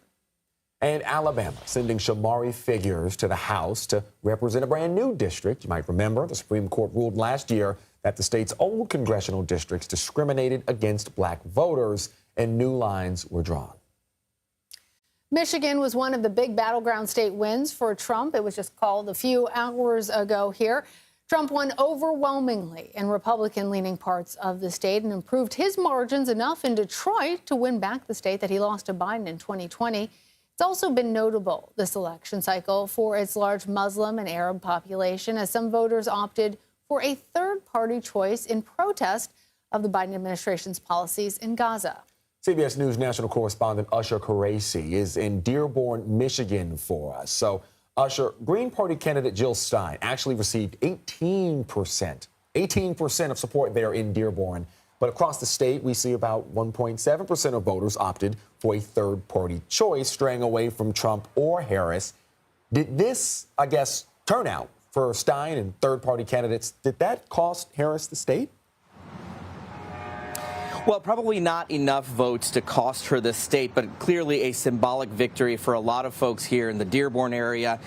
Speaker 1: And Alabama sending Shamari Figures to the House to represent a brand new district. You might remember the Supreme Court ruled last year that the state's old congressional districts discriminated against black voters, and new lines were drawn.
Speaker 3: Michigan was one of the big battleground state wins for Trump. It was just called a few hours ago here. Trump won overwhelmingly in Republican-leaning parts of the state and improved his margins enough in Detroit to win back the state that he lost to Biden in 2020. It's also been notable this election cycle for its large Muslim and Arab population, as some voters opted for a third-party choice in protest of the Biden administration's policies in Gaza.
Speaker 1: CBS News national correspondent Usher Qureshi is in Dearborn, Michigan for us. So, Usher, Green Party candidate Jill Stein actually received 18% of support there in Dearborn. But across the state, we see about 1.7% of voters opted for a third-party choice, straying away from Trump or Harris. Did this, I guess, turnout for Stein and third-party candidates, did that cost Harris the state?
Speaker 6: Well, probably not enough votes to cost her the state, but clearly a symbolic victory for a lot of folks here in the Dearborn area,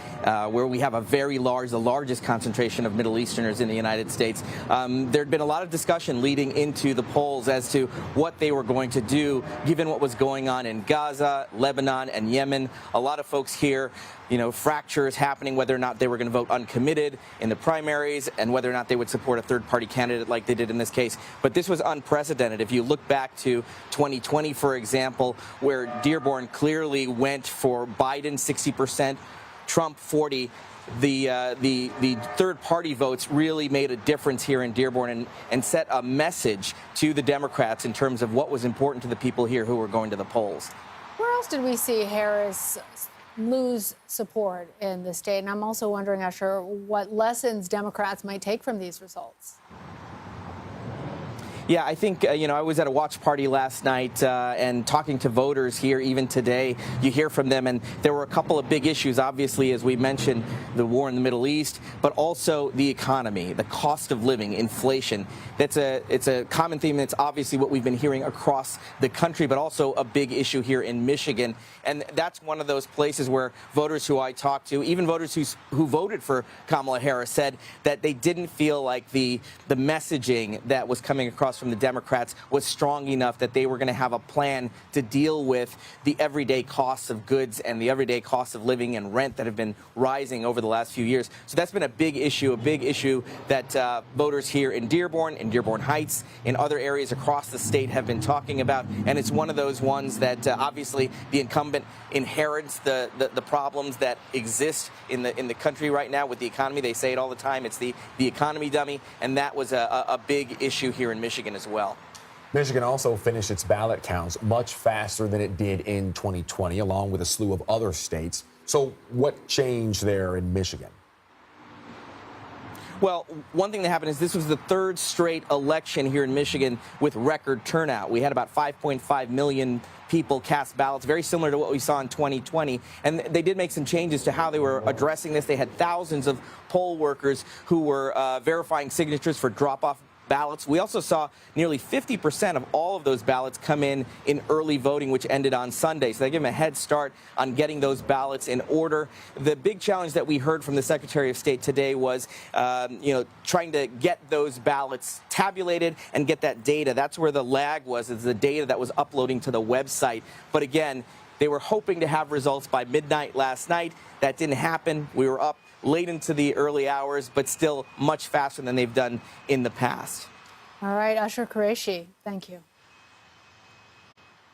Speaker 6: where we have a very large, the largest concentration of Middle Easterners in the United States. There'd been a lot of discussion leading into the polls as to what they were going to do, given what was going on in Gaza, Lebanon, and Yemen. A lot of folks here, fractures happening, whether or not they were going to vote uncommitted in the primaries and whether or not they would support a third-party candidate like they did in this case. But this was unprecedented. If you look back to 2020, for example, where Dearborn clearly went for Biden 60%, Trump 40%, the third-party votes really made a difference here in Dearborn and set a message to the Democrats in terms of what was important to the people here who were going to the polls.
Speaker 3: Where else did we see Harris lose support in the state? And I'm also wondering, Usher, what lessons Democrats might take from these results.
Speaker 6: Yeah, I think, I was at a watch party last night and talking to voters here even today. You hear from them, and there were a couple of big issues, obviously, as we mentioned, the war in the Middle East, but also the economy, the cost of living, inflation. It's a common theme. It's obviously what we've been hearing across the country, but also a big issue here in Michigan. And that's one of those places where voters who I talked to, even voters who voted for Kamala Harris, said that they didn't feel like the messaging that was coming across cause from the Democrats was strong enough that they were going to have a plan to deal with the everyday costs of goods and the everyday costs of living and rent that have been rising over the last few years. So that's been a big issue that voters here in Dearborn Heights, in other areas across the state have been talking about. And it's one of those ones that obviously the incumbent inherits the problems that exist in the country right now with the economy. They say it all the time. It's the economy dummy. And that was a big issue here in Michigan as well.
Speaker 1: Michigan also finished its ballot counts much faster than it did in 2020, along with a slew of other states. So what changed there in Michigan?
Speaker 6: Well, one thing that happened is this was the third straight election here in Michigan with record turnout. We had about 5.5 million people cast ballots, very similar to what we saw in 2020. And they did make some changes to how they were addressing this. They had thousands of poll workers who were verifying signatures for drop-off ballots. We also saw nearly 50% of all of those ballots come in early voting, which ended on Sunday. So they give them a head start on getting those ballots in order. The big challenge that we heard from the Secretary of State today was, trying to get those ballots tabulated and get that data. That's where the lag was, is the data that was uploading to the website. But again, they were hoping to have results by midnight last night. That didn't happen. We were up late into the early hours, but still much faster than they've done in the past.
Speaker 3: All right, Usher Qureshi, thank you.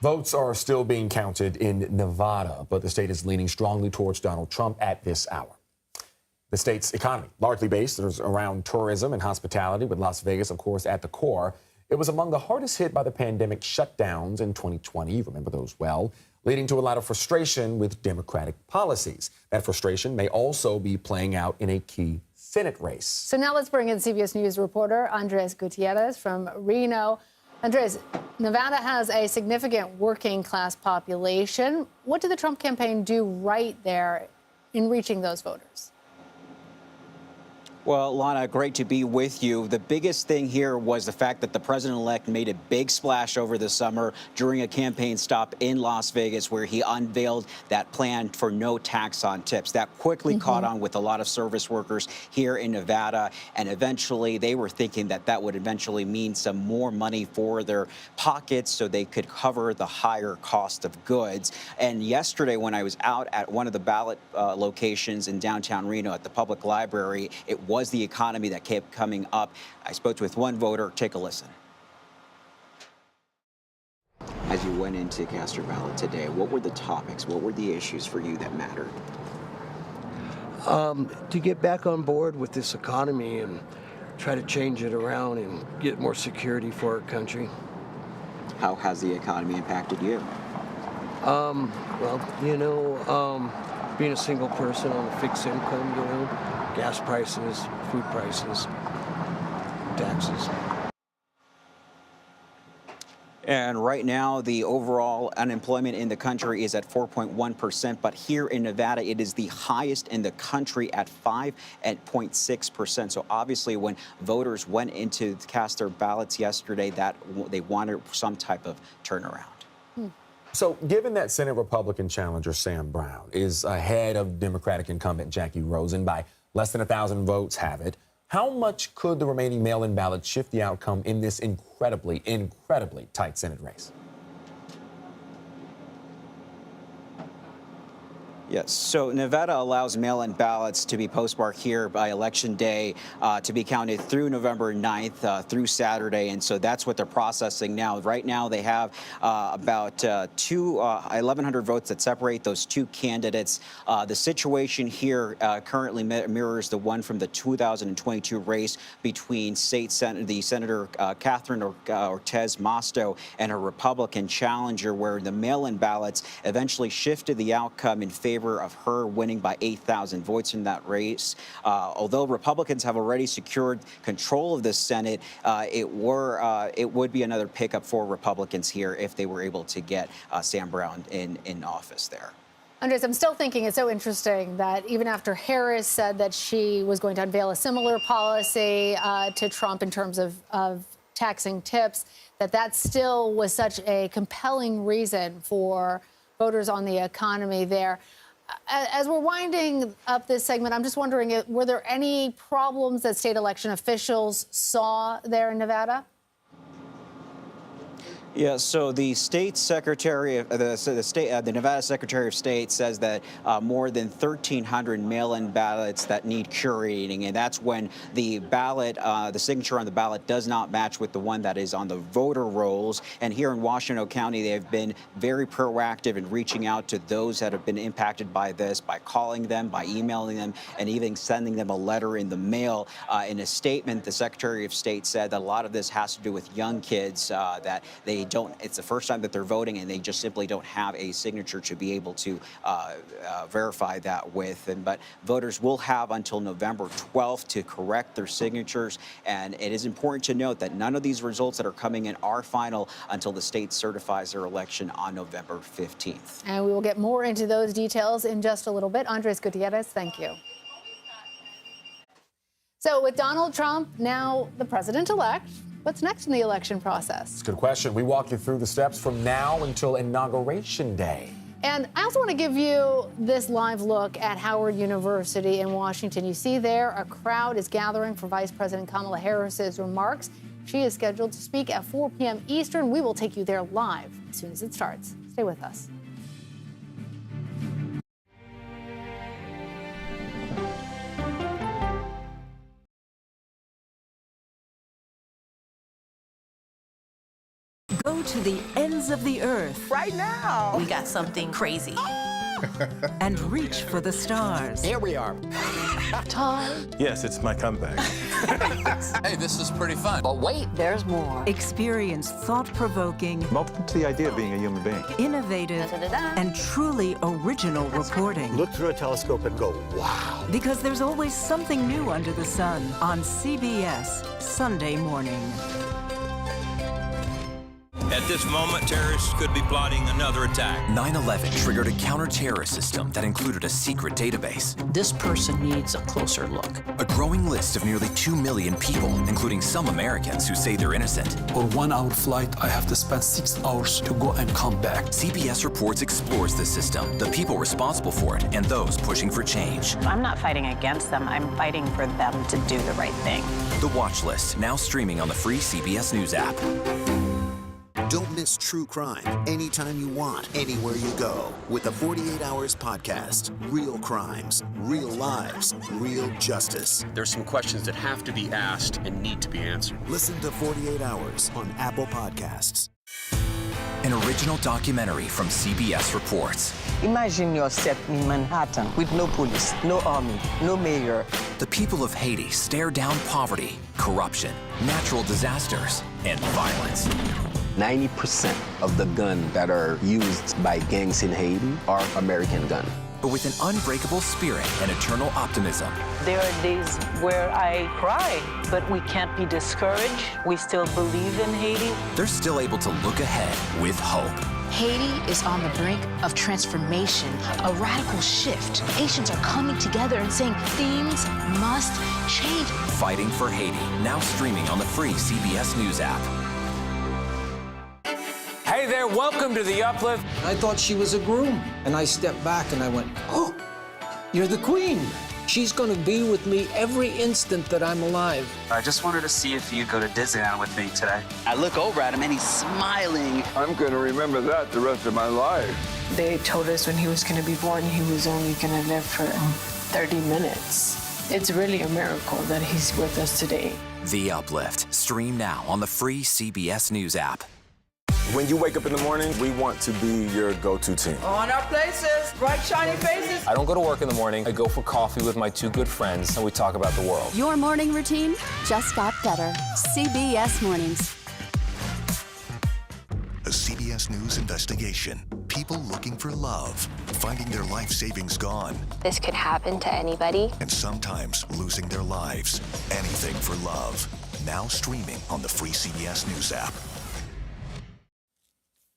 Speaker 1: Votes are still being counted in Nevada, but the state is leaning strongly towards Donald Trump at this hour. The state's economy, largely based around tourism and hospitality, with Las Vegas, of course, at the core. It was among the hardest hit by the pandemic shutdowns in 2020. You remember those well, leading to a lot of frustration with Democratic policies. That frustration may also be playing out in a key Senate race.
Speaker 3: So now let's bring in CBS News reporter Andres Gutierrez from Reno. Andres, Nevada has a significant working class population. What did the Trump campaign do right there in reaching those voters?
Speaker 2: Well, Lana, great to be with you. The biggest thing here was the fact that the president-elect made a big splash over the summer during a campaign stop in Las Vegas where he unveiled that plan for no tax on tips. That quickly caught on with a lot of service workers here in Nevada, and eventually they were thinking that that would eventually mean some more money for their pockets so they could cover the higher cost of goods. And yesterday when I was out at one of the ballot locations in downtown Reno at the public library, it was the economy that kept coming up. I spoke with one voter. Take a listen. As you went in to cast your ballot today, what were the topics? What were the issues for you that mattered?
Speaker 10: To get back on board with this economy and try to change it around and get more security for our country.
Speaker 2: How has the economy impacted you?
Speaker 10: Being a single person on a fixed income, gas prices, food prices, taxes.
Speaker 2: And right now, the overall unemployment in the country is at 4.1%. But here in Nevada, it is the highest in the country at 5.6%. So obviously, when voters went in to cast their ballots yesterday, that they wanted some type of turnaround.
Speaker 1: So given that Senate Republican challenger Sam Brown is ahead of Democratic incumbent Jackie Rosen by less than 1,000 votes have it, how much could the remaining mail-in ballots shift the outcome in this incredibly tight Senate race?
Speaker 2: Yes. So Nevada allows mail-in ballots to be postmarked here by Election Day to be counted through November 9th through Saturday. And so that's what they're processing now. Right now, they have about 1,100 votes that separate those two candidates. The situation here currently mirrors the one from the 2022 race between Senator Catherine Ortiz Mosto and her Republican challenger, where the mail-in ballots eventually shifted the outcome in favor of her winning by 8,000 votes in that race. Although Republicans have already secured control of the Senate, it would be another pickup for Republicans here if they were able to get Sam Brown in office there.
Speaker 3: Andres, I'm still thinking it's so interesting that even after Harris said that she was going to unveil a similar policy to Trump in terms of taxing tips, that still was such a compelling reason for voters on the economy there. As we're winding up this segment, I'm just wondering, were there any problems that state election officials saw there in Nevada?
Speaker 2: Yeah, so the state secretary, the Nevada Secretary of State says that more than 1,300 mail-in ballots that need curating, and that's when the ballot, the signature on the ballot does not match with the one that is on the voter rolls. And here in Washoe County, they have been very proactive in reaching out to those that have been impacted by this, by calling them, by emailing them, and even sending them a letter in the mail. In a statement, the Secretary of State said that a lot of this has to do with young kids, that it's the first time that they're voting, and they just simply don't have a signature to be able to verify that with. But voters will have until November 12th to correct their signatures. And it is important to note that none of these results that are coming in are final until the state certifies their election on November 15th.
Speaker 3: And we will get more into those details in just a little bit. Andres Gutierrez, thank you. So with Donald Trump now the president-elect, what's next in the election process?
Speaker 1: It's a good question. We walk you through the steps from now until Inauguration Day.
Speaker 3: And I also want to give you this live look at Howard University in Washington. You see there, a crowd is gathering for Vice President Kamala Harris's remarks. She is scheduled to speak at 4 p.m. Eastern. We will take you there live as soon as it starts. Stay with us.
Speaker 4: Go to the ends of the earth.
Speaker 7: Right now. We got something crazy.
Speaker 4: And reach for the stars.
Speaker 7: Here we are.
Speaker 3: Time.
Speaker 11: Yes, it's my comeback.
Speaker 13: Hey, this is pretty fun.
Speaker 7: But wait, there's more.
Speaker 4: Experience thought-provoking.
Speaker 11: I'm open to the idea of being a human being.
Speaker 4: Innovative and truly original reporting.
Speaker 16: Look through a telescope and go, wow.
Speaker 4: Because there's always something new under the sun on CBS Sunday morning.
Speaker 17: At this moment, terrorists could be plotting another attack.
Speaker 27: 9/11 triggered a counter-terrorist system that included a secret database.
Speaker 7: This person needs a closer look.
Speaker 27: A growing list of nearly 2 million people, including some Americans who say they're innocent.
Speaker 19: For 1 hour flight, I have to spend 6 hours to go and come back.
Speaker 27: CBS Reports explores the system, the people responsible for it, and those pushing for change.
Speaker 26: I'm not fighting against them. I'm fighting for them to do the right thing.
Speaker 27: The Watch List, now streaming on the free CBS News app.
Speaker 20: Don't miss true crime anytime you want, anywhere you go. With the 48 Hours podcast. Real crimes, real lives, real justice.
Speaker 21: There's some questions that have to be asked and need to be answered.
Speaker 20: Listen to 48 Hours on Apple Podcasts.
Speaker 27: An original documentary from CBS Reports.
Speaker 7: Imagine yourself in Manhattan with no police, no army, no mayor.
Speaker 27: The people of Haiti stare down poverty, corruption, natural disasters, and violence.
Speaker 29: 90% of the guns that are used by gangs in Haiti are American guns.
Speaker 27: But with an unbreakable spirit and eternal optimism.
Speaker 26: There are days where I cry, but we can't be discouraged. We still believe in Haiti.
Speaker 27: They're still able to look ahead with hope.
Speaker 22: Haiti is on the brink of transformation, a radical shift. Haitians are coming together and saying things must change.
Speaker 27: Fighting for Haiti, now streaming on the free CBS News app.
Speaker 23: Hey there, welcome to The Uplift.
Speaker 10: I thought she was a groom, and I stepped back and I went, oh, you're the queen. She's going to be with me every instant that I'm alive.
Speaker 28: I just wanted to see if you'd go to Disneyland with me today.
Speaker 29: I look over at him and he's smiling.
Speaker 31: I'm going to remember that the rest of my life.
Speaker 33: They told us when he was going to be born, he was only going to live for 30 minutes. It's really a miracle that he's with us today.
Speaker 27: The Uplift. Stream now on the free CBS News app.
Speaker 19: When you wake up in the morning, we want to be your go-to team.
Speaker 35: On our places, bright, shiny faces.
Speaker 19: I don't go to work in the morning. I go for coffee with my 2 good friends, and we talk about the world.
Speaker 36: Your morning routine just got better. CBS Mornings.
Speaker 37: A CBS News investigation. People looking for love, finding their life savings gone.
Speaker 9: This could happen to anybody.
Speaker 37: And sometimes losing their lives. Anything for love. Now streaming on the free CBS News app.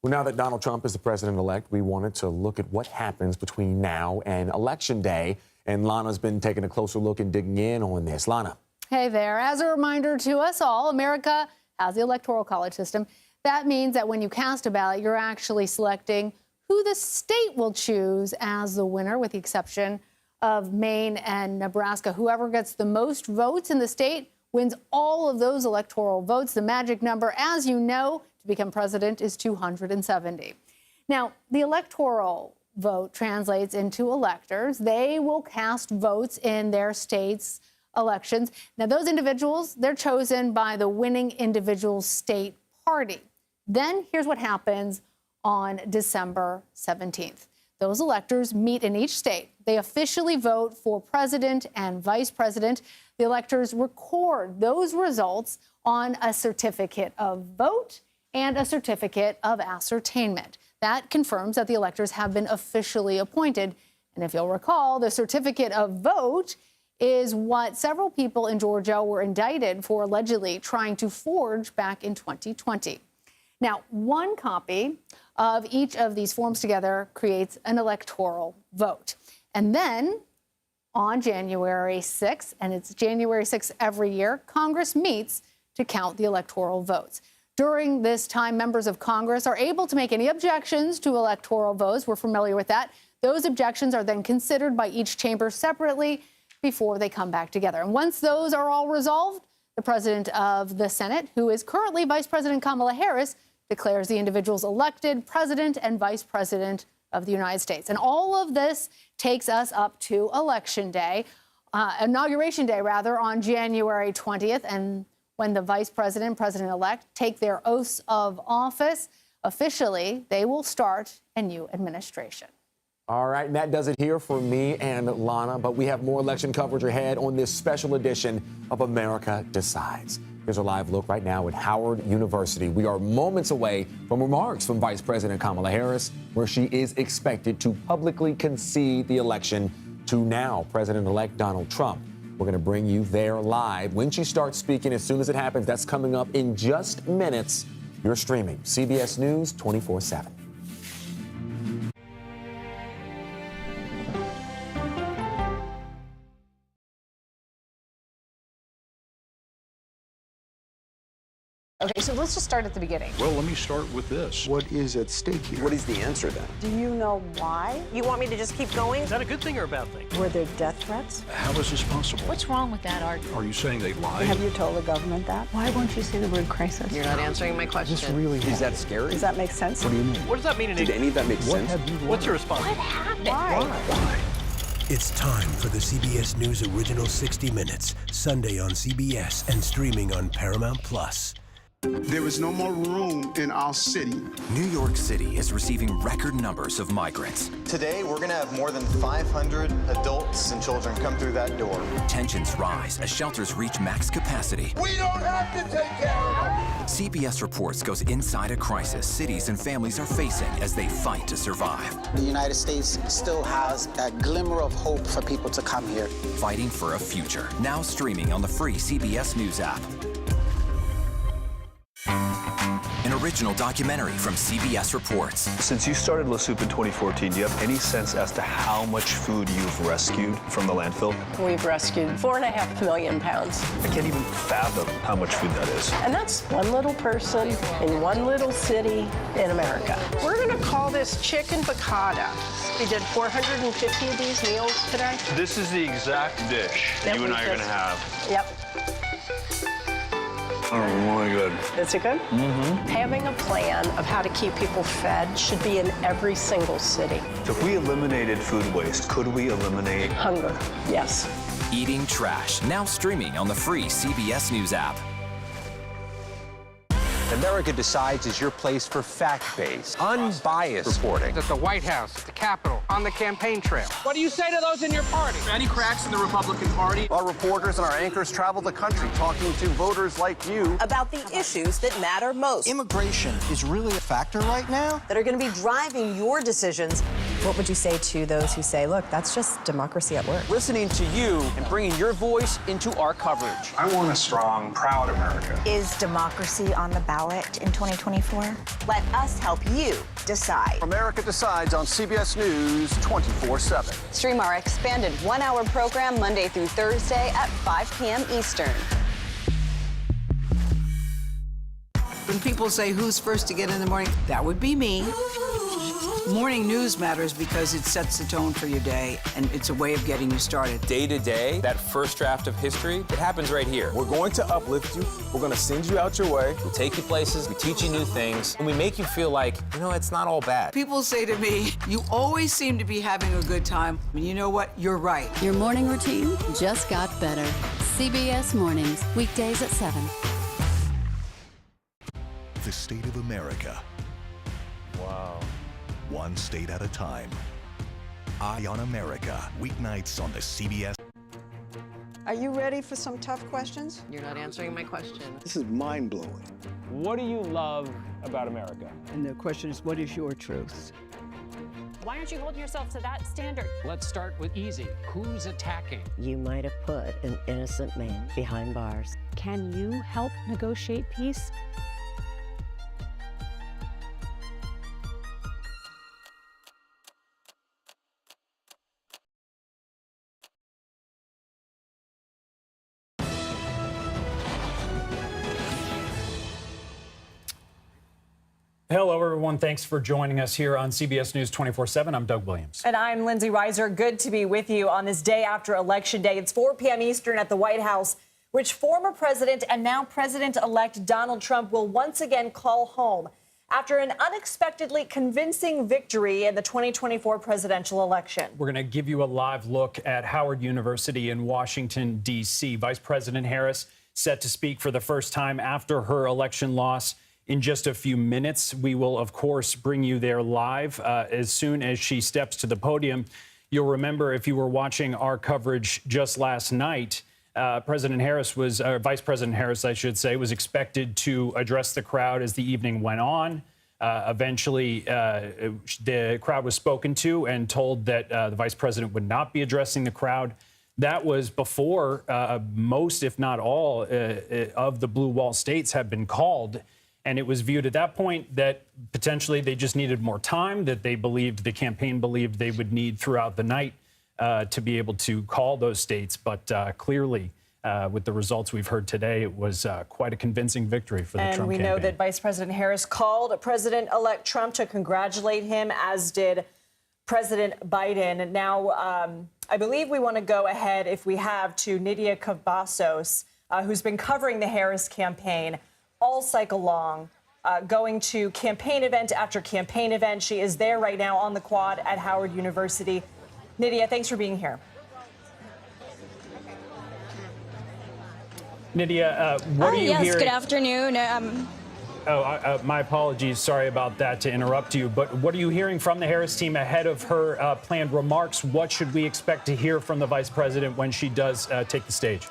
Speaker 1: Well, now that Donald Trump is the president-elect, we wanted to look at what happens between now and Election Day. And Lana's been taking a closer look and digging in on this. Lana.
Speaker 3: Hey there. As a reminder to us all, America has the electoral college system. That means that when you cast a ballot, you're actually selecting who the state will choose as the winner, with the exception of Maine and Nebraska. Whoever gets the most votes in the state wins all of those electoral votes. The magic number, as you know, to become president is 270. Now, the electoral vote translates into electors. They will cast votes in their state's elections. Now, those individuals, they're chosen by the winning individual's state party. Then here's what happens on December 17th. Those electors meet in each state. They officially vote for president and vice president. The electors record those results on a certificate of vote and a certificate of ascertainment. That confirms that the electors have been officially appointed. And if you'll recall, the certificate of vote is what several people in Georgia were indicted for allegedly trying to forge back in 2020. Now, one copy of each of these forms together creates an electoral vote. And then on January 6th, and it's January 6th every year, Congress meets to count the electoral votes. During this time, members of Congress are able to make any objections to electoral votes. We're familiar with that. Those objections are then considered by each chamber separately before they come back together. And once those are all resolved, the president of the Senate, who is currently Vice President Kamala Harris, declares the individuals elected president and vice president of the United States. And all of this takes us up to Election Day, Inauguration Day, rather, on January 20th. And when the vice president and president-elect take their oaths of office, officially, they will start a new administration.
Speaker 1: All right, and that does it here for me and Lana, but we have more election coverage ahead on this special edition of America Decides. Here's a live look right now at Howard University. We are moments away from remarks from Vice President Kamala Harris, where she is expected to publicly concede the election to now President-elect Donald Trump. We're going to bring you there live when she starts speaking. As soon as it happens, that's coming up in just minutes. You're streaming CBS News 24/7.
Speaker 2: Okay, so let's just start at the beginning.
Speaker 4: Well, let me start with this. What is at stake here?
Speaker 5: What is the answer then?
Speaker 6: Do you know why? You want me to just keep going?
Speaker 4: Is that a good thing or a bad thing?
Speaker 6: Were there death threats?
Speaker 4: How is this possible?
Speaker 22: What's wrong with that argument?
Speaker 4: Are you saying they lied?
Speaker 6: Have you told the government that? Why won't you say the word crisis?
Speaker 2: You're not answering my question.
Speaker 4: This really
Speaker 5: Is that scary?
Speaker 6: Does that make sense?
Speaker 4: What do you mean? What does that mean in
Speaker 5: Did any of that make sense?
Speaker 4: What's your response?
Speaker 2: What happened?
Speaker 6: Why?
Speaker 8: It's time for the CBS News Original 60 Minutes, Sunday on CBS and streaming on Paramount+.
Speaker 11: There is no more room in our city.
Speaker 27: New York City is receiving record numbers of migrants.
Speaker 12: Today, we're going to have more than 500 adults and children come through that door.
Speaker 27: Tensions rise as shelters reach max capacity.
Speaker 11: We don't have to take care of them.
Speaker 27: CBS Reports goes inside a crisis cities and families are facing as they fight to survive.
Speaker 29: The United States still has that glimmer of hope for people to come here.
Speaker 27: Fighting for a future. Now streaming on the free CBS News app. An original documentary from CBS Reports.
Speaker 31: Since you started La Soup in 2014, do you have any sense as to how much food you've rescued from the landfill?
Speaker 26: We've rescued 4.5 million pounds.
Speaker 31: I can't even fathom how much food that is.
Speaker 26: And that's one little person in one little city in America. We're going to call this chicken piccata. We did 450 of these meals today.
Speaker 31: This is the exact dish that you and I are going to have.
Speaker 26: Yep.
Speaker 31: Oh, really good.
Speaker 26: Is it good?
Speaker 31: Mm-hmm.
Speaker 26: Having a plan of how to keep people fed should be in every single city.
Speaker 31: So if we eliminated food waste, could we eliminate
Speaker 26: hunger? Yes.
Speaker 27: Eating Trash, now streaming on the free CBS News app.
Speaker 13: America Decides is your place for fact-based, unbiased reporting.
Speaker 14: At the White House, at the Capitol, on the campaign trail. What do you say to those in your party?
Speaker 28: Any cracks in the Republican Party?
Speaker 12: Our reporters and our anchors travel the country talking to voters like you
Speaker 15: about the issues that matter most.
Speaker 16: Immigration is really a factor right now
Speaker 15: that are going to be driving your decisions.
Speaker 18: What would you say to those who say, look, that's just democracy at work?
Speaker 28: Listening to you and bringing your voice into our coverage.
Speaker 6: I want a strong, proud America.
Speaker 18: Is democracy on the ballot in 2024?
Speaker 15: Let us help you decide.
Speaker 12: America Decides on CBS News 24/7.
Speaker 15: Stream our expanded one-hour program Monday through Thursday at 5 p.m. Eastern.
Speaker 24: When people say who's first to get in the morning, that would be me.
Speaker 5: Morning news matters because it sets the tone for your day, and it's a way of getting you started.
Speaker 13: Day to day, that first draft of history, it happens right here.
Speaker 7: We're going to uplift you. We're going to send you out your way.
Speaker 13: We take you places, we teach you new things, and we make you feel like, it's not all bad.
Speaker 5: People say to me, you always seem to be having a good time. And you know what? You're right.
Speaker 9: Your morning routine just got better. CBS Mornings, weekdays at 7.
Speaker 37: The state of America.
Speaker 31: Wow.
Speaker 37: One state at a time. Eye on America, weeknights on the CBS.
Speaker 10: Are you ready for some tough questions?
Speaker 2: You're not answering my question.
Speaker 11: This is mind-blowing.
Speaker 31: What do you love about America?
Speaker 10: And the question is, what is your truth?
Speaker 17: Why aren't you holding yourself to that standard?
Speaker 19: Let's start with easy. Who's attacking?
Speaker 20: You might have put an innocent man behind bars.
Speaker 17: Can you help negotiate peace?
Speaker 21: Hello, everyone. Thanks for joining us here on CBS News 24/7. I'm Doug Williams.
Speaker 23: And I'm Lindsay Reiser. Good to be with you on this day after Election Day. It's 4 p.m. Eastern at the White House, which former President and now President-elect Donald Trump will once again call home after an unexpectedly convincing victory in the 2024 presidential election.
Speaker 21: We're going to give you a live look at Howard University in Washington, D.C. Vice President Harris set to speak for the first time after her election loss. In just a few minutes, we will, of course, bring you there live as soon as she steps to the podium. You'll remember, if you were watching our coverage just last night, Vice President Harris, I should say, was expected to address the crowd as the evening went on. Eventually, the crowd was spoken to and told that the vice president would not be addressing the crowd. That was before most, if not all, of the blue wall states had been called. And it was viewed at that point that potentially they just needed more time, that the campaign believed they would need throughout the night to be able to call those states. But clearly, with the results we've heard today, it was quite a convincing victory for the Trump campaign.
Speaker 23: And we know that Vice President Harris called President-elect Trump to congratulate him, as did President Biden. Now, I believe we want to go ahead, if we have, to Nydia Cavazos, who's been covering the Harris campaign all cycle long, going to campaign event after campaign event. She is there right now on the quad at Howard University. Nydia, thanks for being here.
Speaker 21: Nydia, what are you hearing?
Speaker 24: Yes, good afternoon.
Speaker 21: My apologies. Sorry about that, to interrupt you. But what are you hearing from the Harris team ahead of her planned remarks? What should we expect to hear from the vice president when she does take the stage?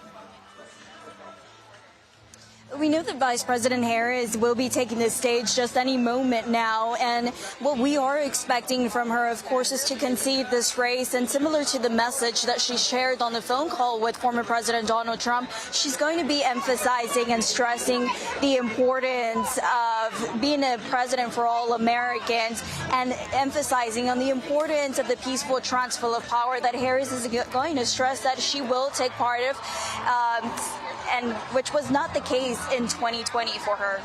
Speaker 24: We know that Vice President Harris will be taking the stage just any moment now. And what we are expecting from her, of course, is to concede this race. And similar to the message that she shared on the phone call with former President Donald Trump, she's going to be emphasizing and stressing the importance of being a president for all Americans and emphasizing on the importance of the peaceful transfer of power that Harris is going to stress that she will take part of. And which was not the case in 2020 for her.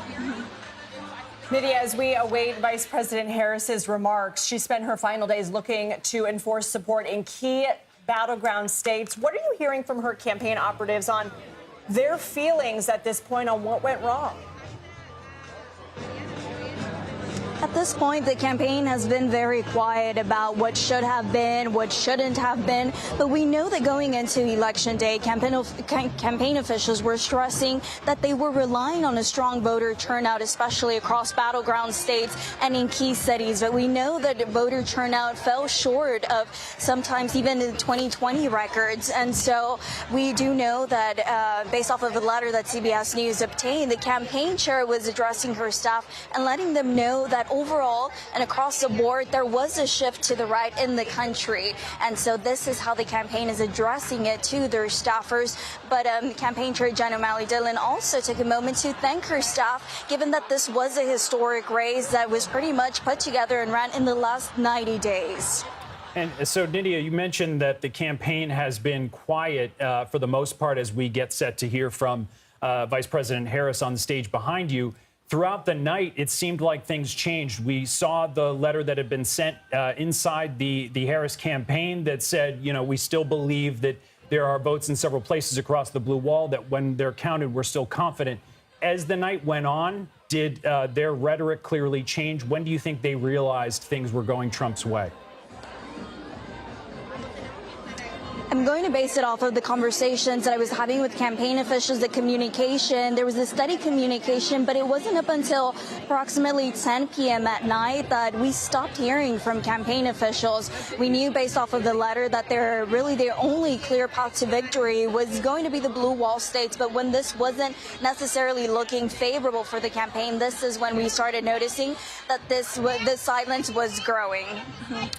Speaker 23: Nydia, as we await Vice President Harris's remarks, she spent her final days looking to enforce support in key battleground states. What are you hearing from her campaign operatives on their feelings at this point on what went wrong?
Speaker 24: At this point, the campaign has been very quiet about what should have been, what shouldn't have been. But we know that going into Election Day, campaign officials were stressing that they were relying on a strong voter turnout, especially across battleground states and in key cities. But we know that voter turnout fell short of sometimes even the 2020 records. And so we do know that based off of a letter that CBS News obtained, the campaign chair was addressing her staff and letting them know that overall and across the board, there was a shift to the right in the country. And so this is how the campaign is addressing it to their staffers. But campaign chair Jen O'Malley Dillon also took a moment to thank her staff, given that this was a historic race that was pretty much put together and ran in the last 90 days.
Speaker 21: And so, Nydia, you mentioned that the campaign has been quiet for the most part as we get set to hear from Vice President Harris on the stage behind you. Throughout the night, it seemed like things changed. We saw the letter that had been sent inside the Harris campaign that said, you know, we still believe that there are votes in several places across the blue wall, that when they're counted, we're still confident. As the night went on, did their rhetoric clearly change? When do you think they realized things were going Trump's way?
Speaker 24: I'm going to base it off of the conversations that I was having with campaign officials, the communication. There was a steady communication, but it wasn't up until approximately 10 p.m. at night that we stopped hearing from campaign officials. We knew based off of the letter that their only clear path to victory was going to be the blue wall states. But when this wasn't necessarily looking favorable for the campaign, this is when we started noticing that the silence was growing.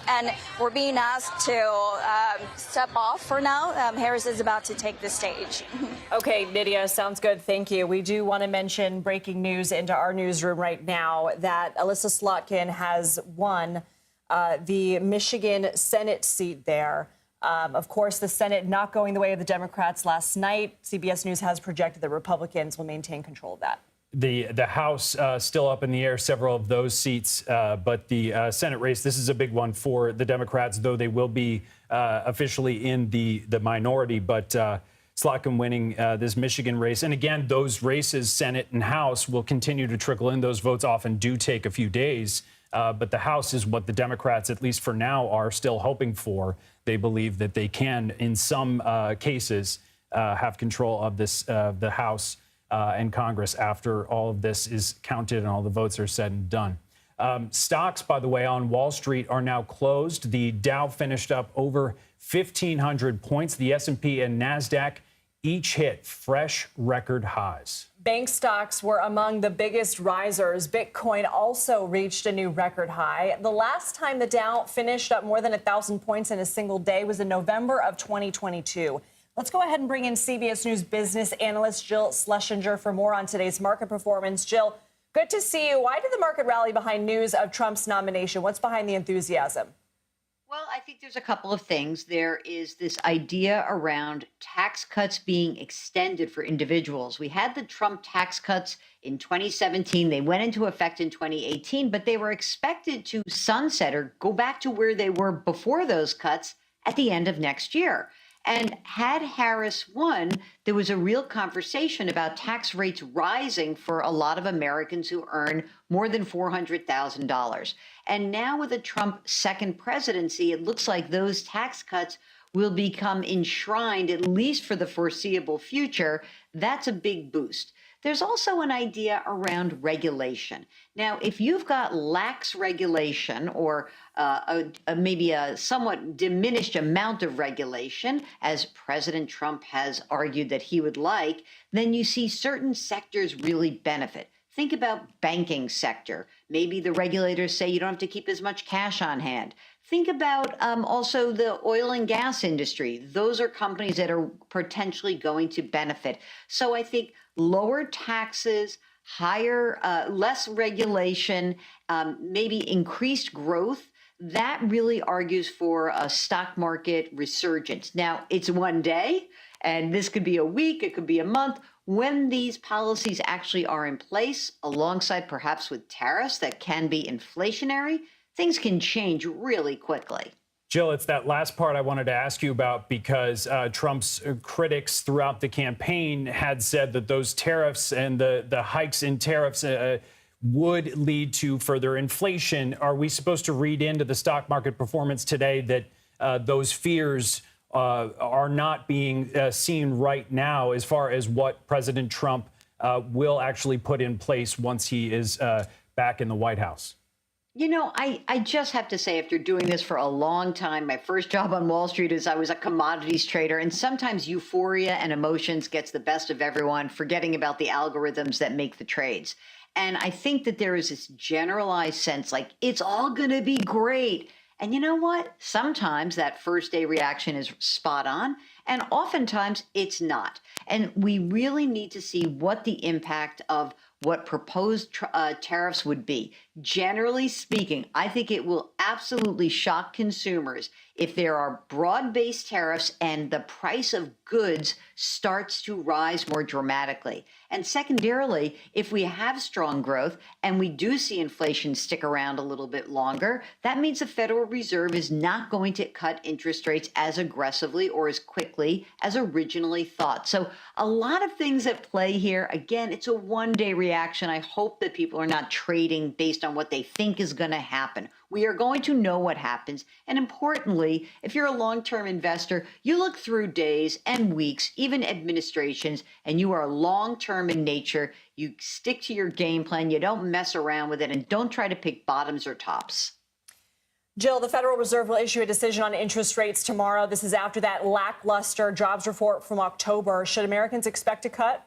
Speaker 24: And we're being asked to step off. For now, Harris is about to take the stage.
Speaker 23: Okay, Nydia, sounds good. Thank you. We do want to mention breaking news into our newsroom right now that Alyssa Slotkin has won the Michigan Senate seat there. Of course, the Senate not going the way of the Democrats last night. CBS News has projected that Republicans will maintain control of that.
Speaker 21: The House still up in the air, several of those seats, but the Senate race, this is a big one for the Democrats, though they will be officially in the minority. But Slotkin winning this Michigan race. And again, those races, Senate and House, will continue to trickle in. Those votes often do take a few days. But the House is what the Democrats, at least for now, are still hoping for. They believe that they can, in some cases, have control of this, the House and Congress after all of this is counted and all the votes are said and done. Stocks, by the way, on Wall Street are now closed. The Dow finished up over 1,500 points. The S&P and NASDAQ each hit fresh record highs.
Speaker 23: Bank stocks were among the biggest risers. Bitcoin also reached a new record high. The last time the Dow finished up more than 1,000 points in a single day was in November of 2022. Let's go ahead and bring in CBS News business analyst Jill Schlesinger for more on today's market performance. Jill, good to see you. Why did the market rally behind news of Trump's nomination? What's behind the enthusiasm?
Speaker 1: Well, I think there's a couple of things. There is this idea around tax cuts being extended for individuals. We had the Trump tax cuts in 2017. They went into effect in 2018, but they were expected to sunset or go back to where they were before those cuts at the end of next year. And had Harris won, there was a real conversation about tax rates rising for a lot of Americans who earn more than $400,000. And now with a Trump second presidency, it looks like those tax cuts will become enshrined, at least for the foreseeable future. That's a big boost. There's also an idea around regulation. Now, if you've got lax regulation or maybe a somewhat diminished amount of regulation, as President Trump has argued that he would like, then you see certain sectors really benefit. Think about banking sector. Maybe the regulators say you don't have to keep as much cash on hand. Think about also the oil and gas industry. Those are companies that are potentially going to benefit. So I think lower taxes, less regulation, maybe increased growth, that really argues for a stock market resurgence. Now, it's one day, and this could be a week, it could be a month. When these policies actually are in place, alongside perhaps with tariffs that can be inflationary, things can change really quickly.
Speaker 21: Jill, it's that last part I wanted to ask you about because Trump's critics throughout the campaign had said that those tariffs and the hikes in tariffs would lead to further inflation. Are we supposed to read into the stock market performance today that those fears are not being seen right now as far as what President Trump will actually put in place once he is back in the White House?
Speaker 1: You know, I just have to say, after doing this for a long time, my first job on Wall Street is I was a commodities trader, and sometimes euphoria and emotions gets the best of everyone, forgetting about the algorithms that make the trades. And I think that there is this generalized sense like it's all going to be great. And you know what? Sometimes that first day reaction is spot on, and oftentimes it's not. And we really need to see what the impact of what proposed tariffs would be. Generally speaking, I think it will absolutely shock consumers if there are broad-based tariffs and the price of goods starts to rise more dramatically. And secondarily, if we have strong growth and we do see inflation stick around a little bit longer, that means the Federal Reserve is not going to cut interest rates as aggressively or as quickly as originally thought. So a lot of things at play here. Again, it's a one-day reaction. I hope that people are not trading based on what they think is going to happen. We are going to know what happens. And importantly, if you're a long-term investor, you look through days and weeks, even administrations, and you are long-term in nature. You stick to your game plan. You don't mess around with it, and don't try to pick bottoms or tops.
Speaker 23: Jill, the Federal Reserve will issue a decision on interest rates tomorrow. This is after that lackluster jobs report from October. Should Americans expect a cut?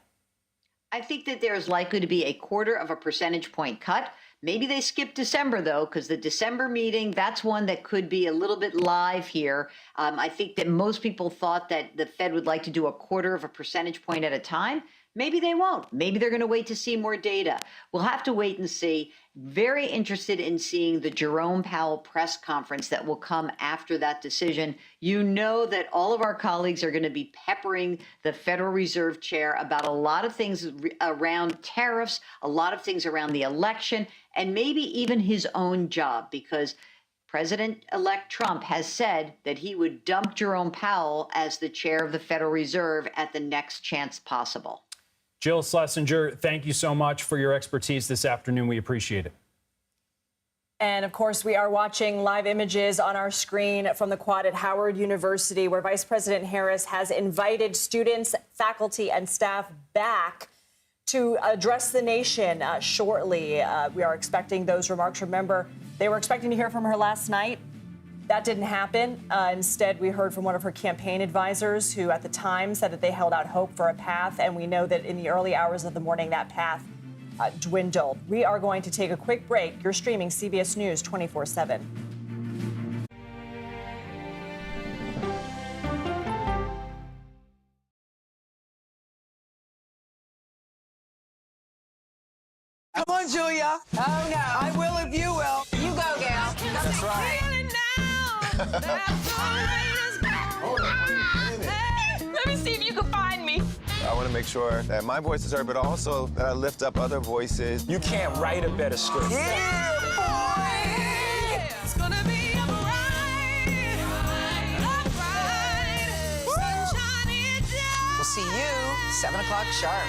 Speaker 1: I think that there is likely to be a 1/4 percentage point cut. Maybe they skip December, though, because the December meeting, that's one that could be a little bit live here. I think that most people thought that the Fed would like to do a 1/4 percentage point at a time. Maybe they won't. Maybe they're going to wait to see more data. We'll have to wait and see. Very interested in seeing the Jerome Powell press conference that will come after that decision. You know that all of our colleagues are going to be peppering the Federal Reserve chair about a lot of things around tariffs, a lot of things around the election, and maybe even his own job, because President-elect Trump has said that he would dump Jerome Powell as the chair of the Federal Reserve at the next chance possible.
Speaker 21: Jill Schlesinger, thank you so much for your expertise this afternoon. We appreciate it.
Speaker 23: And of course, we are watching live images on our screen from the quad at Howard University, where Vice President Harris has invited students, faculty, and staff back to address the nation shortly. We are expecting those remarks. Remember, they were expecting to hear from her last night. That didn't happen. Instead, we heard from one of her campaign advisors who at the time said that they held out hope for a path. And we know that in the early hours of the morning, that path dwindled. We are going to take a quick break. You're streaming CBS News 24/7.
Speaker 5: Come on, Julia.
Speaker 15: Oh, no.
Speaker 5: I will if you will.
Speaker 15: You go, gal.
Speaker 5: That's right.
Speaker 15: Let me see if you can find me.
Speaker 7: I want to make sure that my voice is heard, but also that I lift up other voices.
Speaker 13: You can't write a better script.
Speaker 5: Yeah, boy!
Speaker 15: It's gonna be a bright, sunshiny day.
Speaker 5: We'll see you 7 o'clock sharp.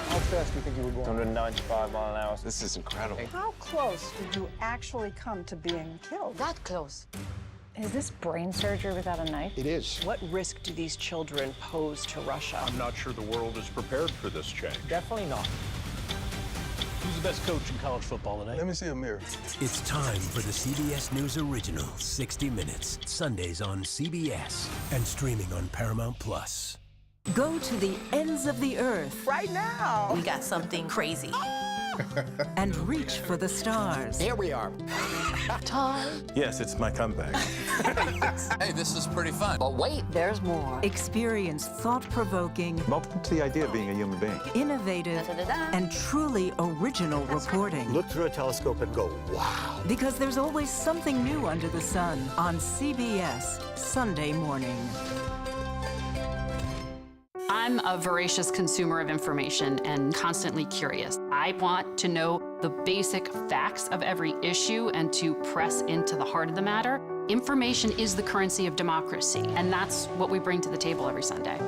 Speaker 7: How fast do you think you were going?
Speaker 12: 195 miles an hour.
Speaker 7: This is incredible.
Speaker 10: How close did you actually come to being killed?
Speaker 15: That close.
Speaker 17: Is this brain surgery without a knife?
Speaker 7: It is.
Speaker 10: What risk do these children pose to Russia?
Speaker 31: I'm not sure the world is prepared for this change.
Speaker 19: Definitely not. Who's the best coach in college football today?
Speaker 7: Let me see a mirror.
Speaker 3: It's time for the CBS News original, 60 Minutes, Sundays on CBS and streaming on Paramount+.
Speaker 4: Go to the ends of the earth.
Speaker 10: Right now.
Speaker 4: We got something crazy. And reach for the stars.
Speaker 19: Here we are.
Speaker 4: Time.
Speaker 7: Yes, it's my comeback.
Speaker 19: Hey, this is pretty fun.
Speaker 15: But wait, there's more.
Speaker 4: Experience thought-provoking,
Speaker 7: Welcome to the idea of being a human being.
Speaker 4: innovative, and truly original reporting.
Speaker 3: Look through a telescope and go, wow.
Speaker 4: Because there's always something new under the sun on CBS Sunday morning.
Speaker 17: I'm a voracious consumer of information and constantly curious. I want to know the basic facts of every issue and to press into the heart of the matter. Information is the currency of democracy, and that's what we bring to the table every Sunday.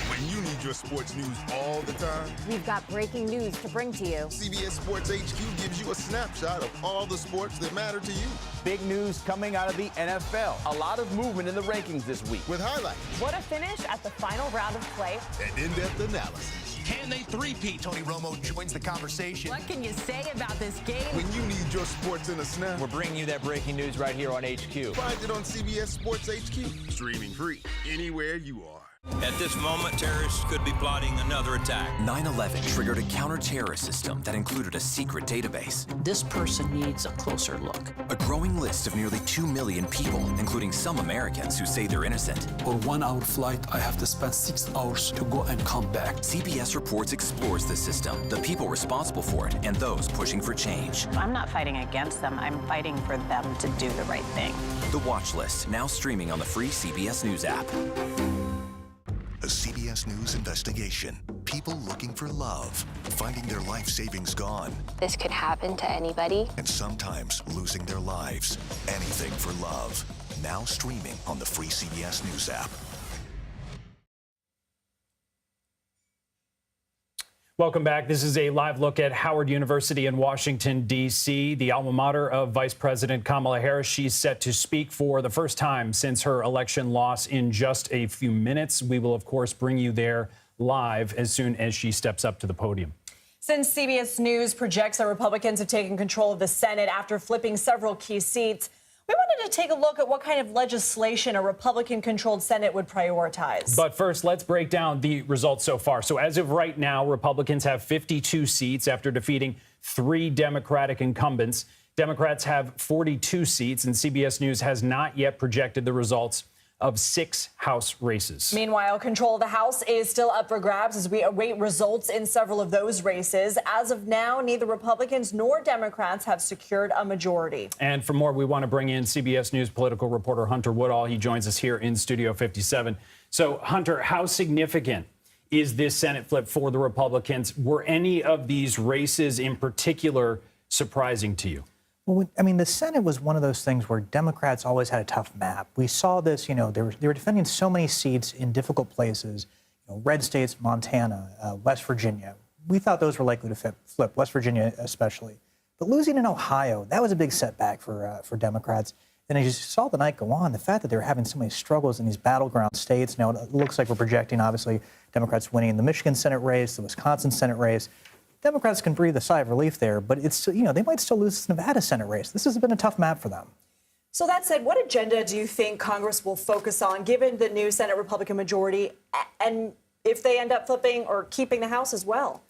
Speaker 11: When you need your sports news all the time,
Speaker 15: We've got breaking news to bring to you.
Speaker 11: CBS Sports HQ gives you a snapshot of all the sports that matter to you.
Speaker 13: Big news coming out of the NFL. A lot of movement in the rankings this week.
Speaker 11: With highlights
Speaker 15: What a finish at the final round of play.
Speaker 11: and in-depth analysis.
Speaker 3: Can they three-peat? Tony Romo joins the conversation.
Speaker 15: What can you say about this game?
Speaker 11: When you need your sports in a snap,
Speaker 13: We're bringing you that breaking news right here on HQ.
Speaker 11: find it on CBS Sports HQ. Streaming free anywhere you are.
Speaker 6: At this moment, terrorists could be plotting another attack.
Speaker 8: 9/11 triggered a counter-terrorist system that included a secret database.
Speaker 14: This person needs a closer look.
Speaker 8: A growing list of nearly 2 million people, including some Americans who say they're innocent.
Speaker 16: For 1 hour flight, I have to spend 6 hours to go and come back.
Speaker 8: CBS Reports explores the system, the people responsible for it, and those pushing for change.
Speaker 18: I'm not fighting against them. I'm fighting for them to do the right thing.
Speaker 8: The Watch List, now streaming on the free CBS News app.
Speaker 37: A CBS News investigation. People looking for love, finding their life savings gone.
Speaker 18: This could happen to anybody.
Speaker 37: And sometimes losing their lives. Anything for love. Now streaming on the free CBS News app.
Speaker 21: Welcome back. This is a live look at Howard University in Washington, D.C., the alma mater of Vice President Kamala Harris. She's set to speak for the first time since her election loss in just a few minutes. We will, of course, bring you there live as soon as she steps up to the podium.
Speaker 23: Since CBS News projects that Republicans have taken control of the Senate after flipping several key seats, we wanted to take a look at what kind of legislation a Republican-controlled Senate would prioritize.
Speaker 21: But first, let's break down the results so far. So as of right now, Republicans have 52 seats after defeating 3 Democratic incumbents. Democrats have 42 seats, and CBS News has not yet projected the results of 6 House races.
Speaker 23: Meanwhile, control of the House is still up for grabs as we await results in several of those races. As of now, neither Republicans nor Democrats have secured a majority.
Speaker 21: And for more, we want to bring in CBS News political reporter Hunter Woodall. He joins us here in Studio 57. So, Hunter, how significant is this Senate flip for the Republicans? Were any of these races in particular surprising to you?
Speaker 22: Well, I mean, the Senate was one of those things where Democrats always had a tough map. We saw this, they were defending so many seats in difficult places, red states, Montana, West Virginia. We thought those were likely to flip, West Virginia especially. But losing in Ohio, that was a big setback for Democrats. And as you saw the night go on, the fact that they were having so many struggles in these battleground states, now it looks like we're projecting, obviously, Democrats winning the Michigan Senate race, the Wisconsin Senate race. Democrats can breathe a sigh of relief there, but it's, they might still lose the Nevada Senate race. This has been a tough map for them.
Speaker 23: So that said, what agenda do you think Congress will focus on, given the new Senate Republican majority, and if they end up flipping or keeping the House as well?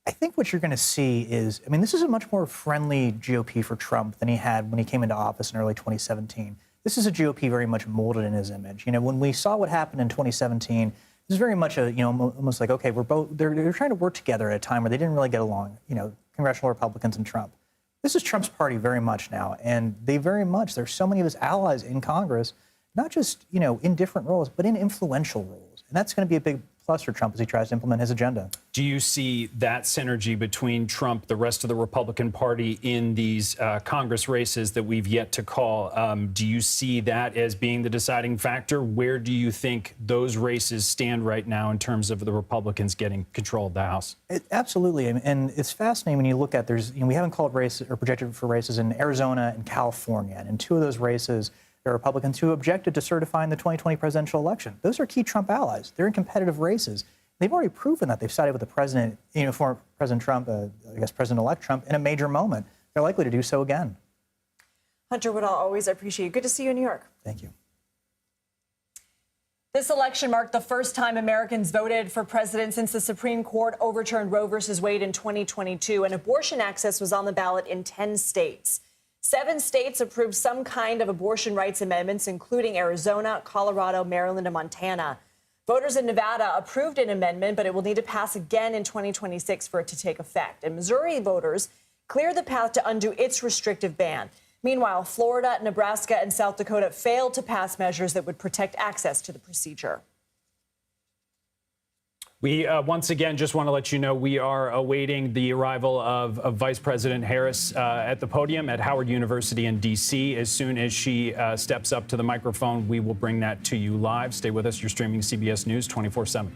Speaker 22: I think what you're going to see is, this is a much more friendly GOP for Trump than he had when he came into office in early 2017. This is a GOP very much molded in his image. When we saw what happened in 2017, this is very much almost like, okay, they're trying to work together at a time where they didn't really get along, congressional Republicans and Trump. This is Trump's party very much now, and there's so many of his allies in Congress, not just, in different roles, but in influential roles. And that's going to be a big plus for Trump as he tries to implement his agenda.
Speaker 21: Do you see that synergy between Trump, the rest of the Republican Party in these Congress races that we've yet to call? Do you see that as being the deciding factor? Where do you think those races stand right now in terms of the Republicans getting control of the House?
Speaker 22: Absolutely. And it's fascinating when you look at we haven't called races or projected for races in Arizona and California. And in 2 of those races, there are Republicans who objected to certifying the 2020 presidential election. Those are key Trump allies. They're in competitive races. They've already proven that they've sided with the president, former President Trump, President-elect Trump, in a major moment. They're likely to do so again.
Speaker 23: Hunter Woodall, always appreciate you. Good to see you in New York.
Speaker 22: Thank you.
Speaker 23: This election marked the first time Americans voted for president since the Supreme Court overturned Roe v. Wade in 2022, and abortion access was on the ballot in 10 states. 7 states approved some kind of abortion rights amendments, including Arizona, Colorado, Maryland, and Montana. Voters in Nevada approved an amendment, but it will need to pass again in 2026 for it to take effect. And Missouri voters cleared the path to undo its restrictive ban. Meanwhile, Florida, Nebraska, and South Dakota failed to pass measures that would protect access to the procedure.
Speaker 21: We once again just want to let you know we are awaiting the arrival of Vice President Harris at the podium at Howard University in D.C. As soon as she steps up to the microphone, we will bring that to you live. Stay with us. You're streaming CBS News 24/7.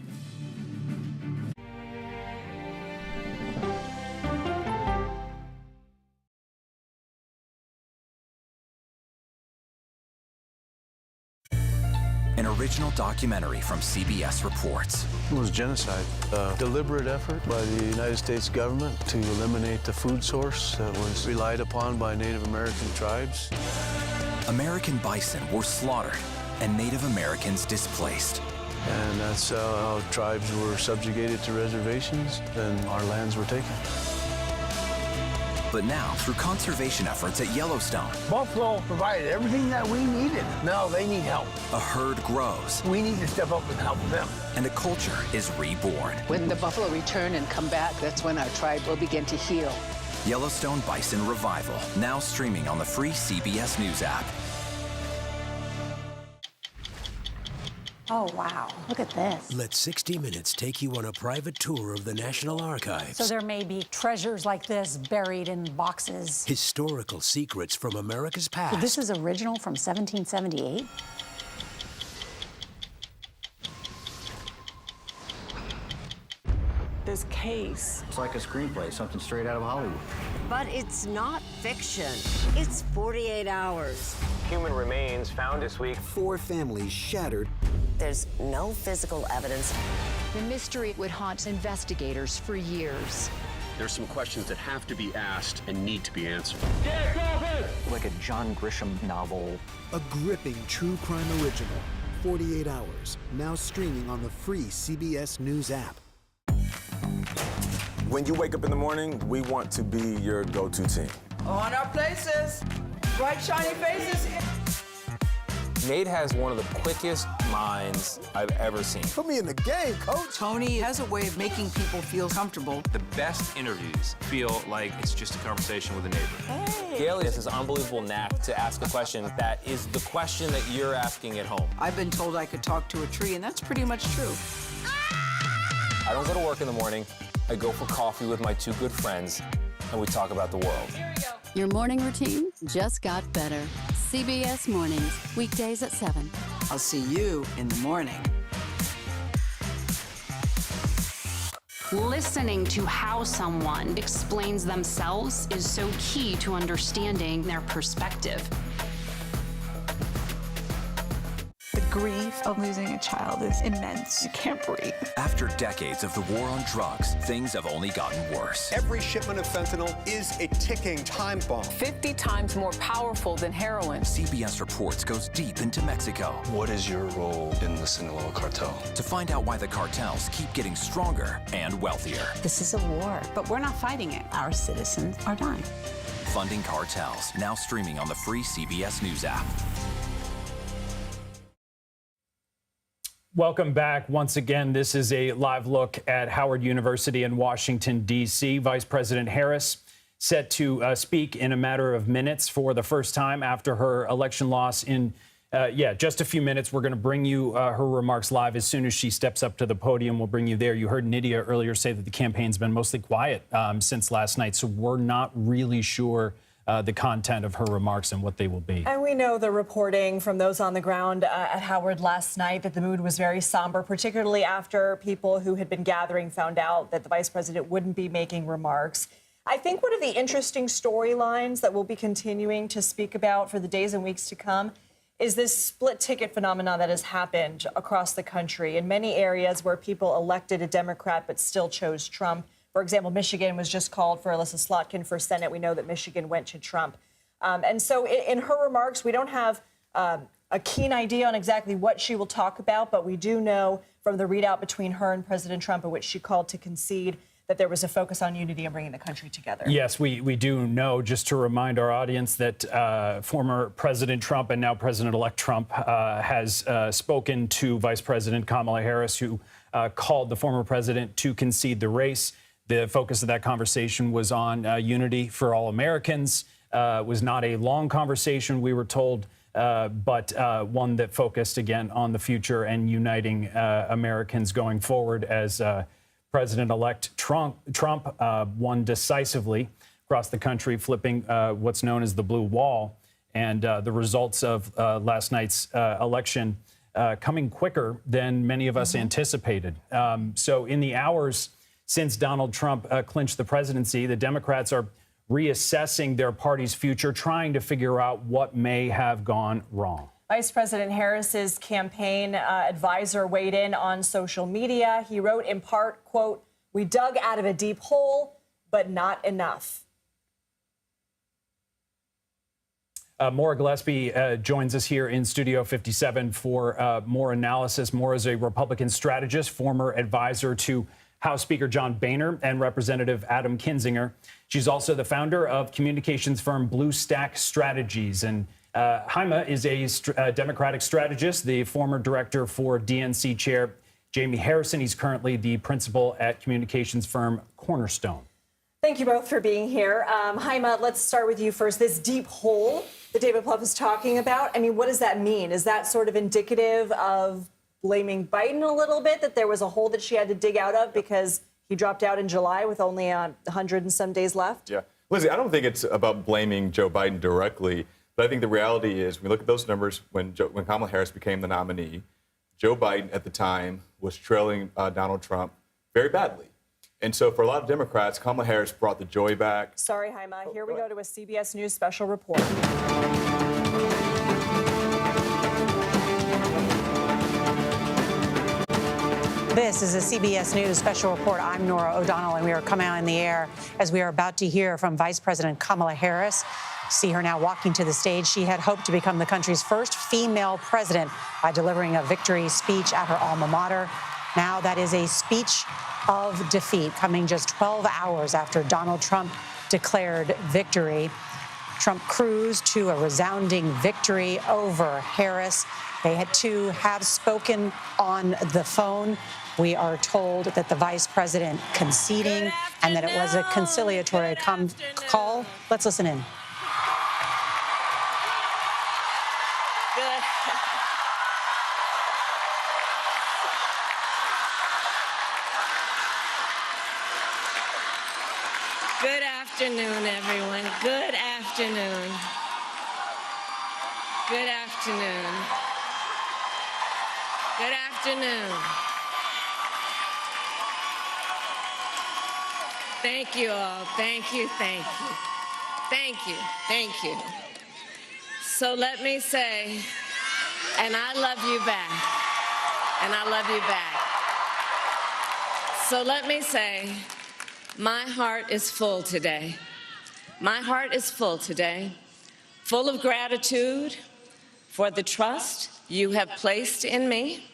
Speaker 8: An original documentary from CBS Reports.
Speaker 31: It was genocide, a deliberate effort by the United States government to eliminate the food source that was relied upon by Native American tribes.
Speaker 8: American bison were slaughtered and Native Americans displaced.
Speaker 31: And that's how tribes were subjugated to reservations and our lands were taken.
Speaker 8: But now, through conservation efforts at Yellowstone,
Speaker 1: Buffalo provided everything that we needed. Now they need help.
Speaker 8: a herd grows.
Speaker 1: We need to step up and help them.
Speaker 8: And a culture is reborn.
Speaker 2: When the buffalo return and come back, that's when our tribe will begin to heal.
Speaker 8: Yellowstone Bison Revival, now streaming on the free CBS News app.
Speaker 5: Oh, wow. Look at this.
Speaker 3: Let 60 Minutes take you on a private tour of the National Archives.
Speaker 5: So there may be treasures like this buried in boxes.
Speaker 3: Historical secrets from America's past.
Speaker 5: So this is original from 1778?
Speaker 9: This case.
Speaker 20: It's like a screenplay, something straight out of Hollywood.
Speaker 24: But it's not fiction. It's 48 hours.
Speaker 25: Human remains found this week.
Speaker 26: 4 families shattered.
Speaker 24: There's no physical evidence.
Speaker 27: The mystery would haunt investigators for years.
Speaker 28: There's some questions that have to be asked and need to be answered.
Speaker 20: Like a John Grisham novel.
Speaker 26: A gripping true crime original. 48 hours. Now streaming on the free CBS News app.
Speaker 7: When you wake up in the morning, we want to be your go-to team.
Speaker 9: On our places. Bright, shiny faces.
Speaker 29: Nate has one of the quickest minds I've ever seen.
Speaker 1: Put me in the game, coach.
Speaker 9: Tony has a way of making people feel comfortable.
Speaker 30: The best interviews feel like it's just a conversation with a neighbor.
Speaker 9: Hey.
Speaker 29: Gail has this unbelievable knack to ask a question that is the question that you're asking at home.
Speaker 9: I've been told I could talk to a tree, and that's pretty much true.
Speaker 29: I don't go to work in the morning. I go for coffee with my 2 good friends, and we talk about the world.
Speaker 32: Your morning routine just got better. CBS Mornings, weekdays at 7.
Speaker 9: I'll see you in the morning.
Speaker 17: Listening to how someone explains themselves is so key to understanding their perspective.
Speaker 33: The grief of losing a child is immense. You can't breathe.
Speaker 8: After decades of the war on drugs, things have only gotten worse.
Speaker 12: Every shipment of fentanyl is a ticking time bomb.
Speaker 18: 50 times more powerful than heroin.
Speaker 8: CBS Reports goes deep into Mexico.
Speaker 31: What is your role in the Sinaloa cartel?
Speaker 8: To find out why the cartels keep getting stronger and wealthier.
Speaker 5: This is a war, but we're not fighting it. Our citizens are dying.
Speaker 8: Funding Cartels, now streaming on the free CBS News app.
Speaker 21: Welcome back. Once again, this is a live look at Howard University in Washington, D.C. Vice President Harris set to speak in a matter of minutes for the first time after her election loss in, just a few minutes. We're going to bring you her remarks live as soon as she steps up to the podium. We'll bring you there. You heard Nydia earlier say that the campaign's been mostly quiet since last night, so we're not really sure the content of her remarks and what they will be.
Speaker 23: And we know the reporting from those on the ground at Howard last night that the mood was very somber, particularly after people who had been gathering found out that the vice president wouldn't be making remarks. I think one of the interesting storylines that we'll be continuing to speak about for the days and weeks to come is this split ticket phenomenon that has happened across the country in many areas where people elected a Democrat but still chose Trump. For example, Michigan was just called for Alyssa Slotkin for Senate. We know that Michigan went to Trump. And so in her remarks, we don't have a keen idea on exactly what she will talk about, but we do know from the readout between her and President Trump, in which she called to concede, that there was a focus on unity and bringing the country together.
Speaker 21: Yes, we do know, just to remind our audience, that former President Trump and now President-elect Trump has spoken to Vice President Kamala Harris, who called the former president to concede the race. The focus of that conversation was on unity for all Americans. It was not a long conversation, we were told, but one that focused, again, on the future and uniting Americans going forward as President-elect Trump won decisively across the country, flipping what's known as the blue wall. And the results of last night's election coming quicker than many of us anticipated. So in the hours since Donald Trump clinched the presidency, the Democrats are reassessing their party's future, trying to figure out what may have gone wrong.
Speaker 23: Vice President Harris's campaign advisor weighed in on social media. He wrote in part, quote, "We dug out of a deep hole, but not enough."
Speaker 21: Maura Gillespie joins us here in Studio 57 for more analysis. Maura is a Republican strategist, former advisor to House Speaker John Boehner and Representative Adam Kinzinger. She's also the founder of communications firm Blue Stack Strategies. And Jaime is a Democratic strategist, the former director for DNC chair Jamie Harrison. He's currently the principal at communications firm Cornerstone.
Speaker 23: Thank you both for being here. Jaime, let's start with you first. This deep hole that David Plouffe is talking about, I mean, what does that mean? Is that sort of indicative of blaming Biden a little bit, that there was a hole that she had to dig out of because he dropped out in July with only 100 and some days left?
Speaker 2: Yeah. Lizzie, I don't think it's about blaming Joe Biden directly, but I think the reality is, when we look at those numbers, when Kamala Harris became the nominee, Joe Biden at the time was trailing Donald Trump very badly. And so for a lot of Democrats, Kamala Harris brought the joy back.
Speaker 23: Sorry, Jaime. Here we go to a CBS News special report.
Speaker 3: This is a CBS News special report. I'm Norah O'Donnell, and we are coming on the air as we are about to hear from Vice President Kamala Harris. See her now walking to the stage. She had hoped to become the country's first female president by delivering a victory speech at her alma mater. Now that is a speech of defeat, coming just 12 hours after Donald Trump declared victory. Trump cruised to a resounding victory over Harris. They had to have spoken on the phone. We are told that the vice president conceding and that it was a conciliatory call. Let's listen in.
Speaker 4: Good afternoon, everyone. Good afternoon. Good afternoon. Good afternoon. Thank you all. Thank you, thank you. Thank you, thank you. So let me say, and I love you back. And I love you back. So let me say, my heart is full today. My heart is full today, full of gratitude for the trust you have placed in me,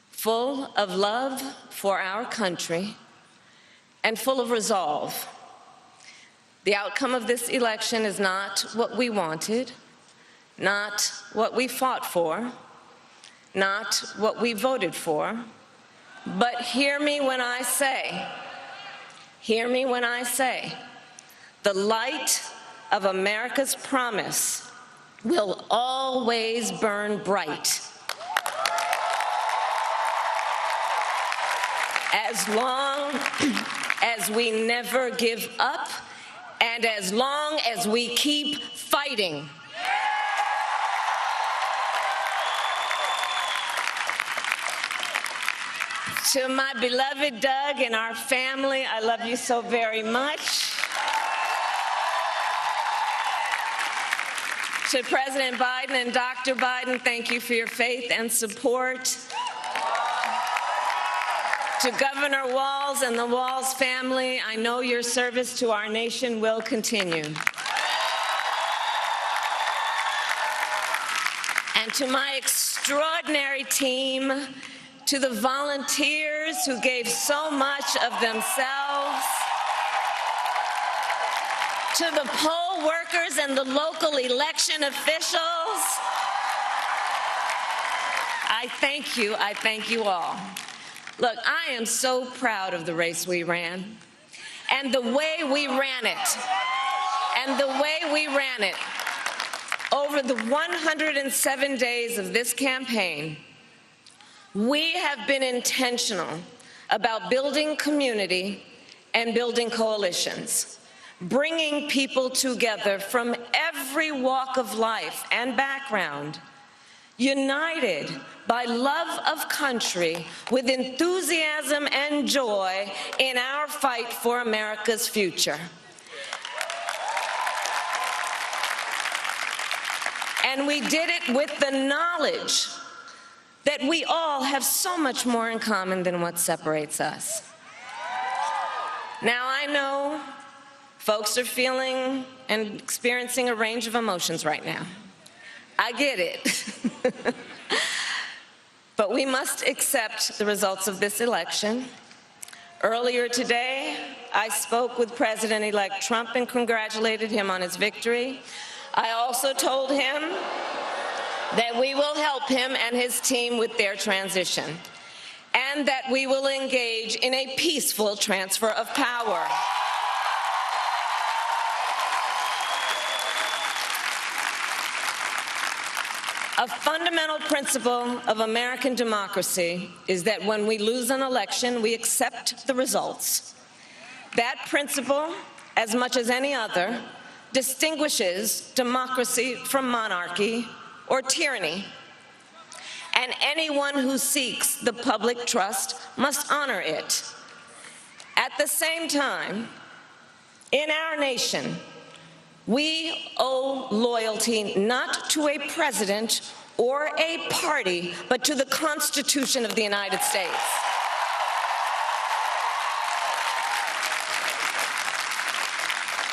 Speaker 4: full of love for our country, and full of resolve. The outcome of this election is not what we wanted, not what we fought for, not what we voted for, but hear me when I say, the light of America's promise will always burn bright. As long as we never give up, and as long as we keep fighting. To my beloved Doug and our family, I love you so very much. To President Biden and Dr. Biden, thank you for your faith and support. To Governor Walz and the Walz family, I know your service to our nation will continue. And to my extraordinary team, to the volunteers who gave so much of themselves, to the poll workers and the local election officials, I thank you all. Look, I am so proud of the race we ran and the way we ran it, Over the 107 days of this campaign, we have been intentional about building community and building coalitions, bringing people together from every walk of life and background, united by love of country with enthusiasm and joy in our fight for America's future. And we did it with the knowledge that we all have so much more in common than what separates us. Now, I know Folks are feeling and experiencing a range of emotions right now. I get it. But we must accept the results of this election. Earlier today, I spoke with President-elect Trump and congratulated him on his victory. I also told him that we will help him and his team with their transition, and that we will engage in a peaceful transfer of power. A fundamental principle of American democracy is that when we lose an election, we accept the results. That principle, as much as any other, distinguishes democracy from monarchy or tyranny. And anyone who seeks the public trust must honor it. At the same time, in our nation, we owe loyalty not to a president or a party, but to the Constitution of the United States.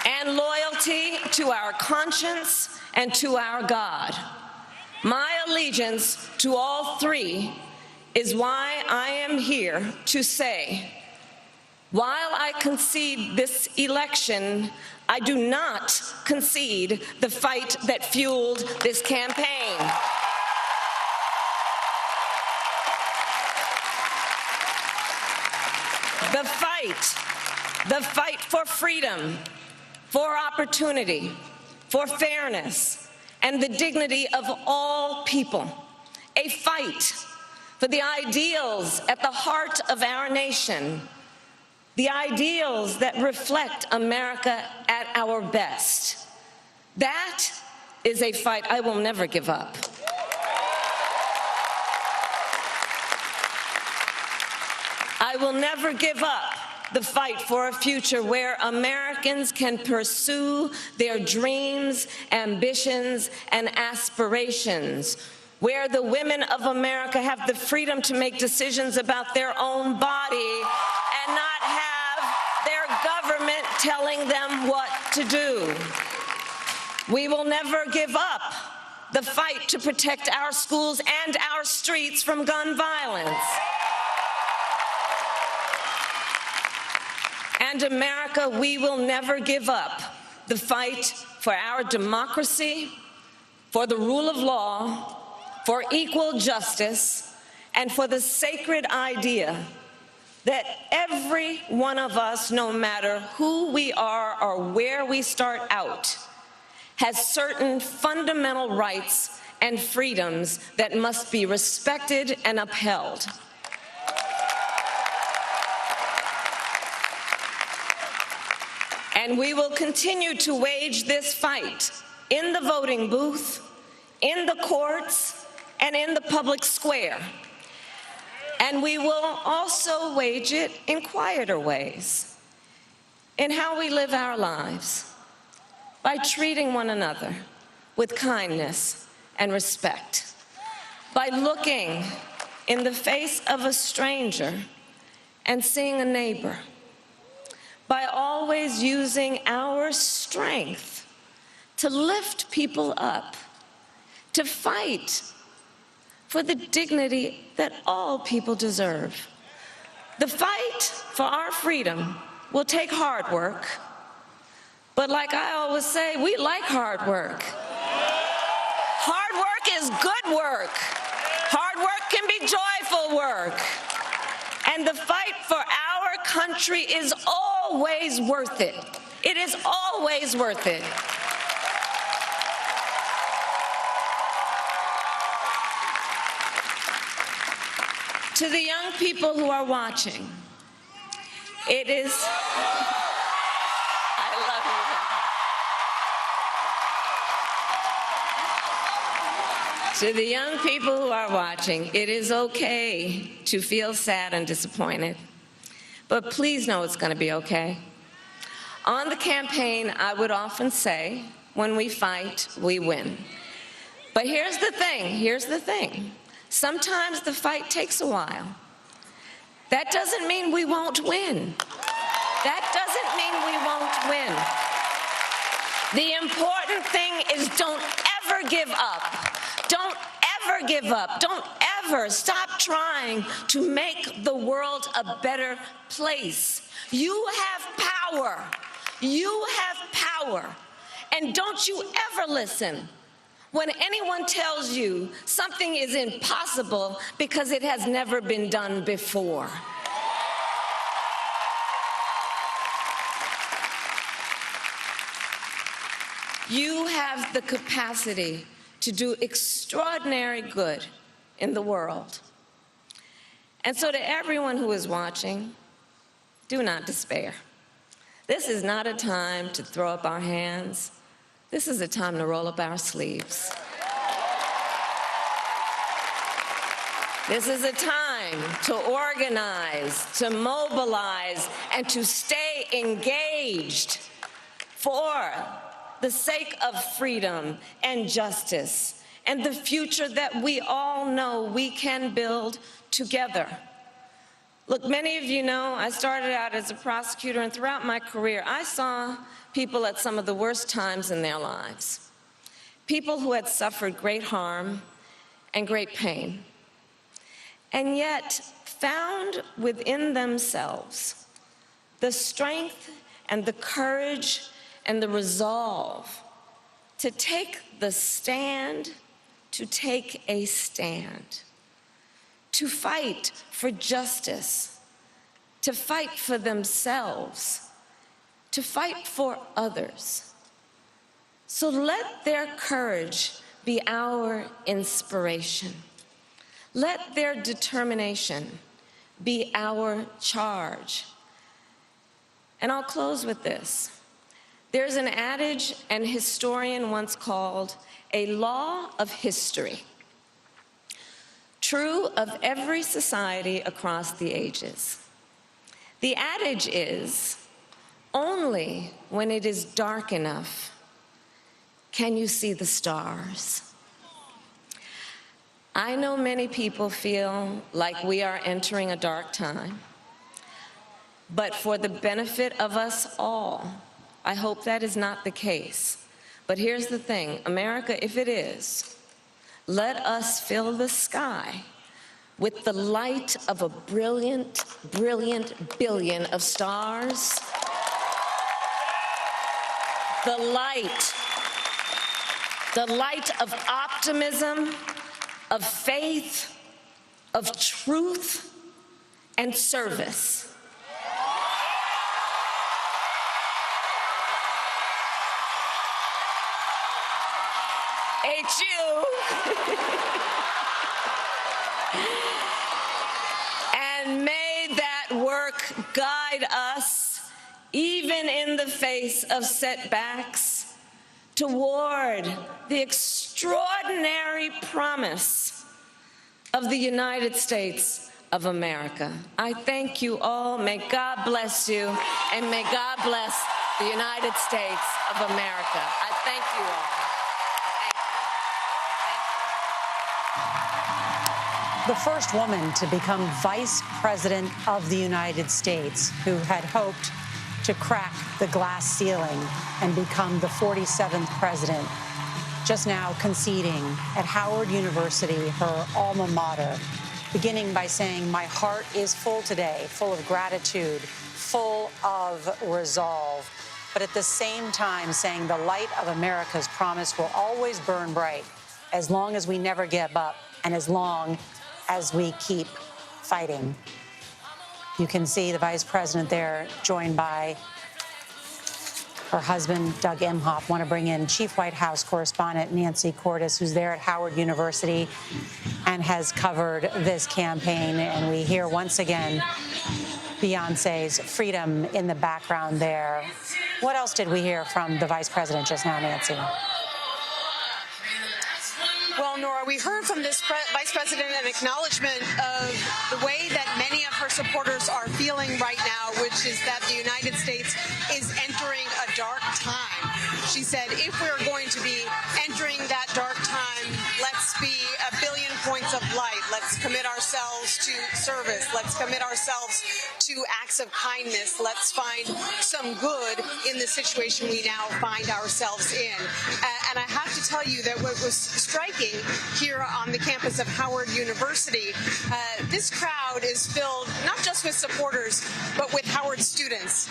Speaker 4: And loyalty to our conscience and to our God. My allegiance to all three is why I am here to say, while I concede this election, I do not concede the fight that fueled this campaign. The fight for freedom, for opportunity, for fairness, and the dignity of all people. A fight for the ideals at the heart of our nation, the ideals that reflect America at our best. That is a fight I will never give up. I will never give up the fight for a future where Americans can pursue their dreams, ambitions, and aspirations, where the women of America have the freedom to make decisions about their own body and not have their government telling them what to do. We will never give up the fight to protect our schools and our streets from gun violence. And America, we will never give up the fight for our democracy, for the rule of law, for equal justice, and for the sacred idea that every one of us, no matter who we are or where we start out, has certain fundamental rights and freedoms that must be respected and upheld. And we will continue to wage this fight in the voting booth, in the courts, and in the public square. And we will also wage it in quieter ways, in how we live our lives, by treating one another with kindness and respect, by looking in the face of a stranger and seeing a neighbor, by always using our strength to lift people up, to fight for the dignity that all people deserve. The fight for our freedom will take hard work, but like I always say, we like hard work. Hard work is good work. Hard work can be joyful work. And the fight for our country is always worth it. It is always worth it. To the young people who are watching, it is, I love you. To the young people who are watching, it is okay to feel sad and disappointed, but please know it's going to be okay. On the campaign, I would often say, when we fight, we win. But here's the thing. Sometimes the fight takes a while. That doesn't mean we won't win. That doesn't mean we won't win. The important thing is don't ever give up. Don't ever give up. Don't ever stop trying to make the world a better place. You have power. You have power. And don't you ever listen when anyone tells you something is impossible because it has never been done before. You have the capacity to do extraordinary good in the world. And so to everyone who is watching, do not despair. This is not a time to throw up our hands. This is a time to roll up our sleeves. This is a time to organize, to mobilize, and to stay engaged for the sake of freedom and justice and the future that we all know we can build together. Look, many of you know I started out as a prosecutor, and throughout my career, I saw people at some of the worst times in their lives. People who had suffered great harm and great pain, and yet found within themselves the strength and the courage and the resolve to take the stand, to take a stand, to fight for justice, to fight for themselves, to fight for others. So let their courage be our inspiration. Let their determination be our charge. And I'll close with this. There's an adage an historian once called a law of history, true of every society across the ages. The adage is, only when it is dark enough can you see the stars. I know many people feel like we are entering a dark time, but for the benefit of us all, I hope that is not the case. But here's the thing, America, if it is, let us fill the sky with the light of a brilliant, brilliant billion of stars. The light of optimism, of faith, of truth, and service. And may that work guide us, even in the face of setbacks, toward the extraordinary promise of the United States of America. I thank you all. May God bless you, and may God bless the United States of America. I thank you all.
Speaker 3: The first woman to become Vice President of the United States, who had hoped to crack the glass ceiling and become the 47th president, just now conceding at Howard University, her alma mater, beginning by saying, "My heart is full today, full of gratitude, full of resolve," but at the same time saying the light of America's promise will always burn bright as long as we never give up and as long as we keep fighting. You can see the vice president there, joined by her husband, Doug Emhoff. Want to bring in Chief White House correspondent Nancy Cordes, who's there at Howard University and has covered this campaign. And we hear once again Beyonce's Freedom in the background there. What else did we hear from the vice president just now, Nancy?
Speaker 6: Well, Nora, we heard from this vice president an acknowledgement of the way that many of her supporters are feeling right now, which is that the United States is entering a dark time. She said, if we're going to be entering that dark time, let's be a billion points of light. Let's commit ourselves ourselves to service. Let's commit ourselves to acts of kindness. Let's find some good in the situation we now find ourselves in. And I have to tell you that what was striking here on the campus of Howard University, this crowd is filled not just with supporters, but with Howard students,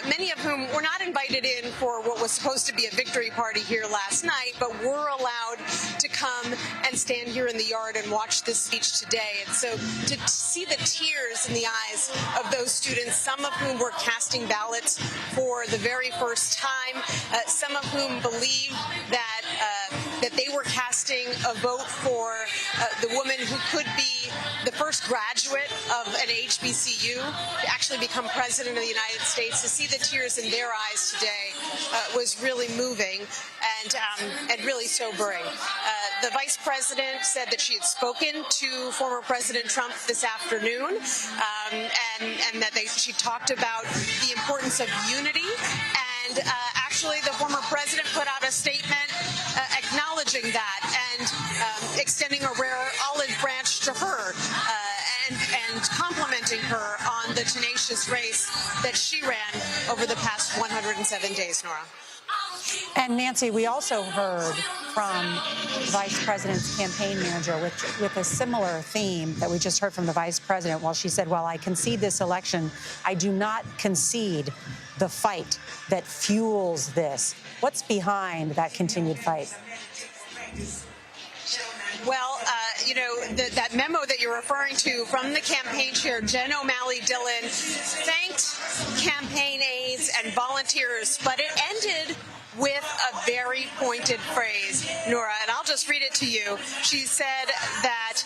Speaker 6: many of whom were not invited in for what was supposed to be a victory party here last night, but were allowed to come and stand here in the yard and watch this speech today. And so to see the tears in the eyes of those students, some of whom were casting ballots for the very first time, some of whom believed that they were casting a vote for the woman who could be the first graduate of an HBCU to actually become president of the United States. To see the tears in their eyes today was really moving and really sobering. The vice president said that she had spoken to former President Trump this afternoon, and that she talked about the importance of unity. And actually, the former president put out a statement acknowledging that and extending a rare olive branch to her and complimenting her on the tenacious race that she ran over the past 107 days, Nora.
Speaker 3: And Nancy, we also heard from the Vice President's campaign manager with a similar theme that we just heard from the Vice President. While she said, "While I concede this election, I do not concede the fight that fuels this." What's behind that continued fight?
Speaker 6: Well, that memo that you're referring to from the campaign chair, Jen O'Malley Dillon, thanked campaign aides and volunteers, but it ended with a very pointed phrase, Nora, and I'll just read it to you. She said that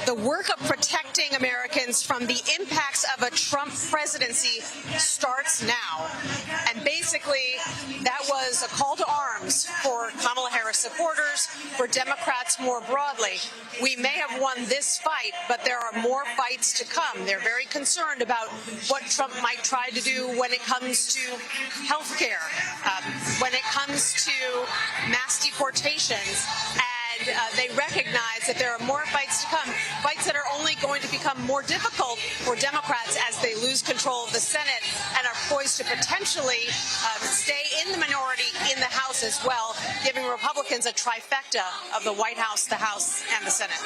Speaker 6: the work of protecting Americans from the impacts of a Trump presidency starts now. And basically, that was a call to arms for Kamala Harris supporters, for Democrats more broadly. We may have won this fight, but there are more fights to come. They're very concerned about what Trump might try to do when it comes to health care, when it comes to mass deportations. And they recognize that there are more fights to come, fights that are only going to become more difficult for Democrats as they lose control of the Senate and are poised to potentially stay in the minority in the House as well, giving Republicans a trifecta of the White House, the House, and the Senate.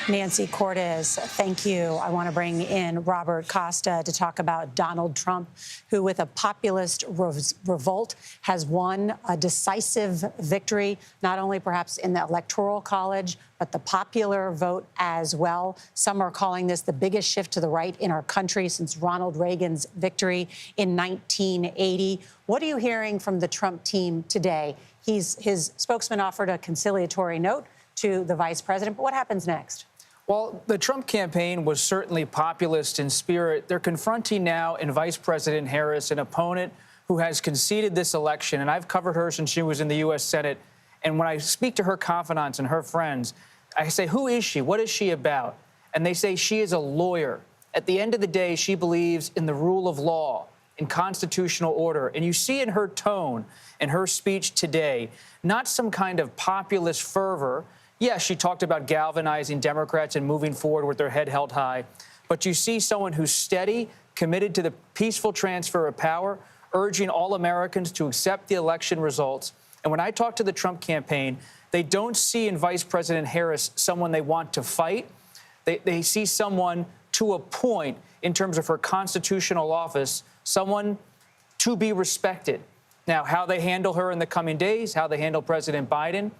Speaker 3: Nancy Cortez, thank you. I want to bring in Robert Costa to talk about Donald Trump, who, with a populist revolt, has won a decisive victory, not only perhaps in the Electoral College, but the popular vote as well. Some are calling this the biggest shift to the right in our country since Ronald Reagan's victory in 1980. What are you hearing from the Trump team today? His spokesman offered a conciliatory note to the vice president, but what happens next?
Speaker 10: Well, the Trump campaign was certainly populist in spirit. They're confronting now in Vice President Harris an opponent who has conceded this election, and I've covered her since she was in the U.S. Senate. And when I speak to her confidants and her friends, I say, who is she? What is she about? And they say she is a lawyer. At the end of the day, she believes in the rule of law, in constitutional order. And you see in her tone, in her speech today, not some kind of populist fervor. Yes, she talked about galvanizing Democrats and moving forward with their head held high. But you see someone who's steady, committed to the peaceful transfer of power, urging all Americans to accept the election results. And when I talk to the Trump campaign, they don't see in Vice President Harris someone they want to fight. They see someone to a point in terms of her constitutional office, someone to be respected. Now, how they handle her in the coming days, how they handle President Biden,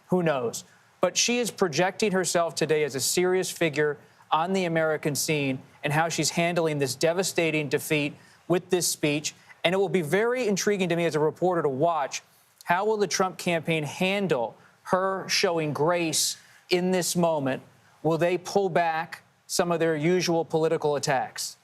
Speaker 10: who knows? But she is projecting herself today as a serious figure on the American scene and how she's handling this devastating defeat with this speech. And it will be very intriguing to me as a reporter to watch how will the Trump campaign handle her showing grace in this moment. Will they pull back some of their usual political attacks?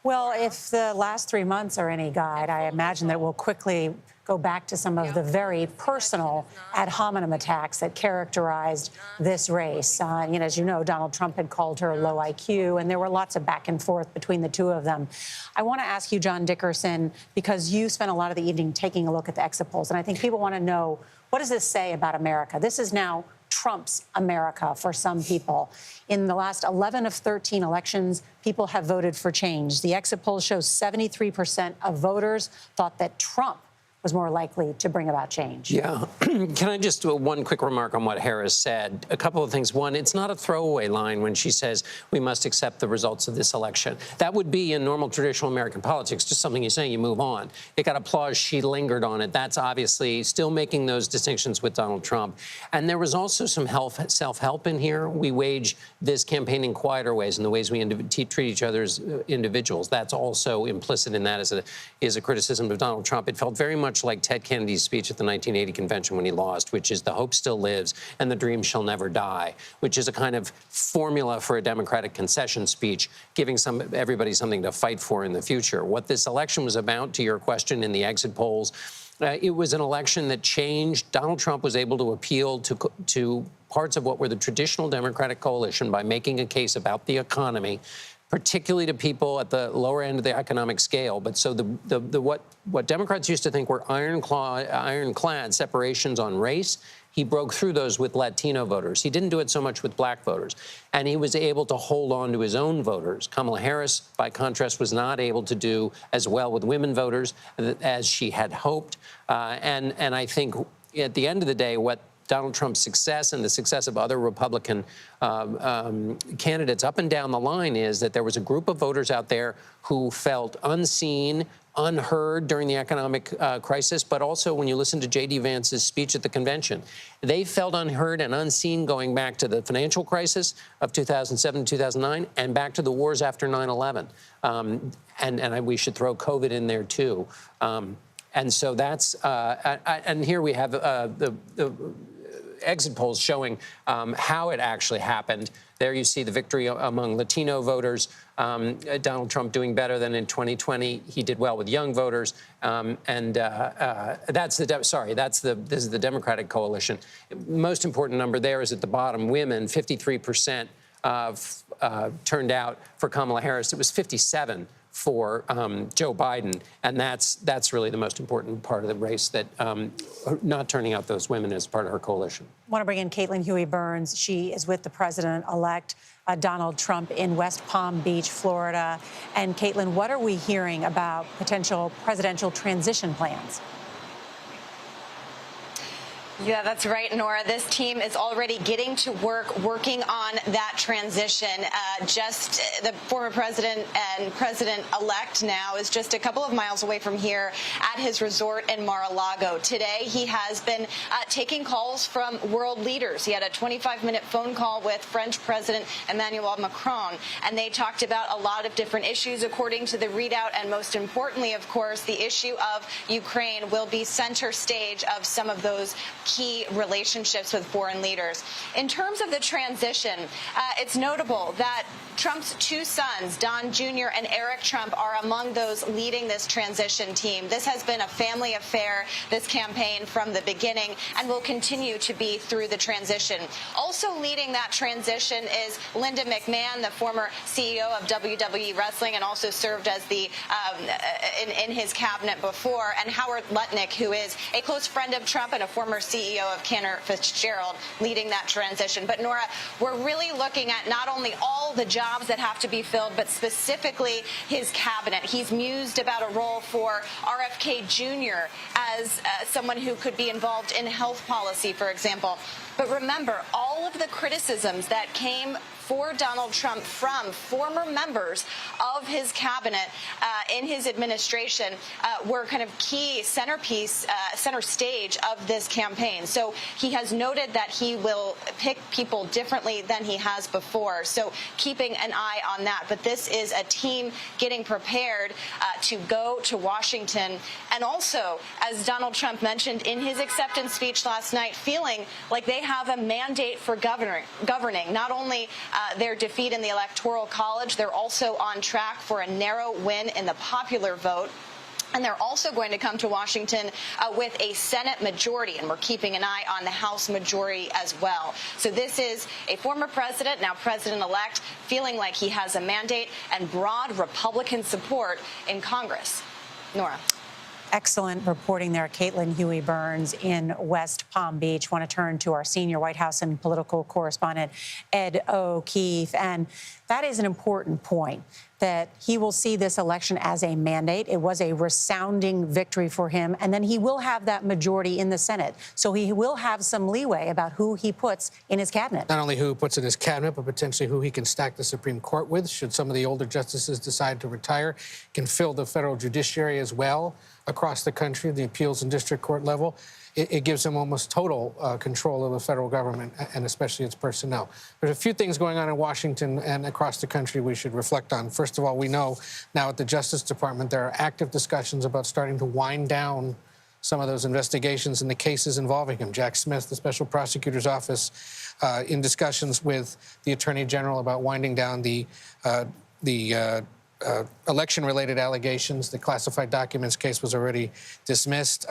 Speaker 3: Well, if the last 3 months are any guide, I imagine that we'll quickly go back to some of the very personal ad hominem attacks that characterized this race. As you know, Donald Trump had called her low IQ, and there were lots of back and forth between the two of them. I want to ask you, John Dickerson, because you spent a lot of the evening taking a look at the exit polls, and I think people want to know, what does this say about America? This is now Trump's America for some people. In the last 11 of 13 elections, people have voted for change. The exit poll shows 73% of voters thought that Trump was more likely to bring about change.
Speaker 11: Yeah. Can I just do one quick remark on what Harris said? A couple of things. One, it's not a throwaway line when she says we must accept the results of this election. That would be in normal traditional American politics, just something you say, you move on. It got applause. She lingered on it. That's obviously still making those distinctions with Donald Trump. And there was also some self-help in here. We wage this campaign in quieter ways, in the ways we treat each other as individuals. That's also implicit in that as a criticism of Donald Trump. It felt very much like Ted Kennedy's speech at the 1980 convention when he lost, which is the hope still lives and the dream shall never die, which is a kind of formula for a Democratic concession speech, giving everybody something to fight for in the future. What this election was about, to your question in the exit polls, it was an election that changed. Donald Trump was able to appeal to parts of what were the traditional Democratic coalition by making a case about the economy, particularly to people at the lower end of the economic scale. But so what Democrats used to think were ironclad separations on race, he broke through those with Latino voters. He didn't do it so much with black voters. And he was able to hold on to his own voters. Kamala Harris, by contrast, was not able to do as well with women voters as she had hoped. And I think at the end of the day, what Donald Trump's success and the success of other Republican candidates up and down the line is that there was a group of voters out there who felt unseen, unheard during the economic crisis, but also when you listen to J.D. Vance's speech at the convention, they felt unheard and unseen going back to the financial crisis of 2007, 2009, and back to the wars after 9/11. And we should throw COVID in there, too. And so that's and here we have the exit polls showing how it actually happened. There you see the victory among Latino voters. Donald Trump doing better than in 2020. He did well with young voters. This is the Democratic coalition. Most important number there is at the bottom. Women, 53% turned out for Kamala Harris. It was 57% for Joe Biden, and that's really the most important part of the race, that not turning out those women as part of her coalition.
Speaker 3: I want to bring in Caitlin Huey-Burns. She is with the president-elect Donald Trump in West Palm Beach, Florida. And Caitlin, what are we hearing about potential presidential transition plans?
Speaker 13: Yeah, that's right, Nora. This team is already getting to work, working on that transition. Just the former president and president-elect now is just a couple of miles away from here at his resort in Mar-a-Lago. Today, he has been taking calls from world leaders. He had a 25-minute phone call with French President Emmanuel Macron, and they talked about a lot of different issues according to the readout. And most importantly, of course, the issue of Ukraine will be center stage of some of those key relationships with foreign leaders. In terms of the transition, it's notable that Trump's two sons, Don Jr. and Eric Trump, are among those leading this transition team. This has been a family affair, this campaign, from the beginning, and will continue to be through the transition. Also leading that transition is Linda McMahon, the former CEO of WWE Wrestling, and also served as the in his cabinet before, and Howard Lutnick, who is a close friend of Trump and a former CEO of Cantor Fitzgerald, leading that transition. But Nora, we're really looking at not only all the jobs that have to be filled, but specifically his cabinet. He's mused about a role for RFK Jr. as someone who could be involved in health policy, for example. But remember, all of the criticisms that came for Donald Trump from former members of his cabinet in his administration were kind of key centerpiece, center stage of this campaign. So he has noted that he will pick people differently than he has before. So keeping an eye on that. But this is a team getting prepared to go to Washington. And also, as Donald Trump mentioned in his acceptance speech last night, feeling like they have a mandate for governing. Not only their defeat in the Electoral College, they're also on track for a narrow win in the popular vote. And they're also going to come to Washington with a Senate majority, and we're keeping an eye on the House majority as well. So this is a former president, now president-elect, feeling like he has a mandate and broad Republican support in Congress. Nora.
Speaker 3: Excellent reporting there, Caitlin Huey-Burns in West Palm Beach. Want to turn to our senior White House and political correspondent, Ed O'Keefe. And that is an important point, that he will see this election as a mandate. It was a resounding victory for him. And then he will have that majority in the Senate. So he will have some leeway about who he puts in his cabinet.
Speaker 1: Not only who he puts in his cabinet, but potentially who he can stack the Supreme Court with. Should some of the older justices decide to retire, can fill the federal judiciary as well across the country, the appeals and district court level. It gives him almost total control of the federal government, and especially its personnel. There's a few things going on in Washington and across the country we should reflect on. First of all, we know now at the Justice Department there are active discussions about starting to wind down some of those investigations and the cases involving him. Jack Smith, the special prosecutor's office, in discussions with the Attorney General about winding down the election-related allegations. The classified documents case was already dismissed.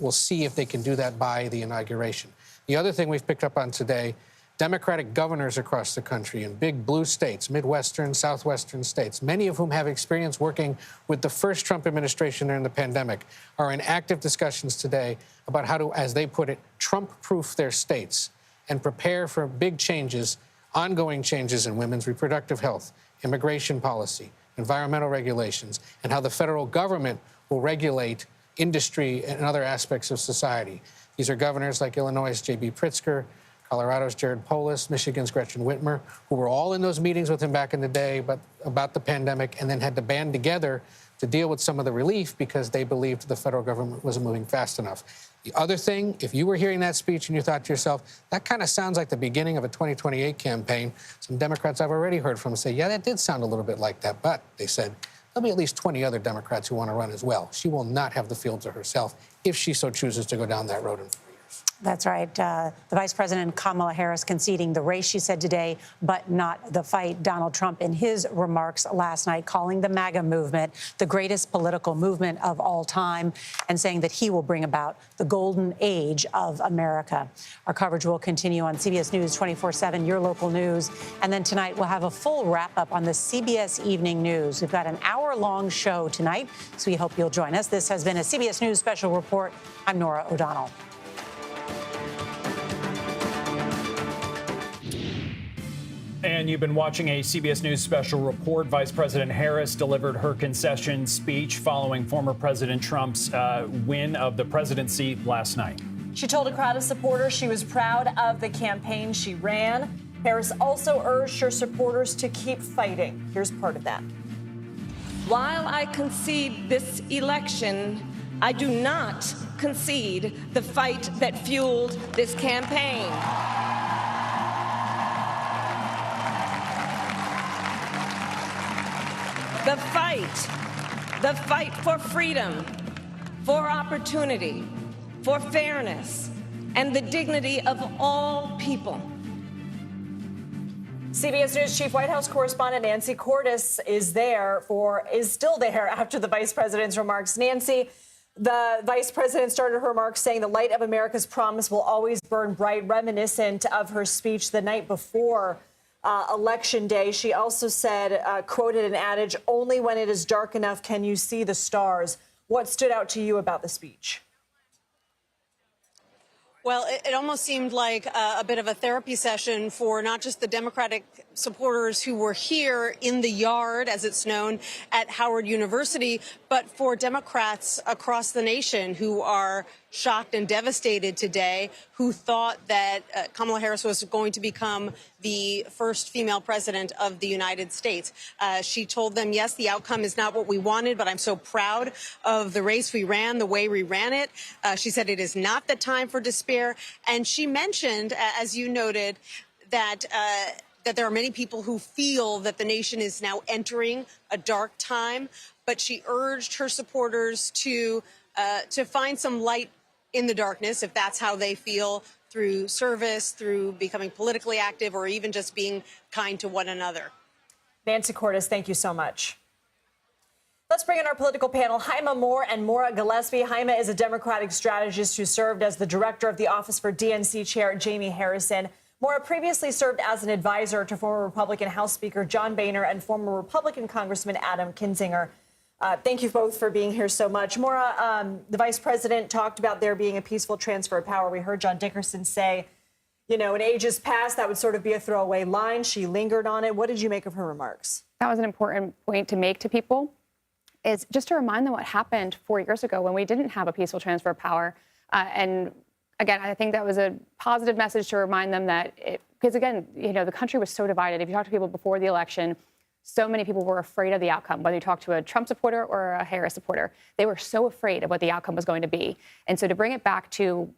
Speaker 1: We'll see if they can do that by the inauguration. The other thing we've picked up on today, Democratic governors across the country in big blue states, Midwestern, Southwestern states, many of whom have experience working with the first Trump administration during the pandemic, are in active discussions today about how to, as they put it, Trump-proof their states and prepare for big changes, ongoing changes in women's reproductive health, immigration policy, environmental regulations, and how the federal government will regulate industry and other aspects of society. These are governors like Illinois' J.B. Pritzker, Colorado's Jared Polis, Michigan's Gretchen Whitmer, who were all in those meetings with him back in the day about the pandemic, and then had to band together to deal with some of the relief because they believed the federal government wasn't moving fast enough. The other thing, if you were hearing that speech and you thought to yourself, that kind of sounds like the beginning of a 2028 campaign, some Democrats I've already heard from say, yeah, that did sound a little bit like that. But they said, there'll be at least 20 other Democrats who want to run as well. She will not have the field to herself if she so chooses to go down that road.
Speaker 3: That's right. The Vice President Kamala Harris conceding the race, she said today, but not the fight. Donald Trump, in his remarks last night, calling the MAGA movement the greatest political movement of all time, and saying that he will bring about the golden age of America. Our coverage will continue on CBS News 24/7, your local news. And then tonight, we'll have a full wrap-up on the CBS Evening News. We've got an hour-long show tonight, so we hope you'll join us. This has been a CBS News Special Report. I'm Norah O'Donnell.
Speaker 21: And you've been watching a CBS News Special Report. Vice President Harris delivered her concession speech following former President Trump's win of the presidency last night.
Speaker 23: She told a crowd of supporters she was proud of the campaign she ran. Harris also urged her supporters to keep fighting. Here's part of that.
Speaker 4: While I concede this election, I do not concede the fight that fueled this campaign. The fight for freedom, for opportunity, for fairness, and the dignity of all people.
Speaker 23: CBS News Chief White House correspondent Nancy Cordes is still there after the vice president's remarks. Nancy, the vice president started her remarks saying the light of America's promise will always burn bright, reminiscent of her speech the night before Election Day. She also said, quoted an adage, only when it is dark enough can you see the stars. What stood out to you about the speech?
Speaker 6: Well, it almost seemed like a bit of a therapy session for not just the Democratic supporters who were here in the yard, as it's known, at Howard University, but for Democrats across the nation who are shocked and devastated today, who thought that Kamala Harris was going to become the first female president of the United States. She told them, yes, the outcome is not what we wanted, but I'm so proud of the race we ran, the way we ran it. She said it is not the time for despair. And she mentioned, as you noted, that there are many people who feel that the nation is now entering a dark time. But she urged her supporters to find some light in the darkness, if that's how they feel, through service, through becoming politically active, or even just being kind to one another.
Speaker 23: Nancy Cordes, thank you so much. Let's bring in our political panel, Jaime Moore and Maura Gillespie. Jaime is a Democratic strategist who served as the director of the Office for DNC Chair Jamie Harrison. Maura previously served as an advisor to former Republican House Speaker John Boehner and former Republican Congressman Adam Kinzinger. Thank you both for being here so much. Maura, the vice president talked about there being a peaceful transfer of power. We heard John Dickerson say, you know, in ages past, that would sort of be a throwaway line. She lingered on it. What did you make of her remarks?
Speaker 7: That was an important point to make to people, is just to remind them what happened 4 years ago when we didn't have a peaceful transfer of power. And again, I think that was a positive message to remind them that, because again, you know, the country was so divided. If you talk to people before the election, so many people were afraid of the outcome, whether you talk to a Trump supporter or a Harris supporter. They were so afraid of what the outcome was going to be. And so to bring it back to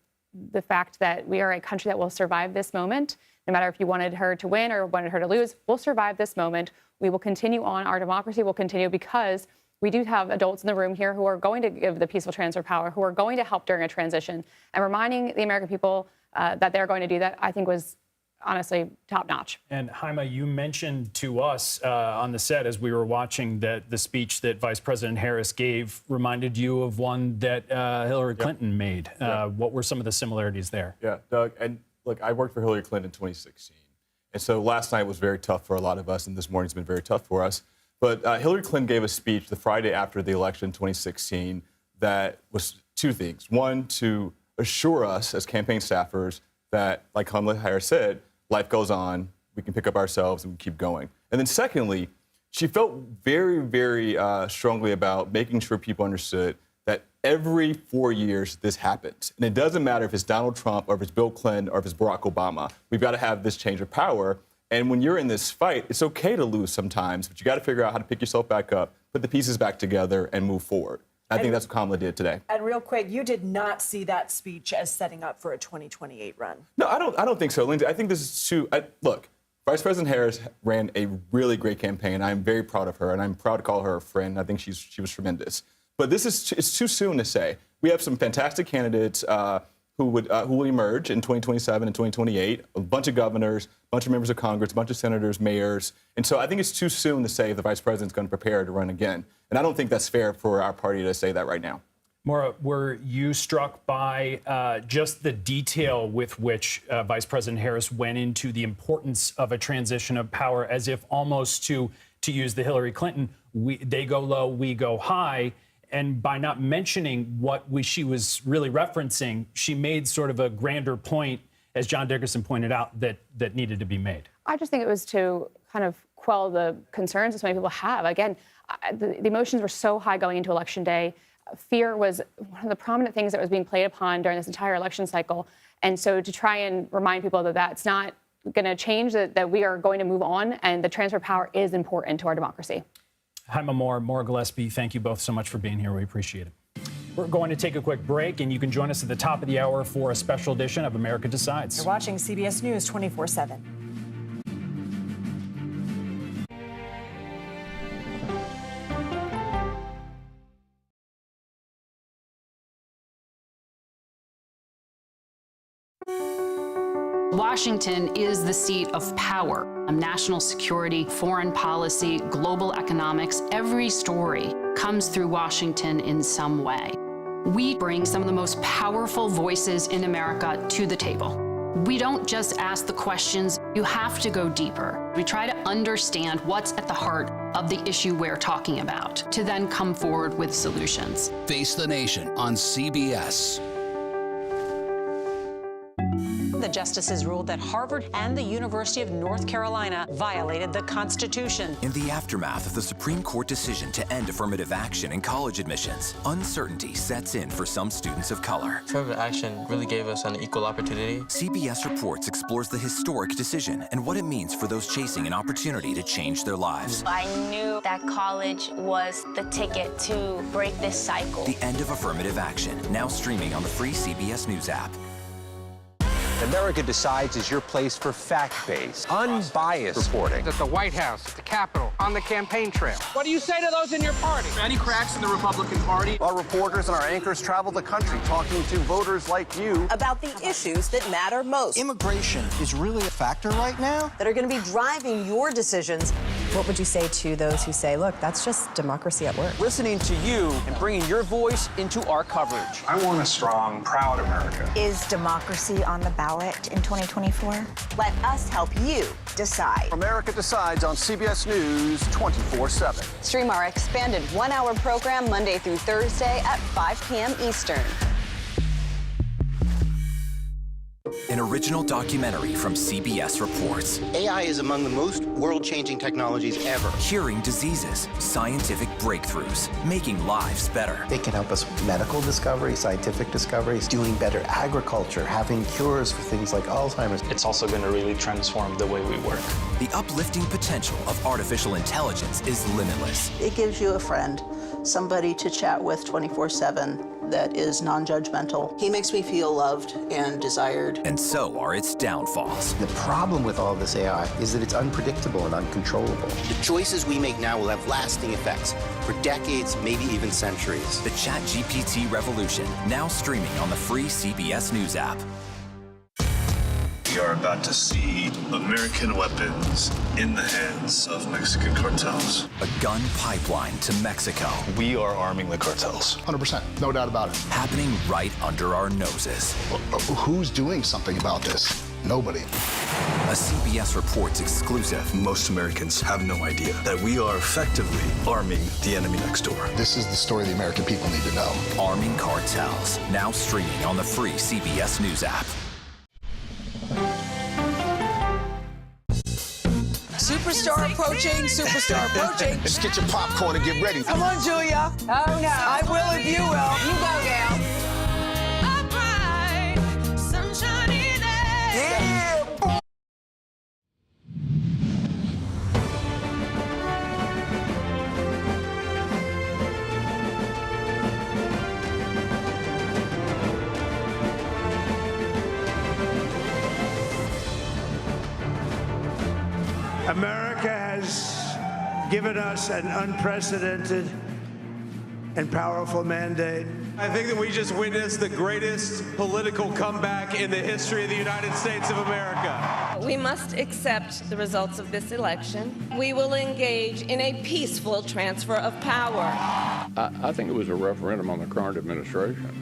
Speaker 7: the fact that we are a country that will survive this moment, no matter if you wanted her to win or wanted her to lose, we'll survive this moment. We will continue on. Our democracy will continue because we do have adults in the room here who are going to give the peaceful transfer of power, who are going to help during a transition. And reminding the American people that they're going to do that, I think was honestly top notch.
Speaker 21: And Jaime, you mentioned to us on the set as we were watching that the speech that Vice President Harris gave reminded you of one that Hillary Clinton made. What were some of the similarities there?
Speaker 2: Yeah, Doug, and look, I worked for Hillary Clinton in 2016. And so last night was very tough for a lot of us, and this morning's been very tough for us. But Hillary Clinton gave a speech the Friday after the election in 2016 that was two things. One, to assure us as campaign staffers that, like Kamala Harris said, life goes on, we can pick up ourselves and we keep going. And then secondly, she felt very, very strongly about making sure people understood that every 4 years this happens. And it doesn't matter if it's Donald Trump or if it's Bill Clinton or if it's Barack Obama. We've got to have this change of power. And when you're in this fight, it's okay to lose sometimes, but you got to figure out how to pick yourself back up, put the pieces back together, and move forward. I think that's what Kamala did today.
Speaker 23: And real quick, you did not see that speech as setting up for a 2028 run.
Speaker 2: No, I don't think so, Lindsay. I think this is too. Look, Vice President Harris ran a really great campaign. I'm very proud of her, and I'm proud to call her a friend. I think she was tremendous. But it's too soon to say. We have some fantastic candidates who will emerge in 2027 and 2028. A bunch of governors, a bunch of members of Congress, a bunch of senators, mayors. And so I think it's too soon to say the vice president's going to prepare to run again. And I don't think that's fair for our party to say that right now.
Speaker 21: Maura, were you struck by just the detail with which Vice President Harris went into the importance of a transition of power, as if almost to use the Hillary Clinton, they go low, we go high? And by not mentioning what she was really referencing, she made sort of a grander point, as John Dickerson pointed out, that needed to be made.
Speaker 7: I just think it was to kind of quell the concerns that so many people have. Again, the emotions were so high going into Election Day. Fear was one of the prominent things that was being played upon during this entire election cycle. And so to try and remind people that that's not going to change, that we are going to move on, and the transfer of power is important to our democracy.
Speaker 21: Jaime Moore, Maura Gillespie, thank you both so much for being here. We appreciate it. We're going to take a quick break, and you can join us at the top of the hour for a special edition of America Decides.
Speaker 23: You're watching CBS News 24/7.
Speaker 17: Washington is the seat of power. National security, foreign policy, global economics, every story comes through Washington in some way. We bring some of the most powerful voices in America to the table. We don't just ask the questions, you have to go deeper. We try to understand what's at the heart of the issue we're talking about, to then come forward with solutions.
Speaker 14: Face the Nation on CBS.
Speaker 3: The justices ruled that Harvard and the University of North Carolina violated the Constitution.
Speaker 8: In the aftermath of the Supreme Court decision to end affirmative action in college admissions, uncertainty sets in for some students of color.
Speaker 15: Affirmative action really gave us an equal opportunity.
Speaker 8: CBS Reports explores the historic decision and what it means for those chasing an opportunity to change their lives.
Speaker 16: I knew that college was the ticket to break this cycle.
Speaker 8: The end of affirmative action, now streaming on the free CBS News app.
Speaker 19: America Decides is your place for fact-based, unbiased reporting.
Speaker 1: At the White House, at the Capitol, on the campaign trail.
Speaker 20: What do you say to those in your party? Any cracks in the Republican Party?
Speaker 12: Our reporters and our anchors travel the country talking to voters like you
Speaker 22: about the issues that matter most.
Speaker 24: Immigration is really a factor right now
Speaker 22: that are going to be driving your decisions
Speaker 9: What would you say to those who say, look, that's just democracy at work?
Speaker 18: Listening to you and bringing your voice into our coverage.
Speaker 22: I want a strong, proud America.
Speaker 24: Is democracy on the ballot in 2024? Let us help you decide.
Speaker 18: America Decides on CBS News 24/7.
Speaker 13: Stream our expanded one-hour program Monday through Thursday at 5 p.m. Eastern.
Speaker 8: An original documentary from CBS reports.
Speaker 25: AI is among the most world-changing technologies ever.
Speaker 8: Curing diseases, scientific breakthroughs, making lives better.
Speaker 26: They can help us with medical discoveries, scientific discoveries, doing better agriculture, having cures for things like Alzheimer's.
Speaker 27: It's also going to really transform the way we work.
Speaker 8: The uplifting potential of artificial intelligence is limitless.
Speaker 28: It gives you a friend, somebody to chat with 24/7 that is non-judgmental. He makes me feel loved and desired.
Speaker 8: And so are its downfalls.
Speaker 26: The problem with all this AI is that it's unpredictable and uncontrollable.
Speaker 25: The choices we make now will have lasting effects for decades, maybe even centuries.
Speaker 8: The ChatGPT revolution, now streaming on the free CBS News app.
Speaker 29: We are about to see American weapons in the hands of Mexican cartels.
Speaker 8: A gun pipeline to Mexico.
Speaker 29: We are arming the cartels.
Speaker 30: 100%, no doubt about it.
Speaker 8: Happening right under our noses.
Speaker 30: Who's doing something about this? Nobody.
Speaker 8: A CBS Reports exclusive.
Speaker 29: Most Americans have no idea that we are effectively arming the enemy next door.
Speaker 30: This is the story the American people need to know.
Speaker 8: Arming cartels, now streaming on the free CBS News app.
Speaker 31: Superstar approaching, superstar approaching.
Speaker 30: Just get your popcorn and get ready.
Speaker 31: Come on, Julia. Oh, no. I will if you will. You go now. Yeah.
Speaker 32: America has given us an unprecedented and powerful mandate.
Speaker 33: I think that we just witnessed the greatest political comeback in the history of the United States of America.
Speaker 4: We must accept the results of this election. We will engage in a peaceful transfer of power.
Speaker 34: I think it was a referendum on the current administration.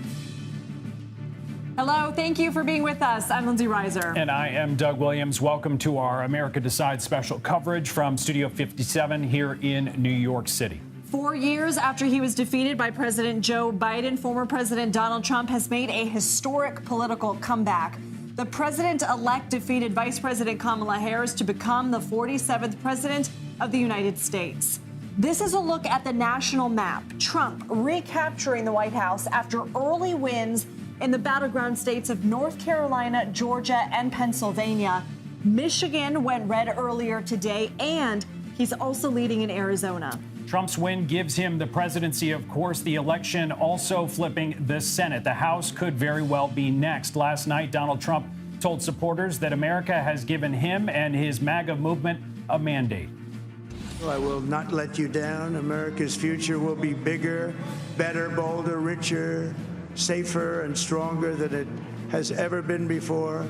Speaker 23: Hello, thank you for being with us. I'm Lindsay Reiser.
Speaker 21: And I am Doug Williams. Welcome to our America Decides special coverage from Studio 57 here in New York City.
Speaker 23: 4 years after he was defeated by President Joe Biden, former President Donald Trump has made a historic political comeback. The president-elect defeated Vice President Kamala Harris to become the 47th president of the United States. This is a look at the national map. Trump recapturing the White House after early wins in the battleground states of North Carolina, Georgia, and Pennsylvania. Michigan went red earlier today, and he's also leading in Arizona.
Speaker 21: Trump's win gives him the presidency, of course, the election also flipping the Senate. The House could very well be next. Last night, Donald Trump told supporters that America has given him and his MAGA movement a mandate.
Speaker 32: I will not let you down. America's future will be bigger, better, bolder, richer, safer and stronger than it has ever been before.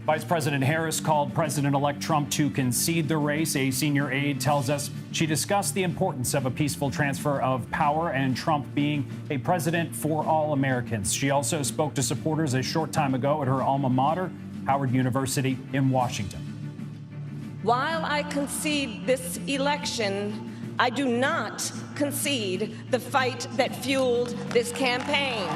Speaker 21: Vice President Harris called President-elect Trump to concede the race. A senior aide tells us she discussed the importance of a peaceful transfer of power and Trump being a president for all Americans. She also spoke to supporters a short time ago at her alma mater, Howard University in Washington.
Speaker 4: While I concede this election, I do not concede the fight that fueled this campaign.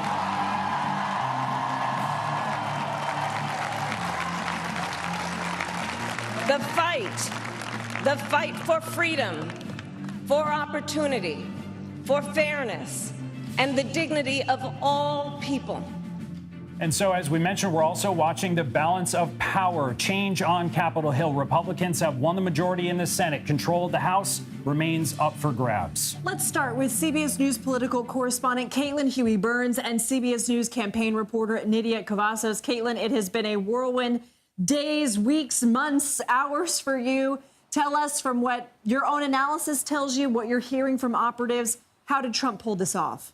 Speaker 4: The fight for freedom, for opportunity, for fairness, and the dignity of all people.
Speaker 21: And so, as we mentioned, we're also watching the balance of power change on Capitol Hill. Republicans have won the majority in the Senate. Control of the House remains up for grabs.
Speaker 23: Let's start with CBS News political correspondent Caitlin Huey-Burns and CBS News campaign reporter Nydia Cavazos. Caitlin, it has been a whirlwind days, weeks, months, hours for you. Tell us, from what your own analysis tells you, what you're hearing from operatives, how did Trump pull this off?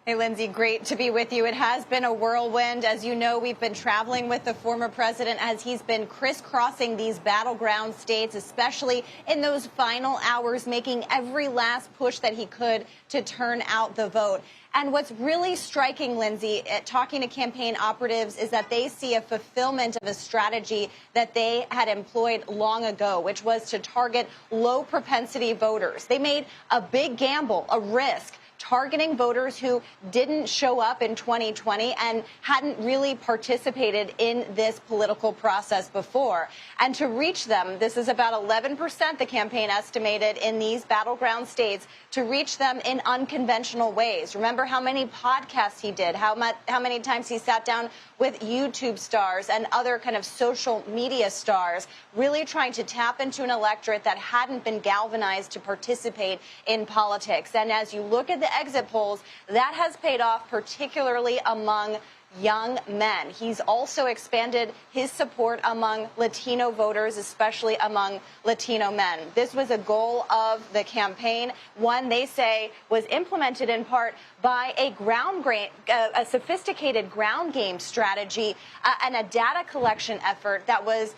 Speaker 13: Hey, Lindsay, great to be with you. It has been a whirlwind. As you know, we've been traveling with the former president as he's been crisscrossing these battleground states, especially in those final hours, making every last push that he could to turn out the vote. And what's really striking, Lindsay, talking to campaign operatives, is that they see a fulfillment of a strategy that they had employed long ago, which was to target low propensity voters. They made a big gamble, a risk, targeting voters who didn't show up in 2020 and hadn't really participated in this political process before. And to reach them, this is about 11%, the campaign estimated, in these battleground states, to reach them in unconventional ways. Remember how many podcasts he did, how many times he sat down with YouTube stars and other kind of social media stars, really trying to tap into an electorate that hadn't been galvanized to participate in politics. And as you look at the exit polls, that has paid off, particularly among young men. He's also expanded his support among Latino voters, especially among Latino men. This was a goal of the campaign, one they say was implemented in part by a sophisticated ground game strategy and a data collection effort that was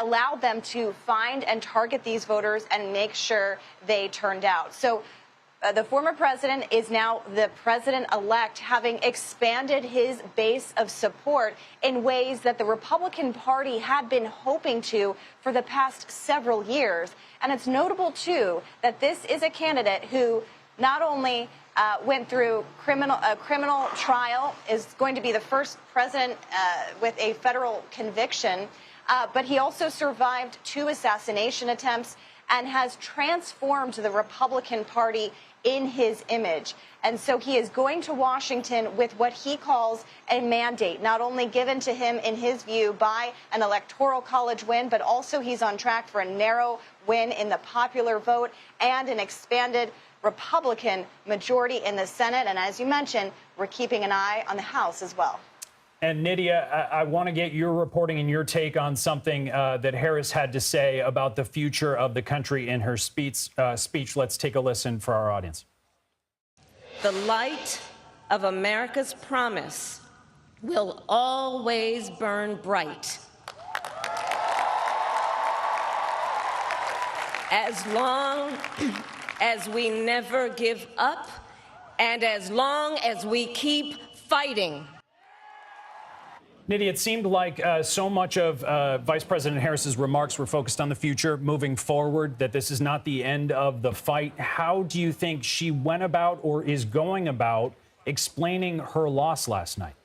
Speaker 13: allowed them to find and target these voters and make sure they turned out. So the former president is now the president-elect, having expanded his base of support in ways that the Republican Party had been hoping to for the past several years. And it's notable, too, that this is a candidate who not only went through a criminal trial, is going to be the first president with a federal conviction, but he also survived 2 assassination attempts and has transformed the Republican Party in his image. And so he is going to Washington with what he calls a mandate, not only given to him, in his view, by an electoral college win, but also he's on track for a narrow win in the popular vote and an expanded Republican majority in the Senate. And as you mentioned, we're keeping an eye on the House as well.
Speaker 21: And Nydia, I want to get your reporting and your take on something that Harris had to say about the future of the country in her speech. Let's take a listen for our audience.
Speaker 4: The light of America's promise will always burn bright. As long as we never give up and as long as we keep fighting.
Speaker 21: Nydia, it seemed like so much of Vice President Harris's remarks were focused on the future moving forward, that this is not the end of the fight. How do you think she went about or is going about explaining her loss last night?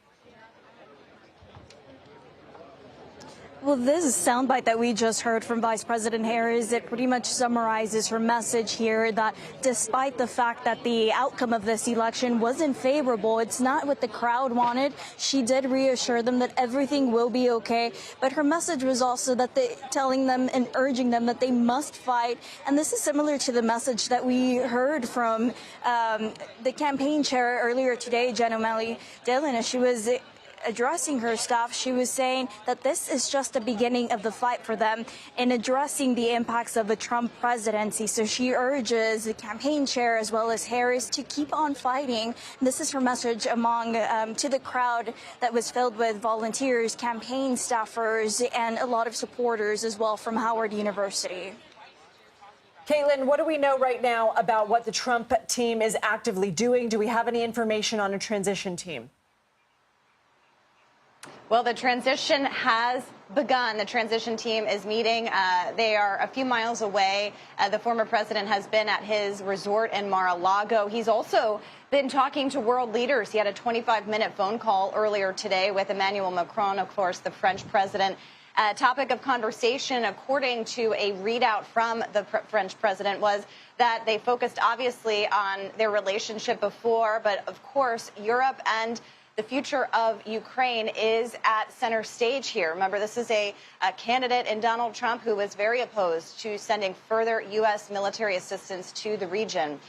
Speaker 1: Well, this soundbite that we just heard from Vice President Harris, it pretty much summarizes her message here, that despite the fact that the outcome of this election wasn't favorable, it's not what the crowd wanted. She did reassure them that everything will be okay. But her message was also that telling them and urging them that they must fight. And this is similar to the message that we heard from the campaign chair earlier today, Jen O'Malley Dillon, as she was addressing her staff. She was saying that this is just the beginning of the fight for them in addressing the impacts of the Trump presidency. So she urges the campaign chair as well as Harris to keep on fighting. This is her message to the crowd that was filled with volunteers, campaign staffers, and a lot of supporters as well from Howard University.
Speaker 23: Caitlin, what do we know right now about what the Trump team is actively doing? Do we have any information on a transition team?
Speaker 13: Well, the transition has begun. The transition team is meeting. They are a few miles away. The former president has been at his resort in Mar-a-Lago. He's also been talking to world leaders. He had a 25-minute phone call earlier today with Emmanuel Macron, of course, the French president. Topic of conversation, according to a readout from the French president, was that they focused obviously on their relationship before, but of course, Europe and the future of Ukraine is at center stage here. Remember, this is a candidate in Donald Trump who was very opposed to sending further U.S. military assistance to the region.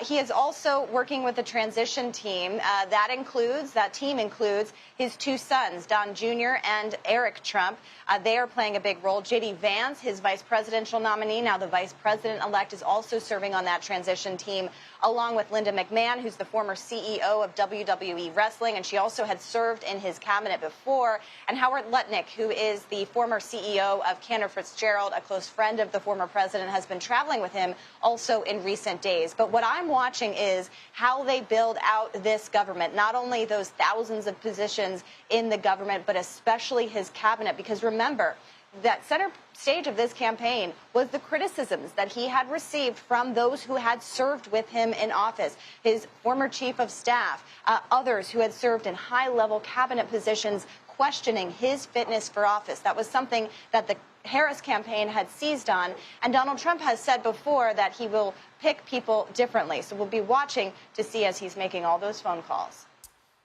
Speaker 13: He is also working with the transition team. That team includes his two sons, Don Jr. and Eric Trump. They are playing a big role. J.D. Vance, his vice presidential nominee, now the vice president-elect, is also serving on that transition team, along with Linda McMahon, who's the former CEO of WWE Wrestling, and she also had served in his cabinet before, and Howard Lutnick, who is the former CEO of Cantor Fitzgerald, a close friend of the former president, has been traveling with him also in recent days. But what I'm watching is how they build out this government, not only those thousands of positions in the government, but especially his cabinet, because remember, that center stage of this campaign was the criticisms that he had received from those who had served with him in office, his former chief of staff, others who had served in high-level cabinet positions, questioning his fitness for office. That was something that the Harris campaign had seized on, and Donald Trump has said before that he will pick people differently. So we'll be watching to see as he's making all those phone calls.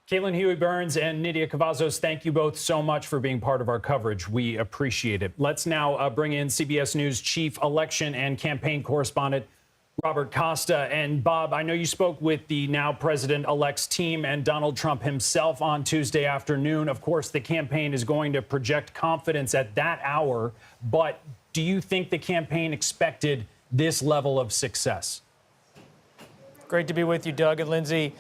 Speaker 21: Caitlin Huey-Burns and Nydia Cavazos, thank you both so much for being part of our coverage. We appreciate it. Let's now bring in CBS News chief election and campaign correspondent Robert Costa. And Bob, I know you spoke with the now president-elect's team and Donald Trump himself on Tuesday afternoon. Of course, the campaign is going to project confidence at that hour. But do you think the campaign expected this level of success?
Speaker 2: Great to be with you, Doug and Lindsay.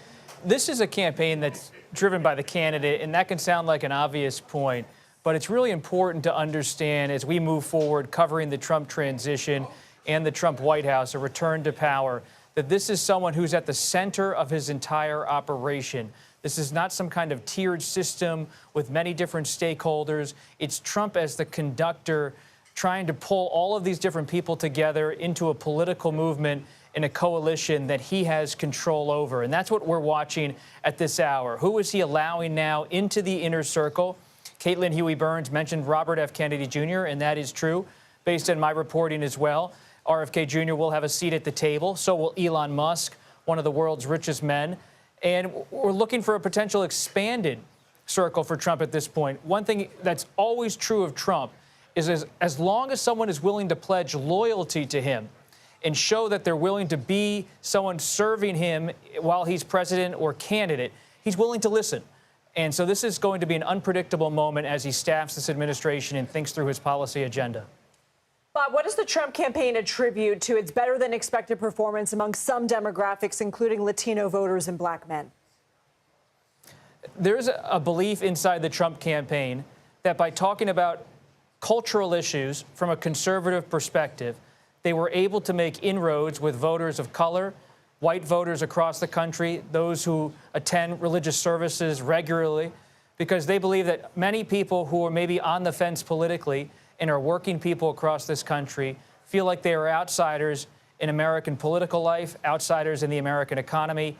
Speaker 2: This is a campaign that's driven by the candidate, and that can sound like an obvious point, but it's really important to understand as we move forward covering the Trump transition and the Trump White House, a return to power, that this is someone who's at the center of his entire operation. This is not some kind of tiered system with many different stakeholders. It's Trump as the conductor trying to pull all of these different people together into a political movement in a coalition that he has control over. And that's what we're watching at this hour. Who is he allowing now into the inner circle? Caitlin Huey-Burns mentioned Robert F. Kennedy Jr., and that is true, based on my reporting as well. RFK Jr. will have a seat at the table. So will Elon Musk, one of the world's richest men. And we're looking for a potential expanded circle for Trump at this point. One thing that's always true of Trump is as long as someone is willing to pledge loyalty to him and show that they're willing to be someone serving him while he's president or candidate, he's willing to listen. And so this is going to be an unpredictable moment as he staffs this administration and thinks through his policy agenda.
Speaker 23: Bob, what does the Trump campaign attribute to its better-than-expected performance among some demographics, including Latino voters and black men?
Speaker 2: There's a belief inside the Trump campaign that by talking about cultural issues from a conservative perspective, they were able to make inroads with voters of color, white voters across the country, those who attend religious services regularly, because they believe that many people who are maybe on the fence politically and are working people across this country feel like they are outsiders in American political life, outsiders in the American economy,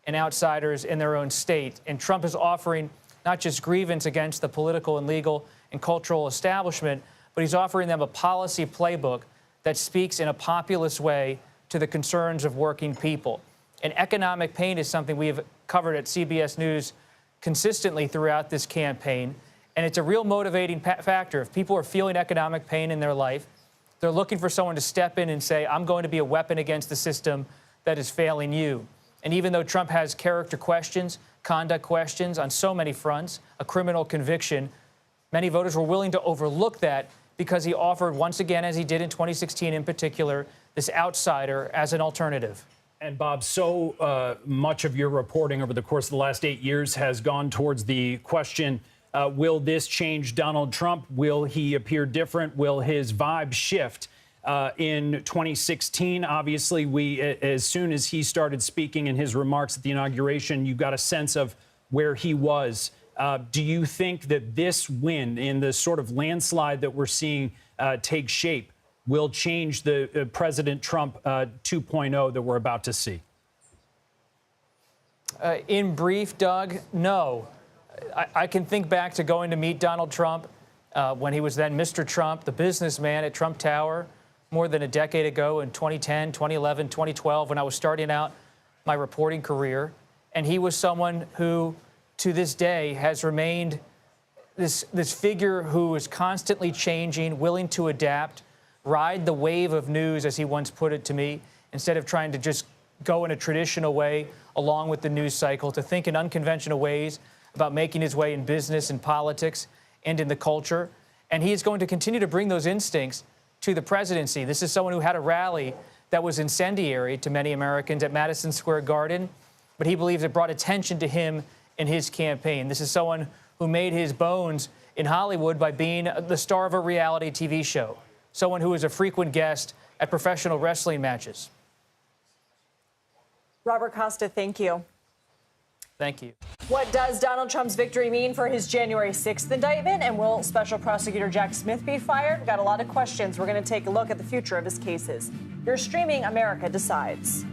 Speaker 2: and outsiders in their own state. And Trump is offering not just grievance against the political and legal and cultural establishment, but he's offering them a policy playbook that speaks in a populist way to the concerns of working people. And economic pain is something we have covered at CBS News consistently throughout this campaign. And it's a real motivating factor. If people are feeling economic pain in their life, they're looking for someone to step in and say, I'm going to be a weapon against the system that is failing you. And even though Trump has character questions, conduct questions on so many fronts, a criminal conviction, many voters were willing to overlook that because he offered, once again, as he did in 2016 in particular, this outsider as an alternative.
Speaker 21: And Bob, so much of your reporting over the course of the last 8 years has gone towards the question, will this change Donald Trump? Will he appear different? Will his vibe shift? In 2016, obviously, as soon as he started speaking in his remarks at the inauguration, you got a sense of where he was. Do you think that this win in the sort of landslide that we're seeing take shape will change the President Trump 2.0 that we're about to see?
Speaker 2: In brief, Doug, no. I can think back to going to meet Donald Trump when he was then Mr. Trump, the businessman at Trump Tower, more than a decade ago in 2010, 2011, 2012, when I was starting out my reporting career. And he was someone who, to this day, has remained this figure who is constantly changing, willing to adapt, ride the wave of news, as he once put it to me, instead of trying to just go in a traditional way along with the news cycle, to think in unconventional ways about making his way in business and politics and in the culture. And he is going to continue to bring those instincts to the presidency. This is someone who had a rally that was incendiary to many Americans at Madison Square Garden, but he believes it brought attention to him in his campaign. This is someone who made his bones in Hollywood by being the star of a reality TV show, someone who is a frequent guest at professional wrestling matches.
Speaker 23: Robert Costa, thank you.
Speaker 2: Thank you.
Speaker 23: What does Donald Trump's victory mean for his January 6th indictment? And will Special Prosecutor Jack Smith be fired? We've got a lot of questions. We're going to take a look at the future of his cases. You're streaming America Decides.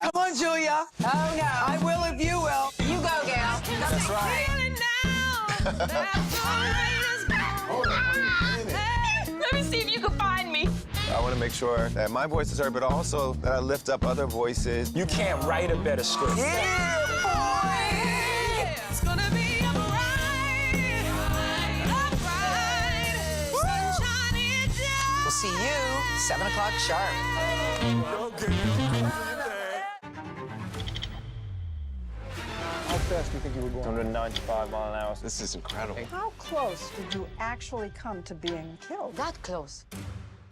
Speaker 31: Come on, Julia. Oh, no. I will if you will. You go, gal. That's right. Let me see if you can find me.
Speaker 3: I want to make sure that my voice is heard, but also that I lift up other voices.
Speaker 27: You can't write a better script.
Speaker 31: Yeah, boy. It's gonna be a ride. We'll see you 7 o'clock sharp.
Speaker 3: How fast do you think you were going? 195 miles an hour. This is incredible.
Speaker 31: How close did you actually come to being killed?
Speaker 5: That close.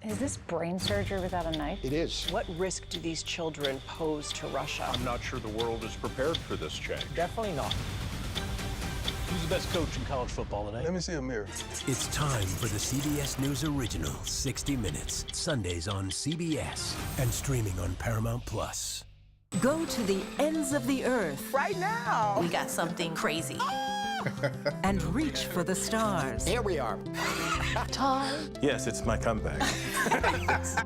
Speaker 5: Is this brain surgery without a knife?
Speaker 30: It is.
Speaker 31: What risk do these children pose to Russia?
Speaker 34: I'm not sure the world is prepared for this change.
Speaker 31: Definitely not.
Speaker 6: Who's the best coach in college football today?
Speaker 3: Let me see a mirror.
Speaker 7: It's time for the CBS News original, 60 Minutes. Sundays on CBS and streaming on Paramount Plus.
Speaker 9: Go to the ends of the earth.
Speaker 31: Right now.
Speaker 9: We got something crazy. And reach for the stars.
Speaker 31: Here we are.
Speaker 9: Time.
Speaker 3: Yes, it's my comeback.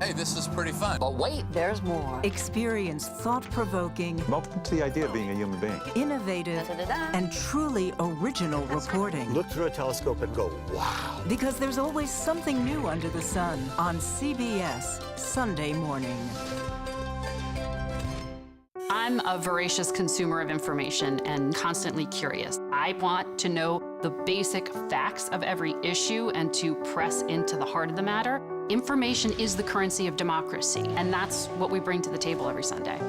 Speaker 6: Hey, this is pretty fun.
Speaker 5: But wait, there's more.
Speaker 9: Experience thought-provoking,
Speaker 3: Welcome to the idea of being a human being.
Speaker 9: innovative, and truly original reporting.
Speaker 30: Look through a telescope and go, wow.
Speaker 9: Because there's always something new under the sun on CBS Sunday morning.
Speaker 10: I'm a voracious consumer of information and constantly curious. I want to know the basic facts of every issue and to press into the heart of the matter. Information is the currency of democracy, and that's what we bring to the table every Sunday.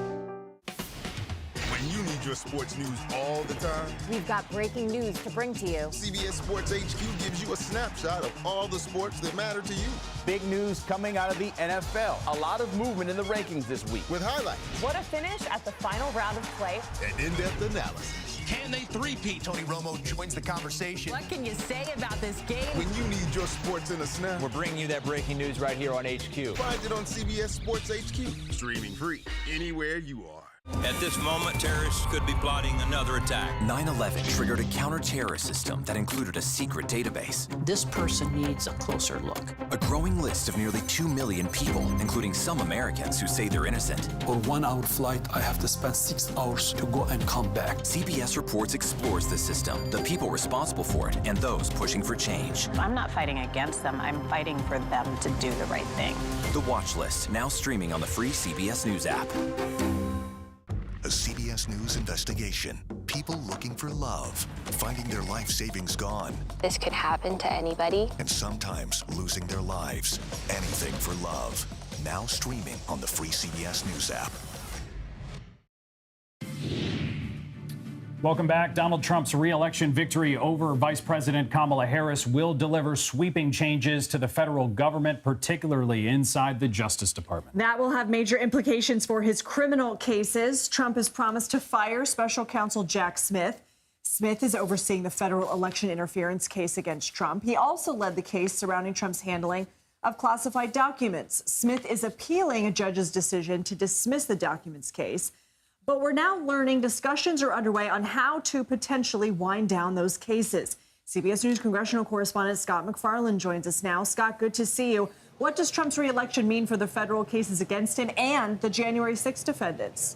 Speaker 11: When you need your sports news all the time,
Speaker 5: We've got breaking news to bring to you.
Speaker 11: CBS Sports HQ gives you a snapshot of all the sports that matter to you.
Speaker 12: Big news coming out of the NFL. A lot of movement in the rankings this week.
Speaker 11: With highlights.
Speaker 5: What a finish at the final round of play.
Speaker 11: And in-depth analysis.
Speaker 14: Can they three-peat? Tony Romo joins the conversation.
Speaker 5: What can you say about this game?
Speaker 11: When you need your sports in a snap,
Speaker 12: We're bringing you that breaking news right here on HQ.
Speaker 11: find it on CBS Sports HQ. Streaming free anywhere you are.
Speaker 15: At this moment, terrorists could be plotting another attack.
Speaker 8: 9/11 triggered a counter-terrorist system that included a secret database.
Speaker 5: This person needs a closer look.
Speaker 8: A growing list of nearly 2 million people, including some Americans who say they're innocent.
Speaker 16: On 1 hour flight, I have to spend 6 hours to go and come back.
Speaker 8: CBS Reports explores the system, the people responsible for it, and those pushing for change.
Speaker 5: I'm not fighting against them. I'm fighting for them to do the right thing.
Speaker 8: The Watch List, now streaming on the free CBS News app.
Speaker 17: A CBS News investigation. People looking for love, finding their life savings gone,
Speaker 19: This could happen to anybody.
Speaker 17: and sometimes losing their lives. Anything for love. Now streaming on the free CBS News app.
Speaker 21: Welcome back. Donald Trump's re-election victory over Vice President Kamala Harris will deliver sweeping changes to the federal government, particularly inside the Justice Department.
Speaker 23: That will have major implications for his criminal cases. Trump has promised to fire special counsel Jack Smith. Smith is overseeing the federal election interference case against Trump. He also led the case surrounding Trump's handling of classified documents. Smith is appealing a judge's decision to dismiss the documents case. But we're now learning discussions are underway on how to potentially wind down those cases. CBS News congressional correspondent Scott McFarland joins us now. Scott, good to see you. What does Trump's re-election mean for the federal cases against him and the January 6 defendants?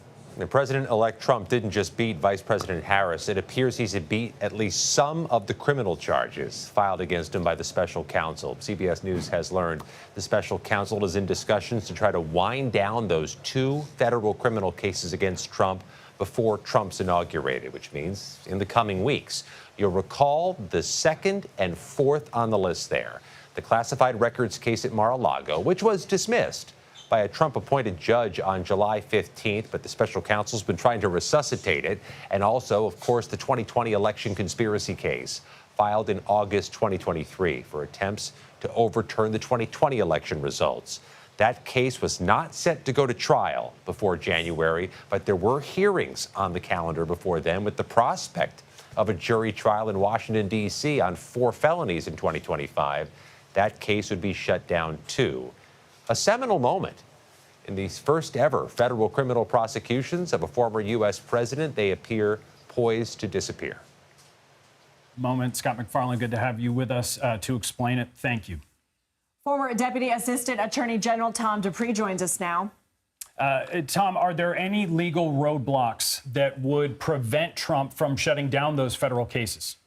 Speaker 20: President-elect Trump didn't just beat Vice President Harris. It appears he's beat at least some of the criminal charges filed against him by the special counsel. CBS News has learned the special counsel is in discussions to try to wind down those 2 federal criminal cases against Trump. before Trump's inaugurated, which means in the coming weeks. You'll recall the second and fourth on the list there. The classified records case at Mar-a-Lago, which was dismissed by a Trump-appointed judge on July 15th, but the special counsel's been trying to resuscitate it. And also, of course, the 2020 election conspiracy case filed in August 2023 for attempts to overturn the 2020 election results. That case was not set to go to trial before January, but there were hearings on the calendar before then with the prospect of a jury trial in Washington, D.C. on 4 felonies in 2025. That case would be shut down, too. A seminal moment in these first ever federal criminal prosecutions of a former U.S. president. They appear poised to disappear.
Speaker 21: Moment. Scott McFarland, good to have you with us to explain it. Thank you.
Speaker 23: Former Deputy Assistant Attorney General Tom Dupree joins us now.
Speaker 21: Tom, are there any legal roadblocks that would prevent Trump from shutting down those federal cases?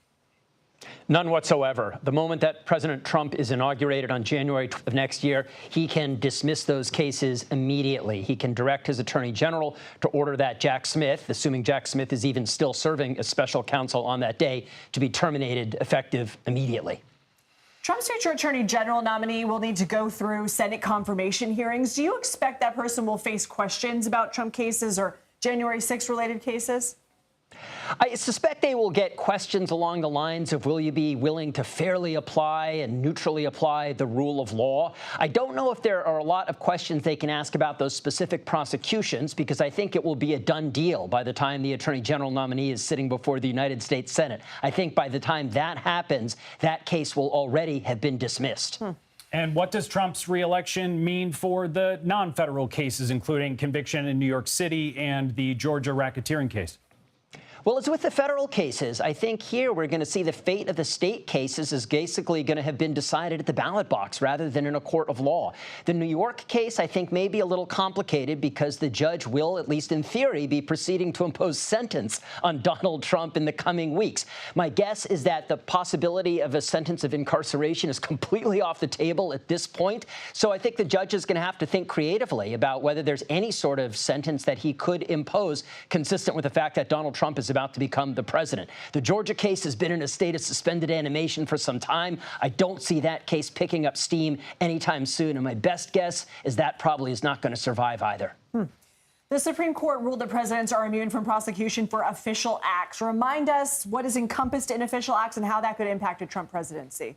Speaker 1: None whatsoever. The moment that President Trump is inaugurated on January 12th of next year, he can dismiss those cases immediately. He can direct his attorney general to order that Jack Smith, assuming Jack Smith is even still serving as special counsel on that day, to be terminated effective immediately.
Speaker 23: Trump's future attorney general nominee will need to go through Senate confirmation hearings. Do you expect that person will face questions about Trump cases or January 6th related cases?
Speaker 1: I suspect they will get questions along the lines of, will you be willing to fairly apply and neutrally apply the rule of law? I don't know if there are a lot of questions they can ask about those specific prosecutions, because I think it will be a done deal by the time the attorney general nominee is sitting before the United States Senate. I think by the time that happens, that case will already have been dismissed.
Speaker 21: And what does Trump's reelection mean for the non-federal cases, including conviction in New York City and the Georgia racketeering case?
Speaker 1: Well, as with the federal cases, I think here we're going to see the fate of the state cases is basically going to have been decided at the ballot box rather than in a court of law. The New York case, I think, may be a little complicated because the judge will, at least in theory, be proceeding to impose sentence on Donald Trump in the coming weeks. My guess is that the possibility of a sentence of incarceration is completely off the table at this point. So I think the judge is going to have to think creatively about whether there's any sort of sentence that he could impose consistent with the fact that Donald Trump is about to become the president. The Georgia case has been in a state of suspended animation for some time. I don't see that case picking up steam anytime soon, and my best guess is that probably is not going to survive either.
Speaker 23: The Supreme Court ruled that presidents are immune from prosecution for official acts. Remind us what is encompassed in official acts and how that could impact a Trump presidency.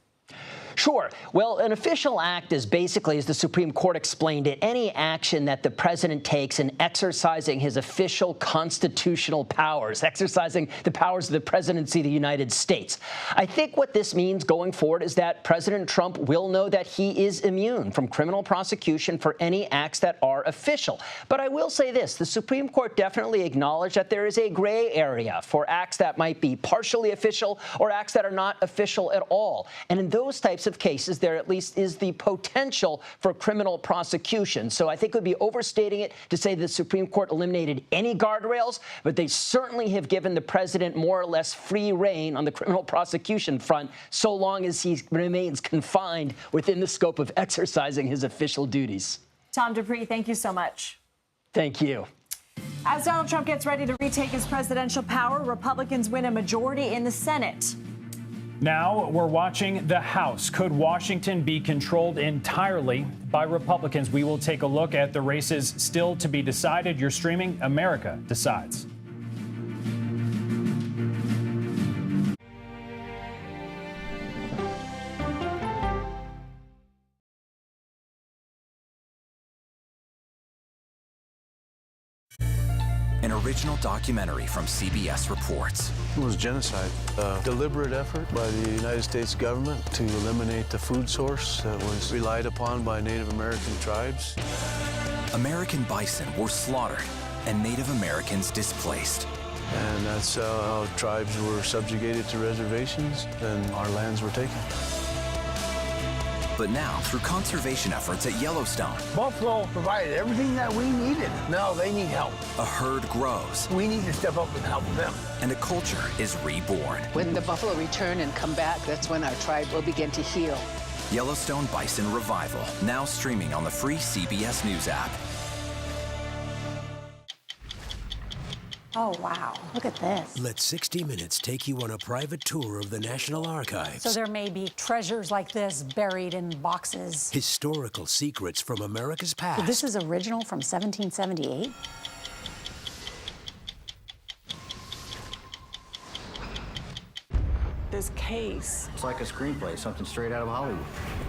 Speaker 1: Sure. Well, an official act is basically, as the Supreme Court explained it, any action that the president takes in exercising his official constitutional powers, exercising the powers of the presidency of the United States. I think what this means going forward is that President Trump will know that he is immune from criminal prosecution for any acts that are official. But I will say this, the Supreme Court definitely acknowledged that there is a gray area for acts that might be partially official or acts that are not official at all. And in those types of cases, there at least is the potential for criminal prosecution. So I think it would be overstating it to say the Supreme Court eliminated any guardrails, but they certainly have given the president more or less free rein on the criminal prosecution front, so long as he remains confined within the scope of exercising his official duties.
Speaker 23: Tom Dupree, thank you so much.
Speaker 1: Thank you.
Speaker 23: As Donald Trump gets ready to retake his presidential power, Republicans win a majority in the Senate.
Speaker 21: Now we're watching the House. Could Washington be controlled entirely by Republicans? We will take a look at the races still to be decided. You're streaming America Decides.
Speaker 8: An original documentary from CBS reports.
Speaker 2: It was genocide, a deliberate effort by the United States government to eliminate the food source that was relied upon by Native American tribes.
Speaker 8: American bison were slaughtered and Native Americans displaced.
Speaker 2: And that's how tribes were subjugated to reservations and our lands were taken.
Speaker 8: But now, through conservation efforts at Yellowstone,
Speaker 31: Buffalo provided everything that we needed. Now they need help.
Speaker 8: a herd grows.
Speaker 31: We need to step up and help them.
Speaker 8: And a culture is reborn.
Speaker 4: When the buffalo return and come back, that's when our tribe will begin to heal.
Speaker 8: Yellowstone Bison Revival, now streaming on the free CBS News app.
Speaker 5: Oh, wow. Look at this.
Speaker 6: Let 60 Minutes take you on a private tour of the National Archives.
Speaker 5: So there may be treasures like this buried in boxes.
Speaker 6: Historical secrets from America's past.
Speaker 5: So this is original from 1778?
Speaker 31: This case.
Speaker 7: It's like a screenplay, something straight out of Hollywood.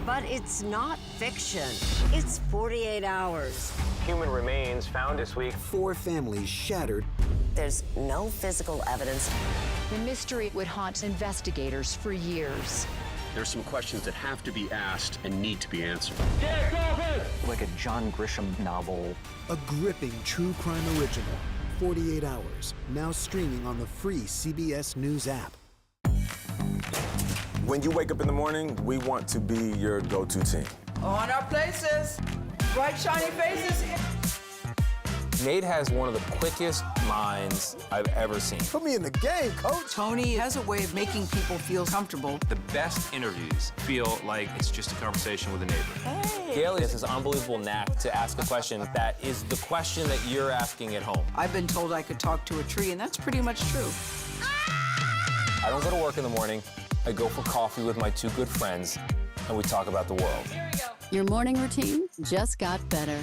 Speaker 13: But it's not fiction. It's 48 hours.
Speaker 18: Human remains found this week.
Speaker 6: 4 families shattered.
Speaker 13: There's no physical evidence.
Speaker 4: The mystery would haunt investigators for years.
Speaker 22: There's some questions that have to be asked and need to be answered.
Speaker 7: Like a John Grisham novel.
Speaker 6: A gripping true crime original. 48 Hours. Now streaming on the free CBS News app.
Speaker 3: When you wake up in the morning, we want to be your go-to team.
Speaker 31: On our places. Bright, shiny faces.
Speaker 22: Nate has one of the quickest minds I've ever seen.
Speaker 30: Put me in the game, coach.
Speaker 31: Tony has a way of making people feel comfortable.
Speaker 15: The best interviews feel like it's just a conversation with a neighbor.
Speaker 31: Hey.
Speaker 22: Gail has this unbelievable knack to ask a question that is the question that you're asking at home.
Speaker 31: I've been told I could talk to a tree, and that's pretty much true.
Speaker 22: I don't go to work in the morning. I go for coffee with my 2 good friends, and we talk about the world.
Speaker 31: Here we go.
Speaker 24: Your morning routine just got better.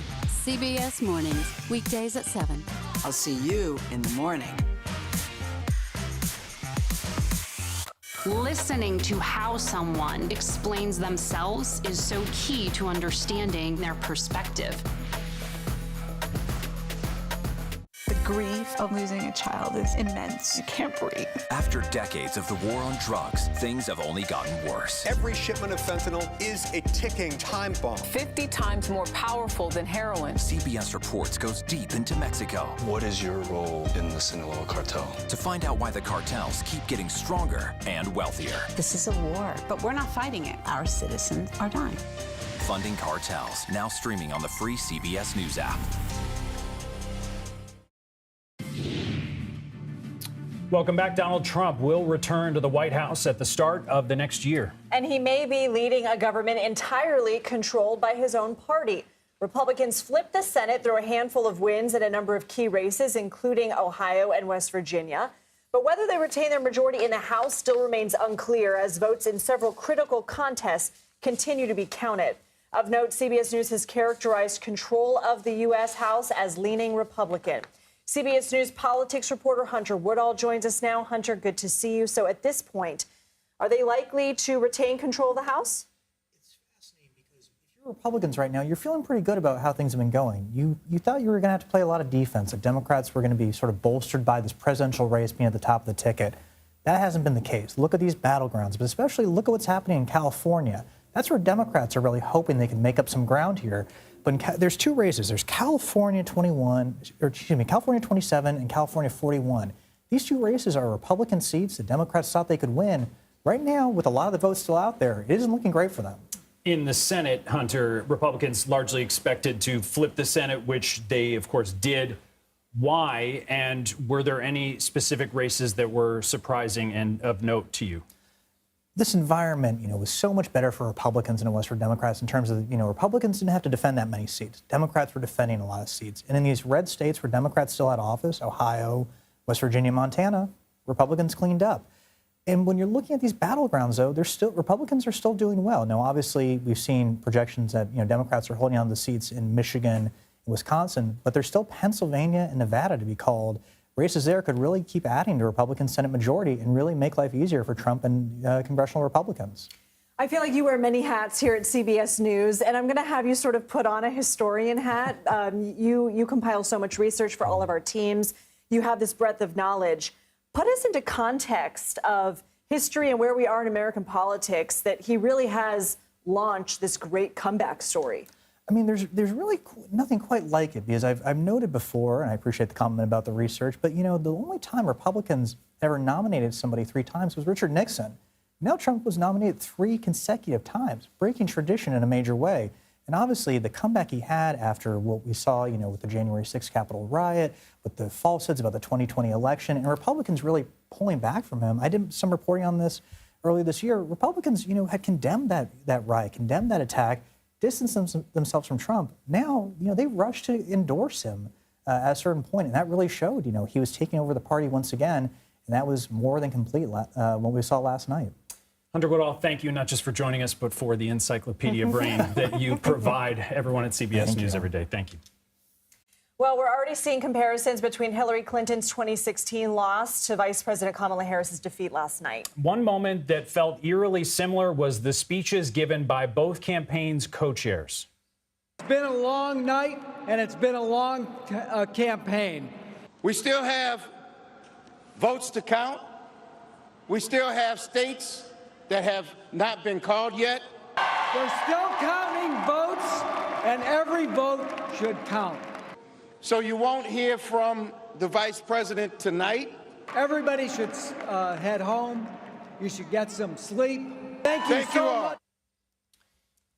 Speaker 24: CBS Mornings, weekdays at 7.
Speaker 31: I'll see you in the morning.
Speaker 10: Listening to how someone explains themselves is so key to understanding their perspective.
Speaker 31: The grief of losing a child is immense. You can't breathe.
Speaker 8: After decades of the war on drugs, things have only gotten worse.
Speaker 25: Every shipment of fentanyl is a ticking time bomb.
Speaker 4: 50 times more powerful than heroin.
Speaker 8: CBS Reports goes deep into Mexico.
Speaker 2: What is your role in the Sinaloa cartel?
Speaker 8: To find out why the cartels keep getting stronger and wealthier.
Speaker 5: This is a war,
Speaker 4: But we're not fighting it.
Speaker 5: our citizens are dying.
Speaker 8: Funding Cartels, now streaming on the free CBS News app.
Speaker 21: Welcome back. Donald Trump will return to the White House at the start of the next year.
Speaker 23: And he may be leading a government entirely controlled by his own party. Republicans flipped the Senate through a handful of wins in a number of key races, including Ohio and West Virginia. But whether they retain their majority in the House still remains unclear, as votes in several critical contests continue to be counted. Of note, CBS News has characterized control of the U.S. House as leaning Republican. CBS News politics reporter Hunter Woodall joins us now. Hunter, good to see you. So at this point, are they likely to retain control of the House?
Speaker 26: It's fascinating because if you're Republicans right now, you're feeling pretty good about how things have been going. You thought you were going to have to play a lot of defense, that Democrats were going to be sort of bolstered by this presidential race being at the top of the ticket. That hasn't been the case. Look at these battlegrounds, but especially look at what's happening in California. That's where Democrats are really hoping they can make up some ground here. But there's 2 races. There's California 27 and California 41. These 2 races are Republican seats the Democrats thought they could win. Right now, with a lot of the votes still out there, it isn't looking great for them.
Speaker 21: In the Senate, Hunter, Republicans largely expected to flip the Senate, which they, of course, did. Why? And were there any specific races that were surprising and of note to you?
Speaker 26: This environment, was so much better for Republicans than it was for Democrats in terms of, Republicans didn't have to defend that many seats. Democrats were defending a lot of seats. And in these red states where Democrats still had office, Ohio, West Virginia, Montana, Republicans cleaned up. And when you're looking at these battlegrounds, though, Republicans are still doing well. Now, obviously, we've seen projections that, Democrats are holding on to the seats in Michigan and Wisconsin, but there's still Pennsylvania and Nevada to be called. Races there could really keep adding to Republican Senate majority and really make life easier for Trump and congressional Republicans.
Speaker 23: I feel like you wear many hats here at CBS News, and I'm going to have you sort of put on a historian hat. You compile so much research for all of our teams. You have this breadth of knowledge. Put us into context of history and where we are in American politics, that he really has launched this great comeback story.
Speaker 26: I mean, there's really nothing quite like it, because I've noted before, and I appreciate the comment about the research, but, the only time Republicans ever nominated somebody 3 times was Richard Nixon. Now Trump was nominated 3 consecutive times, breaking tradition in a major way. And obviously, the comeback he had after what we saw, with the January 6th Capitol riot, with the falsehoods about the 2020 election, and Republicans really pulling back from him. I did some reporting on this earlier this year. Republicans, had condemned that riot, condemned that attack, distanced themselves from Trump. Now, they rush to endorse him. at a certain point. And that really showed, he was taking over the party once again. And that was more than complete what we saw last night.
Speaker 21: Hunter Woodall, thank you not just for joining us, but for the encyclopedia brain that you provide everyone at CBS News every day. Thank you.
Speaker 23: Well, we're already seeing comparisons between Hillary Clinton's 2016 loss to Vice President Kamala Harris's defeat last night.
Speaker 21: One moment that felt eerily similar was the speeches given by both campaigns' co-chairs.
Speaker 9: It's been a long night, and it's been a long campaign.
Speaker 11: We still have votes to count. We still have states that have not been called yet.
Speaker 9: They're still counting votes, and every vote should count.
Speaker 11: So you won't hear from the vice president tonight?
Speaker 9: Everybody should head home. You should get some sleep. Thank you so much.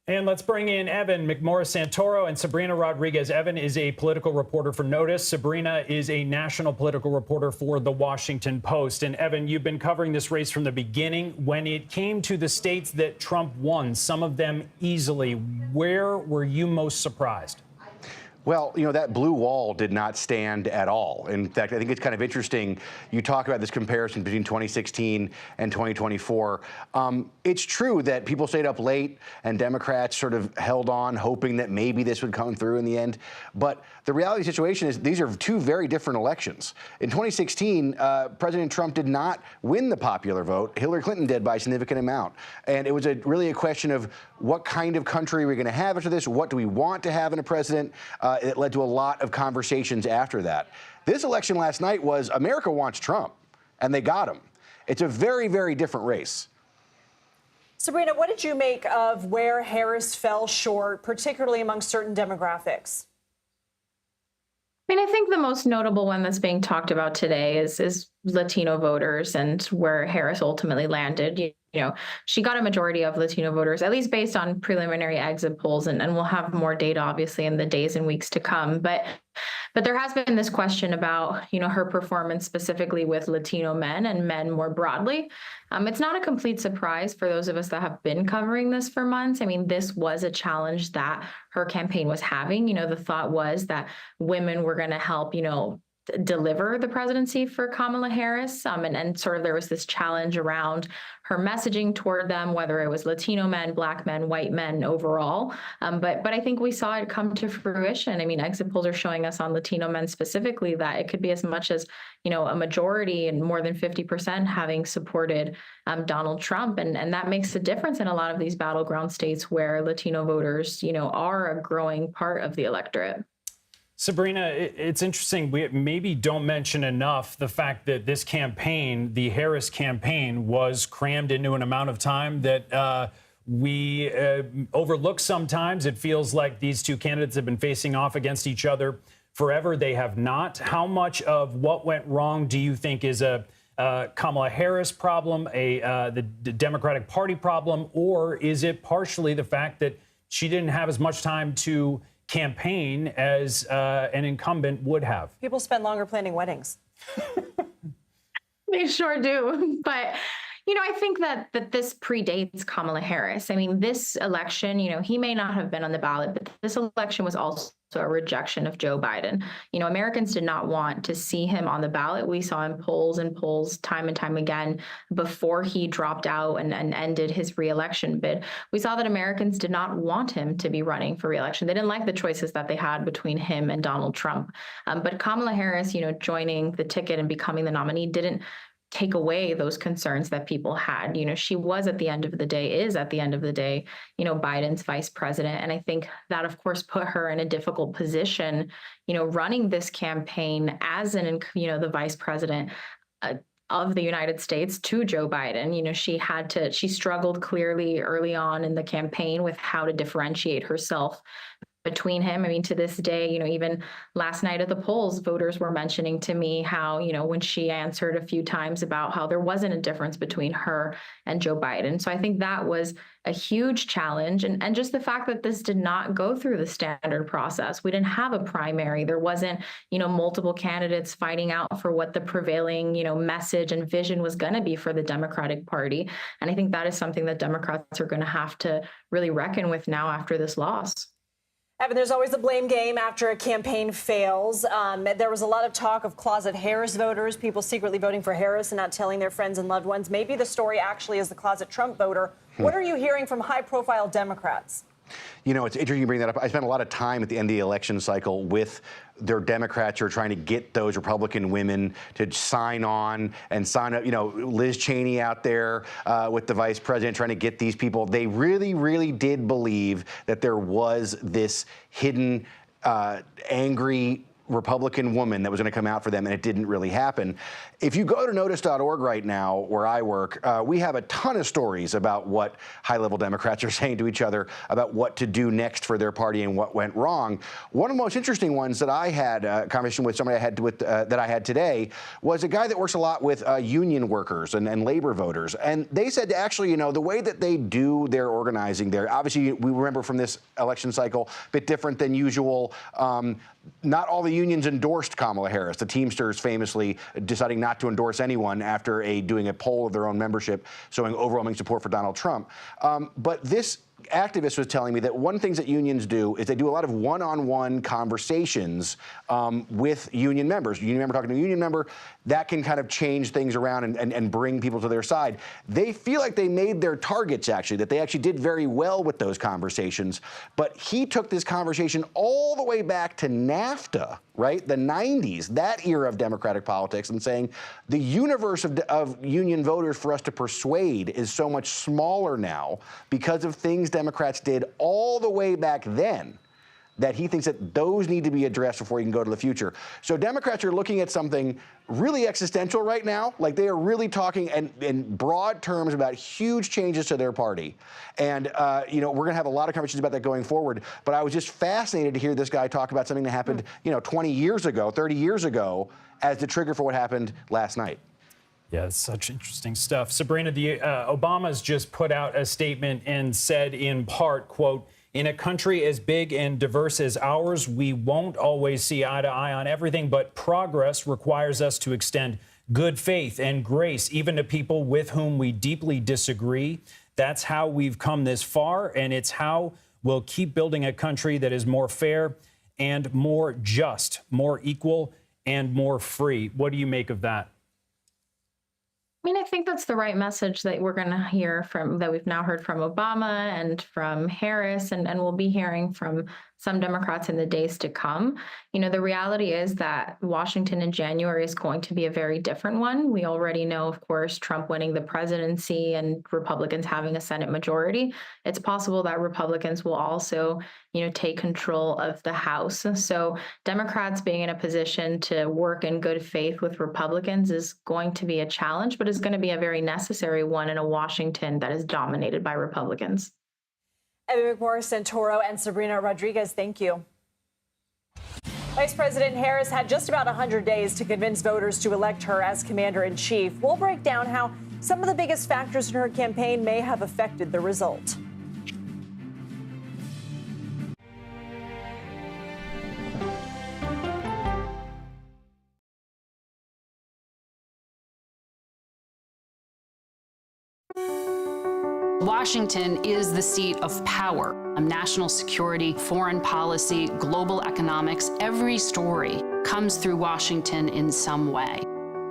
Speaker 21: And let's bring in Evan McMorris-Santoro and Sabrina Rodriguez. Evan is a political reporter for Notice. Sabrina is a national political reporter for The Washington Post. And Evan, you've been covering this race from the beginning. When it came to the states that Trump won, some of them easily, where were you most surprised?
Speaker 12: Well, that blue wall did not stand at all. In fact, I think it's kind of interesting. You talk about this comparison between 2016 and 2024. It's true that people stayed up late and Democrats sort of held on, hoping that maybe this would come through in the end. But the reality of the situation is these are two very different elections. In 2016, President Trump did not win the popular vote. Hillary Clinton did by a significant amount. And it was really a question of what kind of country are we going to have after this? What do we want to have in a president? It led to a lot of conversations after that. This election last night was America wants Trump, and they got him. It's a very, very different race.
Speaker 23: Sabrina, what did you make of where Harris fell short, particularly among certain demographics?
Speaker 14: I mean, I think the most notable one that's being talked about today is Latino voters and where Harris ultimately landed. She got a majority of Latino voters, at least based on preliminary exit polls, and we'll have more data, obviously, in the days and weeks to come. But there has been this question about, her performance specifically with Latino men and men more broadly. It's not a complete surprise for those of us that have been covering this for months. I mean, this was a challenge that her campaign was having. The thought was that women were going to help, deliver the presidency for Kamala Harris. And sort of there was this challenge around her messaging toward them, whether it was Latino men, Black men, white men overall. But I think we saw it come to fruition. I mean, exit polls are showing us on Latino men specifically that it could be as much as, a majority and more than 50% having supported Donald Trump. And that makes a difference in a lot of these battleground states where Latino voters, are a growing part of the electorate.
Speaker 21: Sabrina, it's interesting. We maybe don't mention enough the fact that this campaign, the Harris campaign, was crammed into an amount of time that we overlook sometimes. It feels like these two candidates have been facing off against each other forever. They have not. How much of what went wrong do you think is a Kamala Harris problem, the Democratic Party problem, or is it partially the fact that she didn't have as much time to campaign as an incumbent would have?
Speaker 23: People spend longer planning weddings.
Speaker 14: They sure do. But, I think that this predates Kamala Harris. I mean, this election, he may not have been on the ballot, but this election was also a rejection of Joe Biden. Americans did not want to see him on the ballot. We saw in polls time and time again before he dropped out and ended his reelection bid. We saw that Americans did not want him to be running for reelection. They didn't like the choices that they had between him and Donald Trump. But Kamala Harris, joining the ticket and becoming the nominee didn't take away those concerns that people had. She was at the end of the day, Biden's vice president. And I think that, of course, put her in a difficult position, running this campaign as the vice president of the United States to Joe Biden. She struggled clearly early on in the campaign with how to differentiate herself between him. I mean, to this day, even last night at the polls, voters were mentioning to me how, when she answered a few times about how there wasn't a difference between her and Joe Biden. So I think that was a huge challenge. And just the fact that this did not go through the standard process. We didn't have a primary. There wasn't, multiple candidates fighting out for what the prevailing, message and vision was going to be for the Democratic Party. And I think that is something that Democrats are going to have to really reckon with now after this loss.
Speaker 23: Evan, there's always a blame game after a campaign fails. There was a lot of talk of closet Harris voters, people secretly voting for Harris and not telling their friends and loved ones. Maybe the story actually is the closet Trump voter. What are you hearing from high-profile Democrats?
Speaker 12: You know, it's interesting you bring that up. I spent a lot of time at the end of the election cycle with their Democrats who are trying to get those Republican women to sign on and sign up. You know, Liz Cheney out there with the vice president trying to get these people. They really, really did believe that there was this hidden, angry Republican woman that was going to come out for them, and it didn't really happen. If you go to notice.org right now, where I work, we have a ton of stories about what high-level Democrats are saying to each other about what to do next for their party and what went wrong. One of the most interesting ones that I had a conversation with somebody that I had today was a guy that works a lot with union workers and labor voters, and they said actually, you know, the way that they do their organizing there, obviously we remember from this election cycle, a bit different than usual. Not all the unions endorsed Kamala Harris. The Teamsters famously deciding not to endorse anyone after doing a poll of their own membership showing overwhelming support for Donald Trump. But this activist was telling me that one of the things that unions do is they do a lot of one-on-one conversations with union members. Union member talking to a union member, that can kind of change things around and bring people to their side. They feel like they made their targets, actually, that they actually did very well with those conversations. But he took this conversation all the way back to NAFTA, right? The 90s, that era of Democratic politics, and saying the universe of union voters for us to persuade is so much smaller now because of things Democrats did all the way back then, that he thinks that those need to be addressed before you can go to the future. So Democrats are looking at something really existential right now. Like, they are really talking in broad terms about huge changes to their party. And, you know, we're going to have a lot of conversations about that going forward. But I was just fascinated to hear this guy talk about something that happened, you know, 20 years ago, 30 years ago, as the trigger for what happened last night.
Speaker 21: Yeah, it's such interesting stuff. Sabrina, Obama's just put out a statement and said in part, quote, "In a country as big and diverse as ours, we won't always see eye to eye on everything, but progress requires us to extend good faith and grace, even to people with whom we deeply disagree. That's how we've come this far, and it's how we'll keep building a country that is more fair and more just, more equal and more free." What do you make of that?
Speaker 14: I mean, I think that's the right message that we're going to hear from, that we've now heard from Obama and from Harris, and we'll be hearing from some Democrats in the days to come. You know, the reality is that Washington in January is going to be a very different one. We already know, of course, Trump winning the presidency and Republicans having a Senate majority. It's possible that Republicans will also, you know, take control of the House. So Democrats being in a position to work in good faith with Republicans is going to be a challenge, but it's going to be a very necessary one in a Washington that is dominated by Republicans.
Speaker 23: Evan McMorris-Santoro and Sabrina Rodriguez, thank you. Vice President Harris had just about 100 days to convince voters to elect her as commander-in-chief. We'll break down how some of the biggest factors in her campaign may have affected the result.
Speaker 10: Washington is the seat of power. National security, foreign policy, global economics, every story comes through Washington in some way.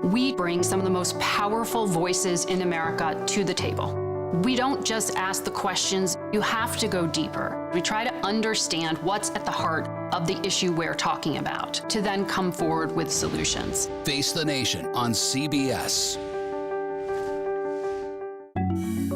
Speaker 10: We bring some of the most powerful voices in America to the table. We don't just ask the questions, you have to go deeper. We try to understand what's at the heart of the issue we're talking about, to then come forward with solutions.
Speaker 1: Face the Nation on CBS.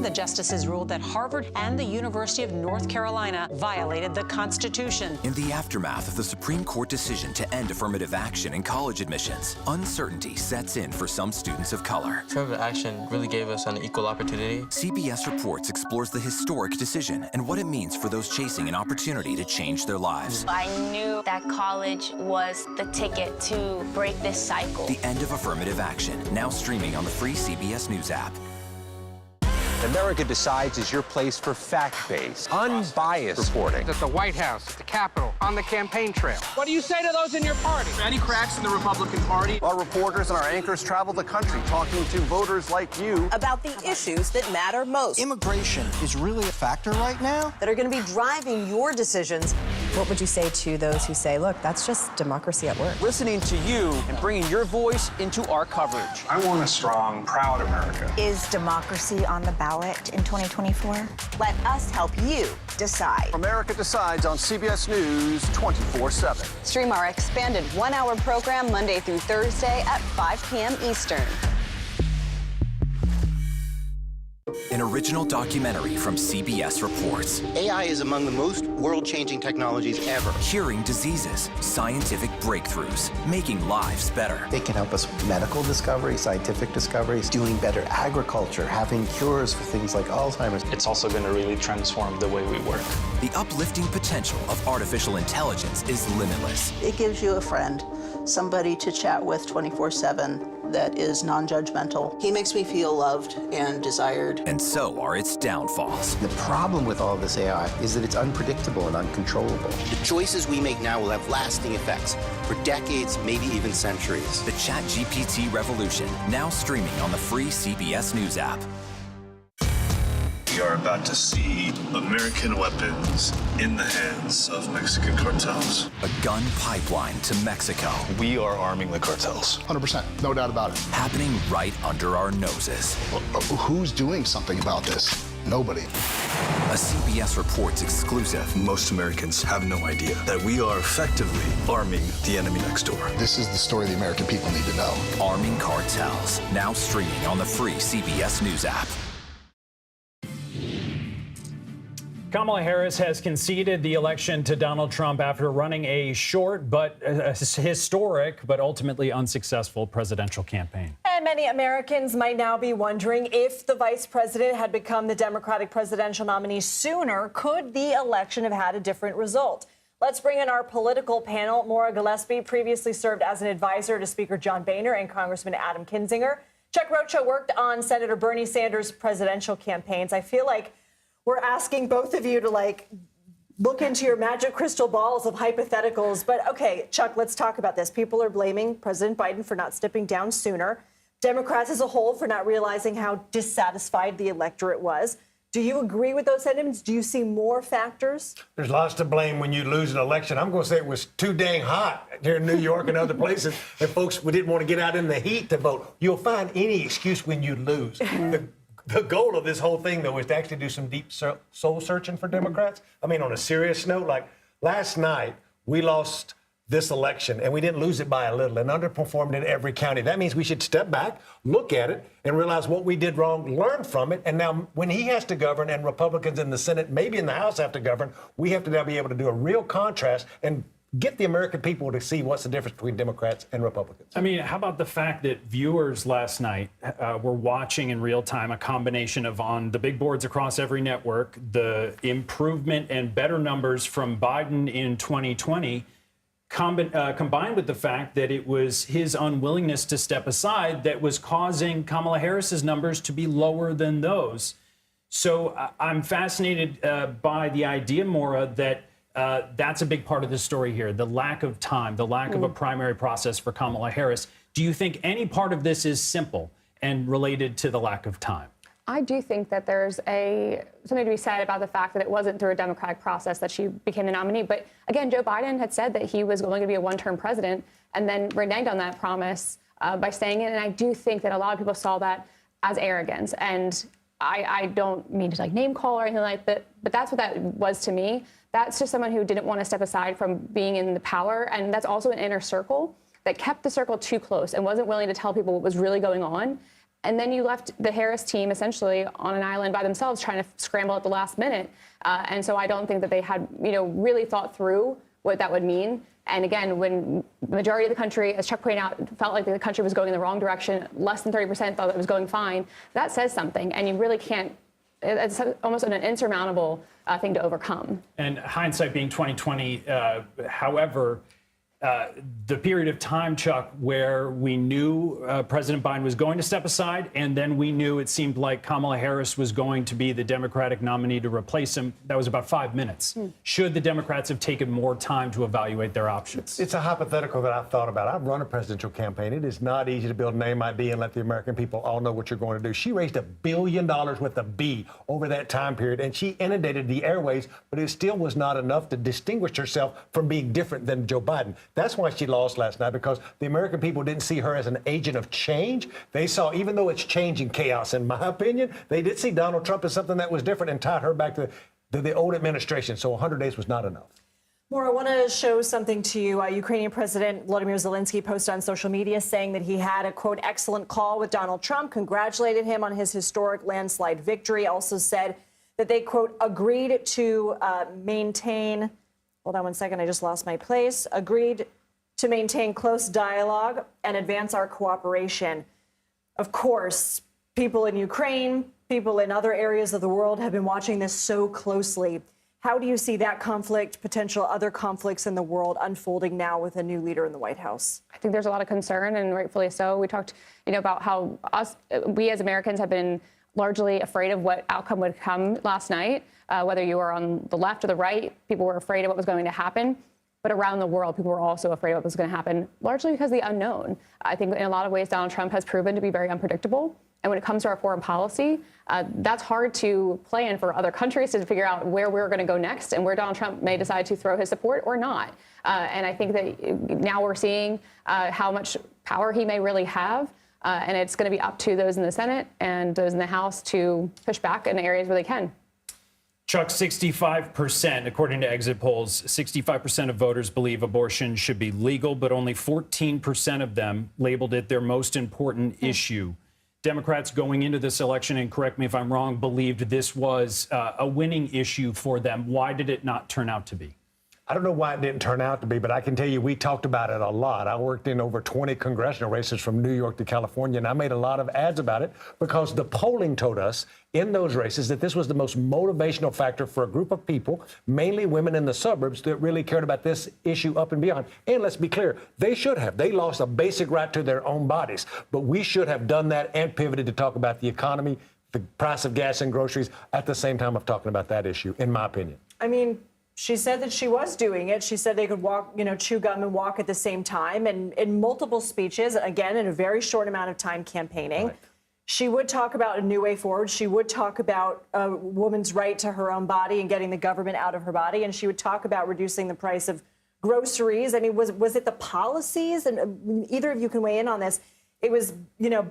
Speaker 7: The justices ruled that Harvard and the University of North Carolina violated the Constitution.
Speaker 8: In the aftermath of the Supreme Court decision to end affirmative action in college admissions, uncertainty sets in for some students of color.
Speaker 13: Affirmative action really gave us an equal opportunity.
Speaker 8: CBS Reports explores the historic decision and what it means for those chasing an opportunity to change their lives.
Speaker 16: I knew that college was the ticket to break this cycle.
Speaker 8: The end of affirmative action, now streaming on the free CBS News app.
Speaker 17: America Decides is your place for fact-based, unbiased reporting.
Speaker 18: At the White House, at the Capitol, on the campaign trail. What do you say to those in your party?
Speaker 19: Any cracks in the Republican Party?
Speaker 18: Our reporters and our anchors travel the country talking to voters like you
Speaker 20: about the issues that matter most.
Speaker 27: Immigration is really a factor right now
Speaker 20: that are going to be driving your decisions
Speaker 3: What would you say to those who say, look, that's just democracy at work?
Speaker 18: Listening to you and bringing your voice into our coverage.
Speaker 25: I want a strong, proud America.
Speaker 6: Is democracy on the ballot in 2024? Let us help you decide.
Speaker 25: America Decides on CBS News 24/7.
Speaker 15: Stream our expanded one-hour program Monday through Thursday at 5 p.m. Eastern.
Speaker 8: An original documentary from CBS reports.
Speaker 20: AI is among the most world-changing technologies ever.
Speaker 8: Curing diseases, scientific breakthroughs, making lives better.
Speaker 22: They can help us with medical discoveries, scientific discoveries, doing better agriculture, having cures for things like Alzheimer's.
Speaker 24: It's also going to really transform the way we work.
Speaker 8: The uplifting potential of artificial intelligence is limitless.
Speaker 27: It gives you a friend, somebody to chat with 24/7 that is non-judgmental. He makes me feel loved and desired.
Speaker 8: And so are its downfalls.
Speaker 22: The problem with all this AI is that it's unpredictable and uncontrollable.
Speaker 20: The choices we make now will have lasting effects for decades, maybe even centuries.
Speaker 8: The ChatGPT revolution, now streaming on the free CBS News app.
Speaker 28: We are about to see American weapons in the hands of Mexican cartels.
Speaker 8: A gun pipeline to Mexico.
Speaker 28: We are arming the cartels.
Speaker 29: 100%, no doubt about it.
Speaker 8: Happening right under our noses.
Speaker 29: Who's doing something about this? Nobody.
Speaker 8: A CBS Reports exclusive.
Speaker 28: Most Americans have no idea that we are effectively arming the enemy next door.
Speaker 29: This is the story the American people need to know.
Speaker 8: Arming cartels, now streaming on the free CBS News app.
Speaker 21: Kamala Harris has conceded the election to Donald Trump after running a short but historic but ultimately unsuccessful presidential campaign.
Speaker 23: And many Americans might now be wondering if the vice president had become the Democratic presidential nominee sooner, could the election have had a different result? Let's bring in our political panel. Maura Gillespie previously served as an advisor to Speaker John Boehner and Congressman Adam Kinzinger. Chuck Rocha worked on Senator Bernie Sanders' presidential campaigns. I feel like we're asking both of you to look into your magic crystal balls of hypotheticals. But okay, Chuck, let's talk about this. People are blaming President Biden for not stepping down sooner. Democrats as a whole for not realizing how dissatisfied the electorate was. Do you agree with those sentiments? Do you see more factors?
Speaker 30: There's lots to blame when you lose an election. I'm going to say it was too dang hot here in New York and other places, and folks didn't want to get out in the heat to vote. You'll find any excuse when you lose. The goal of this whole thing, though, is to actually do some deep soul searching for Democrats. I mean, on a serious note, like last night, we lost this election, and we didn't lose it by a little and underperformed in every county. That means we should step back, look at it, and realize what we did wrong, learn from it. And now when he has to govern and Republicans in the Senate, maybe in the House have to govern, we have to now be able to do a real contrast and get the American people to see what's the difference between Democrats and Republicans.
Speaker 21: I mean, how about the fact that viewers last night were watching in real time a combination of, on the big boards across every network, the improvement and better numbers from Biden in 2020, combined with the fact that it was his unwillingness to step aside that was causing Kamala Harris's numbers to be lower than those. So I'm fascinated by the idea, Maura, that that's a big part of the story here, the lack of time, the lack of a primary process for Kamala Harris. Do you think any part of this is simple and related to the lack of time?
Speaker 31: I do think that there's something to be said about the fact that it wasn't through a democratic process that she became the nominee. But again, Joe Biden had said that he was going to be a one-term president and then reneged on that promise by staying in. And I do think that a lot of people saw that as arrogance. And I don't mean to name call or anything like that, but that's what that was to me. That's just someone who didn't want to step aside from being in the power. And that's also an inner circle that kept the circle too close and wasn't willing to tell people what was really going on. And then you left the Harris team essentially on an island by themselves trying to scramble at the last minute. And so I don't think that they had, really thought through what that would mean. And again, when the majority of the country, as Chuck pointed out, felt like the country was going in the wrong direction, less than 30% thought it was going fine, that says something. And you really can't, it's almost an insurmountable thing to overcome.
Speaker 21: And hindsight being 2020, however, the period of time, Chuck, where we knew President Biden was going to step aside, and then we knew it seemed like Kamala Harris was going to be the Democratic nominee to replace him. That was about 5 minutes. Should the Democrats have taken more time to evaluate their options?
Speaker 30: It's a hypothetical that I've thought about. I've run a presidential campaign. It is not easy to build name ID and let the American people all know what you're going to do. She raised $1 billion with a B over that time period, and she inundated the airways, but it still was not enough to distinguish herself from being different than Joe Biden. That's why she lost last night, because the American people didn't see her as an agent of change. They saw, even though it's changing chaos, in my opinion, they did see Donald Trump as something that was different and tied her back to the old administration. So 100 days was not enough.
Speaker 23: Maura, I want to show something to you. Ukrainian President Volodymyr Zelensky posted on social media saying that he had a, quote, excellent call with Donald Trump, congratulated him on his historic landslide victory, also said that they, quote, agreed to maintain, hold on one second, I just lost my place, agreed to maintain close dialogue and advance our cooperation. Of course, people in Ukraine, people in other areas of the world have been watching this so closely. How do you see that conflict, potential other conflicts in the world unfolding now with a new leader in the White House?
Speaker 31: I think there's a lot of concern, and rightfully so. We talked, about how we as Americans have been largely afraid of what outcome would come last night. Whether you were on the left or the right, people were afraid of what was going to happen. But around the world, people were also afraid of what was going to happen, largely because of the unknown. I think in a lot of ways, Donald Trump has proven to be very unpredictable. And when it comes to our foreign policy, that's hard to plan for other countries to figure out where we're going to go next and where Donald Trump may decide to throw his support or not. And I think that now we're seeing how much power he may really have. And it's going to be up to those in the Senate and those in the House to push back in areas where they can.
Speaker 21: Chuck, 65%, according to exit polls, 65% of voters believe abortion should be legal, but only 14% of them labeled it their most important issue. Democrats going into this election, and correct me if I'm wrong, believed this was a winning issue for them. Why did it not turn out to be?
Speaker 30: I don't know why it didn't turn out to be, but I can tell you we talked about it a lot. I worked in over 20 congressional races from New York to California, and I made a lot of ads about it because the polling told us in those races that this was the most motivational factor for a group of people, mainly women in the suburbs, that really cared about this issue up and beyond. And let's be clear, they should have. They lost a basic right to their own bodies, but we should have done that and pivoted to talk about the economy, the price of gas and groceries at the same time of talking about that issue, in my opinion.
Speaker 23: I mean, she said that she was doing it. She said they could walk, chew gum and walk at the same time. And in multiple speeches, again, in a very short amount of time campaigning, right. She would talk about a new way forward. She would talk about a woman's right to her own body and getting the government out of her body. And she would talk about reducing the price of groceries. I mean, was it the policies? And either of you can weigh in on this. It was,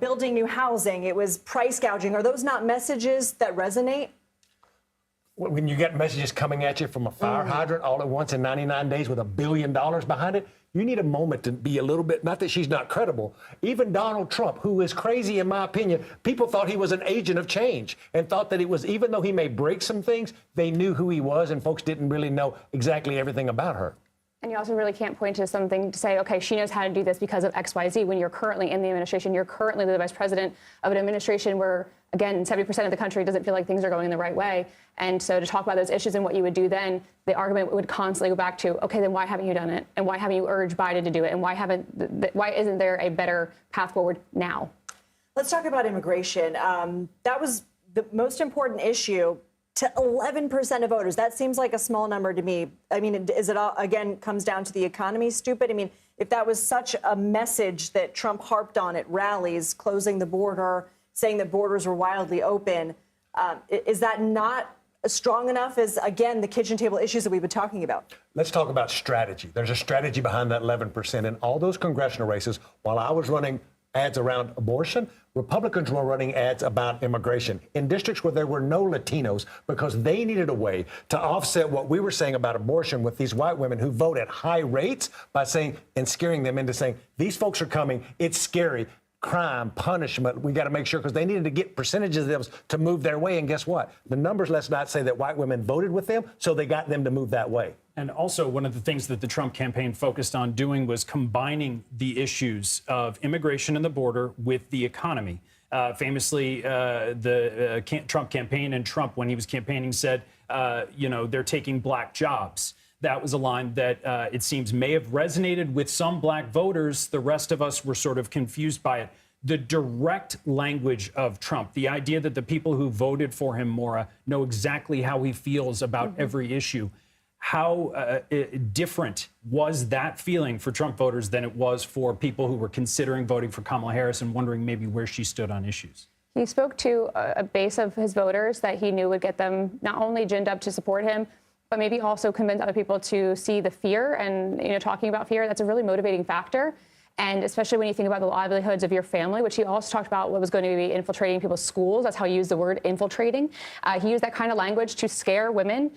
Speaker 23: building new housing. It was price gouging. Are those not messages that resonate?
Speaker 30: When you get messages coming at you from a fire hydrant all at once in 99 days with $1 billion behind it, you need a moment to be a little bit, not that she's not credible. Even Donald Trump, who is crazy in my opinion, people thought he was an agent of change and thought that it was, even though he may break some things, they knew who he was and folks didn't really know exactly everything about her.
Speaker 31: And you also really can't point to something to say, okay, she knows how to do this because of X, Y, Z. When you're currently in the administration, you're currently the vice president of an administration where, again, 70% of the country doesn't feel like things are going the right way. And so to talk about those issues and what you would do then, the argument would constantly go back to, okay, then why haven't you done it? And why haven't you urged Biden to do it? And why isn't there a better path forward now?
Speaker 23: Let's talk about immigration. That was the most important issue to 11% of voters. That seems like a small number to me. I mean, is it all, again, comes down to the economy, stupid? I mean, if that was such a message that Trump harped on at rallies, closing the border, saying that borders were wildly open, is that not strong enough as, again, the kitchen table issues that we've been talking about?
Speaker 30: Let's talk about strategy. There's a strategy behind that 11%. In all those congressional races, while I was running ads around abortion, Republicans were running ads about immigration in districts where there were no Latinos because they needed a way to offset what we were saying about abortion with these white women who vote at high rates by saying and scaring them into saying, these folks are coming, it's scary. Crime, punishment, we got to make sure, because they needed to get percentages of those to move their way. And guess what? The numbers, let's not say that white women voted with them, so they got them to move that way.
Speaker 21: And also, one of the things that the Trump campaign focused on doing was combining the issues of immigration and the border with the economy. Famously, the Trump campaign and Trump, when he was campaigning, said, they're taking black jobs. That was a line that it seems may have resonated with some black voters. The rest of us were sort of confused by it. The direct language of Trump, the idea that the people who voted for him, Maura, know exactly how he feels about every issue. How different was that feeling for Trump voters than it was for people who were considering voting for Kamala Harris and wondering maybe where she stood on issues?
Speaker 31: He spoke to a base of his voters that he knew would get them not only ginned up to support him, but maybe also convince other people to see the fear. And, talking about fear, that's a really motivating factor. And especially when you think about the livelihoods of your family, which he also talked about what was going to be infiltrating people's schools. That's how he used the word infiltrating. He used that kind of language to scare women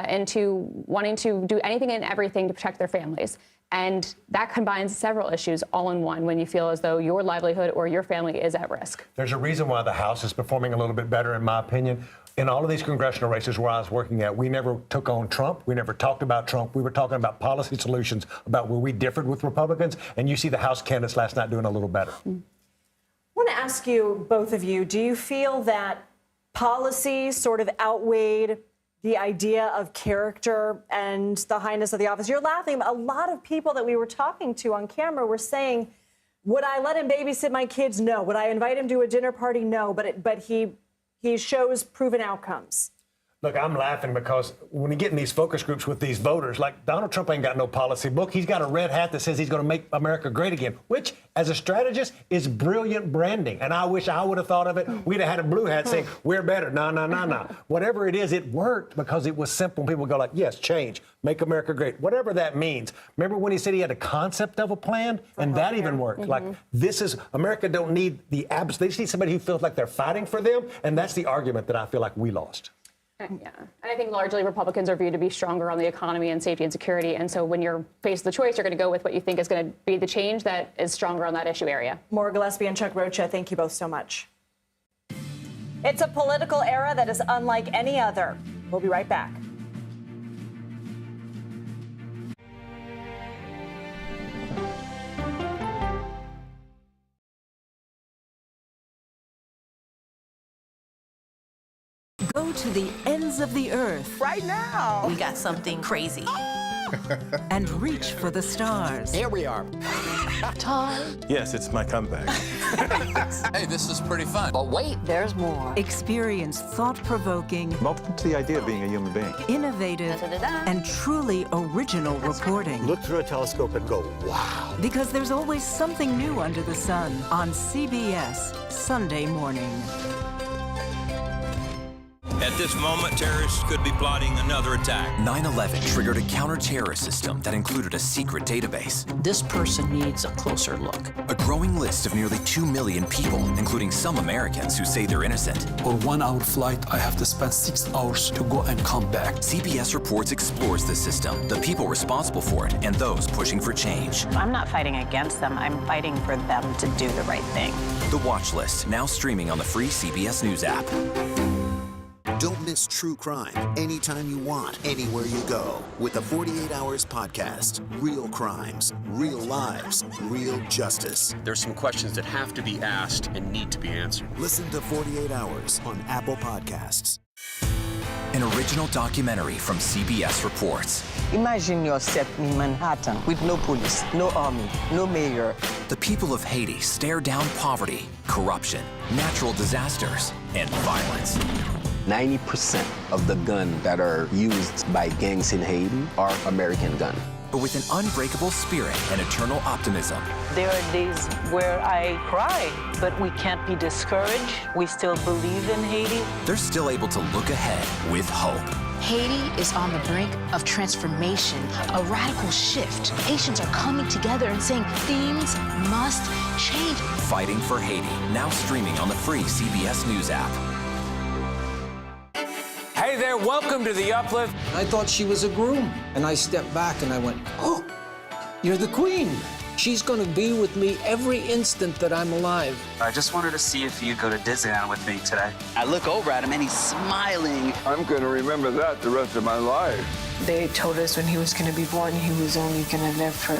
Speaker 31: into wanting to do anything and everything to protect their families. And that combines several issues all in one when you feel as though your livelihood or your family is at risk.
Speaker 30: There's a reason why the House is performing a little bit better, in my opinion. In all of these congressional races where I was working at, we never took on Trump. We never talked about Trump. We were talking about policy solutions, about where we differed with Republicans. And you see the House candidates last night doing a little better.
Speaker 23: I want to ask you, both of you, do you feel that policy sort of outweighed the idea of character and the highness of the office? You're laughing. A lot of people that we were talking to on camera were saying, would I let him babysit my kids? No. Would I invite him to a dinner party? No. But he shows proven outcomes.
Speaker 30: Look, I'm laughing because when you get in these focus groups with these voters, like Donald Trump ain't got no policy book. He's got a red hat that says he's going to make America great again, which, as a strategist, is brilliant branding. And I wish I would have thought of it. We'd have had a blue hat saying, we're better. No. Whatever it is, it worked because it was simple. People go like, yes, change, make America great, whatever that means. Remember when he said he had a concept of a plan? And that even worked. Like, this is, America don't need the abs. They just need somebody who feels like they're fighting for them. And that's the argument that I feel like we lost.
Speaker 31: Yeah, and I think largely Republicans are viewed to be stronger on the economy and safety and security. And so when you're faced with the choice, you're going to go with what you think is going to be the change that is stronger on that issue area.
Speaker 23: Maura Gillespie and Chuck Rocha, thank you both so much. It's a political era that is unlike any other. We'll be right back.
Speaker 1: Go to the ends of the earth.
Speaker 6: Right now.
Speaker 1: We got something crazy. And reach for the stars.
Speaker 20: Here we are.
Speaker 1: Time.
Speaker 2: Yes, it's my comeback.
Speaker 4: Hey, this is pretty fun.
Speaker 1: But wait, there's more. Experience thought-provoking.
Speaker 2: I'm open to the idea of being a human being.
Speaker 1: Innovative and truly original reporting.
Speaker 30: Look through a telescope and go, wow.
Speaker 1: Because there's always something new under the sun on CBS Sunday morning.
Speaker 5: At this moment, terrorists could be plotting another attack.
Speaker 8: 9/11 triggered a counter-terrorist system that included a secret database.
Speaker 1: This person needs a closer look.
Speaker 8: A growing list of nearly 2 million people, including some Americans who say they're innocent.
Speaker 7: For 1 hour flight, I have to spend 6 hours to go and come back.
Speaker 8: CBS Reports explores the system, the people responsible for it, and those pushing for change.
Speaker 9: I'm not fighting against them. I'm fighting for them to do the right thing.
Speaker 8: The Watch List, now streaming on the free CBS News app.
Speaker 20: Don't miss true crime anytime you want, anywhere you go. With the 48 Hours podcast. Real crimes, real lives, real justice.
Speaker 10: There's some questions that have to be asked and need to be answered.
Speaker 20: Listen to 48 Hours on Apple Podcasts.
Speaker 8: An original documentary from CBS Reports.
Speaker 11: Imagine yourself in Manhattan with no police, no army, no mayor.
Speaker 8: The people of Haiti stare down poverty, corruption, natural disasters, and violence.
Speaker 12: 90% of the guns that are used by gangs in Haiti are American guns.
Speaker 8: But with an unbreakable spirit and eternal optimism.
Speaker 14: There are days where I cry, but we can't be discouraged. We still believe in Haiti.
Speaker 8: They're still able to look ahead with hope.
Speaker 26: Haiti is on the brink of transformation, a radical shift. Haitians are coming together and saying things must change.
Speaker 8: Fighting for Haiti, now streaming on the free CBS News app.
Speaker 32: Hey there, welcome to The Uplift.
Speaker 33: I thought she was a groom, and I stepped back and I went, oh, you're the queen. She's gonna be with me every instant that I'm alive.
Speaker 34: I just wanted to see if you'd go to Disneyland with me today.
Speaker 12: I look over at him and he's smiling.
Speaker 35: I'm gonna remember that the rest of my life.
Speaker 36: They told us when he was gonna be born, he was only gonna live for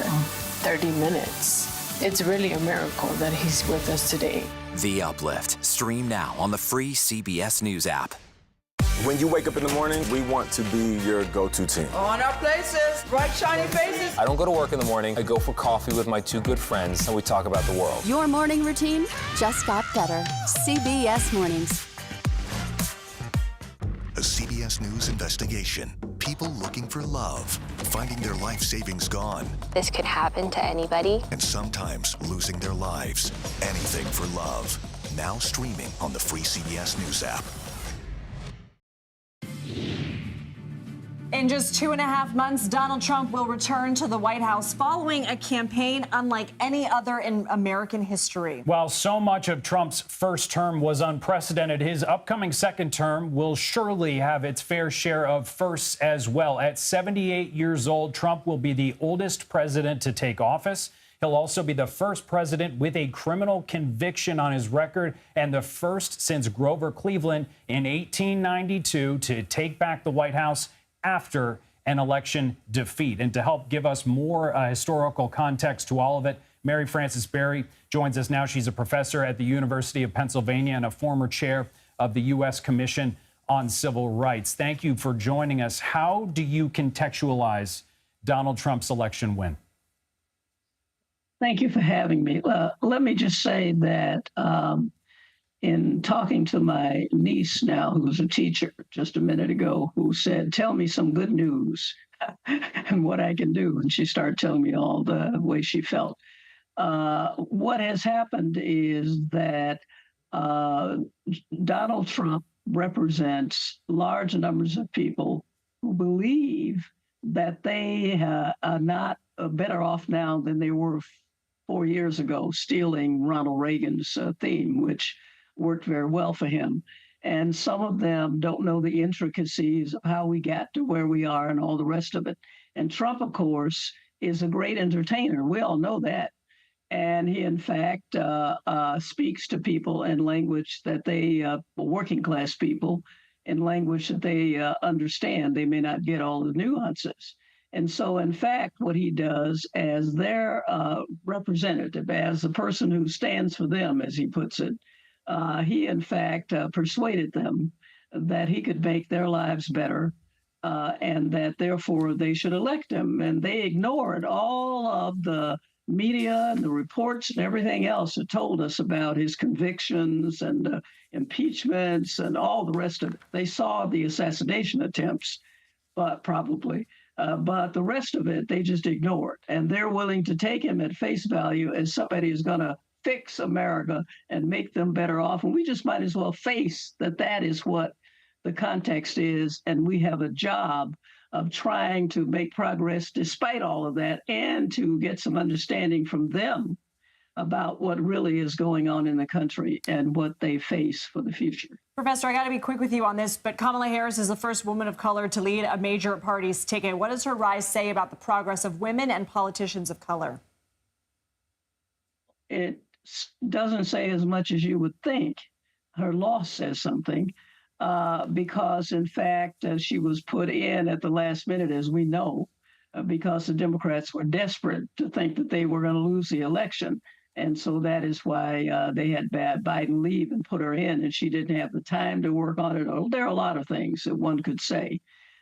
Speaker 36: 30 minutes. It's really a miracle that he's with us today.
Speaker 8: The Uplift, stream now on the free CBS News app.
Speaker 3: When you wake up in the morning, we want to be your go-to team.
Speaker 13: On our places, bright, shiny faces.
Speaker 32: I don't go to work in the morning. I go for coffee with my two good friends, and we talk about the world.
Speaker 15: Your morning routine just got better. CBS Mornings.
Speaker 20: A CBS News investigation. People looking for love, finding their life savings gone.
Speaker 16: This could happen to anybody.
Speaker 20: And sometimes losing their lives. Anything for love. Now streaming on the free CBS News app.
Speaker 17: In just 2.5 months, Donald Trump will return to the White House following a campaign unlike any other in American history.
Speaker 18: While so much of Trump's first term was unprecedented, his upcoming second term will surely have its fair share of firsts as well. At 78 years old, Trump will be the oldest president to take office. He'll also be the first president with a criminal conviction on his record and the first since Grover Cleveland in 1892 to take back the White House after an election defeat. And to help give us more historical context to all of it, Mary Frances Berry joins us now. She's a professor at the University of Pennsylvania and a former chair of the U.S. Commission on Civil Rights. Thank you for joining us. How do you contextualize Donald Trump's election win?
Speaker 19: Thank you for having me. Let me just say that in talking to my niece now, who's a teacher just a minute ago, who said, tell me some good news and what I can do. And she started telling me all the way she felt. What has happened is that Donald Trump represents large numbers of people who believe that they are not better off now than they were 4 years ago, stealing Ronald Reagan's theme, which worked very well for him. And some of them don't know the intricacies of how we got to where we are and all the rest of it. And Trump, of course, is a great entertainer. We all know that. And he, in fact, speaks to people in language that they, working class people, in language that they understand. They may not get all the nuances. And so, in fact, what he does as their representative, as the person who stands for them, as he puts it, he, in fact, persuaded them that he could make their lives better and that, therefore, they should elect him. And they ignored all of the media and the reports and everything else that told us about his convictions and impeachments and all the rest of it. They saw the assassination attempts, but the rest of it, they just ignored. And they're willing to take him at face value as somebody who's going to fix America and make them better off. And we just might as well face that that is what the context is. And we have a job of trying to make progress despite all of that and to get some understanding from them about what really is going on in the country and what they face for the future.
Speaker 17: Professor, I got to be quick with you on this, but Kamala Harris is the first woman of color to lead a major party's ticket. What does her rise say about the progress of women and politicians of color?
Speaker 19: It doesn't say as much as you would think. Her loss says something because, in fact, she was put in at the last minute, as we know, because the Democrats were desperate to think that they were going to lose the election. And so that is why they had Biden leave and put her in, and she didn't have the time to work on it. There are a lot of things that one could say.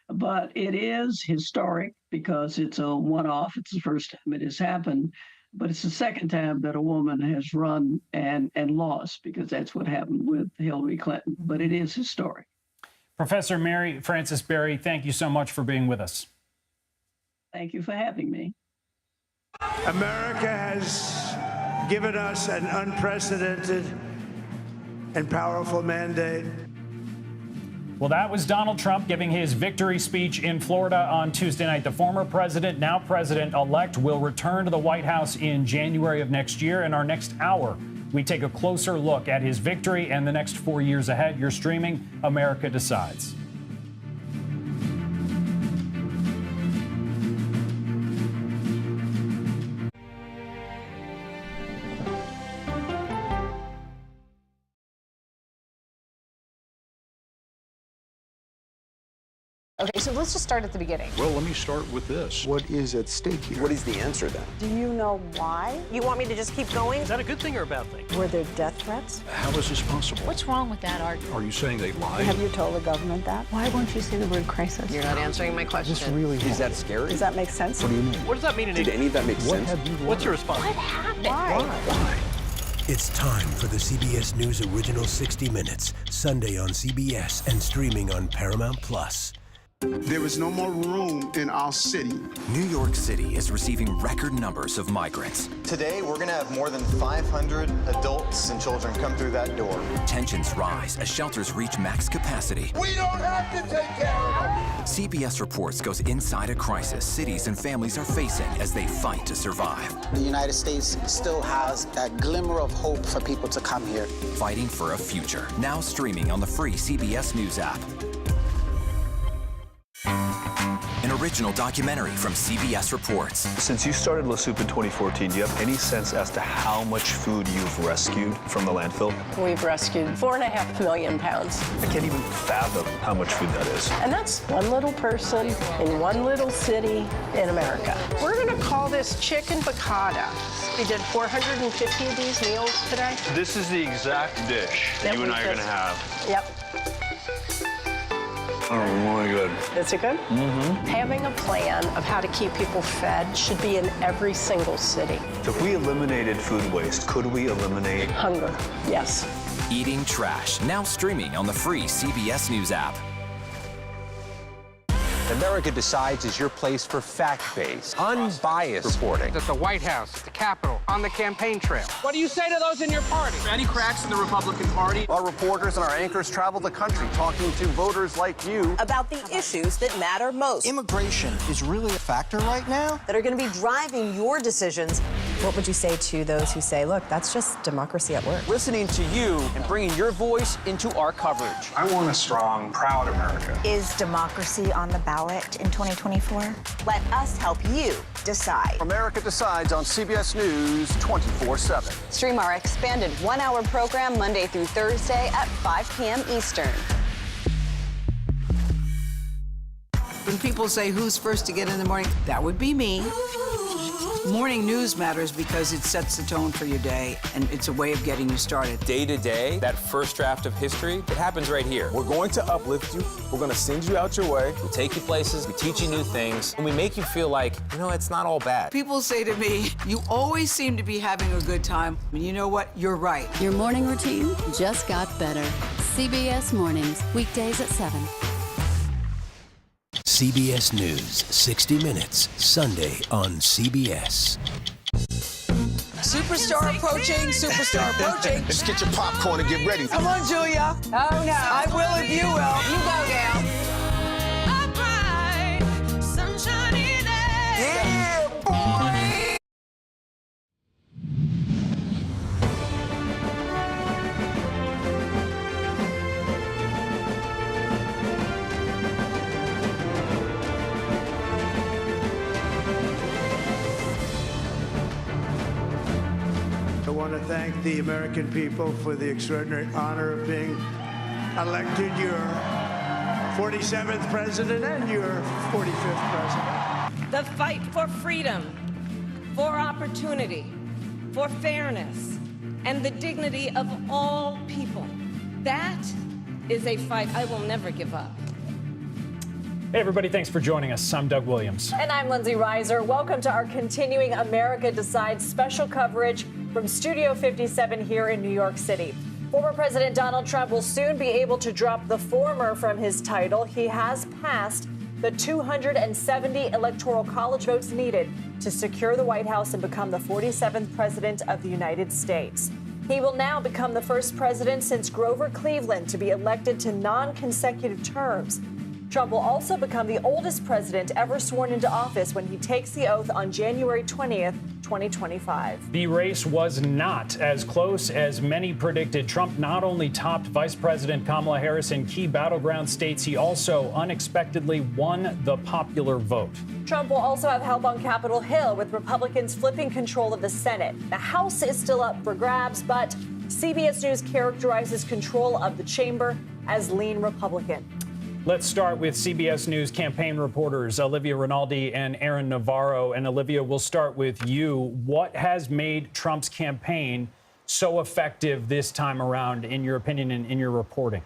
Speaker 19: But it is historic because it's a one-off. It's the first time it has happened. But it's the second time that a woman has run and lost, because that's what happened with Hillary Clinton. But it is historic.
Speaker 18: Professor Mary Frances Berry, thank you so much for being with us.
Speaker 19: Thank you for having me.
Speaker 21: America has given us an unprecedented and powerful mandate.
Speaker 18: Well, that was Donald Trump giving his victory speech in Florida on Tuesday night. The former president, now president-elect, will return to the White House in January of next year. In our next hour, we take a closer look at his victory and the next 4 years ahead. You're streaming America Decides.
Speaker 17: Okay, so let's just start at the beginning.
Speaker 1: Well, let me start with this.
Speaker 2: What is at stake here?
Speaker 12: What is the answer then?
Speaker 11: Do you know why?
Speaker 4: You want me to just keep going?
Speaker 1: Is that a good thing or a bad thing?
Speaker 11: Were there death threats?
Speaker 1: How is this possible?
Speaker 26: What's wrong with that argument?
Speaker 1: Are you saying they lied?
Speaker 11: Have you told the government that?
Speaker 26: Why won't you say the word crisis?
Speaker 4: You're not answering my question.
Speaker 12: Is that scary?
Speaker 11: Does that make sense?
Speaker 2: What do you mean?
Speaker 1: What does that mean in
Speaker 12: Did any of that make sense?
Speaker 1: What's your response?
Speaker 4: What happened?
Speaker 11: Why?
Speaker 5: It's time for the CBS News Original 60 Minutes, Sunday on CBS and streaming on Paramount+.
Speaker 21: There is no more room in our city.
Speaker 8: New York City is receiving record numbers of migrants.
Speaker 4: Today, we're going to have more than 500 adults and children come through that door.
Speaker 8: Tensions rise as shelters reach max capacity.
Speaker 21: We don't have to take care of them.
Speaker 8: CBS Reports goes inside a crisis cities and families are facing as they fight to survive.
Speaker 6: The United States still has that glimmer of hope for people to come here.
Speaker 8: Fighting for a future. Now streaming on the free CBS News app. An original documentary from CBS Reports.
Speaker 1: Since you started La Soup in 2014, do you have any sense as to how much food you've rescued from the landfill?
Speaker 4: We've rescued 4.5 million pounds.
Speaker 1: I can't even fathom how much food that is.
Speaker 4: And that's one little person in one little city in America. We're going to call this chicken piccata. We did 450 of these meals today.
Speaker 1: This is the exact dish that you and I are going to have.
Speaker 4: Yep.
Speaker 1: Oh, really good.
Speaker 4: Is it good?
Speaker 1: Mm-hmm.
Speaker 4: Having a plan of how to keep people fed should be in every single city.
Speaker 1: If we eliminated food waste, could we eliminate
Speaker 4: hunger? Yes.
Speaker 8: Eating Trash, now streaming on the free CBS News app.
Speaker 7: America Decides is your place for fact-based, unbiased reporting.
Speaker 32: At the White House, at the Capitol, on the campaign trail.
Speaker 33: What do you say to those in your party?
Speaker 32: Any cracks in the Republican Party?
Speaker 4: Our reporters and our anchors travel the country talking to voters like you about the issues that matter most.
Speaker 7: Immigration is really a factor right now
Speaker 4: that are going to be driving your decisions.
Speaker 34: What would you say to those who say, look, that's just democracy at work?
Speaker 33: Listening to you and bringing your voice into our coverage.
Speaker 21: I want a strong, proud America.
Speaker 34: Is democracy on the ballot in 2024?
Speaker 4: Let us help you decide. America Decides on CBS News 24/7.
Speaker 34: Stream our expanded one-hour program Monday through Thursday at 5 p.m. Eastern.
Speaker 13: When people say who's first to get in the morning, that would be me. Morning news matters because it sets the tone for your day, and it's a way of getting you started.
Speaker 32: Day to day, that first draft of history, it happens right here.
Speaker 3: We're going to uplift you. We're going to send you out your way.
Speaker 32: We take you places, we teach you new things, and we make you feel like, you know, it's not all bad.
Speaker 13: People say to me, you always seem to be having a good time. And you know what? You're right.
Speaker 15: Your morning routine just got better. CBS Mornings, weekdays at 7.
Speaker 5: CBS News, 60 Minutes, Sunday on CBS.
Speaker 13: Superstar approaching, superstar approaching.
Speaker 2: Just get your popcorn and get ready.
Speaker 13: Come on, Julia. Oh, no. I will if you will. You go down.
Speaker 2: Yeah, boy.
Speaker 21: I want to thank the American people for the extraordinary honor of being elected your 47th president and your 45th president.
Speaker 35: The fight for freedom, for opportunity, for fairness, and the dignity of all people. That is a fight I will never give up.
Speaker 18: Hey, everybody, thanks for joining us. I'm Doug Williams.
Speaker 17: And I'm Lindsay Reiser. Welcome to our continuing America Decides special coverage from Studio 57 here in New York City. Former President Donald Trump will soon be able to drop the former from his title. He has passed the 270 electoral college votes needed to secure the White House and become the 47th president of the United States. He will now become the first president since Grover Cleveland to be elected to non-consecutive terms. Trump will also become the oldest president ever sworn into office when he takes the oath on January 20th, 2025.
Speaker 18: The race was not as close as many predicted. Trump not only topped Vice President Kamala Harris in key battleground states, he also unexpectedly won the popular vote.
Speaker 17: Trump will also have help on Capitol Hill, with Republicans flipping control of the Senate. The House is still up for grabs, but CBS News characterizes control of the chamber as lean Republican.
Speaker 18: Let's start with CBS News campaign reporters Olivia Rinaldi and Aaron Navarro. And Olivia, we'll start with you. What has made Trump's campaign so effective this time around, in your opinion and in your reporting?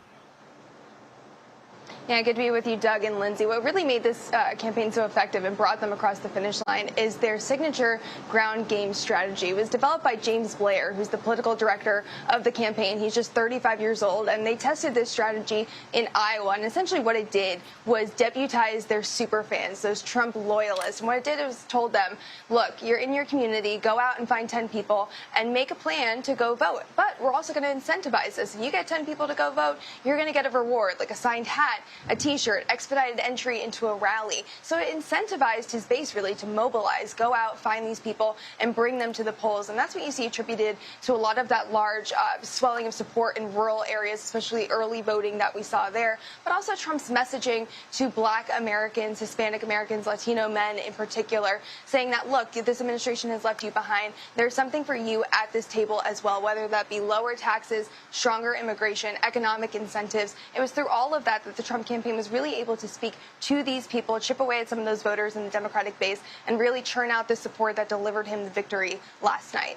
Speaker 9: Yeah, good to be with you, Doug and Lindsay. What really made this campaign so effective and brought them across the finish line is their signature ground game strategy. It was developed by James Blair, who's the political director of the campaign. He's just 35 years old, and they tested this strategy in Iowa. And essentially what it did was deputize their super fans, those Trump loyalists. And what it did was told them, look, you're in your community, go out and find 10 people and make a plan to go vote. But we're also going to incentivize this. If you get 10 people to go vote, you're going to get a reward, like a signed hat, a T-shirt, expedited entry into a rally. So it incentivized his base really to mobilize, go out, find these people, and bring them to the polls. And that's what you see attributed to a lot of that large swelling of support in rural areas, especially early voting that we saw there. But also Trump's messaging to Black Americans, Hispanic Americans, Latino men in particular, saying that, look, this administration has left you behind. There's something for you at this table as well, whether that be lower taxes, stronger immigration, economic incentives. It was through all of that that the Trump campaign was really able to speak to these people, chip away at some of those voters in the Democratic base, and really churn out the support that delivered him the victory last night.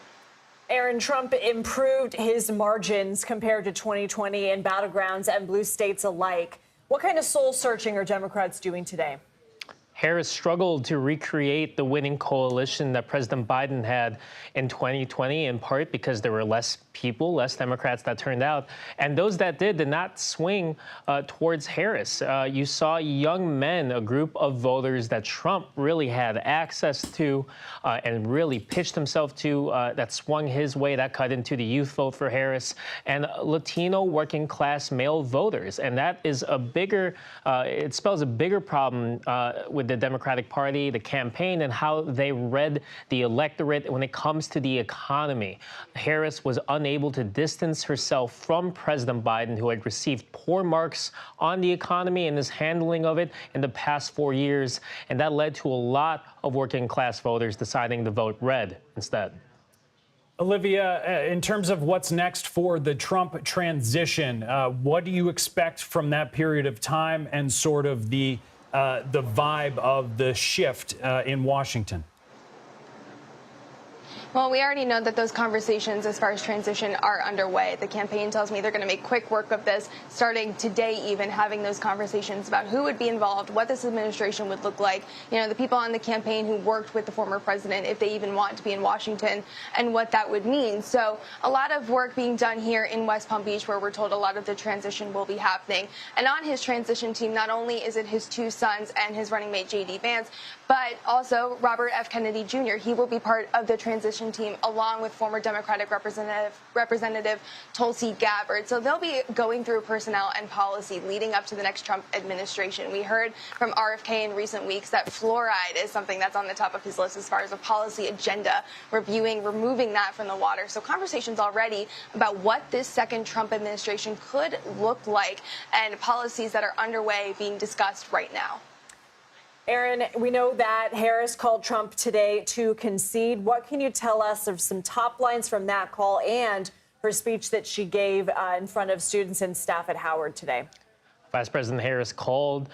Speaker 17: Aaron, Trump improved his margins compared to 2020 in battlegrounds and blue states alike. What kind of soul searching are Democrats doing today?
Speaker 10: Harris struggled to recreate the winning coalition that President Biden had in 2020, in part because there were less people, less Democrats that turned out. And those that did not swing towards Harris. You saw young men, a group of voters that Trump really had access to and really pitched himself to, that swung his way, that cut into the youth vote for Harris, and Latino working class male voters. And that is a bigger, it spells a bigger problem with the Democratic Party, the campaign, and how they read the electorate when it comes to the economy. Harris was unable to distance herself from President Biden, who had received poor marks on the economy and his handling of it in the past 4 years. And that led to a lot of working class voters deciding to vote red instead.
Speaker 18: Olivia, in terms of what's next for the Trump transition, what do you expect from that period of time and sort of the vibe of the shift in Washington?
Speaker 9: Well, we already know that those conversations as far as transition are underway. The campaign tells me they're going to make quick work of this, starting today even, having those conversations about who would be involved, what this administration would look like, you know, the people on the campaign who worked with the former president, if they even want to be in Washington, and what that would mean. So a lot of work being done here in West Palm Beach, where we're told a lot of the transition will be happening. And on his transition team, not only is it his two sons and his running mate, J.D. Vance, but also Robert F. Kennedy Jr. He will be part of the transition team, along with former Democratic Representative Tulsi Gabbard. So they'll be going through personnel and policy leading up to the next Trump administration. We heard from RFK in recent weeks that fluoride is something that's on the top of his list as far as a policy agenda, removing that from the water. So conversations already about what this second Trump administration could look like, and policies that are underway being discussed right now.
Speaker 17: Aaron, we know that Harris called Trump today to concede. What can you tell us of some top lines from that call and her speech that she gave in front of students and staff at Howard today?
Speaker 10: Vice President Harris called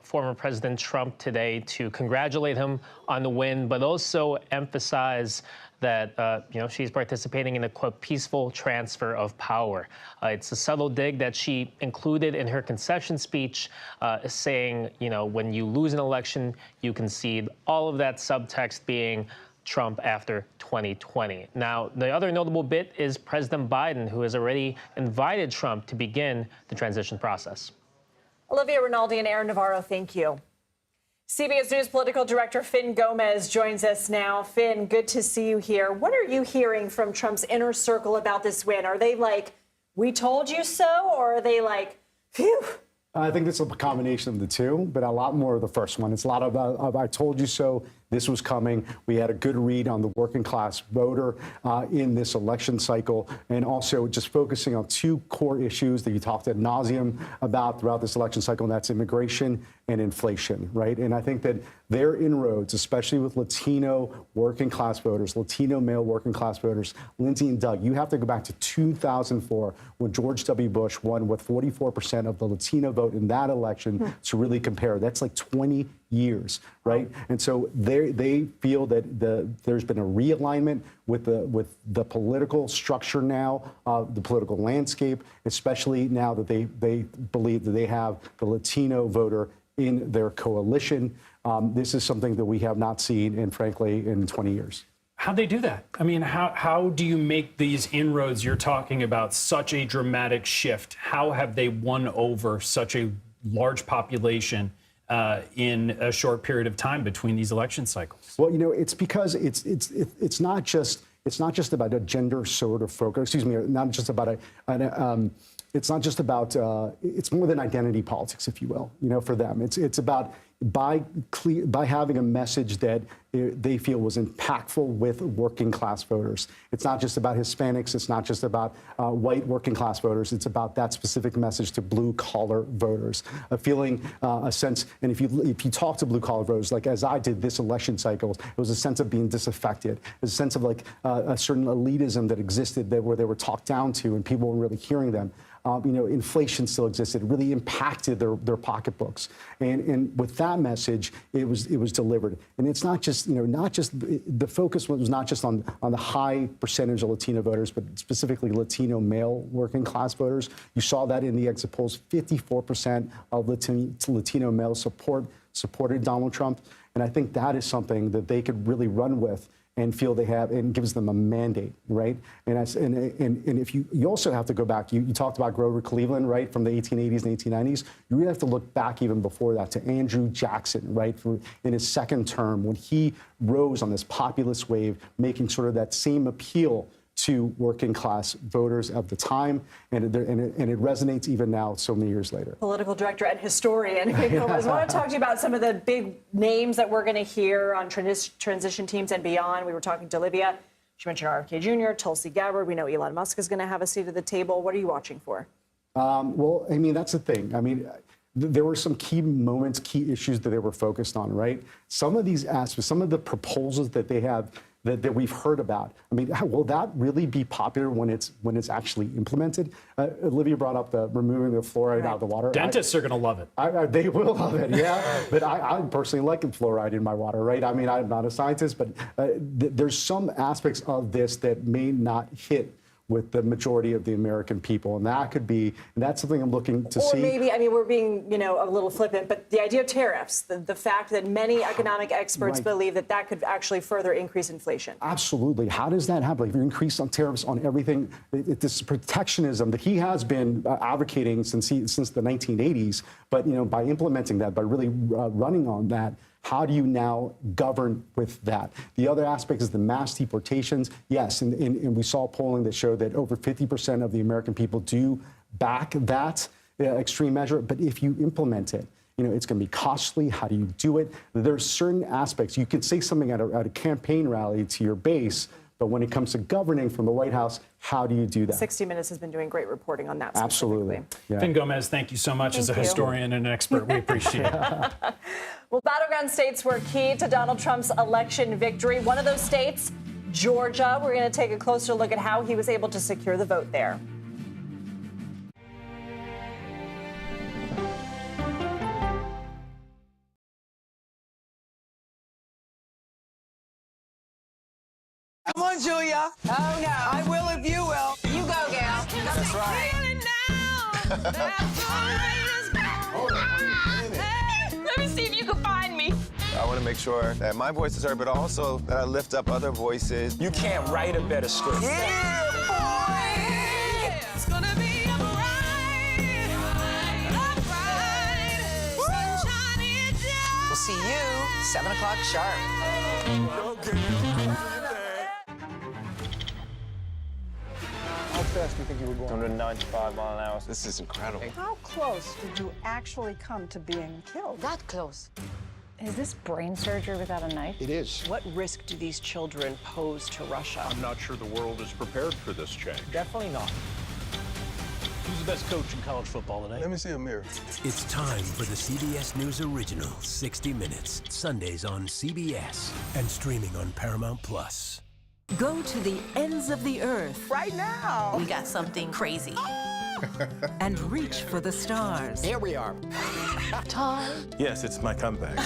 Speaker 10: former President Trump today to congratulate him on the win, but also emphasize that she's participating in a, quote, peaceful transfer of power. It's a subtle dig that she included in her concession speech, saying, when you lose an election, you concede. All of that subtext being Trump after 2020. Now, the other notable bit is President Biden, who has already invited Trump to begin the transition process.
Speaker 17: Olivia Rinaldi and Aaron Navarro, thank you. CBS News political director Finn Gomez joins us now. Finn, good to see you here. What are you hearing from Trump's inner circle about this win? Are they like, we told you so, or are they like, phew?
Speaker 14: I think it's a combination of the two, but a lot more of the first one. It's a lot of I told you so.
Speaker 12: this was coming. We had a good read on the working class voter in this election cycle, and also just focusing on two core issues that you talked ad nauseum about throughout this election cycle, and that's immigration and inflation, right? And I think that their inroads, especially with Latino working class voters, Latino male working class voters, Lindsay and Doug, you have to go back to 2004 when George W. Bush won with 44% of the Latino vote in that election to really compare. That's like 20 years, right? And so they feel that there's been a realignment with the political structure now, the political landscape, especially now that they believe that they have the Latino voter in their coalition. This is something that we have not seen, and frankly, in 20 years.
Speaker 18: How'd they do that? I mean, how do you make these inroads? You're talking about such a dramatic shift. How have they won over such a large population in a short period of time between these election cycles?
Speaker 12: Well, you know, it's because it's not just about a gender sort of focus. Excuse me, not just about it's not just about, it's more than identity politics, if you will, you know, for them. It's about by having a message that they feel was impactful with working class voters. It's not just about Hispanics. It's not just about white working class voters. It's about that specific message to blue collar voters, a feeling, a sense. And if you talk to blue collar voters, like as I did this election cycle, it was a sense of being disaffected, a sense of like a certain elitism that existed where they were talked down to and people weren't really hearing them. You know, inflation still existed. It really impacted their pocketbooks. And with that message, it was delivered. And it's not just, you know, the focus was not just on the high percentage of Latino voters, but specifically Latino male working class voters. You saw that in the exit polls. 54% of Latino males supported Donald Trump. And I think that is something that they could really run with and feel they have, and gives them a mandate, right? And if you also have to go back, you talked about Grover Cleveland, right, from the 1880s and 1890s. You really have to look back even before that to Andrew Jackson, right, in his second term when he rose on this populist wave, making sort of that same appeal to working class voters of the time, and it resonates even now, so many years later.
Speaker 17: Political director and historian. I want to talk to you about some of the big names that we're going to hear on transition teams and beyond. We were talking to Olivia. She mentioned RFK Jr., Tulsi Gabbard. We know Elon Musk is going to have a seat at the table. What are you watching for?
Speaker 12: Well, I mean, that's the thing. I mean, there were some key moments, key issues that they were focused on, right? Some of these aspects, some of the proposals that they have that we've heard about. I mean, will that really be popular when it's actually implemented? Olivia brought up the removing the fluoride out of the water.
Speaker 18: Dentists are going to love it.
Speaker 12: They will love it, yeah. But I personally like fluoride in my water, right? I mean, I'm not a scientist, but there's some aspects of this that may not hit with the majority of the American people. And that could be, and that's something I'm looking to see.
Speaker 17: Or maybe, I mean, we're being, you know, a little flippant, but the idea of tariffs, the fact that many economic experts believe that could actually further increase inflation.
Speaker 12: Absolutely. How does that happen? If you increase on tariffs on everything, this protectionism that he has been advocating since the 1980s, but, you know, by implementing that, by really running on that, how do you now govern with that? The other aspect is the mass deportations. Yes, and we saw polling that showed that over 50% of the American people do back that extreme measure. But if you implement it, you know, it's going to be costly. How do you do it? There's certain aspects. You can say something at a campaign rally to your base, but when it comes to governing from the White House, how do you do that?
Speaker 17: 60 Minutes has been doing great reporting on that.
Speaker 12: Absolutely. Yeah.
Speaker 18: Finn Gomez, thank you so much as a historian and an expert. We appreciate it.
Speaker 17: Well, battleground states were key to Donald Trump's election victory. One of those states, Georgia. We're going to take a closer look at how he was able to secure the vote there.
Speaker 11: Come on, Julia. Oh, no. I will if you will.
Speaker 34: You go, gal.
Speaker 11: That's right.
Speaker 34: Let me see if you can find me.
Speaker 14: I want to make sure that my voice is heard, but also that I lift up other voices.
Speaker 32: You can't write a better script.
Speaker 11: Yeah, boy!
Speaker 34: It's gonna be a ride. Sunshine is down.
Speaker 11: We'll see you 7 o'clock sharp.
Speaker 14: How fast do you think you were going? 195 miles an hour. This is incredible.
Speaker 16: How close did you actually come to being killed?
Speaker 34: That close.
Speaker 17: Is this brain surgery without a knife?
Speaker 2: It is.
Speaker 4: What risk do these children pose to Russia?
Speaker 1: I'm not sure the world is prepared for this change.
Speaker 18: Definitely not.
Speaker 1: Who's the best coach in college football today?
Speaker 14: Let me see a mirror.
Speaker 5: It's time for the CBS News original 60 Minutes, Sundays on CBS and streaming on Paramount Plus.
Speaker 6: Go to the ends of the earth.
Speaker 11: Right now.
Speaker 6: We got something crazy. And reach for the stars.
Speaker 11: Here we are.
Speaker 6: Time.
Speaker 3: Yes, it's my comeback.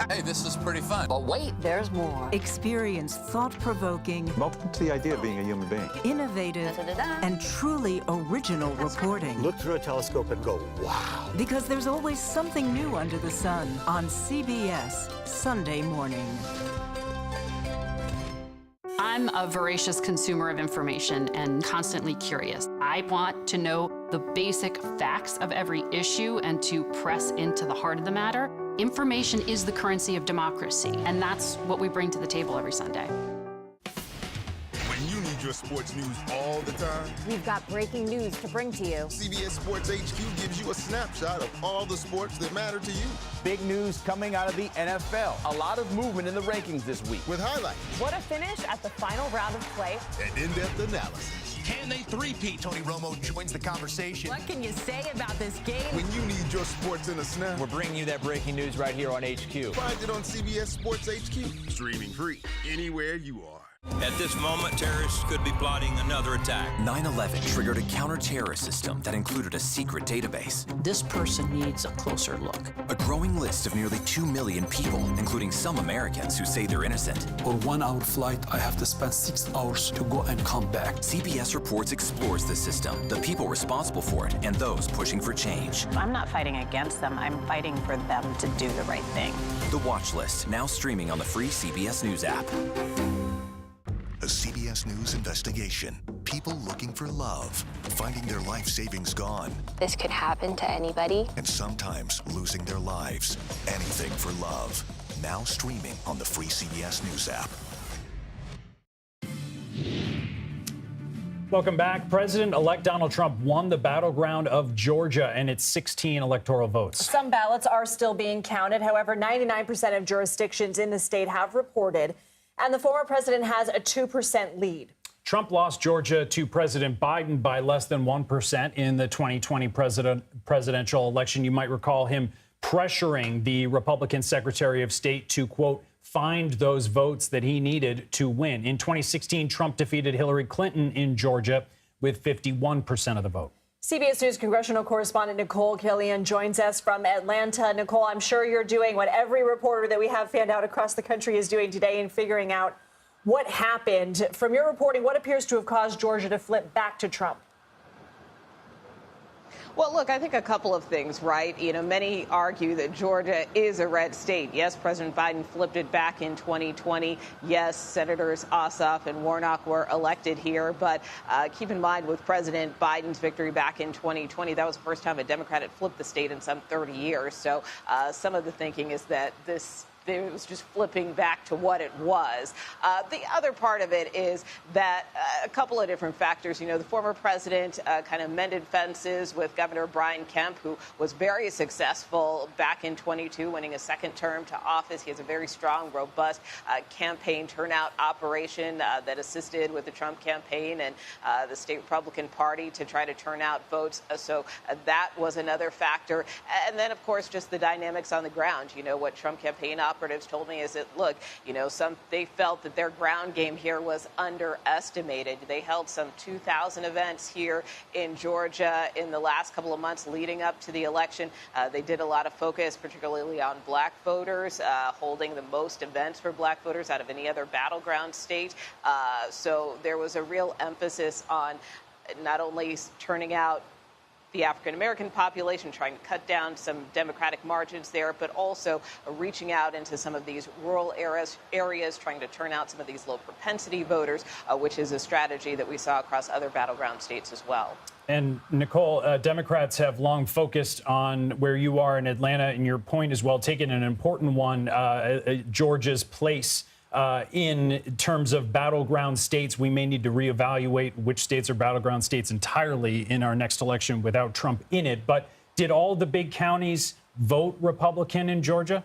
Speaker 8: Hey, this is pretty fun.
Speaker 11: But wait, there's more.
Speaker 6: Experience thought-provoking,
Speaker 3: Welcome to the idea of being a human being.
Speaker 6: innovative, and truly original reporting.
Speaker 2: Look through a telescope and go, wow.
Speaker 6: Because there's always something new under the sun on CBS Sunday morning.
Speaker 15: I'm a voracious consumer of information and constantly curious. I want to know the basic facts of every issue and to press into the heart of the matter. Information is the currency of democracy, and that's what we bring to the table every Sunday.
Speaker 2: When you need your sports news all the time,
Speaker 17: We've got breaking news to bring to you.
Speaker 2: CBS Sports HQ gives you a snapshot of all the sports that matter to you.
Speaker 16: Big news coming out of the NFL. A lot of movement in the rankings this week.
Speaker 2: With highlights.
Speaker 17: What a finish at the final round of play.
Speaker 2: And in-depth analysis.
Speaker 19: Can they three-peat? Tony Romo joins the conversation.
Speaker 6: What can you say about this game?
Speaker 2: When you need your sports in a snap,
Speaker 16: We're bringing you that breaking news right here on HQ.
Speaker 2: find it on CBS Sports HQ. Streaming free anywhere you are.
Speaker 19: At this moment, terrorists could be plotting another attack.
Speaker 8: 9/11 triggered a counter-terrorist system that included a secret database,
Speaker 11: This person needs a closer look.
Speaker 8: a growing list of nearly 2 million people, including some Americans who say they're innocent.
Speaker 20: For 1 hour flight, I have to spend 6 hours to go and come back.
Speaker 8: CBS Reports explores the system, the people responsible for it, and those pushing for change.
Speaker 22: I'm not fighting against them. I'm fighting for them to do the right thing.
Speaker 8: The Watch List, now streaming on the free CBS News app.
Speaker 23: A CBS News investigation. People looking for love, finding their life savings gone,
Speaker 24: This could happen to anybody.
Speaker 23: and sometimes losing their lives. Anything for love. Now streaming on the free CBS News app.
Speaker 18: Welcome back. President-elect Donald Trump won the battleground of Georgia and its 16 electoral votes.
Speaker 17: Some ballots are still being counted. However, 99% of jurisdictions in the state have reported, and the former president has a 2% lead.
Speaker 18: Trump lost Georgia to President Biden by less than 1% in the 2020 presidential election. You might recall him pressuring the Republican Secretary of State to, quote, find those votes that he needed to win. In 2016, Trump defeated Hillary Clinton in Georgia with 51% of the vote.
Speaker 17: CBS News congressional correspondent Nicole Killian joins us from Atlanta. Nicole, I'm sure you're doing what every reporter that we have fanned out across the country is doing today in figuring out what happened. From your reporting, what appears to have caused Georgia to flip back to Trump?
Speaker 25: Well, look, I think a couple of things, right? You know, many argue that Georgia is a red state. Yes, President Biden flipped it back in 2020. Yes, Senators Ossoff and Warnock were elected here. But keep in mind, with President Biden's victory back in 2020, that was the first time a Democrat had flipped the state in some 30 years. So some of the thinking is that it was just flipping back to what it was. The other part of it is that a couple of different factors. You know, the former president kind of mended fences with Governor Brian Kemp, who was very successful back in 22, winning a second term to office. He has a very strong, robust campaign turnout operation that assisted with the Trump campaign and the state Republican Party to try to turn out votes. So that was another factor. And then, of course, just the dynamics on the ground. You know, what Trump campaign operatives told me is that, look, you know, they felt that their ground game here was underestimated. They held some 2,000 events here in Georgia in the last couple of months leading up to the election. They did a lot of focus, particularly on black voters, holding the most events for black voters out of any other battleground state. So there was a real emphasis on not only turning out the African-American population, trying to cut down some Democratic margins there, but also reaching out into some of these rural areas, trying to turn out some of these low propensity voters, which is a strategy that we saw across other battleground states as well.
Speaker 18: And Nicole, Democrats have long focused on where you are in Atlanta, and your point is well taken, an important one, Georgia's place in terms of battleground states. We may need to reevaluate which states are battleground states entirely in our next election without Trump in it. But did all the big counties vote Republican in Georgia?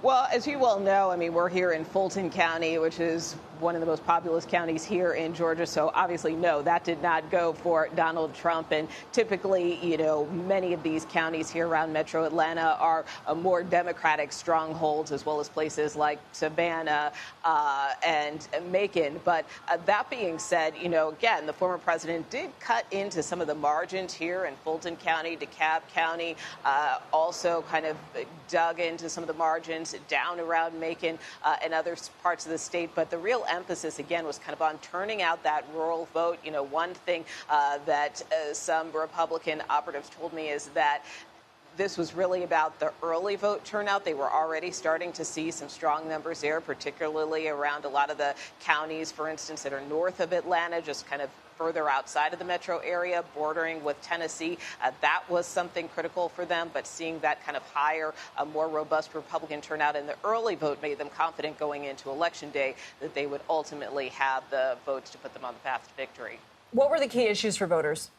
Speaker 25: Well, as you well know, I mean, we're here in Fulton County, which is one of the most populous counties here in Georgia. So obviously, no, that did not go for Donald Trump. And typically, you know, many of these counties here around Metro Atlanta are more Democratic strongholds, as well as places like Savannah and Macon. But that being said, you know, again, the former president did cut into some of the margins here in Fulton County, DeKalb County, also kind of dug into some of the margins down around Macon and other parts of the state. But the real emphasis, again, was kind of on turning out that rural vote. You know, one thing that some Republican operatives told me is that this was really about the early vote turnout. They were already starting to see some strong numbers there, particularly around a lot of the counties, for instance, that are north of Atlanta, just kind of further outside of the metro area, bordering with Tennessee. That was something critical for them, but seeing that kind of higher, more robust Republican turnout in the early vote made them confident going into Election Day that they would ultimately have the votes to put them on the path to victory.
Speaker 17: What were the key issues for voters?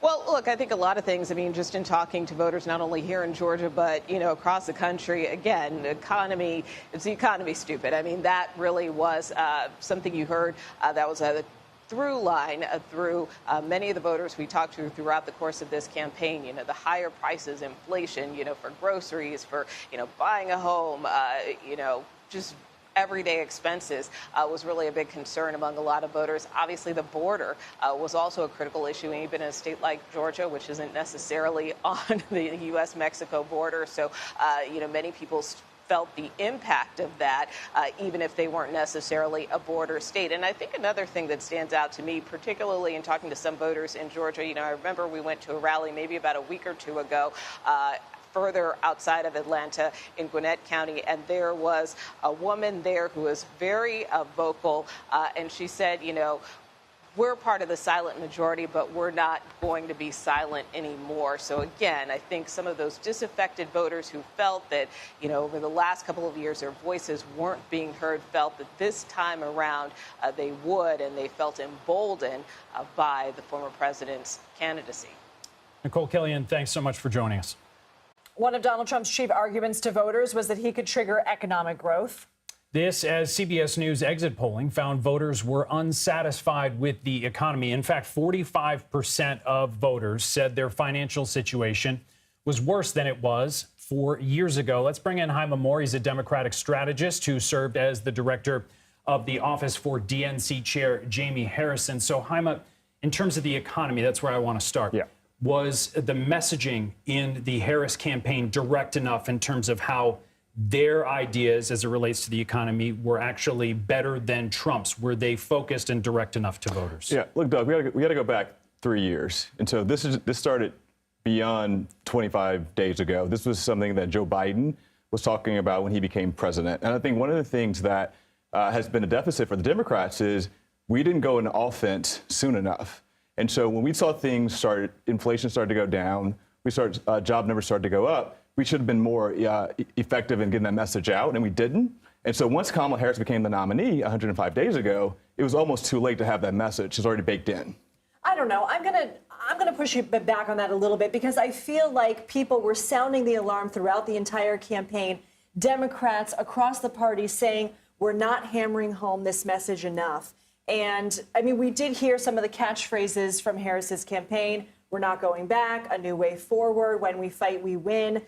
Speaker 25: Well, look, I think a lot of things, I mean, just in talking to voters, not only here in Georgia, but, you know, across the country, again, economy, is the economy stupid? I mean, that really was something you heard that was a through line through many of the voters we talked to throughout the course of this campaign. You know, the higher prices, inflation, you know, for groceries, for, you know, buying a home, you know, just everyday expenses was really a big concern among a lot of voters. Obviously, the border was also a critical issue, even in a state like Georgia, which isn't necessarily on the U.S.-Mexico border. So, you know, many people felt the impact of that, even if they weren't necessarily a border state. And I think another thing that stands out to me, particularly in talking to some voters in Georgia, you know, I remember we went to a rally maybe about a week or two ago, further outside of Atlanta in Gwinnett County, and there was a woman there who was very vocal, and she said, you know, we're part of the silent majority, but we're not going to be silent anymore. So again, I think some of those disaffected voters who felt that, you know, over the last couple of years their voices weren't being heard felt that this time around they would, and they felt emboldened by the former president's candidacy.
Speaker 18: Nicole Killian, thanks so much for joining us.
Speaker 17: One of Donald Trump's chief arguments to voters was that he could trigger economic growth.
Speaker 18: This, as CBS News exit polling found voters were unsatisfied with the economy. In fact, 45% of voters said their financial situation was worse than it was 4 years ago. Let's bring in Haima Moore. He's a Democratic strategist who served as the director of the Office for DNC Chair Jamie Harrison. So, Haima, in terms of the economy, that's where I want to start.
Speaker 7: Yeah.
Speaker 18: Was the messaging in the Harris campaign direct enough in terms of how their ideas as it relates to the economy were actually better than Trump's? Were they focused and direct enough to voters?
Speaker 7: Yeah, look, Doug, we got to go back 3 years. And so this started beyond 25 days ago. This was something that Joe Biden was talking about when he became president. And I think one of the things that has been a deficit for the Democrats is we didn't go into offense soon enough. And so when we saw inflation started to go down, job numbers started to go up, we should have been more effective in getting that message out, and we didn't. And so once Kamala Harris became the nominee 105 days ago, it was almost too late to have that message. It's already baked in.
Speaker 17: I don't know. I'm gonna push you back on that a little bit, because I feel like people were sounding the alarm throughout the entire campaign. Democrats across the party saying we're not hammering home this message enough. And I mean, we did hear some of the catchphrases from Harris's campaign. We're not going back, a new way forward, when we fight, we win.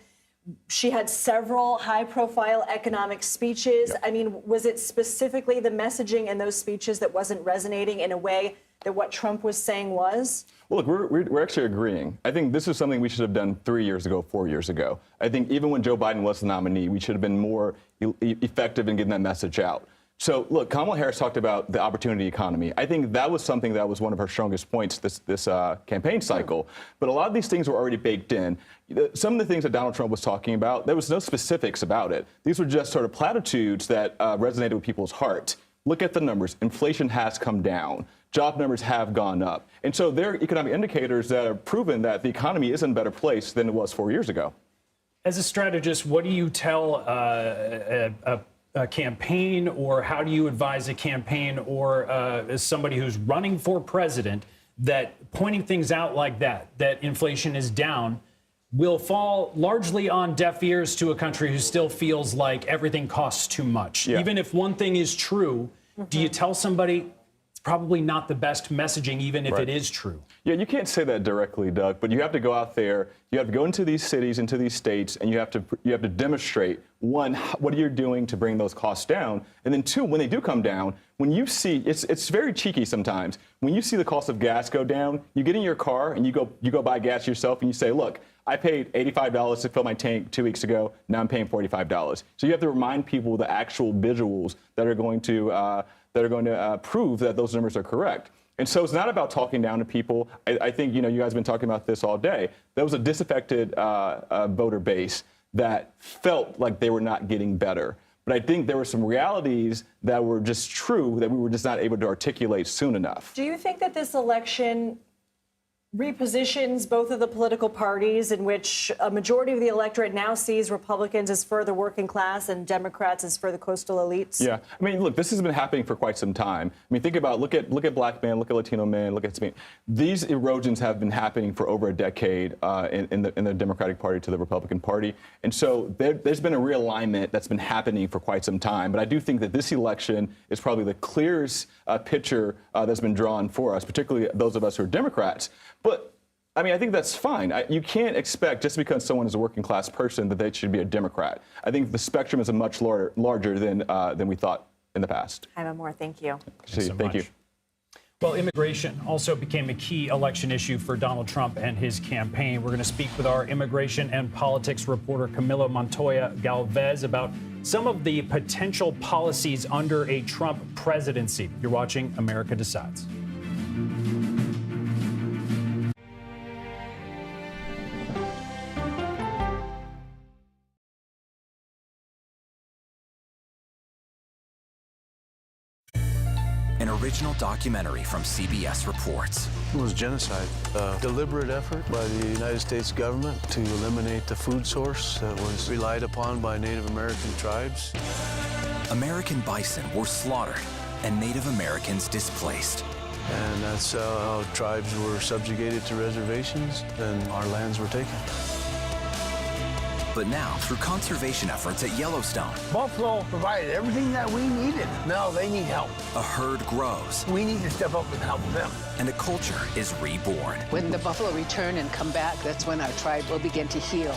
Speaker 17: She had several high-profile economic speeches. Yep. I mean, was it specifically the messaging in those speeches that wasn't resonating in a way that what Trump was saying was?
Speaker 7: Well, look, we're actually agreeing. I think this is something we should have done 3 years ago, 4 years ago. I think even when Joe Biden was the nominee, we should have been more effective in getting that message out. So, look, Kamala Harris talked about the opportunity economy. I think that was something that was one of her strongest points this campaign cycle. But a lot of these things were already baked in. Some of the things that Donald Trump was talking about, there was no specifics about it. These were just sort of platitudes that resonated with people's heart. Look at the numbers. Inflation has come down. Job numbers have gone up. And so there are economic indicators that have proven that the economy is in a better place than it was 4 years ago.
Speaker 18: As a strategist, what do you tell a campaign, or how do you advise a campaign, or as somebody who's running for president, that pointing things out like that inflation is down, will fall largely on deaf ears to a country who still feels like everything costs too much.
Speaker 7: Yeah.
Speaker 18: Even if one thing is true, do you tell somebody it's probably not the best messaging, even if it is true?
Speaker 7: Yeah, you can't say that directly, Doug, but you have to go out there, you have to go into these cities, into these states, and you have to demonstrate, one, what you're doing to bring those costs down, and then two, when they do come down, when you see, it's very cheeky sometimes, when you see the cost of gas go down, you get in your car and you go buy gas yourself and you say, look, I paid $85 to fill my tank 2 weeks ago, now I'm paying $45. So you have to remind people the actual visuals that are going to prove that those numbers are correct. And so it's not about talking down to people. I think, you guys have been talking about this all day. There was a disaffected voter base that felt like they were not getting better. But I think there were some realities that were just true that we were just not able to articulate soon enough.
Speaker 17: Do you think that this election repositions both of the political parties, in which a majority of the electorate now sees Republicans as for the working class and Democrats as for the coastal elites?
Speaker 7: Yeah, I mean, look, this has been happening for quite some time. I mean, think about, look at Black men, look at Latino men, look at Hispanic. These erosions have been happening for over a decade in the Democratic Party to the Republican Party, and so there's been a realignment that's been happening for quite some time. But I do think that this election is probably the clearest picture that's been drawn for us, particularly those of us who are Democrats. But I mean, I think that's fine. You can't expect just because someone is a working class person that they should be a Democrat. I think the spectrum is a much larger than we thought in the past.
Speaker 17: Jaime Moore, thank you.
Speaker 7: Thank you.
Speaker 18: Well, immigration also became a key election issue for Donald Trump and his campaign. We're going to speak with our immigration and politics reporter Camila Montoya Galvez about some of the potential policies under a Trump presidency. You're watching America Decides.
Speaker 8: An original documentary from CBS reports.
Speaker 20: It was genocide, a deliberate effort by the United States government to eliminate the food source that was relied upon by Native American tribes.
Speaker 8: American bison were slaughtered and Native Americans displaced.
Speaker 20: And that's how tribes were subjugated to reservations and our lands were taken.
Speaker 8: But now, through conservation efforts at Yellowstone,
Speaker 9: Buffalo provided everything that we needed. Now they need help.
Speaker 8: a herd grows.
Speaker 9: We need to step up and help them.
Speaker 8: And a culture is reborn.
Speaker 10: When the buffalo return and come back, that's when our tribe will begin to heal.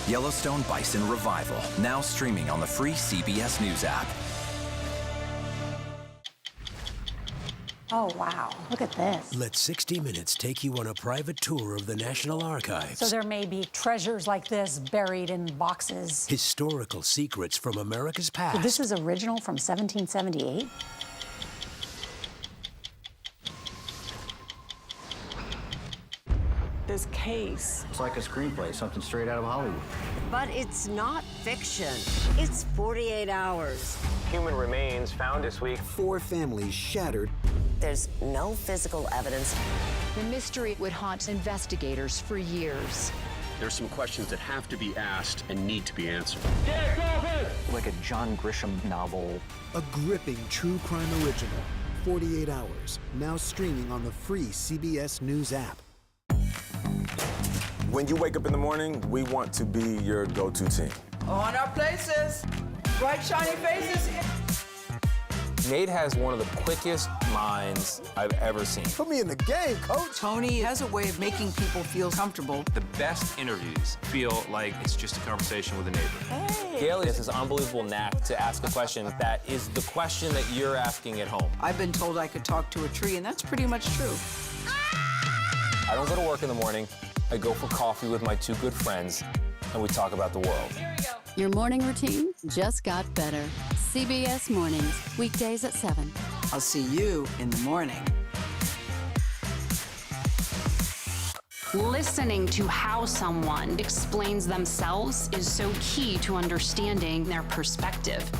Speaker 8: Yellowstone Bison Revival, now streaming on the free CBS News app.
Speaker 12: Oh, wow. Look at this.
Speaker 5: Let 60 Minutes take you on a private tour of the National Archives.
Speaker 12: So there may be treasures like this buried in boxes.
Speaker 5: Historical secrets from America's past.
Speaker 12: So this is original from 1778?
Speaker 13: This case.
Speaker 21: It's like a screenplay, something straight out of Hollywood.
Speaker 26: But it's not fiction. It's 48 hours.
Speaker 27: Human remains found this week.
Speaker 28: 4 families shattered.
Speaker 26: There's no physical evidence.
Speaker 29: The mystery would haunt investigators for years.
Speaker 30: There's some questions that have to be asked and need to be answered.
Speaker 21: Like a John Grisham novel.
Speaker 28: A gripping true crime original. 48 hours. Now streaming on the free CBS News app.
Speaker 14: When you wake up in the morning, we want to be your go-to team.
Speaker 13: On our places. Bright, shiny faces.
Speaker 27: Nate has one of the quickest minds I've ever seen.
Speaker 9: Put me in the game, coach.
Speaker 13: Tony has a way of making people feel comfortable.
Speaker 27: The best interviews feel like it's just a conversation with a neighbor.
Speaker 13: Hey.
Speaker 27: Gail has this unbelievable knack to ask a question that is the question that you're asking at home.
Speaker 13: I've been told I could talk to a tree, and that's pretty much true.
Speaker 27: I don't go to work in the morning. I go for coffee with my 2 good friends, and we talk about the world.
Speaker 31: Your morning routine just got better. CBS Mornings, weekdays at 7.
Speaker 13: I'll see you in the morning.
Speaker 15: Listening to how someone explains themselves is so key to understanding their perspective.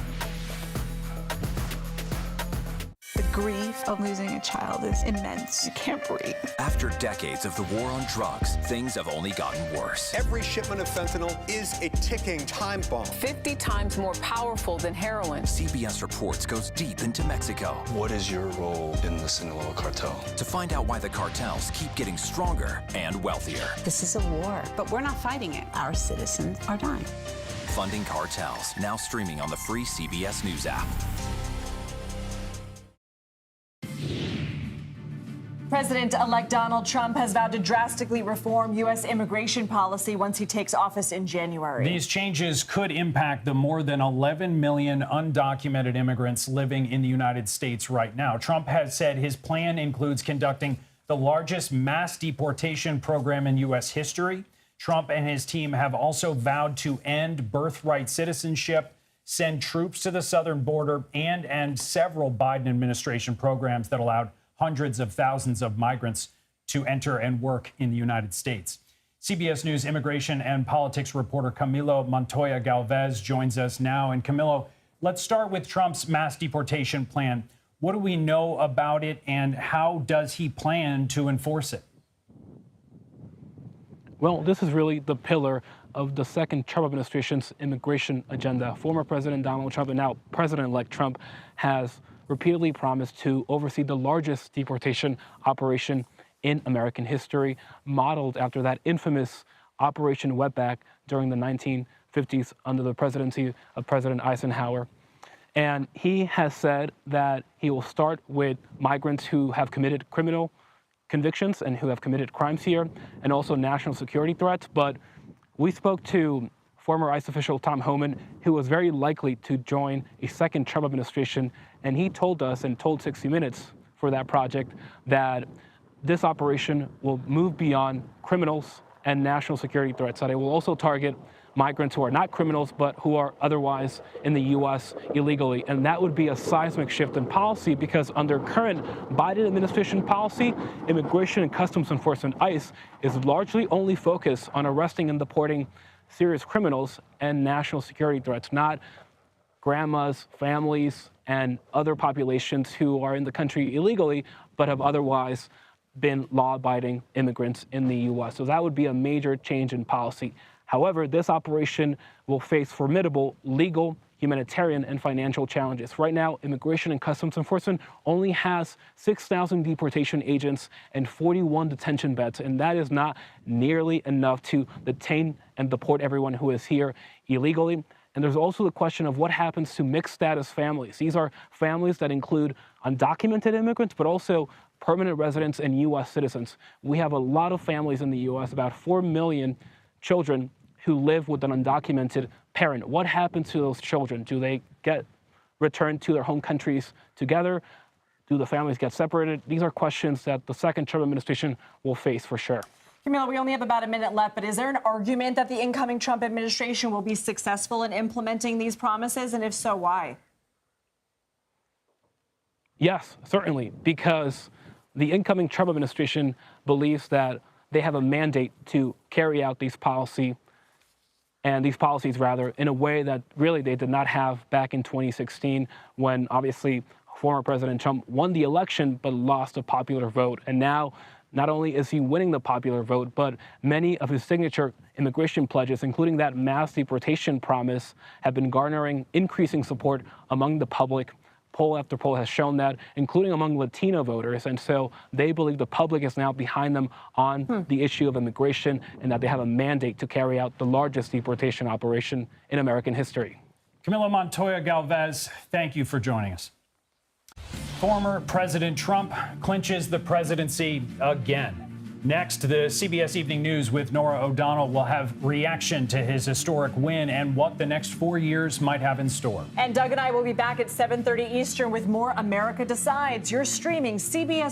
Speaker 13: The
Speaker 1: grief of losing a child is immense. You can't breathe.
Speaker 8: After decades of the war on drugs, things have only gotten worse.
Speaker 2: Every shipment of fentanyl is a ticking time bomb.
Speaker 10: 50 times more powerful than heroin.
Speaker 8: CBS Reports goes deep into Mexico.
Speaker 20: What is your role in the Sinaloa cartel?
Speaker 8: To find out why the cartels keep getting stronger and wealthier.
Speaker 12: This is a war, but we're not fighting it. Our citizens are dying.
Speaker 8: Funding Cartels, now streaming on the free CBS News app.
Speaker 17: President-elect Donald Trump has vowed to drastically reform U.S. immigration policy once he takes office in January.
Speaker 18: These changes could impact the more than 11 million undocumented immigrants living in the United States right now. Trump has said his plan includes conducting the largest mass deportation program in U.S. history. Trump and his team have also vowed to end birthright citizenship, send troops to the southern border, and end several Biden administration programs that allowed hundreds of thousands of migrants to enter and work in the United States. CBS News immigration and politics reporter Camilo Montoya Galvez joins us now. And Camilo, let's start with Trump's mass deportation plan. What do we know about it, and how does he plan to enforce it?
Speaker 3: Well, this is really the pillar of the second Trump administration's immigration agenda. Former President Donald Trump and now President-elect Trump has repeatedly promised to oversee the largest deportation operation in American history, modeled after that infamous Operation Wetback during the 1950s under the presidency of President Eisenhower. And he has said that he will start with migrants who have committed criminal convictions and who have committed crimes here, and also national security threats. But we spoke to former ICE official Tom Homan, who was very likely to join a second Trump administration, and he told us and told 60 Minutes for that project that this operation will move beyond criminals and national security threats, that it will also target migrants who are not criminals but who are otherwise in the U.S. illegally. And that would be a seismic shift in policy, because under current Biden administration policy, Immigration and Customs Enforcement, ICE, is largely only focused on arresting and deporting serious criminals and national security threats, not grandmas, families, and other populations who are in the country illegally but have otherwise been law-abiding immigrants in the U.S. So that would be a major change in policy. However, this operation will face formidable legal, humanitarian, and financial challenges. Right now, Immigration and Customs Enforcement only has 6,000 deportation agents and 41 detention beds, and that is not nearly enough to detain and deport everyone who is here illegally. And there's also the question of what happens to mixed status families. These are families that include undocumented immigrants, but also permanent residents and U.S. citizens. We have a lot of families in the U.S., about 4 million children who live with an undocumented parent. What happens to those children? Do they get returned to their home countries together? Do the families get separated? These are questions that the second Trump administration will face for sure.
Speaker 17: Camilo, we only have about a minute left, but is there an argument that the incoming Trump administration will be successful in implementing these promises? And if so, why?
Speaker 3: Yes, certainly, because the incoming Trump administration believes that they have a mandate to carry out these policies in a way that really they did not have back in 2016, when obviously former President Trump won the election but lost a popular vote. And now, not only is he winning the popular vote, but many of his signature immigration pledges, including that mass deportation promise, have been garnering increasing support among the public. Poll after poll has shown that, including among Latino voters. And so they believe the public is now behind them on the issue of immigration, and that they have a mandate to carry out the largest deportation operation in American history.
Speaker 18: Camilo Montoya Galvez, thank you for joining us. Former President Trump clinches the presidency again. Next, the CBS Evening News with Norah O'Donnell will have reaction to his historic win and what the next 4 years might have in store.
Speaker 17: And Doug and I will be back at 7:30 Eastern with more America Decides. You're streaming CBS